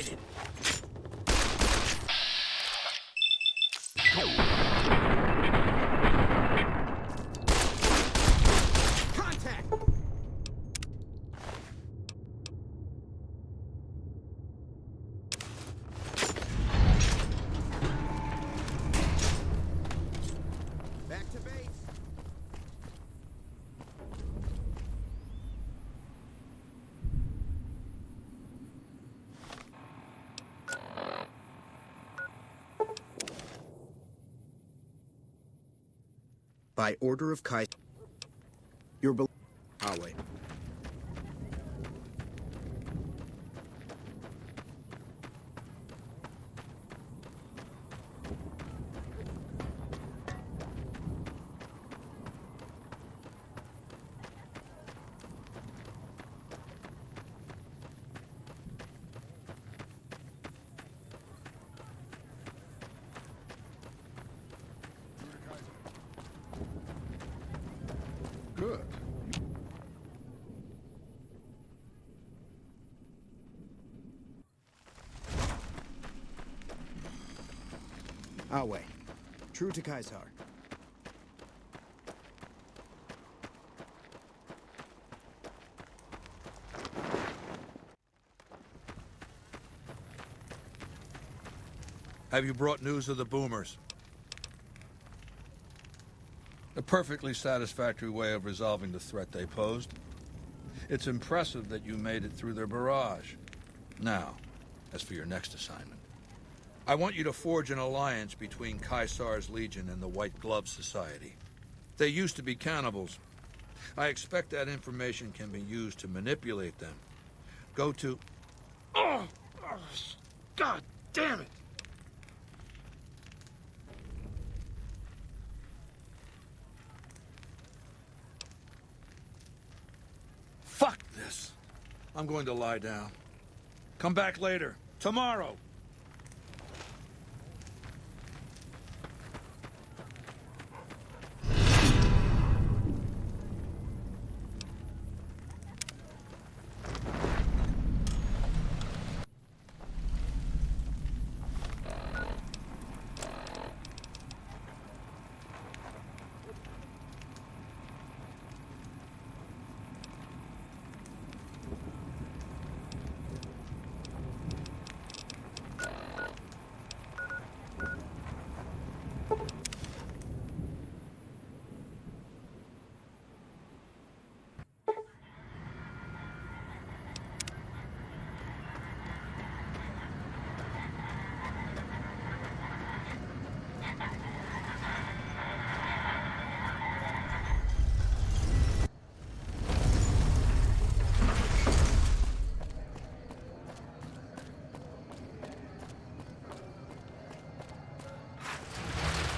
sighted. Contact! Back to base. By order of Kai, your I'll wait. Good. I'll wait. True to Kaisar. Have you brought news of the boomers? A perfectly satisfactory way of resolving the threat they posed. It's impressive that you made it through their barrage. Now, as for your next assignment, I want you to forge an alliance between Kaisar's Legion and the White Glove Society. They used to be cannibals. I expect that information can be used to manipulate them. Go to... Oh! God damn it! Fuck this. I'm going to lie down. Come back later. Tomorrow.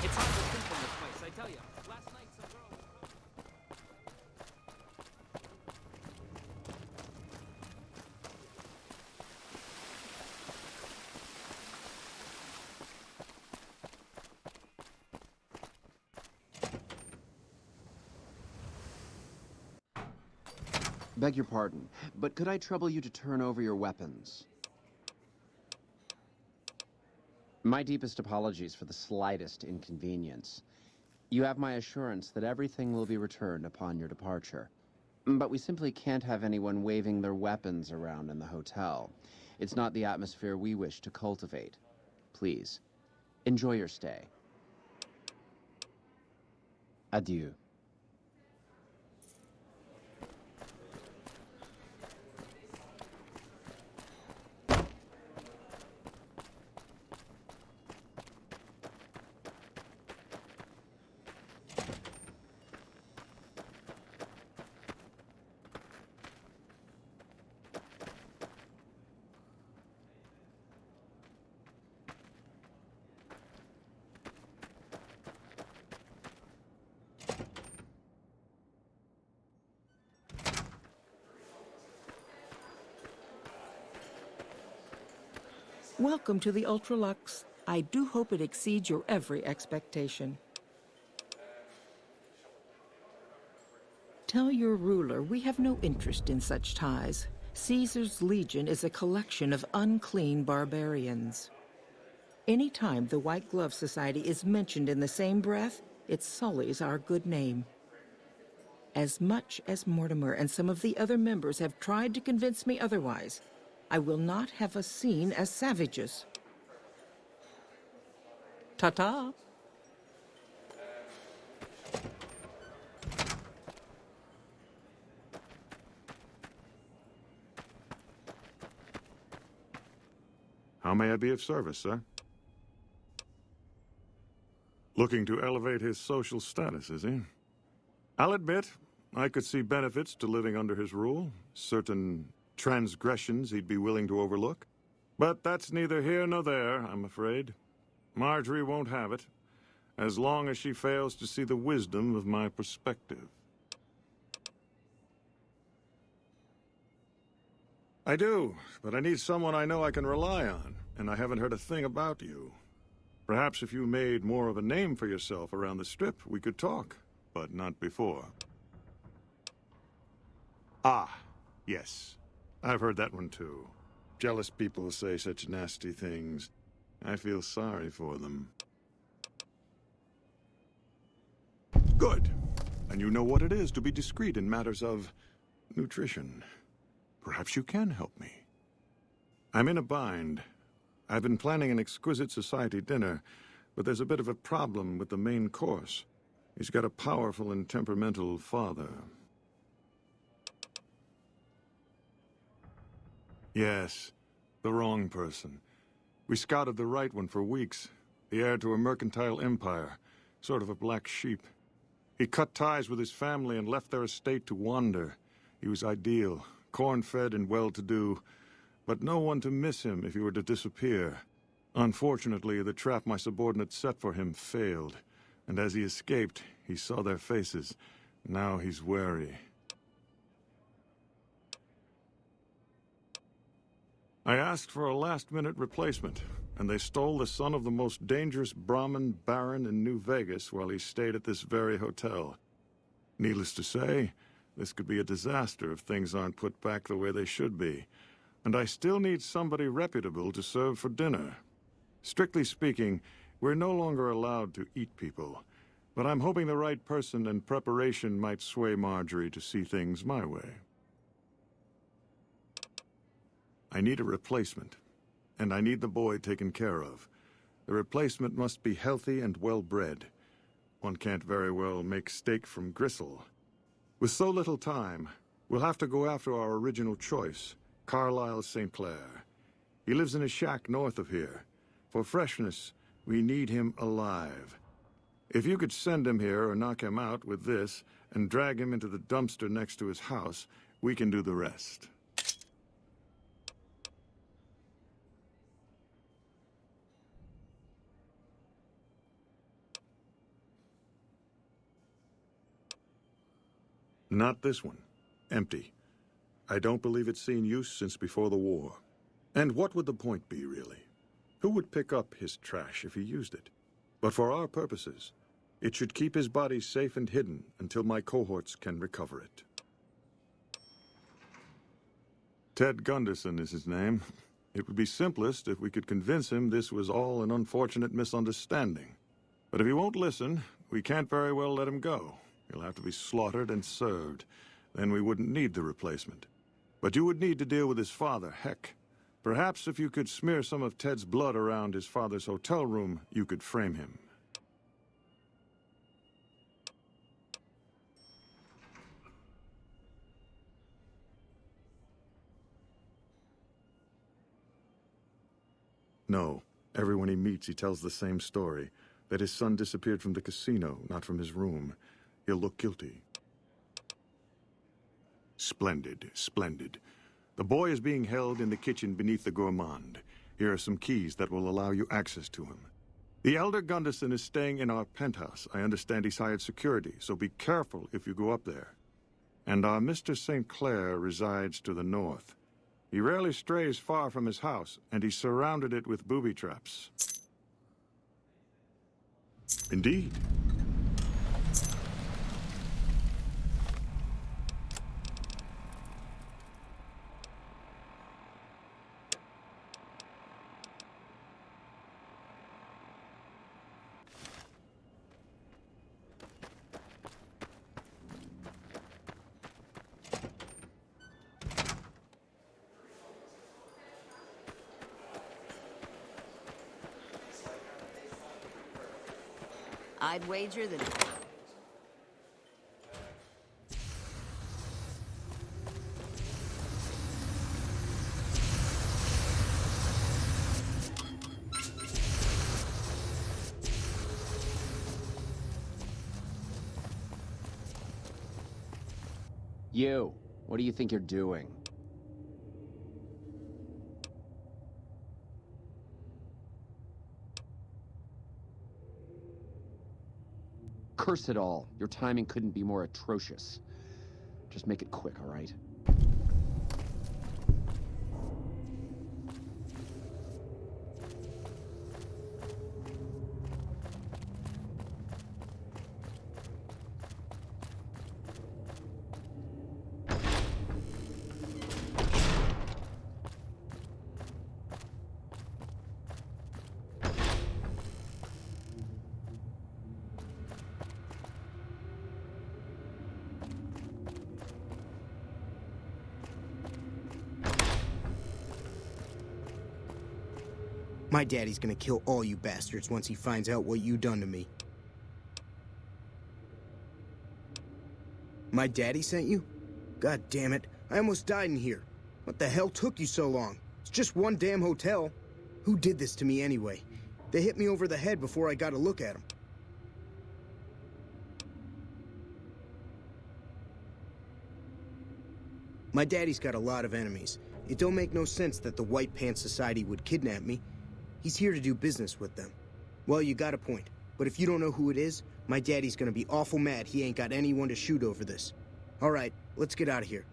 It's hard to sleep in this place, I tell you. Last night some girl... Beg your pardon, but could I trouble you to turn over your weapons? My deepest apologies for the slightest inconvenience. You have my assurance that everything will be returned upon your departure. But we simply can't have anyone waving their weapons around in the hotel. It's not the atmosphere we wish to cultivate. Please, enjoy your stay. Adieu. Welcome to the Ultralux. I do hope it exceeds your every expectation. Tell your ruler we have no interest in such ties. Caesar's Legion is a collection of unclean barbarians. Anytime the White Glove Society is mentioned in the same breath, it sullies our good name. As much as Mortimer and some of the other members have tried to convince me otherwise, I will not have us seen as savages. Ta-ta. How may I be of service, sir? Looking to elevate his social status, is he? I'll admit, I could see benefits to living under his rule, certain transgressions he'd be willing to overlook. But that's neither here nor there, I'm afraid. Marjorie won't have it, as long as she fails to see the wisdom of my perspective. I do, but I need someone I know I can rely on, and I haven't heard a thing about you. Perhaps if you made more of a name for yourself around the Strip, we could talk, but not before. Ah, yes. I've heard that one too. Jealous people say such nasty things. I feel sorry for them. Good. And you know what it is to be discreet in matters of nutrition. Perhaps you can help me. I'm in a bind. I've been planning an exquisite society dinner, but there's a bit of a problem with the main course. He's got a powerful and temperamental father. Yes, the wrong person. We scouted the right one for weeks. The heir to a mercantile empire, sort of a black sheep. He cut ties with his family and left their estate to wander. He was ideal, corn-fed and well-to-do, but no one to miss him if he were to disappear. Unfortunately, the trap my subordinates set for him failed, and as he escaped, he saw their faces. Now he's wary. I asked for a last-minute replacement, and they stole the son of the most dangerous Brahmin baron in New Vegas while he stayed at this very hotel. Needless to say, this could be a disaster if things aren't put back the way they should be. And I still need somebody reputable to serve for dinner. Strictly speaking, we're no longer allowed to eat people, but I'm hoping the right person and preparation might sway Marjorie to see things my way. I need a replacement, and I need the boy taken care of. The replacement must be healthy and well-bred. One can't very well make steak from gristle. With so little time, we'll have to go after our original choice, Carlisle St. Clair. He lives in a shack north of here. For freshness, we need him alive. If you could send him here or knock him out with this and drag him into the dumpster next to his house, we can do the rest. Not this one. Empty. I don't believe it's seen use since before the war. And what would the point be, really? Who would pick up his trash if he used it? But for our purposes, it should keep his body safe and hidden until my cohorts can recover it. Ted Gunderson is his name. It would be simplest if we could convince him this was all an unfortunate misunderstanding. But if he won't listen, we can't very well let him go. He'll have to be slaughtered and served. Then we wouldn't need the replacement. But you would need to deal with his father, Heck. Perhaps if you could smear some of Ted's blood around his father's hotel room, you could frame him. No. Everyone he meets, he tells the same story. That his son disappeared from the casino, not from his room. He'll look guilty. Splendid, splendid. The boy is being held in the kitchen beneath the gourmand. Here are some keys that will allow you access to him. The elder Gunderson is staying in our penthouse. I understand he's hired security, so be careful if you go up there. And our Mr. St. Clair resides to the north. He rarely strays far from his house, and he's surrounded it with booby traps. Indeed. I'd wager that... You, what do you think you're doing? Curse it all. Your timing couldn't be more atrocious. Just make it quick, all right? My daddy's gonna kill all you bastards once he finds out what you done to me. My daddy sent you? God damn it, I almost died in here. What the hell took you so long? It's just one damn hotel. Who did this to me anyway? They hit me over the head before I got a look at them. My daddy's got a lot of enemies. It don't make no sense that the White Pants Society would kidnap me. He's here to do business with them. Well, you got a point. But if you don't know who it is, my daddy's gonna be awful mad he ain't got anyone to shoot over this. All right, let's get out of here.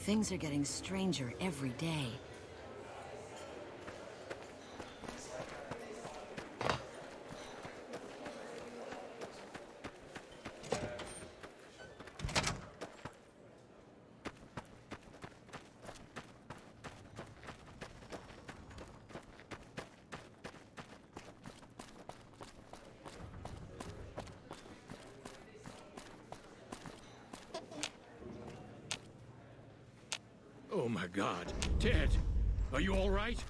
Things are getting stranger every day. Oh my God. Ted, are you all right?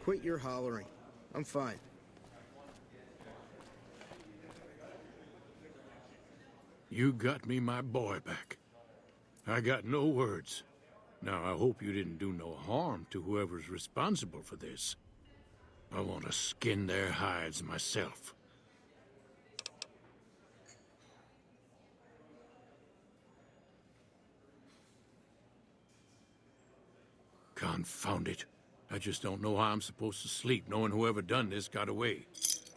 Quit your hollering. I'm fine. You got me my boy back. I got no words. Now, I hope you didn't do no harm to whoever's responsible for this. I want to skin their hides myself. Confound it. I just don't know how I'm supposed to sleep knowing whoever done this got away.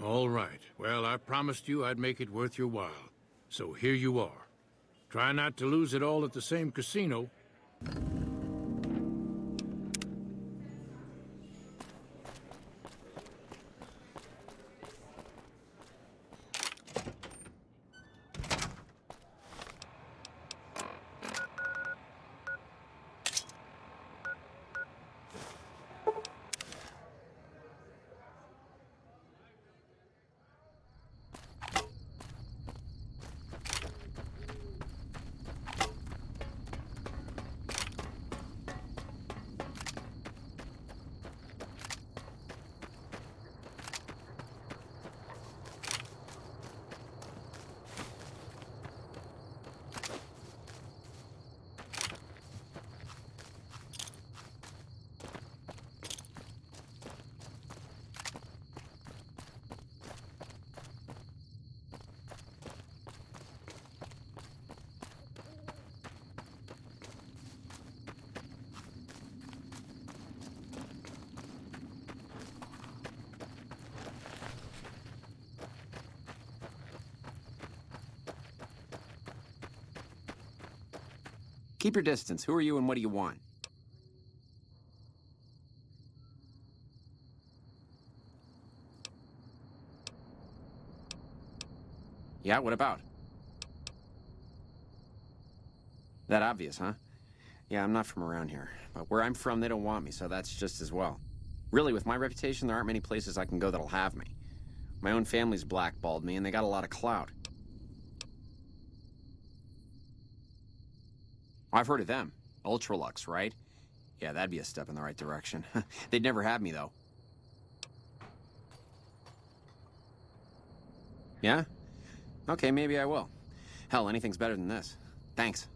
All right. Well, I promised you I'd make it worth your while. So here you are. Try not to lose it all at the same casino. Keep your distance. Who are you and what do you want? Yeah, what about? That obvious, huh? Yeah, I'm not from around here. But where I'm from, they don't want me, so that's just as well. Really, with my reputation, there aren't many places I can go that'll have me. My own family's blackballed me, and they got a lot of clout. I've heard of them. Ultralux, right? Yeah, that'd be a step in the right direction. They'd never have me, though. Yeah? Okay, maybe I will. Hell, anything's better than this. Thanks.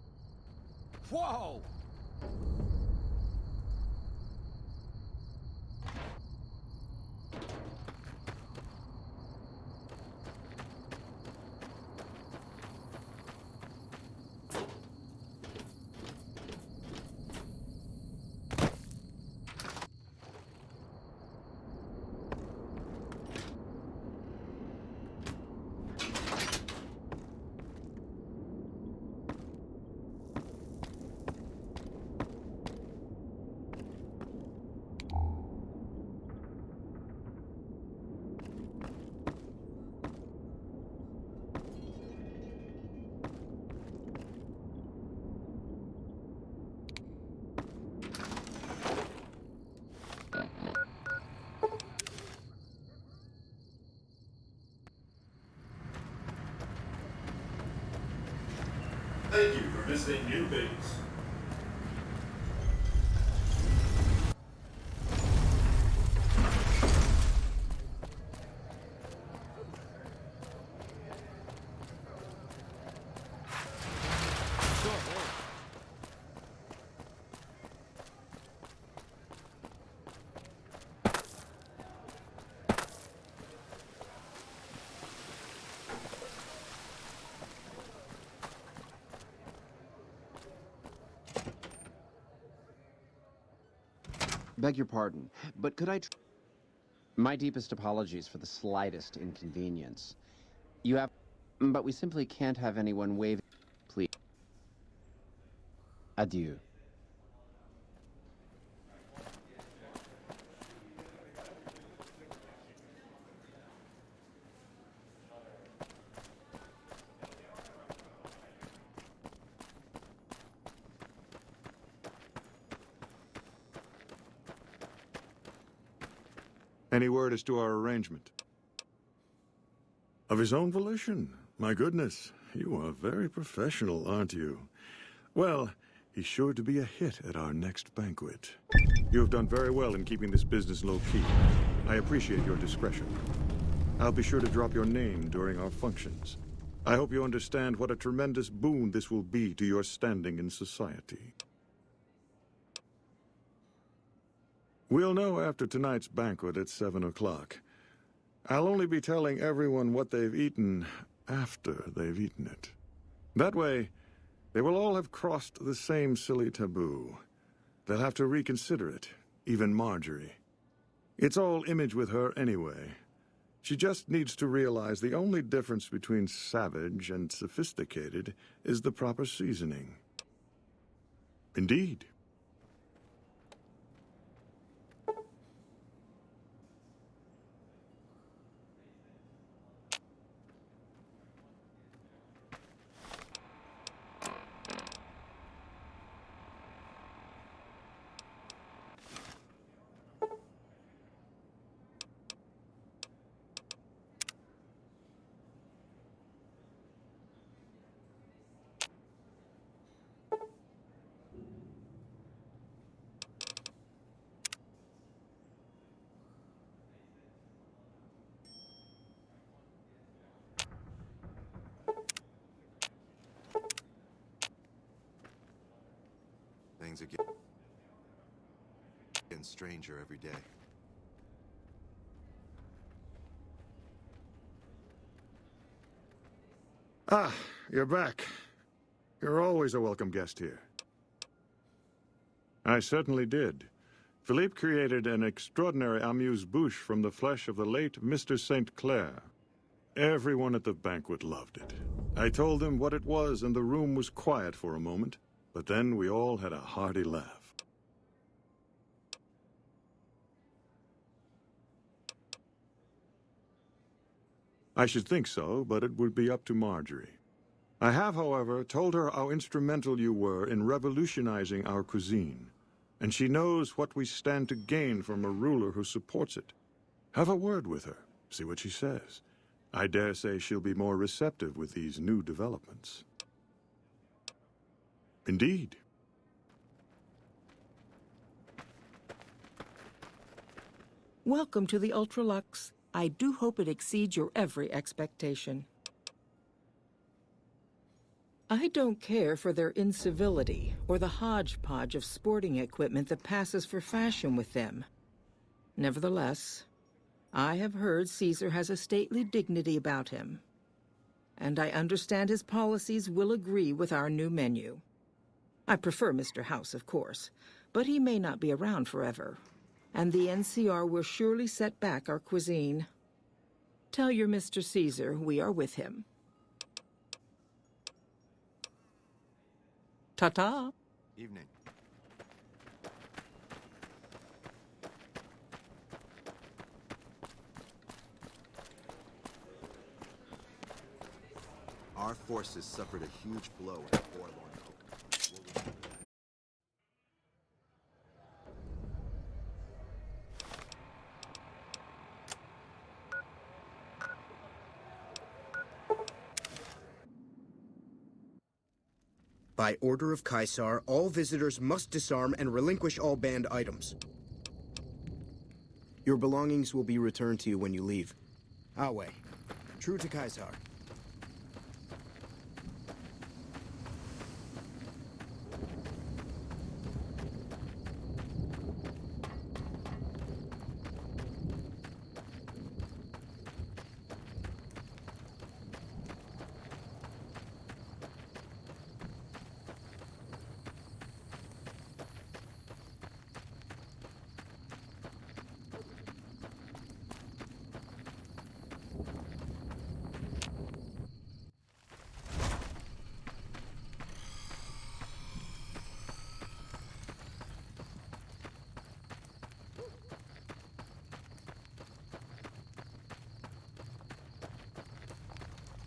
Whoa! Thank you for visiting New Base. Beg your pardon, but could I My deepest apologies for the slightest inconvenience. You have... But we simply can't have anyone waving... Please. Adieu. Any word as to our arrangement? Of his own volition? My goodness, you are very professional, aren't you? Well, he's sure to be a hit at our next banquet. You have done very well in keeping this business low-key. I appreciate your discretion. I'll be sure to drop your name during our functions. I hope you understand what a tremendous boon this will be to your standing in society. We'll know after tonight's banquet at 7 o'clock. I'll only be telling everyone what they've eaten after they've eaten it. That way, they will all have crossed the same silly taboo. They'll have to reconsider it, even Marjorie. It's all image with her anyway. She just needs to realize the only difference between savage and sophisticated is the proper seasoning. Indeed. Things are getting stranger every day. Ah, you're back. You're always a welcome guest here. I certainly did. Philippe created an extraordinary amuse-bouche from the flesh of the late Mr. St. Clair. Everyone at the banquet loved it. I told them what it was, and the room was quiet for a moment, but then we all had a hearty laugh. I should think so, but it would be up to Marjorie. I have, however, told her how instrumental you were in revolutionizing our cuisine, and she knows what we stand to gain from a ruler who supports it. Have a word with her, see what she says. I dare say she'll be more receptive with these new developments. Indeed. Welcome to the Ultralux. I do hope it exceeds your every expectation. I don't care for their incivility or the hodgepodge of sporting equipment that passes for fashion with them. Nevertheless, I have heard Caesar has a stately dignity about him, and I understand his policies will agree with our new menu. I prefer Mr. House, of course, but he may not be around forever, and the NCR will surely set back our cuisine. Tell your Mr. Caesar we are with him. Ta-ta. Evening. Our forces suffered a huge blow at Forlorn Oak. By order of Caesar, all visitors must disarm and relinquish all banned items. Your belongings will be returned to you when you leave. Awe, true to Caesar.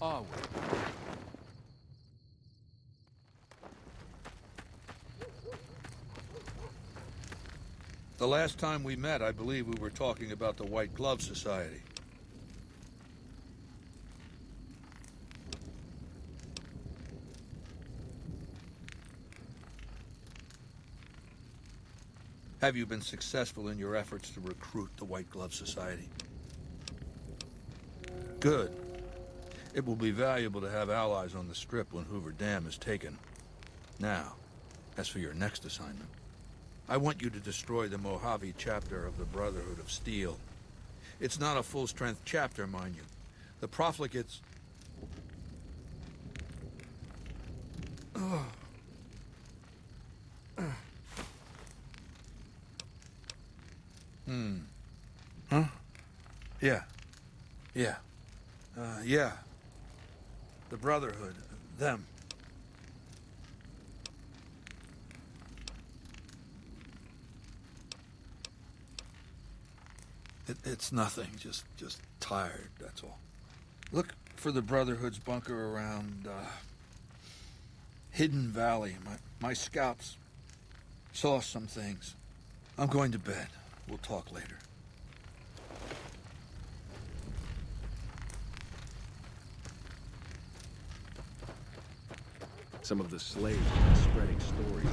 Awe. The last time we met, I believe we were talking about the White Glove Society. Have you been successful in your efforts to recruit the White Glove Society? Good. It will be valuable to have allies on the Strip when Hoover Dam is taken. Now, as for your next assignment, I want you to destroy the Mojave chapter of the Brotherhood of Steel. It's not a full-strength chapter, mind you. The profligates... Oh. Huh? Yeah. Yeah. The Brotherhood. Them. It's nothing. Just tired, that's all. Look for the Brotherhood's bunker around, Hidden Valley. My scouts saw some things. I'm going to bed. We'll talk later. Some of the slaves are spreading stories.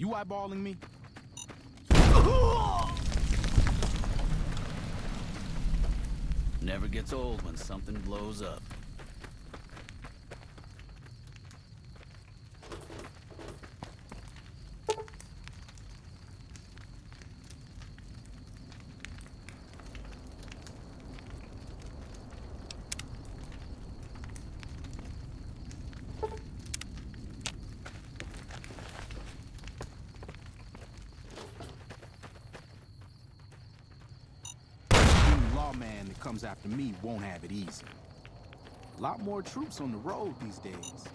You eyeballing me? Never gets old when something blows up. Lawman that comes after me won't have it easy. A lot more troops on the road these days.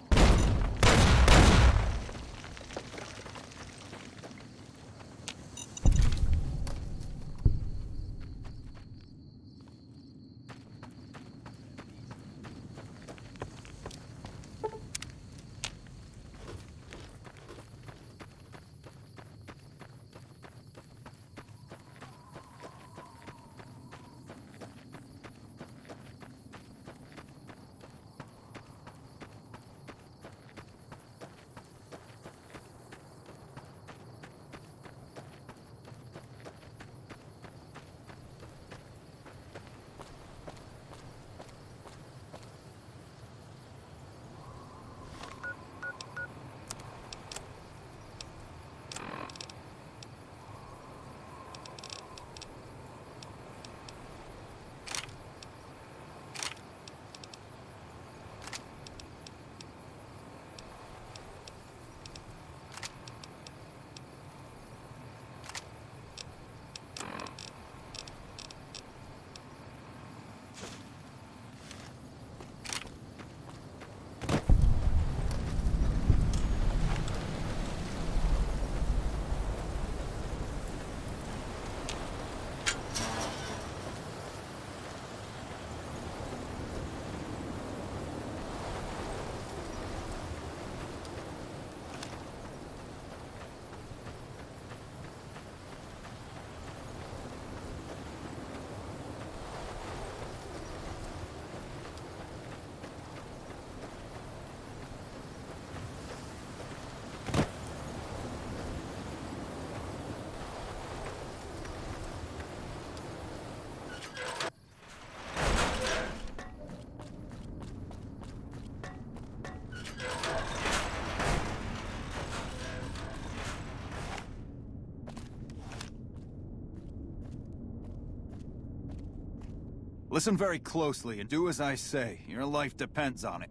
Listen very closely and do as I say. Your life depends on it.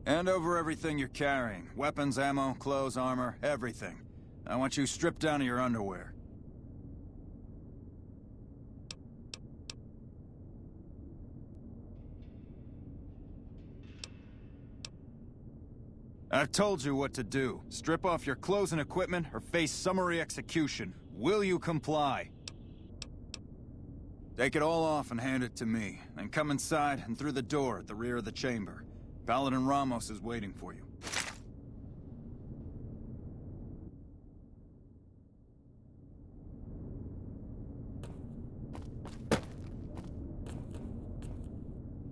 Hand over everything you're carrying. Weapons, ammo, clothes, armor, everything. I want you stripped down to your underwear. I've told you what to do. Strip off your clothes and equipment or face summary execution. Will you comply? Take it all off and hand it to me. Then come inside and through the door at the rear of the chamber. Paladin Ramos is waiting for you.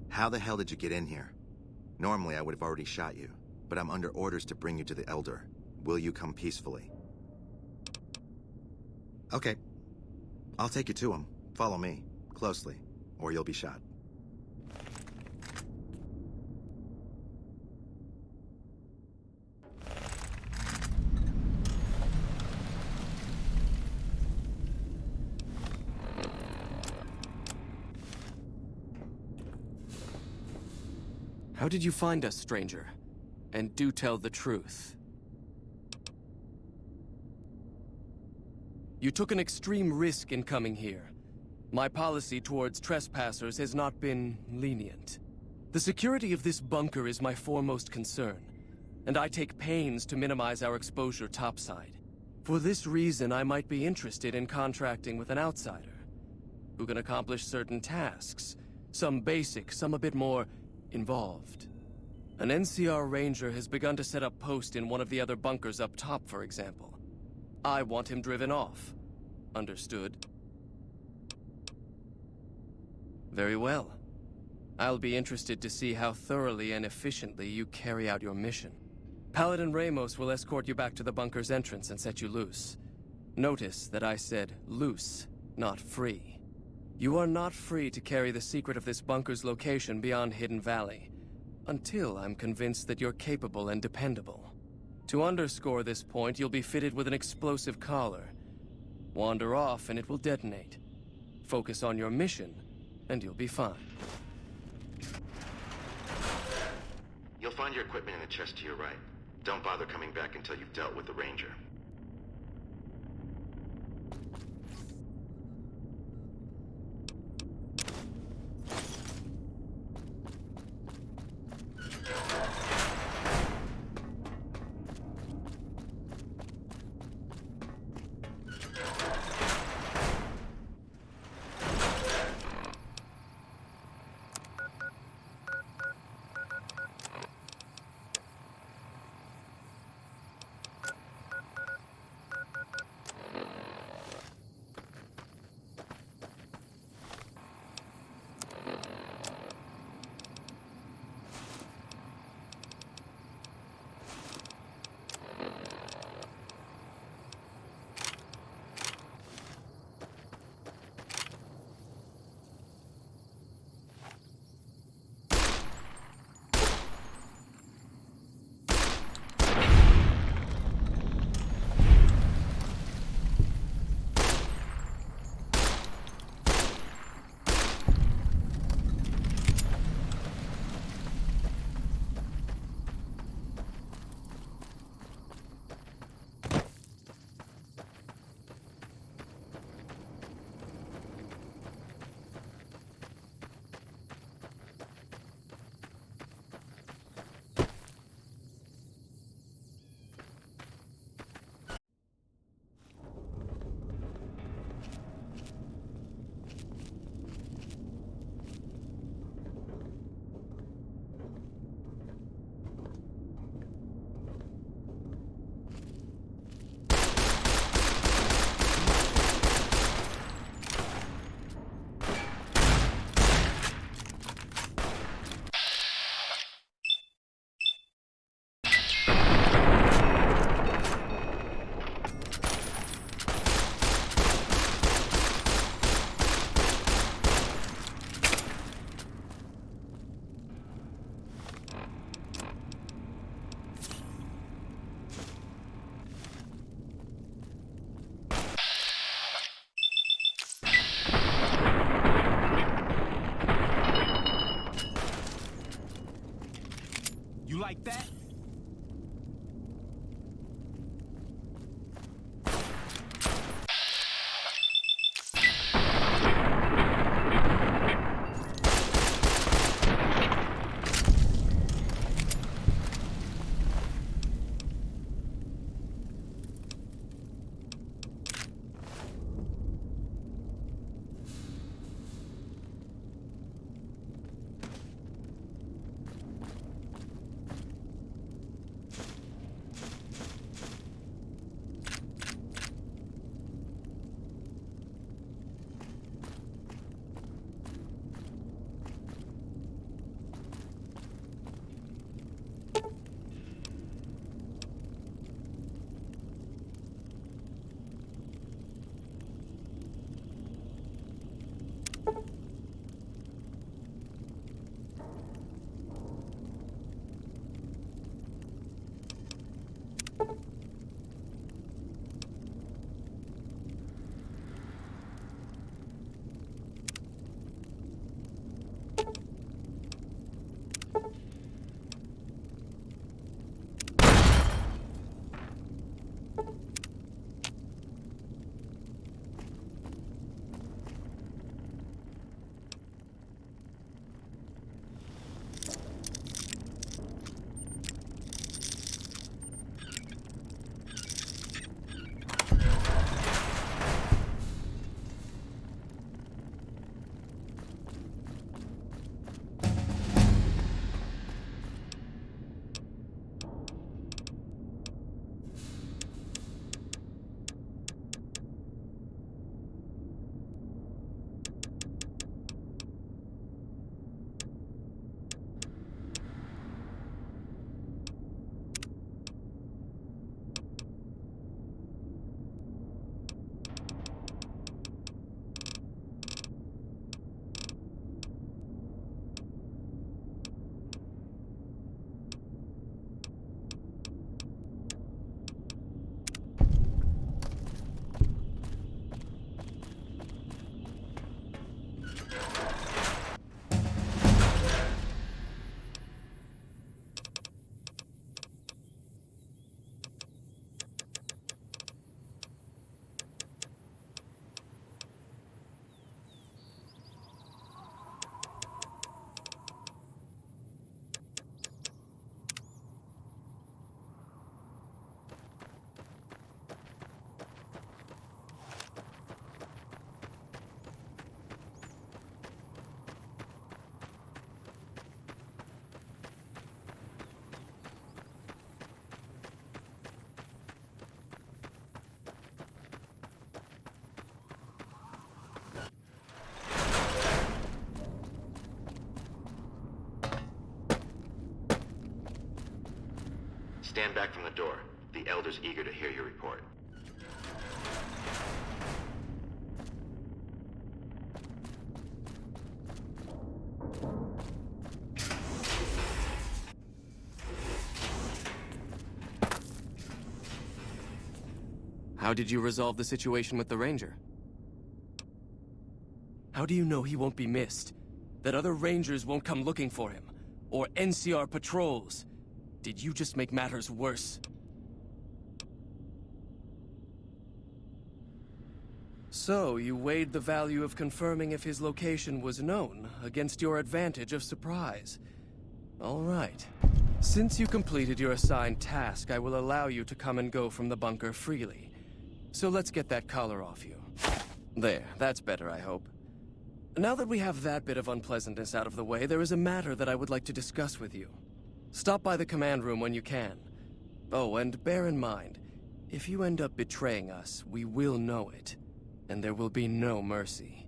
How the hell did you get in here? Normally I would have already shot you, but I'm under orders to bring you to the Elder. Will you come peacefully? Okay. I'll take you to him. Follow me. Closely, or you'll be shot. How did you find us, stranger? And do tell the truth. You took an extreme risk in coming here. My policy towards trespassers has not been lenient. The security of this bunker is my foremost concern, and I take pains to minimize our exposure topside. For this reason, I might be interested in contracting with an outsider, who can accomplish certain tasks, some basic, some a bit more involved. An NCR ranger has begun to set up post in one of the other bunkers up top, for example. I want him driven off. Understood? Very well. I'll be interested to see how thoroughly and efficiently you carry out your mission. Paladin Ramos will escort you back to the bunker's entrance and set you loose. Notice that I said loose, not free. You are not free to carry the secret of this bunker's location beyond Hidden Valley, until I'm convinced that you're capable and dependable. To underscore this point, you'll be fitted with an explosive collar. Wander off and it will detonate. Focus on your mission, and you'll be fine. You'll find your equipment in the chest to your right. Don't bother coming back until you've dealt with the Ranger. Like that? Stand back from the door. The Elder's eager to hear your report. How did you resolve the situation with the Ranger? How do you know he won't be missed? That other Rangers won't come looking for him? Or NCR patrols? Did you just make matters worse? So, you weighed the value of confirming if his location was known against your advantage of surprise. All right. Since you completed your assigned task, I will allow you to come and go from the bunker freely. So let's get that collar off you. There, that's better, I hope. Now that we have that bit of unpleasantness out of the way, there is a matter that I would like to discuss with you. Stop by the command room when you can. Oh, and bear in mind, if you end up betraying us, we will know it, and there will be no mercy.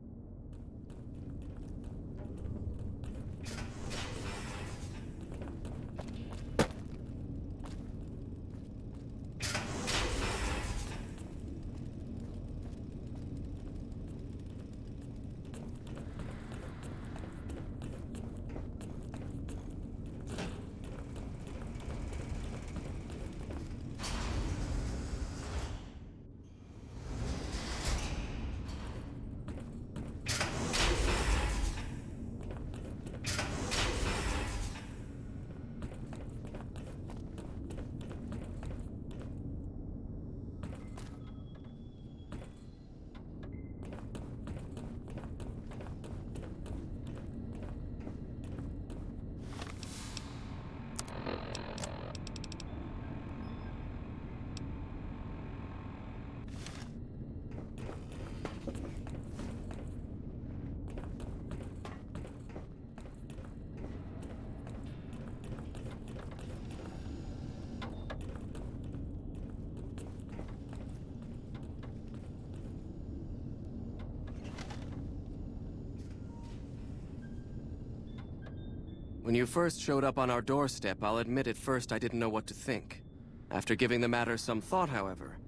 When you first showed up on our doorstep, I'll admit at first I didn't know what to think. After giving the matter some thought, however,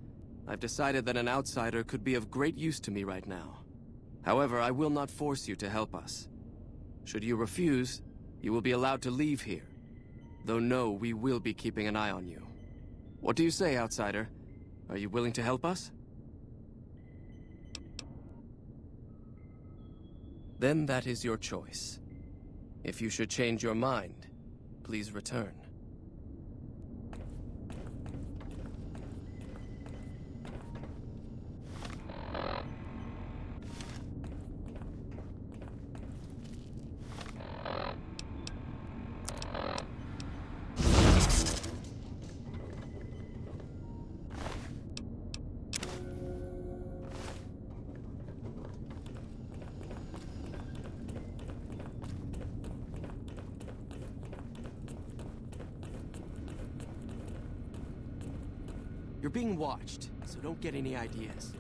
I've decided that an outsider could be of great use to me right now. However, I will not force you to help us. Should you refuse, you will be allowed to leave here. Though no, we will be keeping an eye on you. What do you say, outsider? Are you willing to help us? Then that is your choice. If you should change your mind, please return. You're being watched, so don't get any ideas.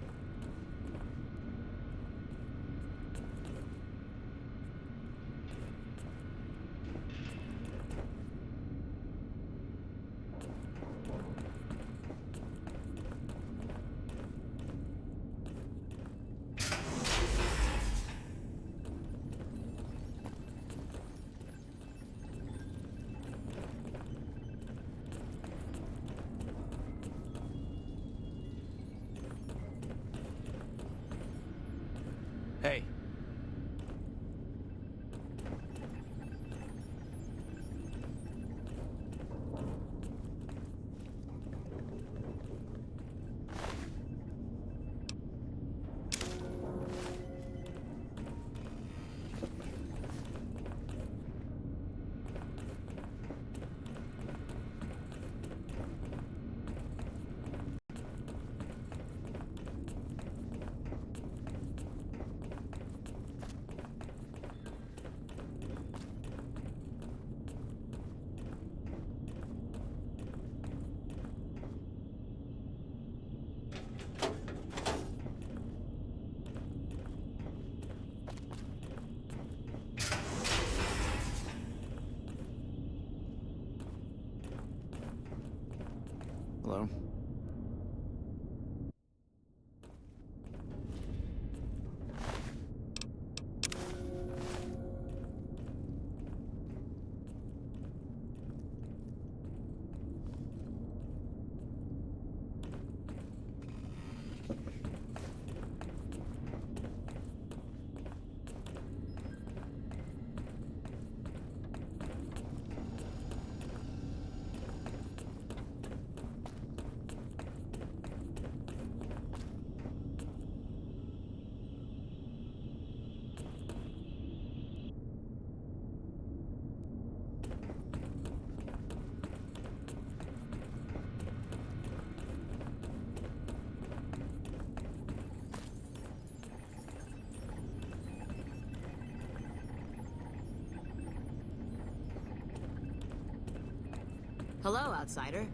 Hey. Hello, outsider.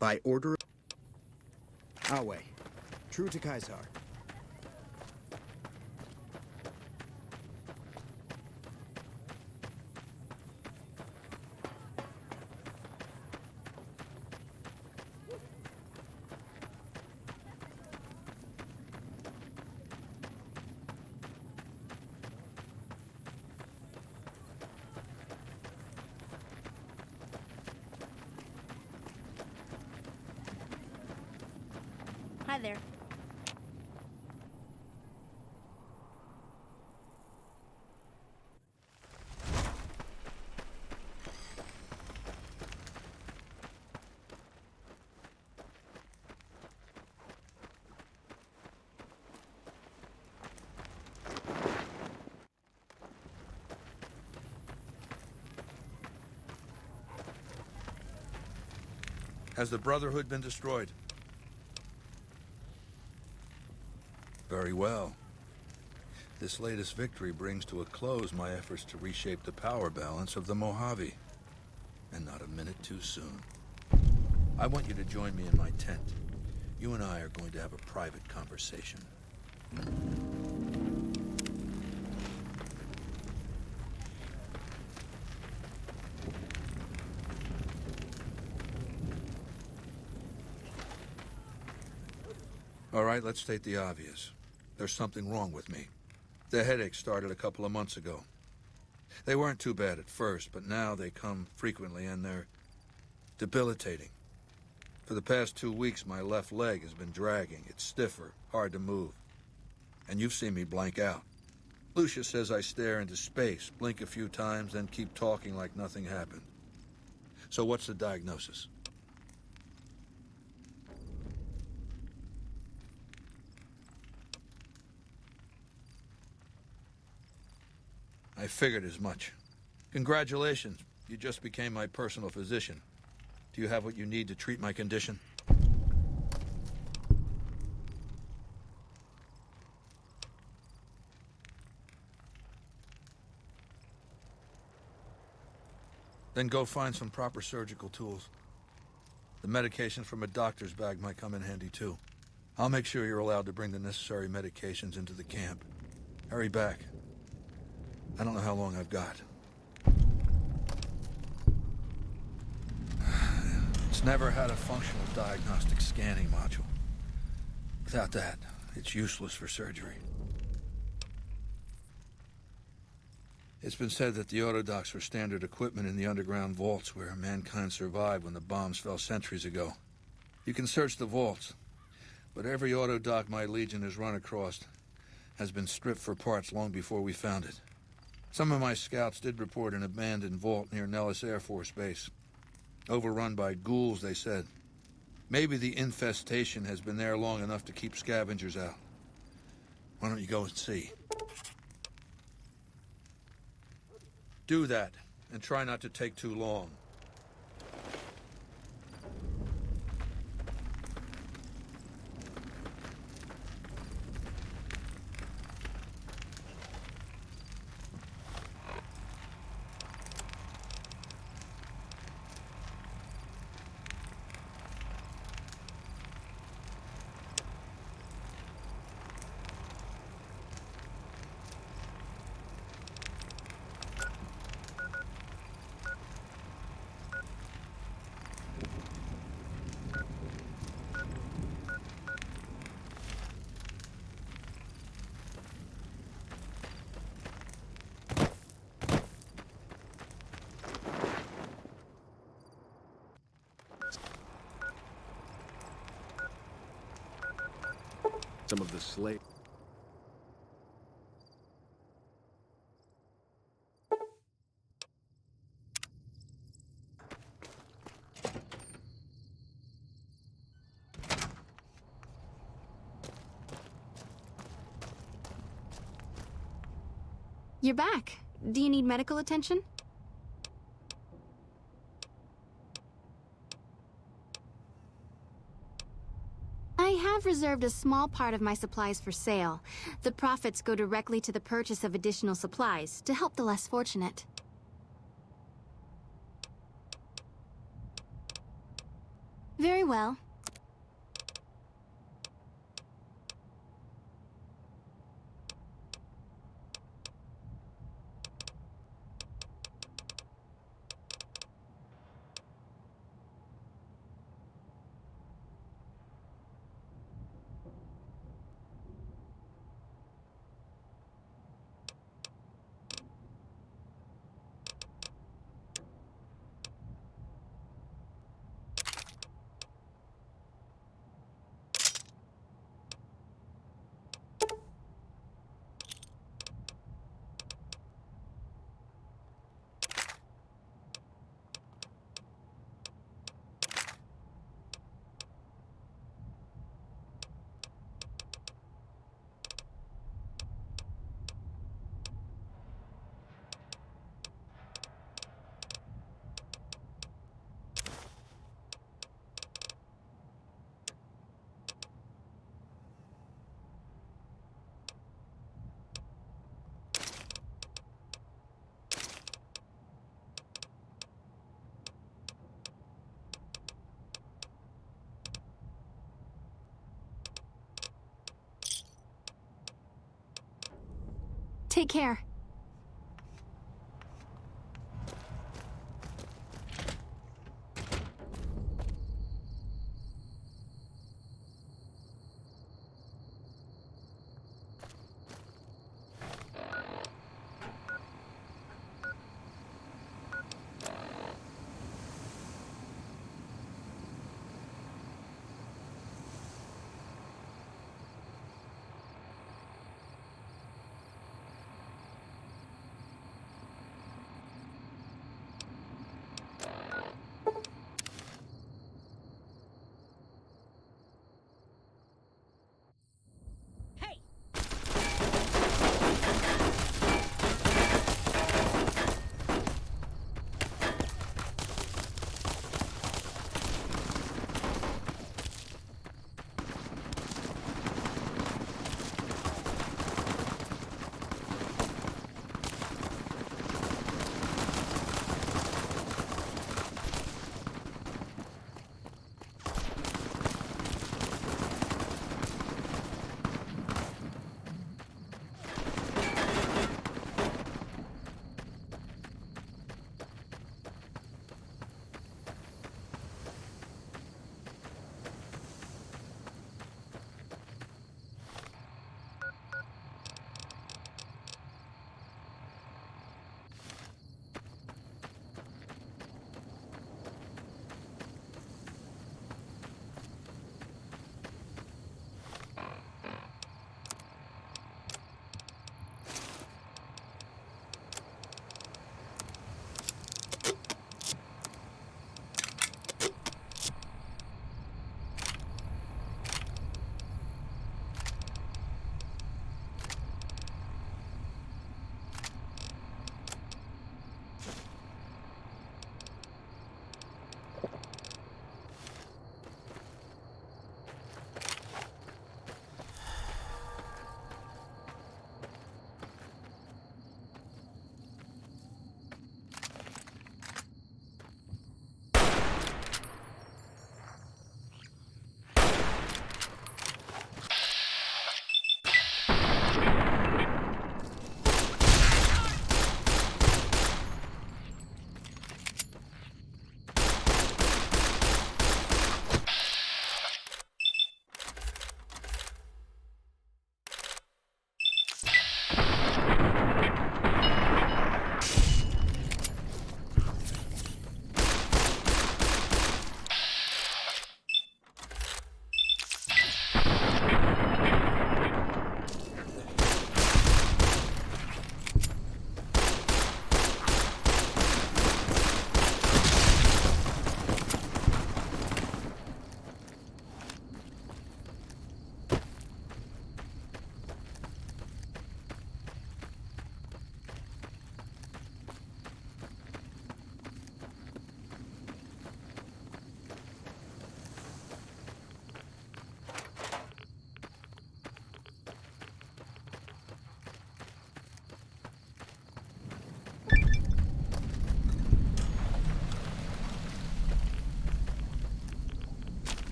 By order... Awe. True to Kaisar. Hi there. Has the Brotherhood been destroyed? Very well. This latest victory brings to a close my efforts to reshape the power balance of the Mojave. And not a minute too soon. I want you to join me in my tent. You and I are going to have a private conversation. All right, let's state the obvious. There's something wrong with me. The headaches started a couple of months ago. They weren't too bad at first, but now they come frequently and they're debilitating. For the past 2 weeks, my left leg has been dragging. It's stiffer, hard to move. And you've seen me blank out. Lucia says I stare into space, blink a few times, then keep talking like nothing happened. So what's the diagnosis? I figured as much. Congratulations. You just became my personal physician. Do you have what you need to treat my condition? Then go find some proper surgical tools. The medications from a doctor's bag might come in handy too. I'll make sure you're allowed to bring the necessary medications into the camp. Hurry back. I don't know how long I've got. It's never had a functional diagnostic scanning module. Without that, it's useless for surgery. It's been said that the autodocs were standard equipment in the underground vaults where mankind survived when the bombs fell centuries ago. You can search the vaults, but every autodoc my Legion has run across has been stripped for parts long before we found it. Some of my scouts did report an abandoned vault near Nellis Air Force Base. Overrun by ghouls, they said. Maybe the infestation has been there long enough to keep scavengers out. Why don't you go and see? Do that, and try not to take too long. Some of the slave. You're back. Do you need medical attention? I have reserved a small part of my supplies for sale. The profits go directly to the purchase of additional supplies to help the less fortunate. Very well. Take care.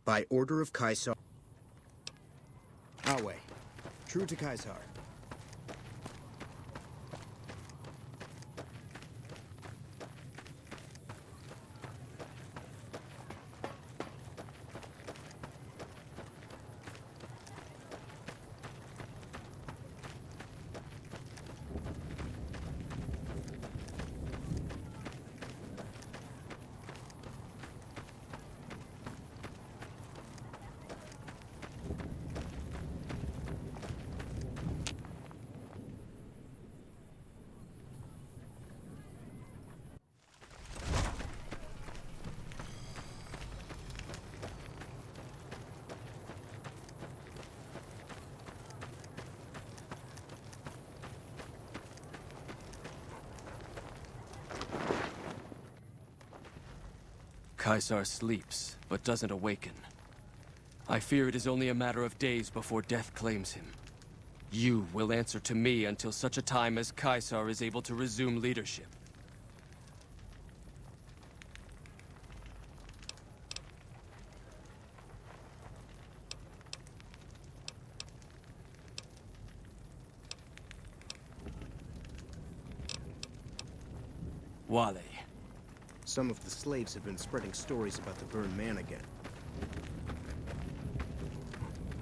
By order of Caesar. Our way. True to Caesar. Caesar sleeps, but doesn't awaken. I fear it is only a matter of days before death claims him. You will answer to me until such a time as Caesar is able to resume leadership. Wale. Some of the slaves have been spreading stories about the burned man again.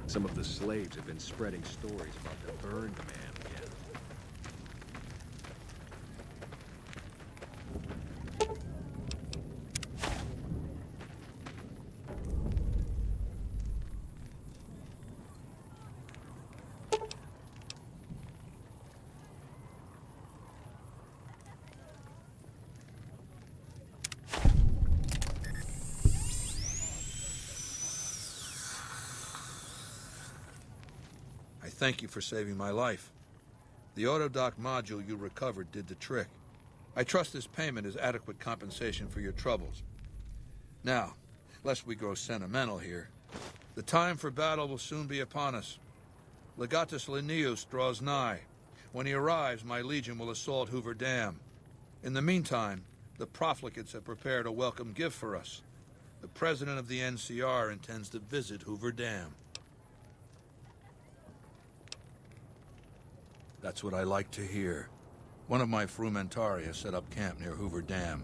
Some of the slaves have been spreading stories about the burned man again. Thank you for saving my life. The autodock module you recovered did the trick. I trust this payment is adequate compensation for your troubles. Now, lest we grow sentimental here, the time for battle will soon be upon us. Legatus Linnaeus draws nigh. When he arrives, my legion will assault Hoover Dam. In the meantime, the profligates have prepared a welcome gift for us. The president of the NCR intends to visit Hoover Dam. That's what I like to hear. One of my Frumentari has set up camp near Hoover Dam.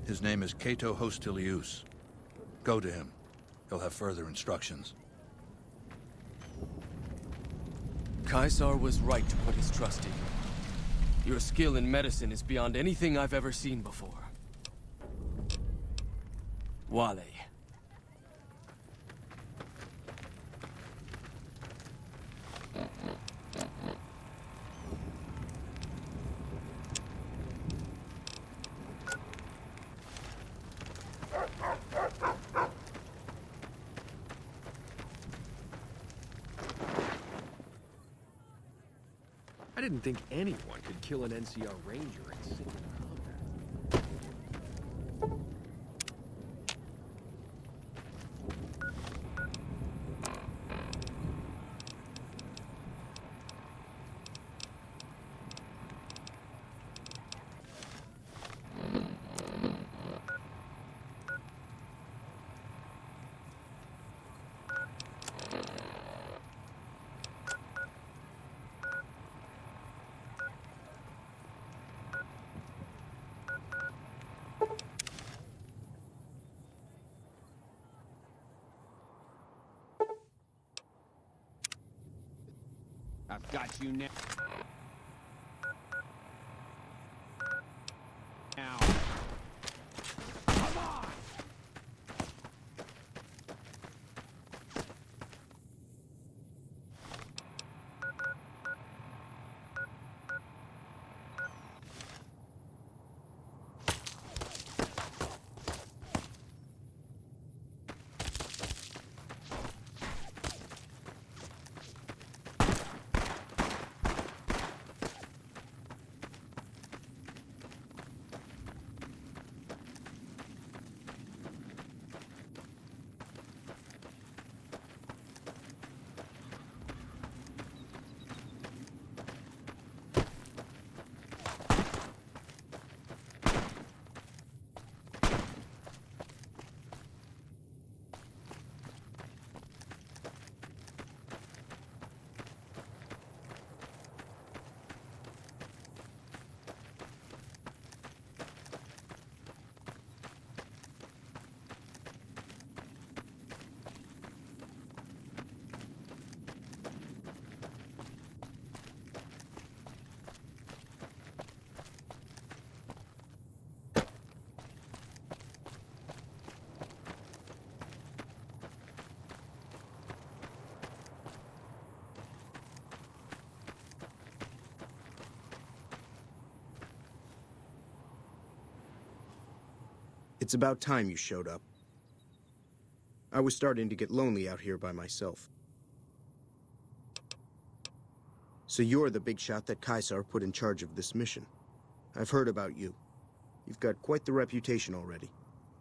His name is Cato Hostilius. Go to him. He'll have further instructions. Caesar was right to put his trust in you. Your skill in medicine is beyond anything I've ever seen before. Wale. I didn't think anyone could kill an NCR ranger in single combat. I've got you now. Come on! It's about time you showed up. I was starting to get lonely out here by myself. So you're the big shot that Caesar put in charge of this mission. I've heard about you. You've got quite the reputation already.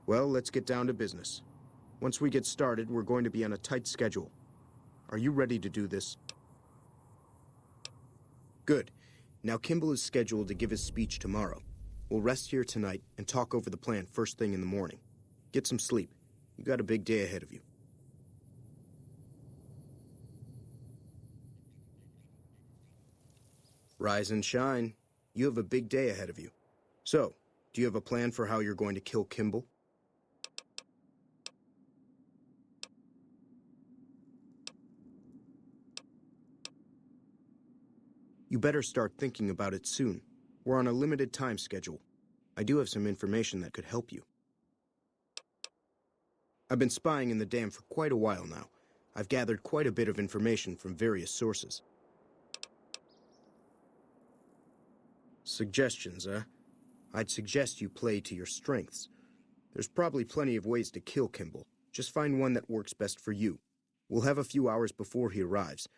Well, let's get down to business. Once we get started, we're going to be on a tight schedule. Are you ready to do this? Good. Now Kimball is scheduled to give his speech tomorrow. We'll rest here tonight and talk over the plan first thing in the morning. Get some sleep. You got a big day ahead of you. Rise and shine. You have a big day ahead of you. So, do you have a plan for how you're going to kill Kimball? You better start thinking about it soon. We're on a limited time schedule. I do have some information that could help you. I've been spying in the dam for quite a while now. I've gathered quite a bit of information from various sources. Suggestions, eh? I'd suggest you play to your strengths. There's probably plenty of ways to kill Kimball. Just find one that works best for you. We'll have a few hours before he arrives.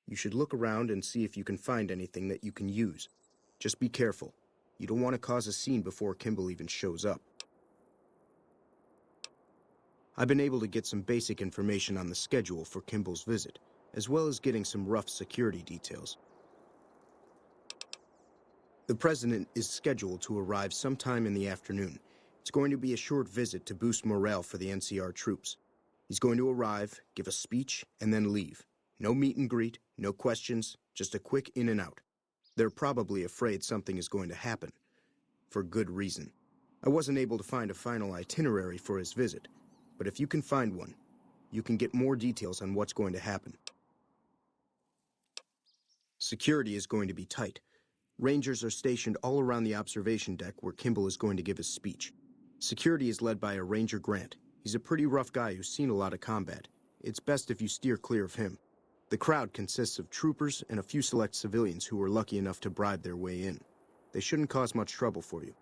You should look around and see if you can find anything that you can use. Just be careful. You don't want to cause a scene before Kimball even shows up. I've been able to get some basic information on the schedule for Kimball's visit, as well as getting some rough security details. The President is scheduled to arrive sometime in the afternoon. It's going to be a short visit to boost morale for the NCR troops. He's going to arrive, give a speech, and then leave. No meet and greet, no questions, just a quick in and out. They're probably afraid something is going to happen. For good reason. I wasn't able to find a final itinerary for his visit, but if you can find one, you can get more details on what's going to happen. Security is going to be tight. Rangers are stationed all around the observation deck where Kimball is going to give his speech. Security is led by a Ranger Grant. He's a pretty rough guy who's seen a lot of combat. It's best if you steer clear of him. The crowd consists of troopers and a few select civilians who were lucky enough to bribe their way in. They shouldn't cause much trouble for you.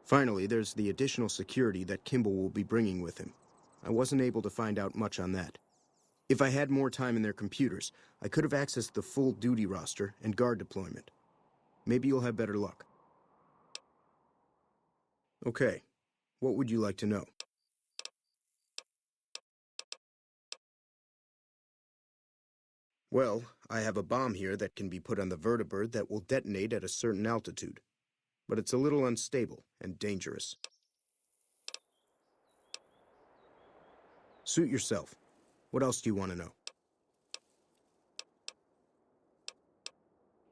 Finally, there's the additional security that Kimball will be bringing with him. I wasn't able to find out much on that. If I had more time in their computers, I could have accessed the full duty roster and guard deployment. Maybe you'll have better luck. Okay, what would you like to know? Well, I have a bomb here that can be put on the vertibird that will detonate at a certain altitude. But it's a little unstable and dangerous. Suit yourself. What else do you want to know?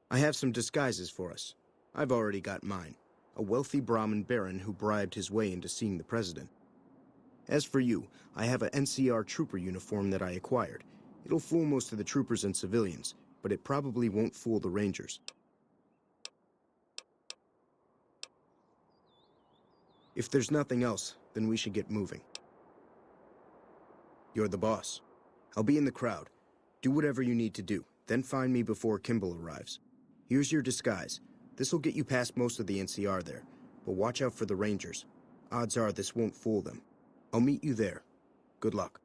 I have some disguises for us. I've already got mine. A wealthy Brahmin baron who bribed his way into seeing the president. As for you, I have an NCR trooper uniform that I acquired. It'll fool most of the troopers and civilians, but it probably won't fool the Rangers. If there's nothing else, then we should get moving. You're the boss. I'll be in the crowd. Do whatever you need to do, then find me before Kimball arrives. Here's your disguise. This'll get you past most of the NCR there, but watch out for the Rangers. Odds are this won't fool them. I'll meet you there. Good luck.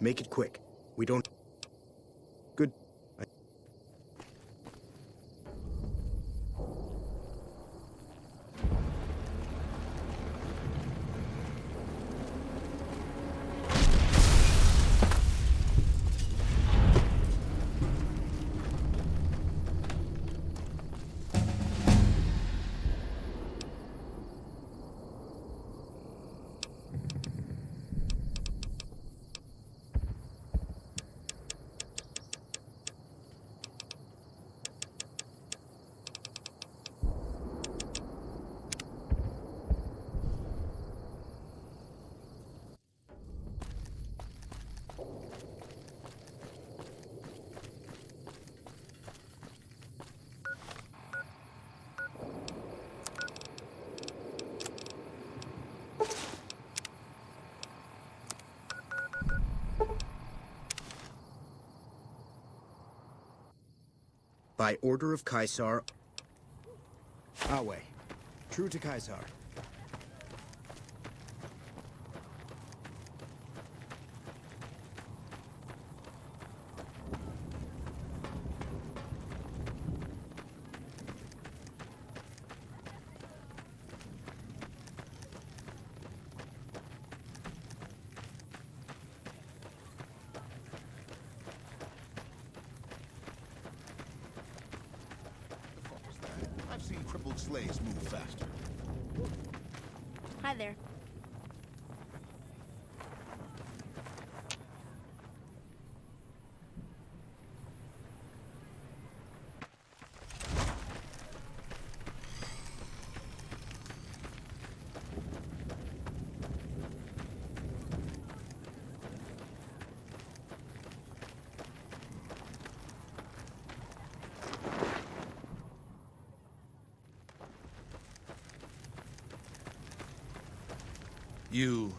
Make it quick. We don't... Good. By order of Caesar... Awe. True to Caesar. I've seen crippled slaves move faster. Hi there. You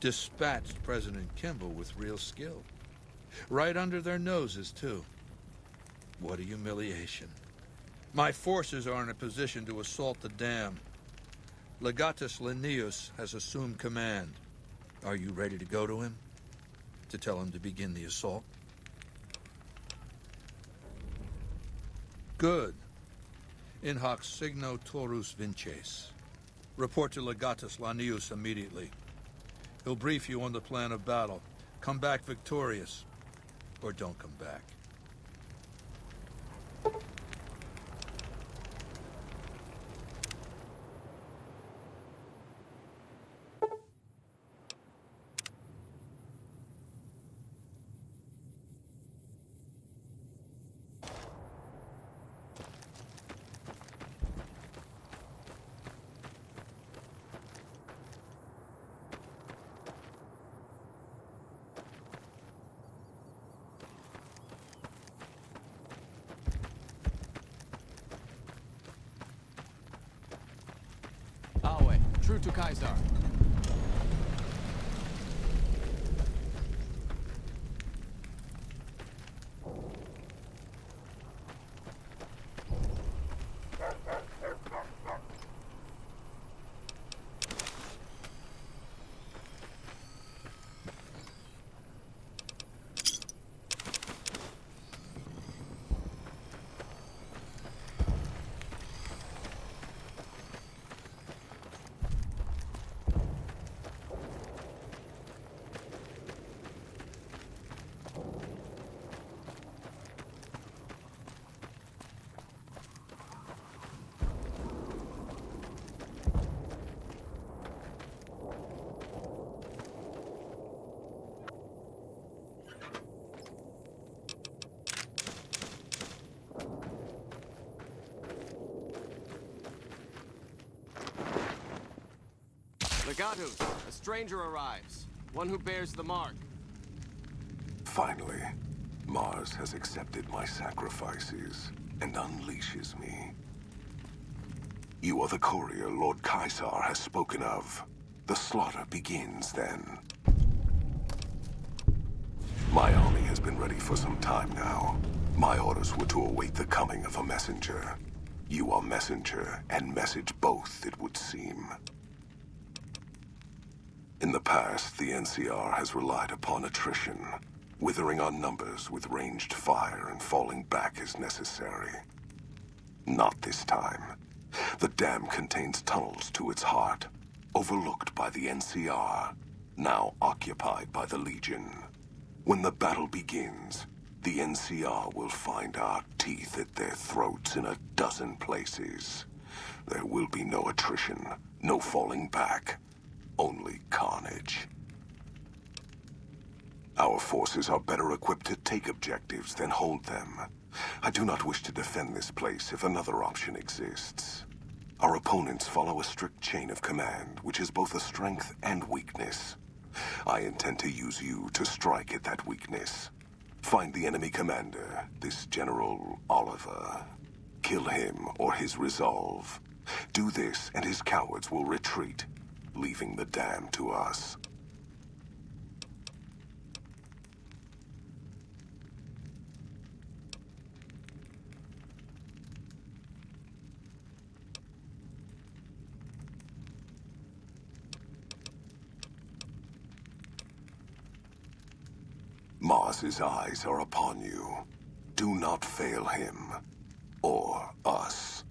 dispatched President Kimball with real skill. Right under their noses, too. What a humiliation. My forces are in a position to assault the dam. Legatus Linnaeus has assumed command. Are you ready to go to him? To tell him to begin the assault? Good. In hoc signo torus vinces. Report to Legatus Linnaeus immediately. He'll brief you on the plan of battle. Come back victorious, or don't come back. Awe, true to Caesar. Legatus, a stranger arrives. One who bears the mark. Finally, Mars has accepted my sacrifices and unleashes me. You are the courier Lord Caesar has spoken of. The slaughter begins then. My army has been ready for some time now. My orders were to await the coming of a messenger. You are messenger and message both, it would seem. In the past, the NCR has relied upon attrition, withering our numbers with ranged fire and falling back as necessary. Not this time. The dam contains tunnels to its heart, overlooked by the NCR, now occupied by the Legion. When the battle begins, the NCR will find our teeth at their throats in a dozen places. There will be no attrition, no falling back, only carnage. Our forces are better equipped to take objectives than hold them. I do not wish to defend this place if another option exists. Our opponents follow a strict chain of command, which is both a strength and weakness. I intend to use you to strike at that weakness. Find the enemy commander, this General Oliver. Kill him or his resolve. Do this and his cowards will retreat, leaving the dam to us. Mars's eyes are upon you. Do not fail him, or us.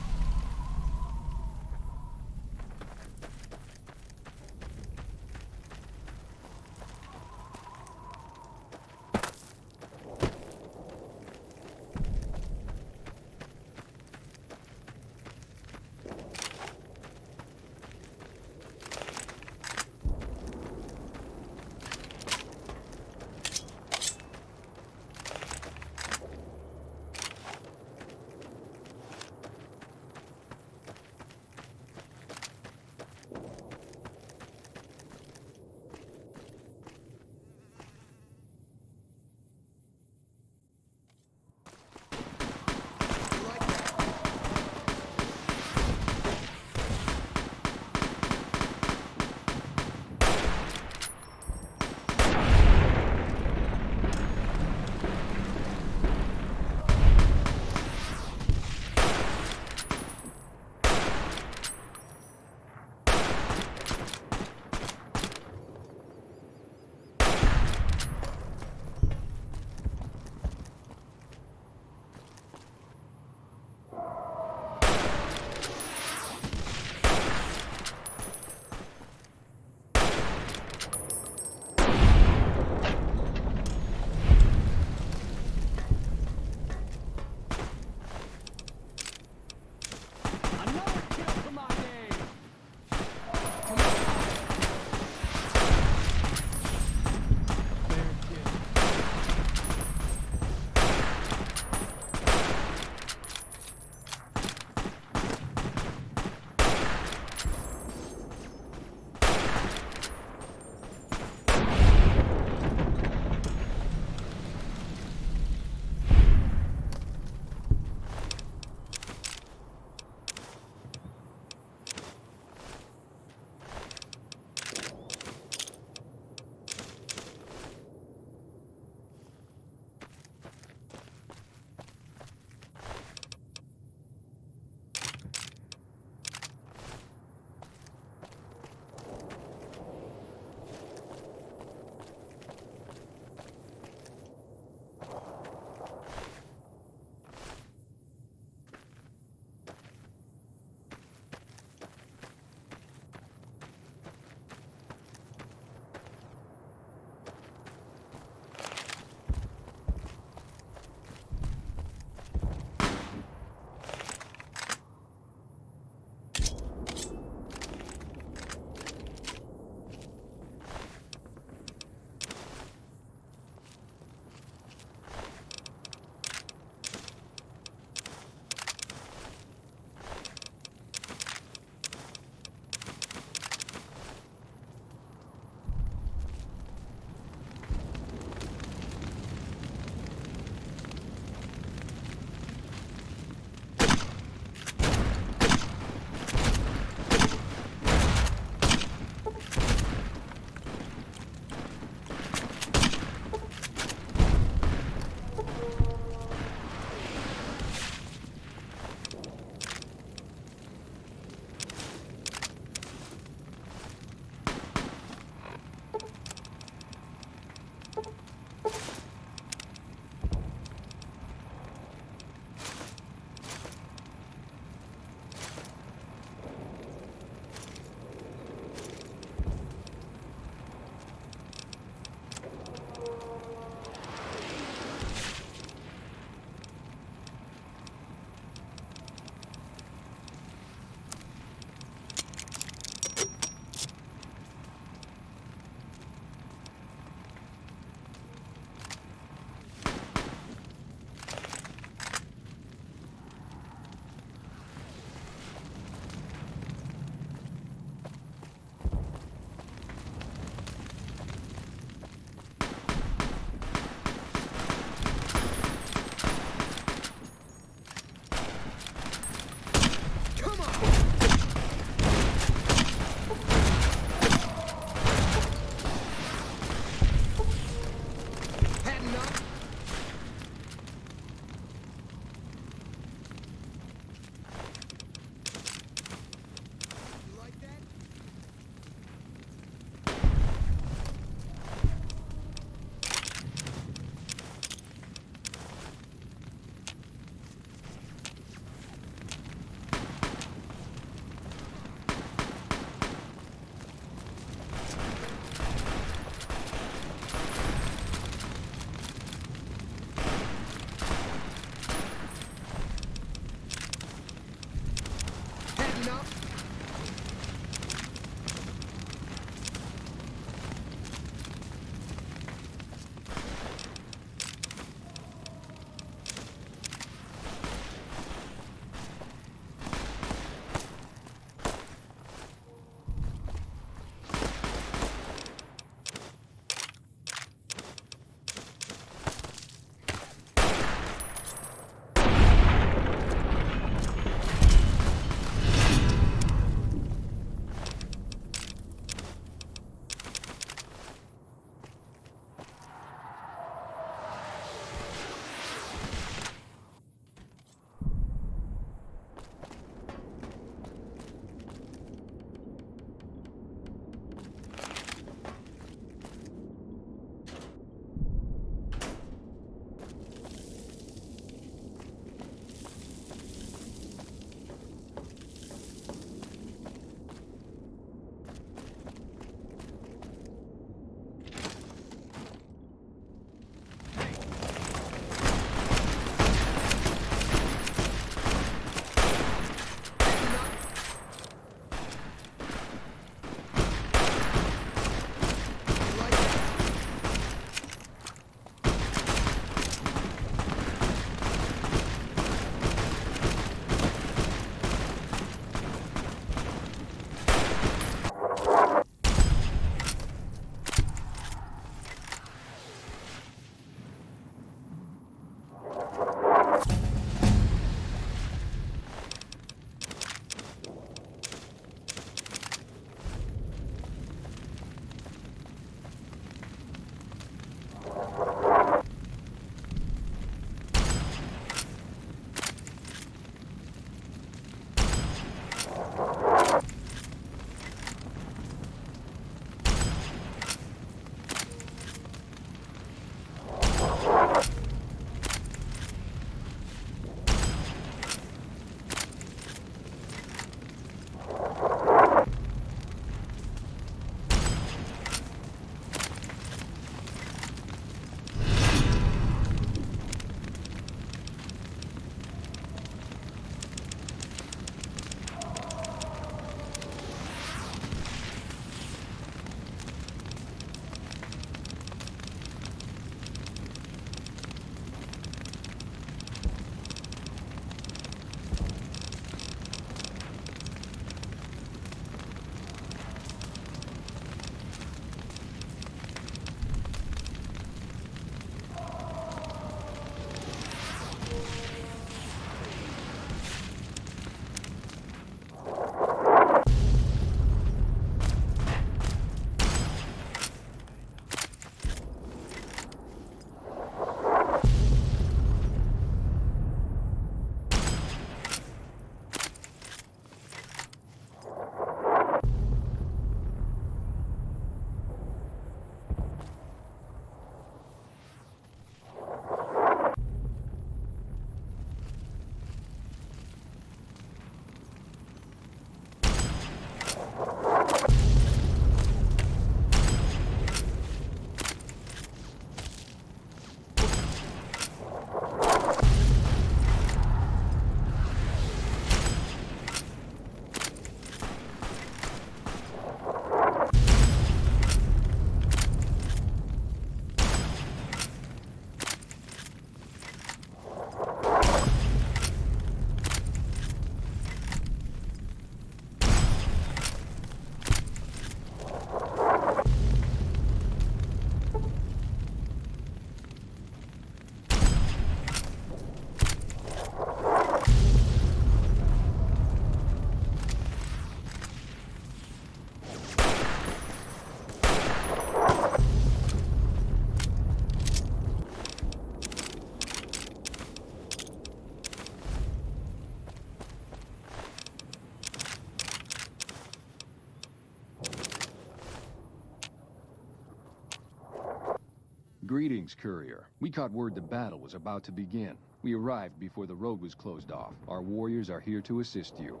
Greetings, courier. We caught word the battle was about to begin. We arrived before the road was closed off. Our warriors are here to assist you.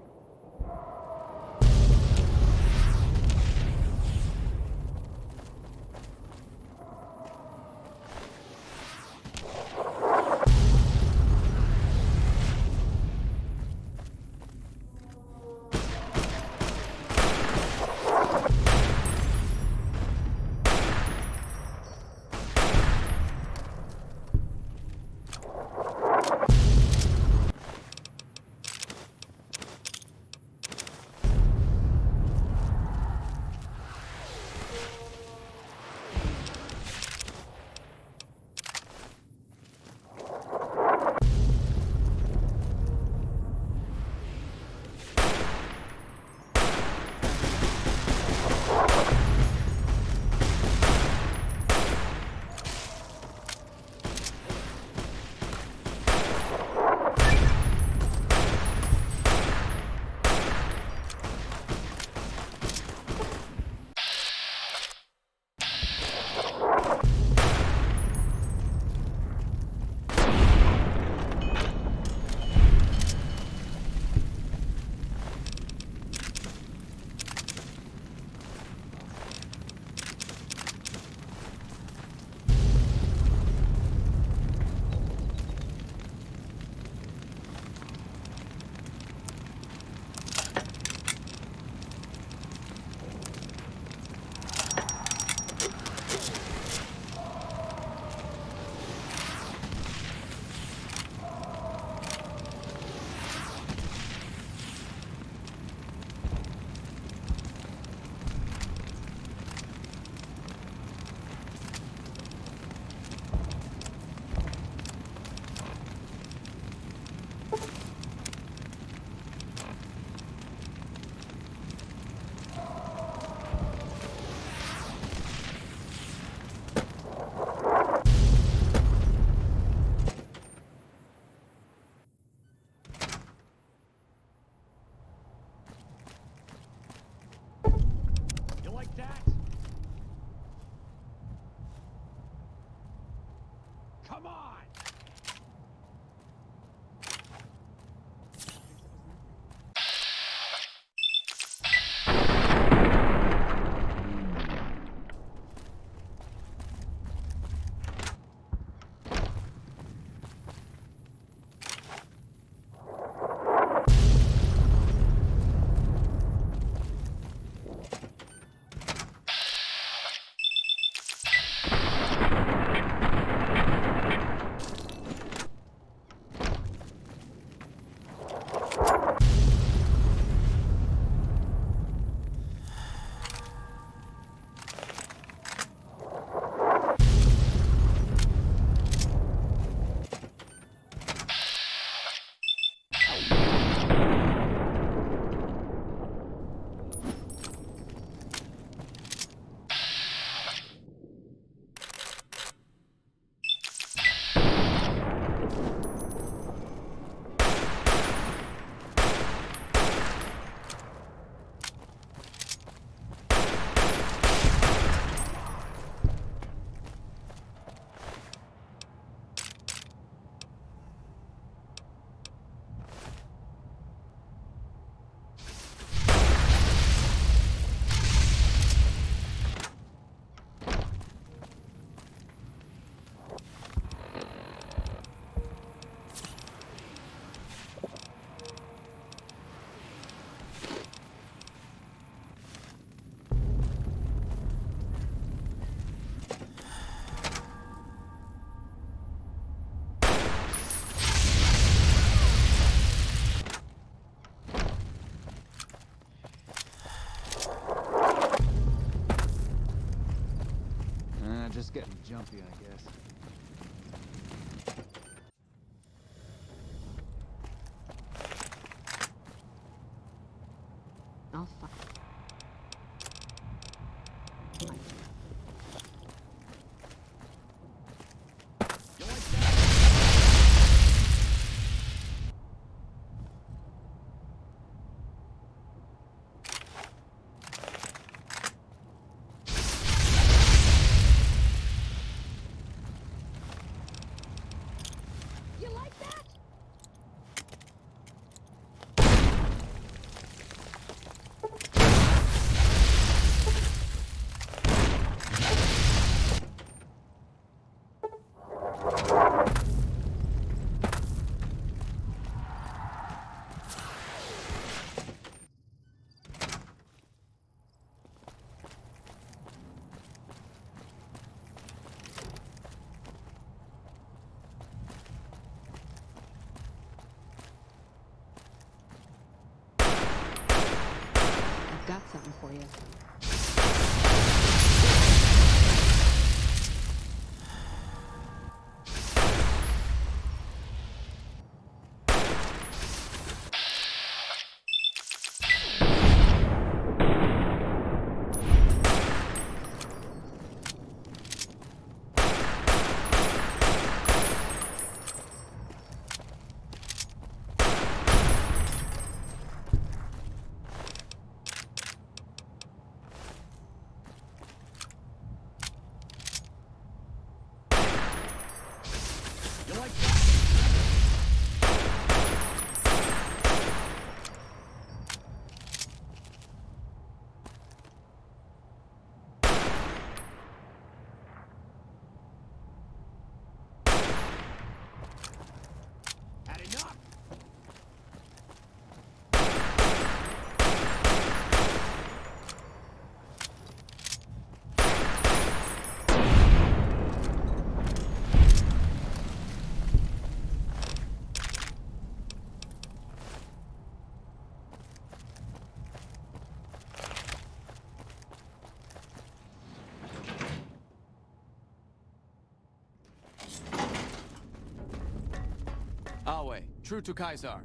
Come on! Just getting jumpy, I guess. I'll fight. something for you. Awe, true to Kaisar.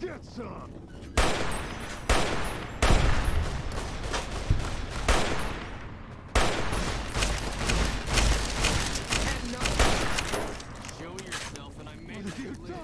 Get some! Show yourself and I made you live.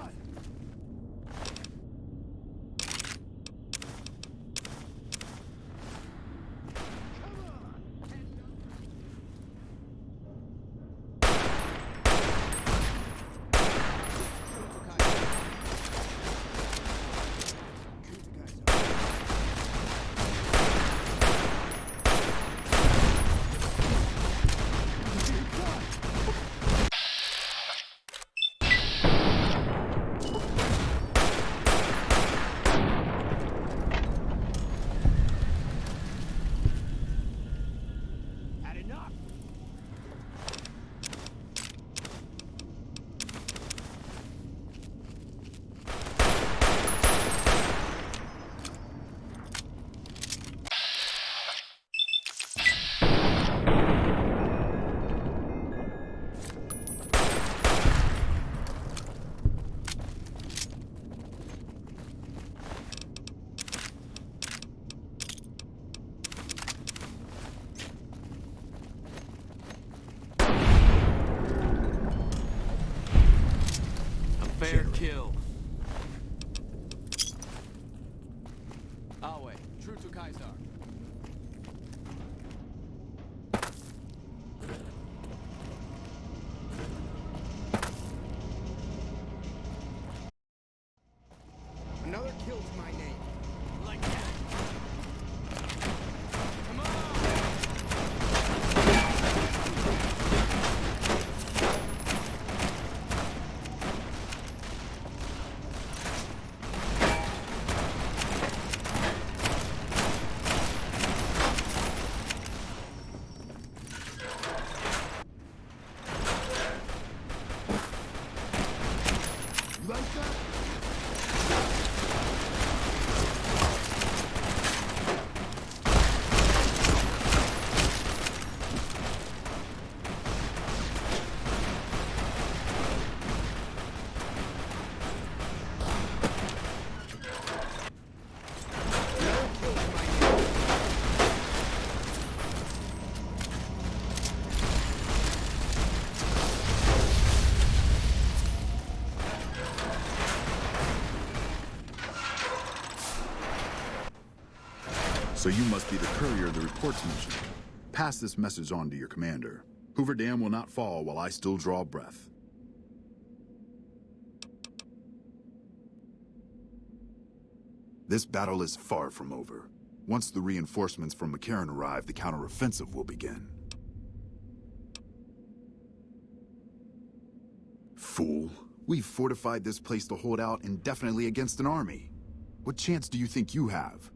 Fair kill. Awe, true to Kaisar. Another kill to my name. Like that. Come on! You like that? So you must be the courier the reports mentioned. Pass this message on to your commander. Hoover Dam will not fall while I still draw breath. This battle is far from over. Once the reinforcements from McCarran arrive, the counteroffensive will begin. Fool. We've fortified this place to hold out indefinitely against an army. What chance do you think you have?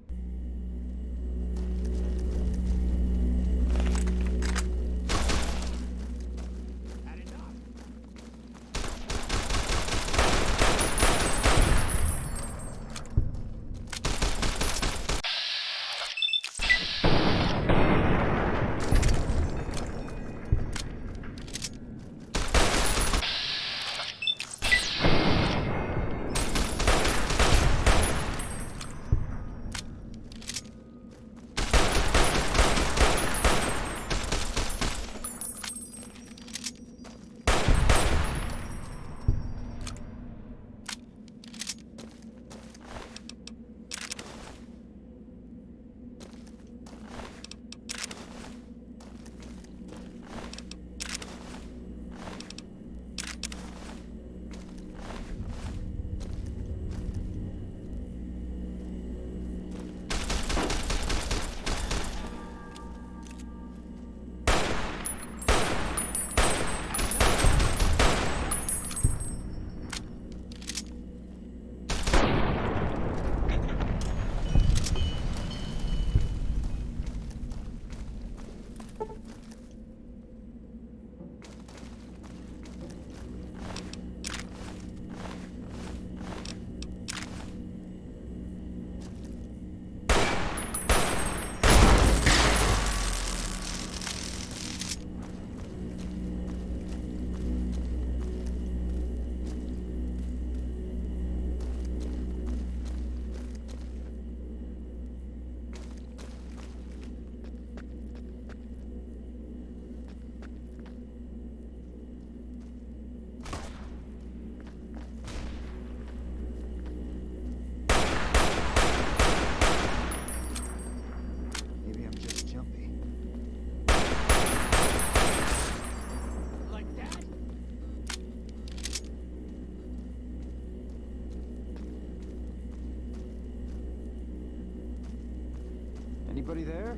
Anybody there?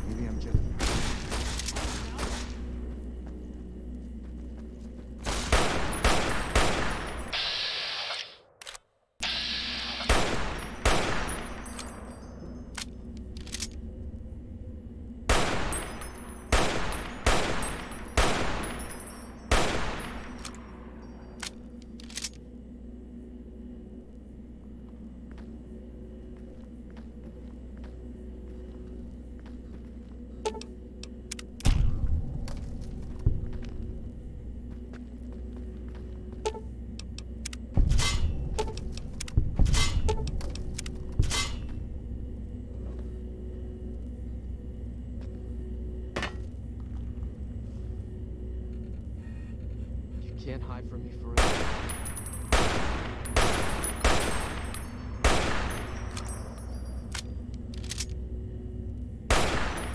Maybe I'm just... Can't hide from me forever.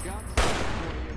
Got something for you.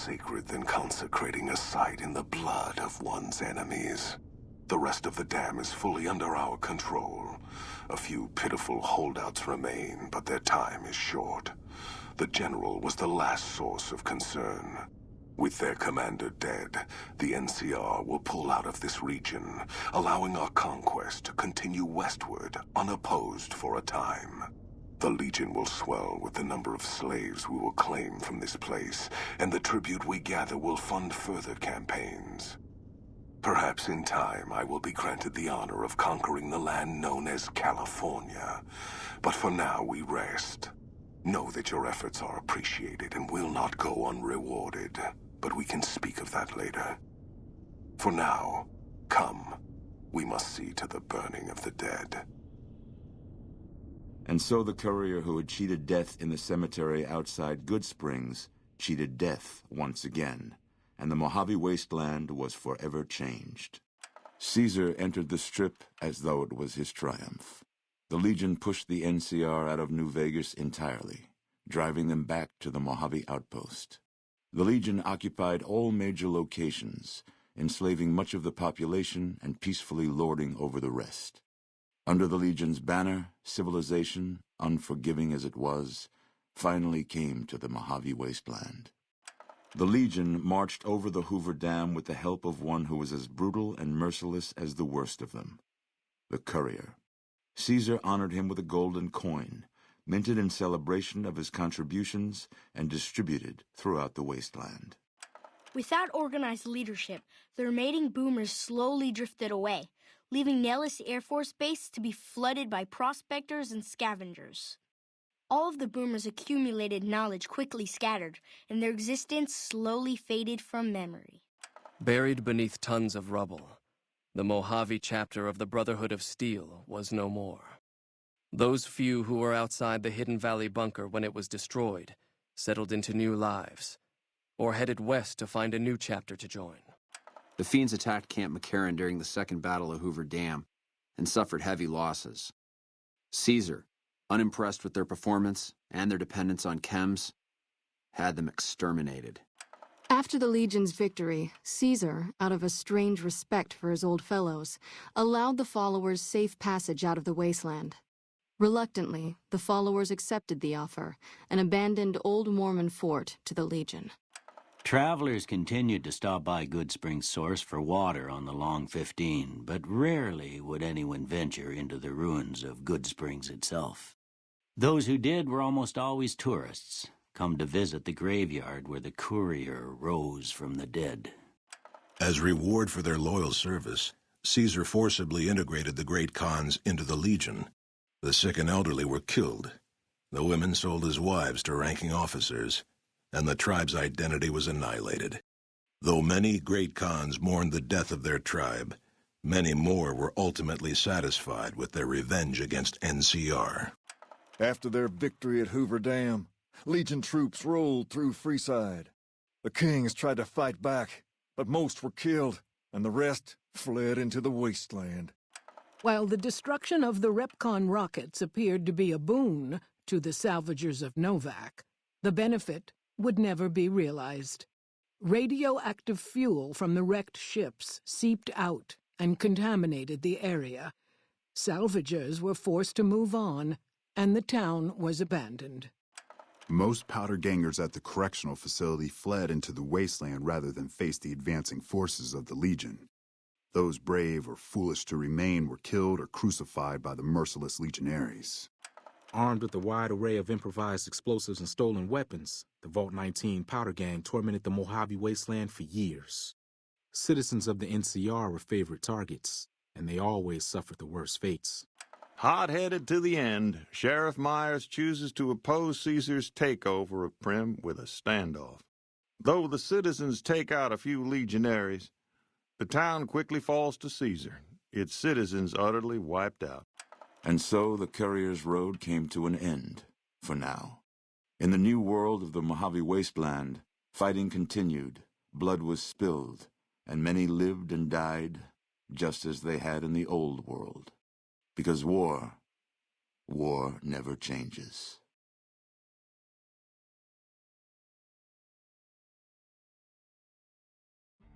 sacred than consecrating a site in the blood of one's enemies. The rest of the dam is fully under our control. A few pitiful holdouts remain, but their time is short. The general was the last source of concern. With their commander dead, the NCR will pull out of this region, allowing our conquest to continue westward unopposed for a time. The Legion will swell with the number of slaves we will claim from this place, and the tribute we gather will fund further campaigns. Perhaps in time I will be granted the honor of conquering the land known as California. But for now we rest. Know that your efforts are appreciated and will not go unrewarded. But we can speak of that later. For now, come. We must see to the burning of the dead. And so the courier who had cheated death in the cemetery outside Goodsprings cheated death once again, and the Mojave Wasteland was forever changed. Caesar entered the Strip as though it was his triumph. The Legion pushed the NCR out of New Vegas entirely, driving them back to the Mojave outpost. The Legion occupied all major locations, enslaving much of the population and peacefully lording over the rest. Under the Legion's banner, civilization, unforgiving as it was, finally came to the Mojave Wasteland. The Legion marched over the Hoover Dam with the help of one who was as brutal and merciless as the worst of them, the courier. Caesar honored him with a golden coin, minted in celebration of his contributions and distributed throughout the wasteland. Without organized leadership, the remaining boomers slowly drifted away, leaving Nellis Air Force Base to be flooded by prospectors and scavengers. All of the boomers' accumulated knowledge quickly scattered, and their existence slowly faded from memory. Buried beneath tons of rubble, the Mojave chapter of the Brotherhood of Steel was no more. Those few who were outside the Hidden Valley bunker when it was destroyed settled into new lives, or headed west to find a new chapter to join. The Fiends attacked Camp McCarran during the Second Battle of Hoover Dam and suffered heavy losses. Caesar, unimpressed with their performance and their dependence on chems, had them exterminated. After the Legion's victory, Caesar, out of a strange respect for his old fellows, allowed the followers safe passage out of the wasteland. Reluctantly, the followers accepted the offer and abandoned Old Mormon Fort to the Legion. Travelers continued to stop by Goodsprings Source for water on the Long 15, but rarely would anyone venture into the ruins of Goodsprings itself. Those who did were almost always tourists, come to visit the graveyard where the courier rose from the dead. As reward for their loyal service, Caesar forcibly integrated the great Khans into the Legion. The sick and elderly were killed. The women sold as wives to ranking officers, and the tribe's identity was annihilated. Though many great Khans mourned the death of their tribe, many more were ultimately satisfied with their revenge against NCR. After their victory at Hoover Dam, Legion troops rolled through Freeside. The kings tried to fight back, but most were killed, and the rest fled into the wasteland. While the destruction of the Repcon rockets appeared to be a boon to the salvagers of Novak, the benefit would never be realized. Radioactive fuel from the wrecked ships seeped out and contaminated the area. Salvagers were forced to move on, and the town was abandoned. Most powder gangers at the correctional facility fled into the wasteland rather than face the advancing forces of the Legion. Those brave or foolish to remain were killed or crucified by the merciless legionaries. Armed with a wide array of improvised explosives and stolen weapons, the Vault 19 powder gang tormented the Mojave Wasteland for years. Citizens of the NCR were favorite targets, and they always suffered the worst fates. Hot-headed to the end, Sheriff Myers chooses to oppose Caesar's takeover of Primm with a standoff. Though the citizens take out a few legionaries, the town quickly falls to Caesar, its citizens utterly wiped out. And so the courier's road came to an end, for now. In the new world of the Mojave Wasteland, fighting continued, blood was spilled, and many lived and died just as they had in the old world. Because war never changes.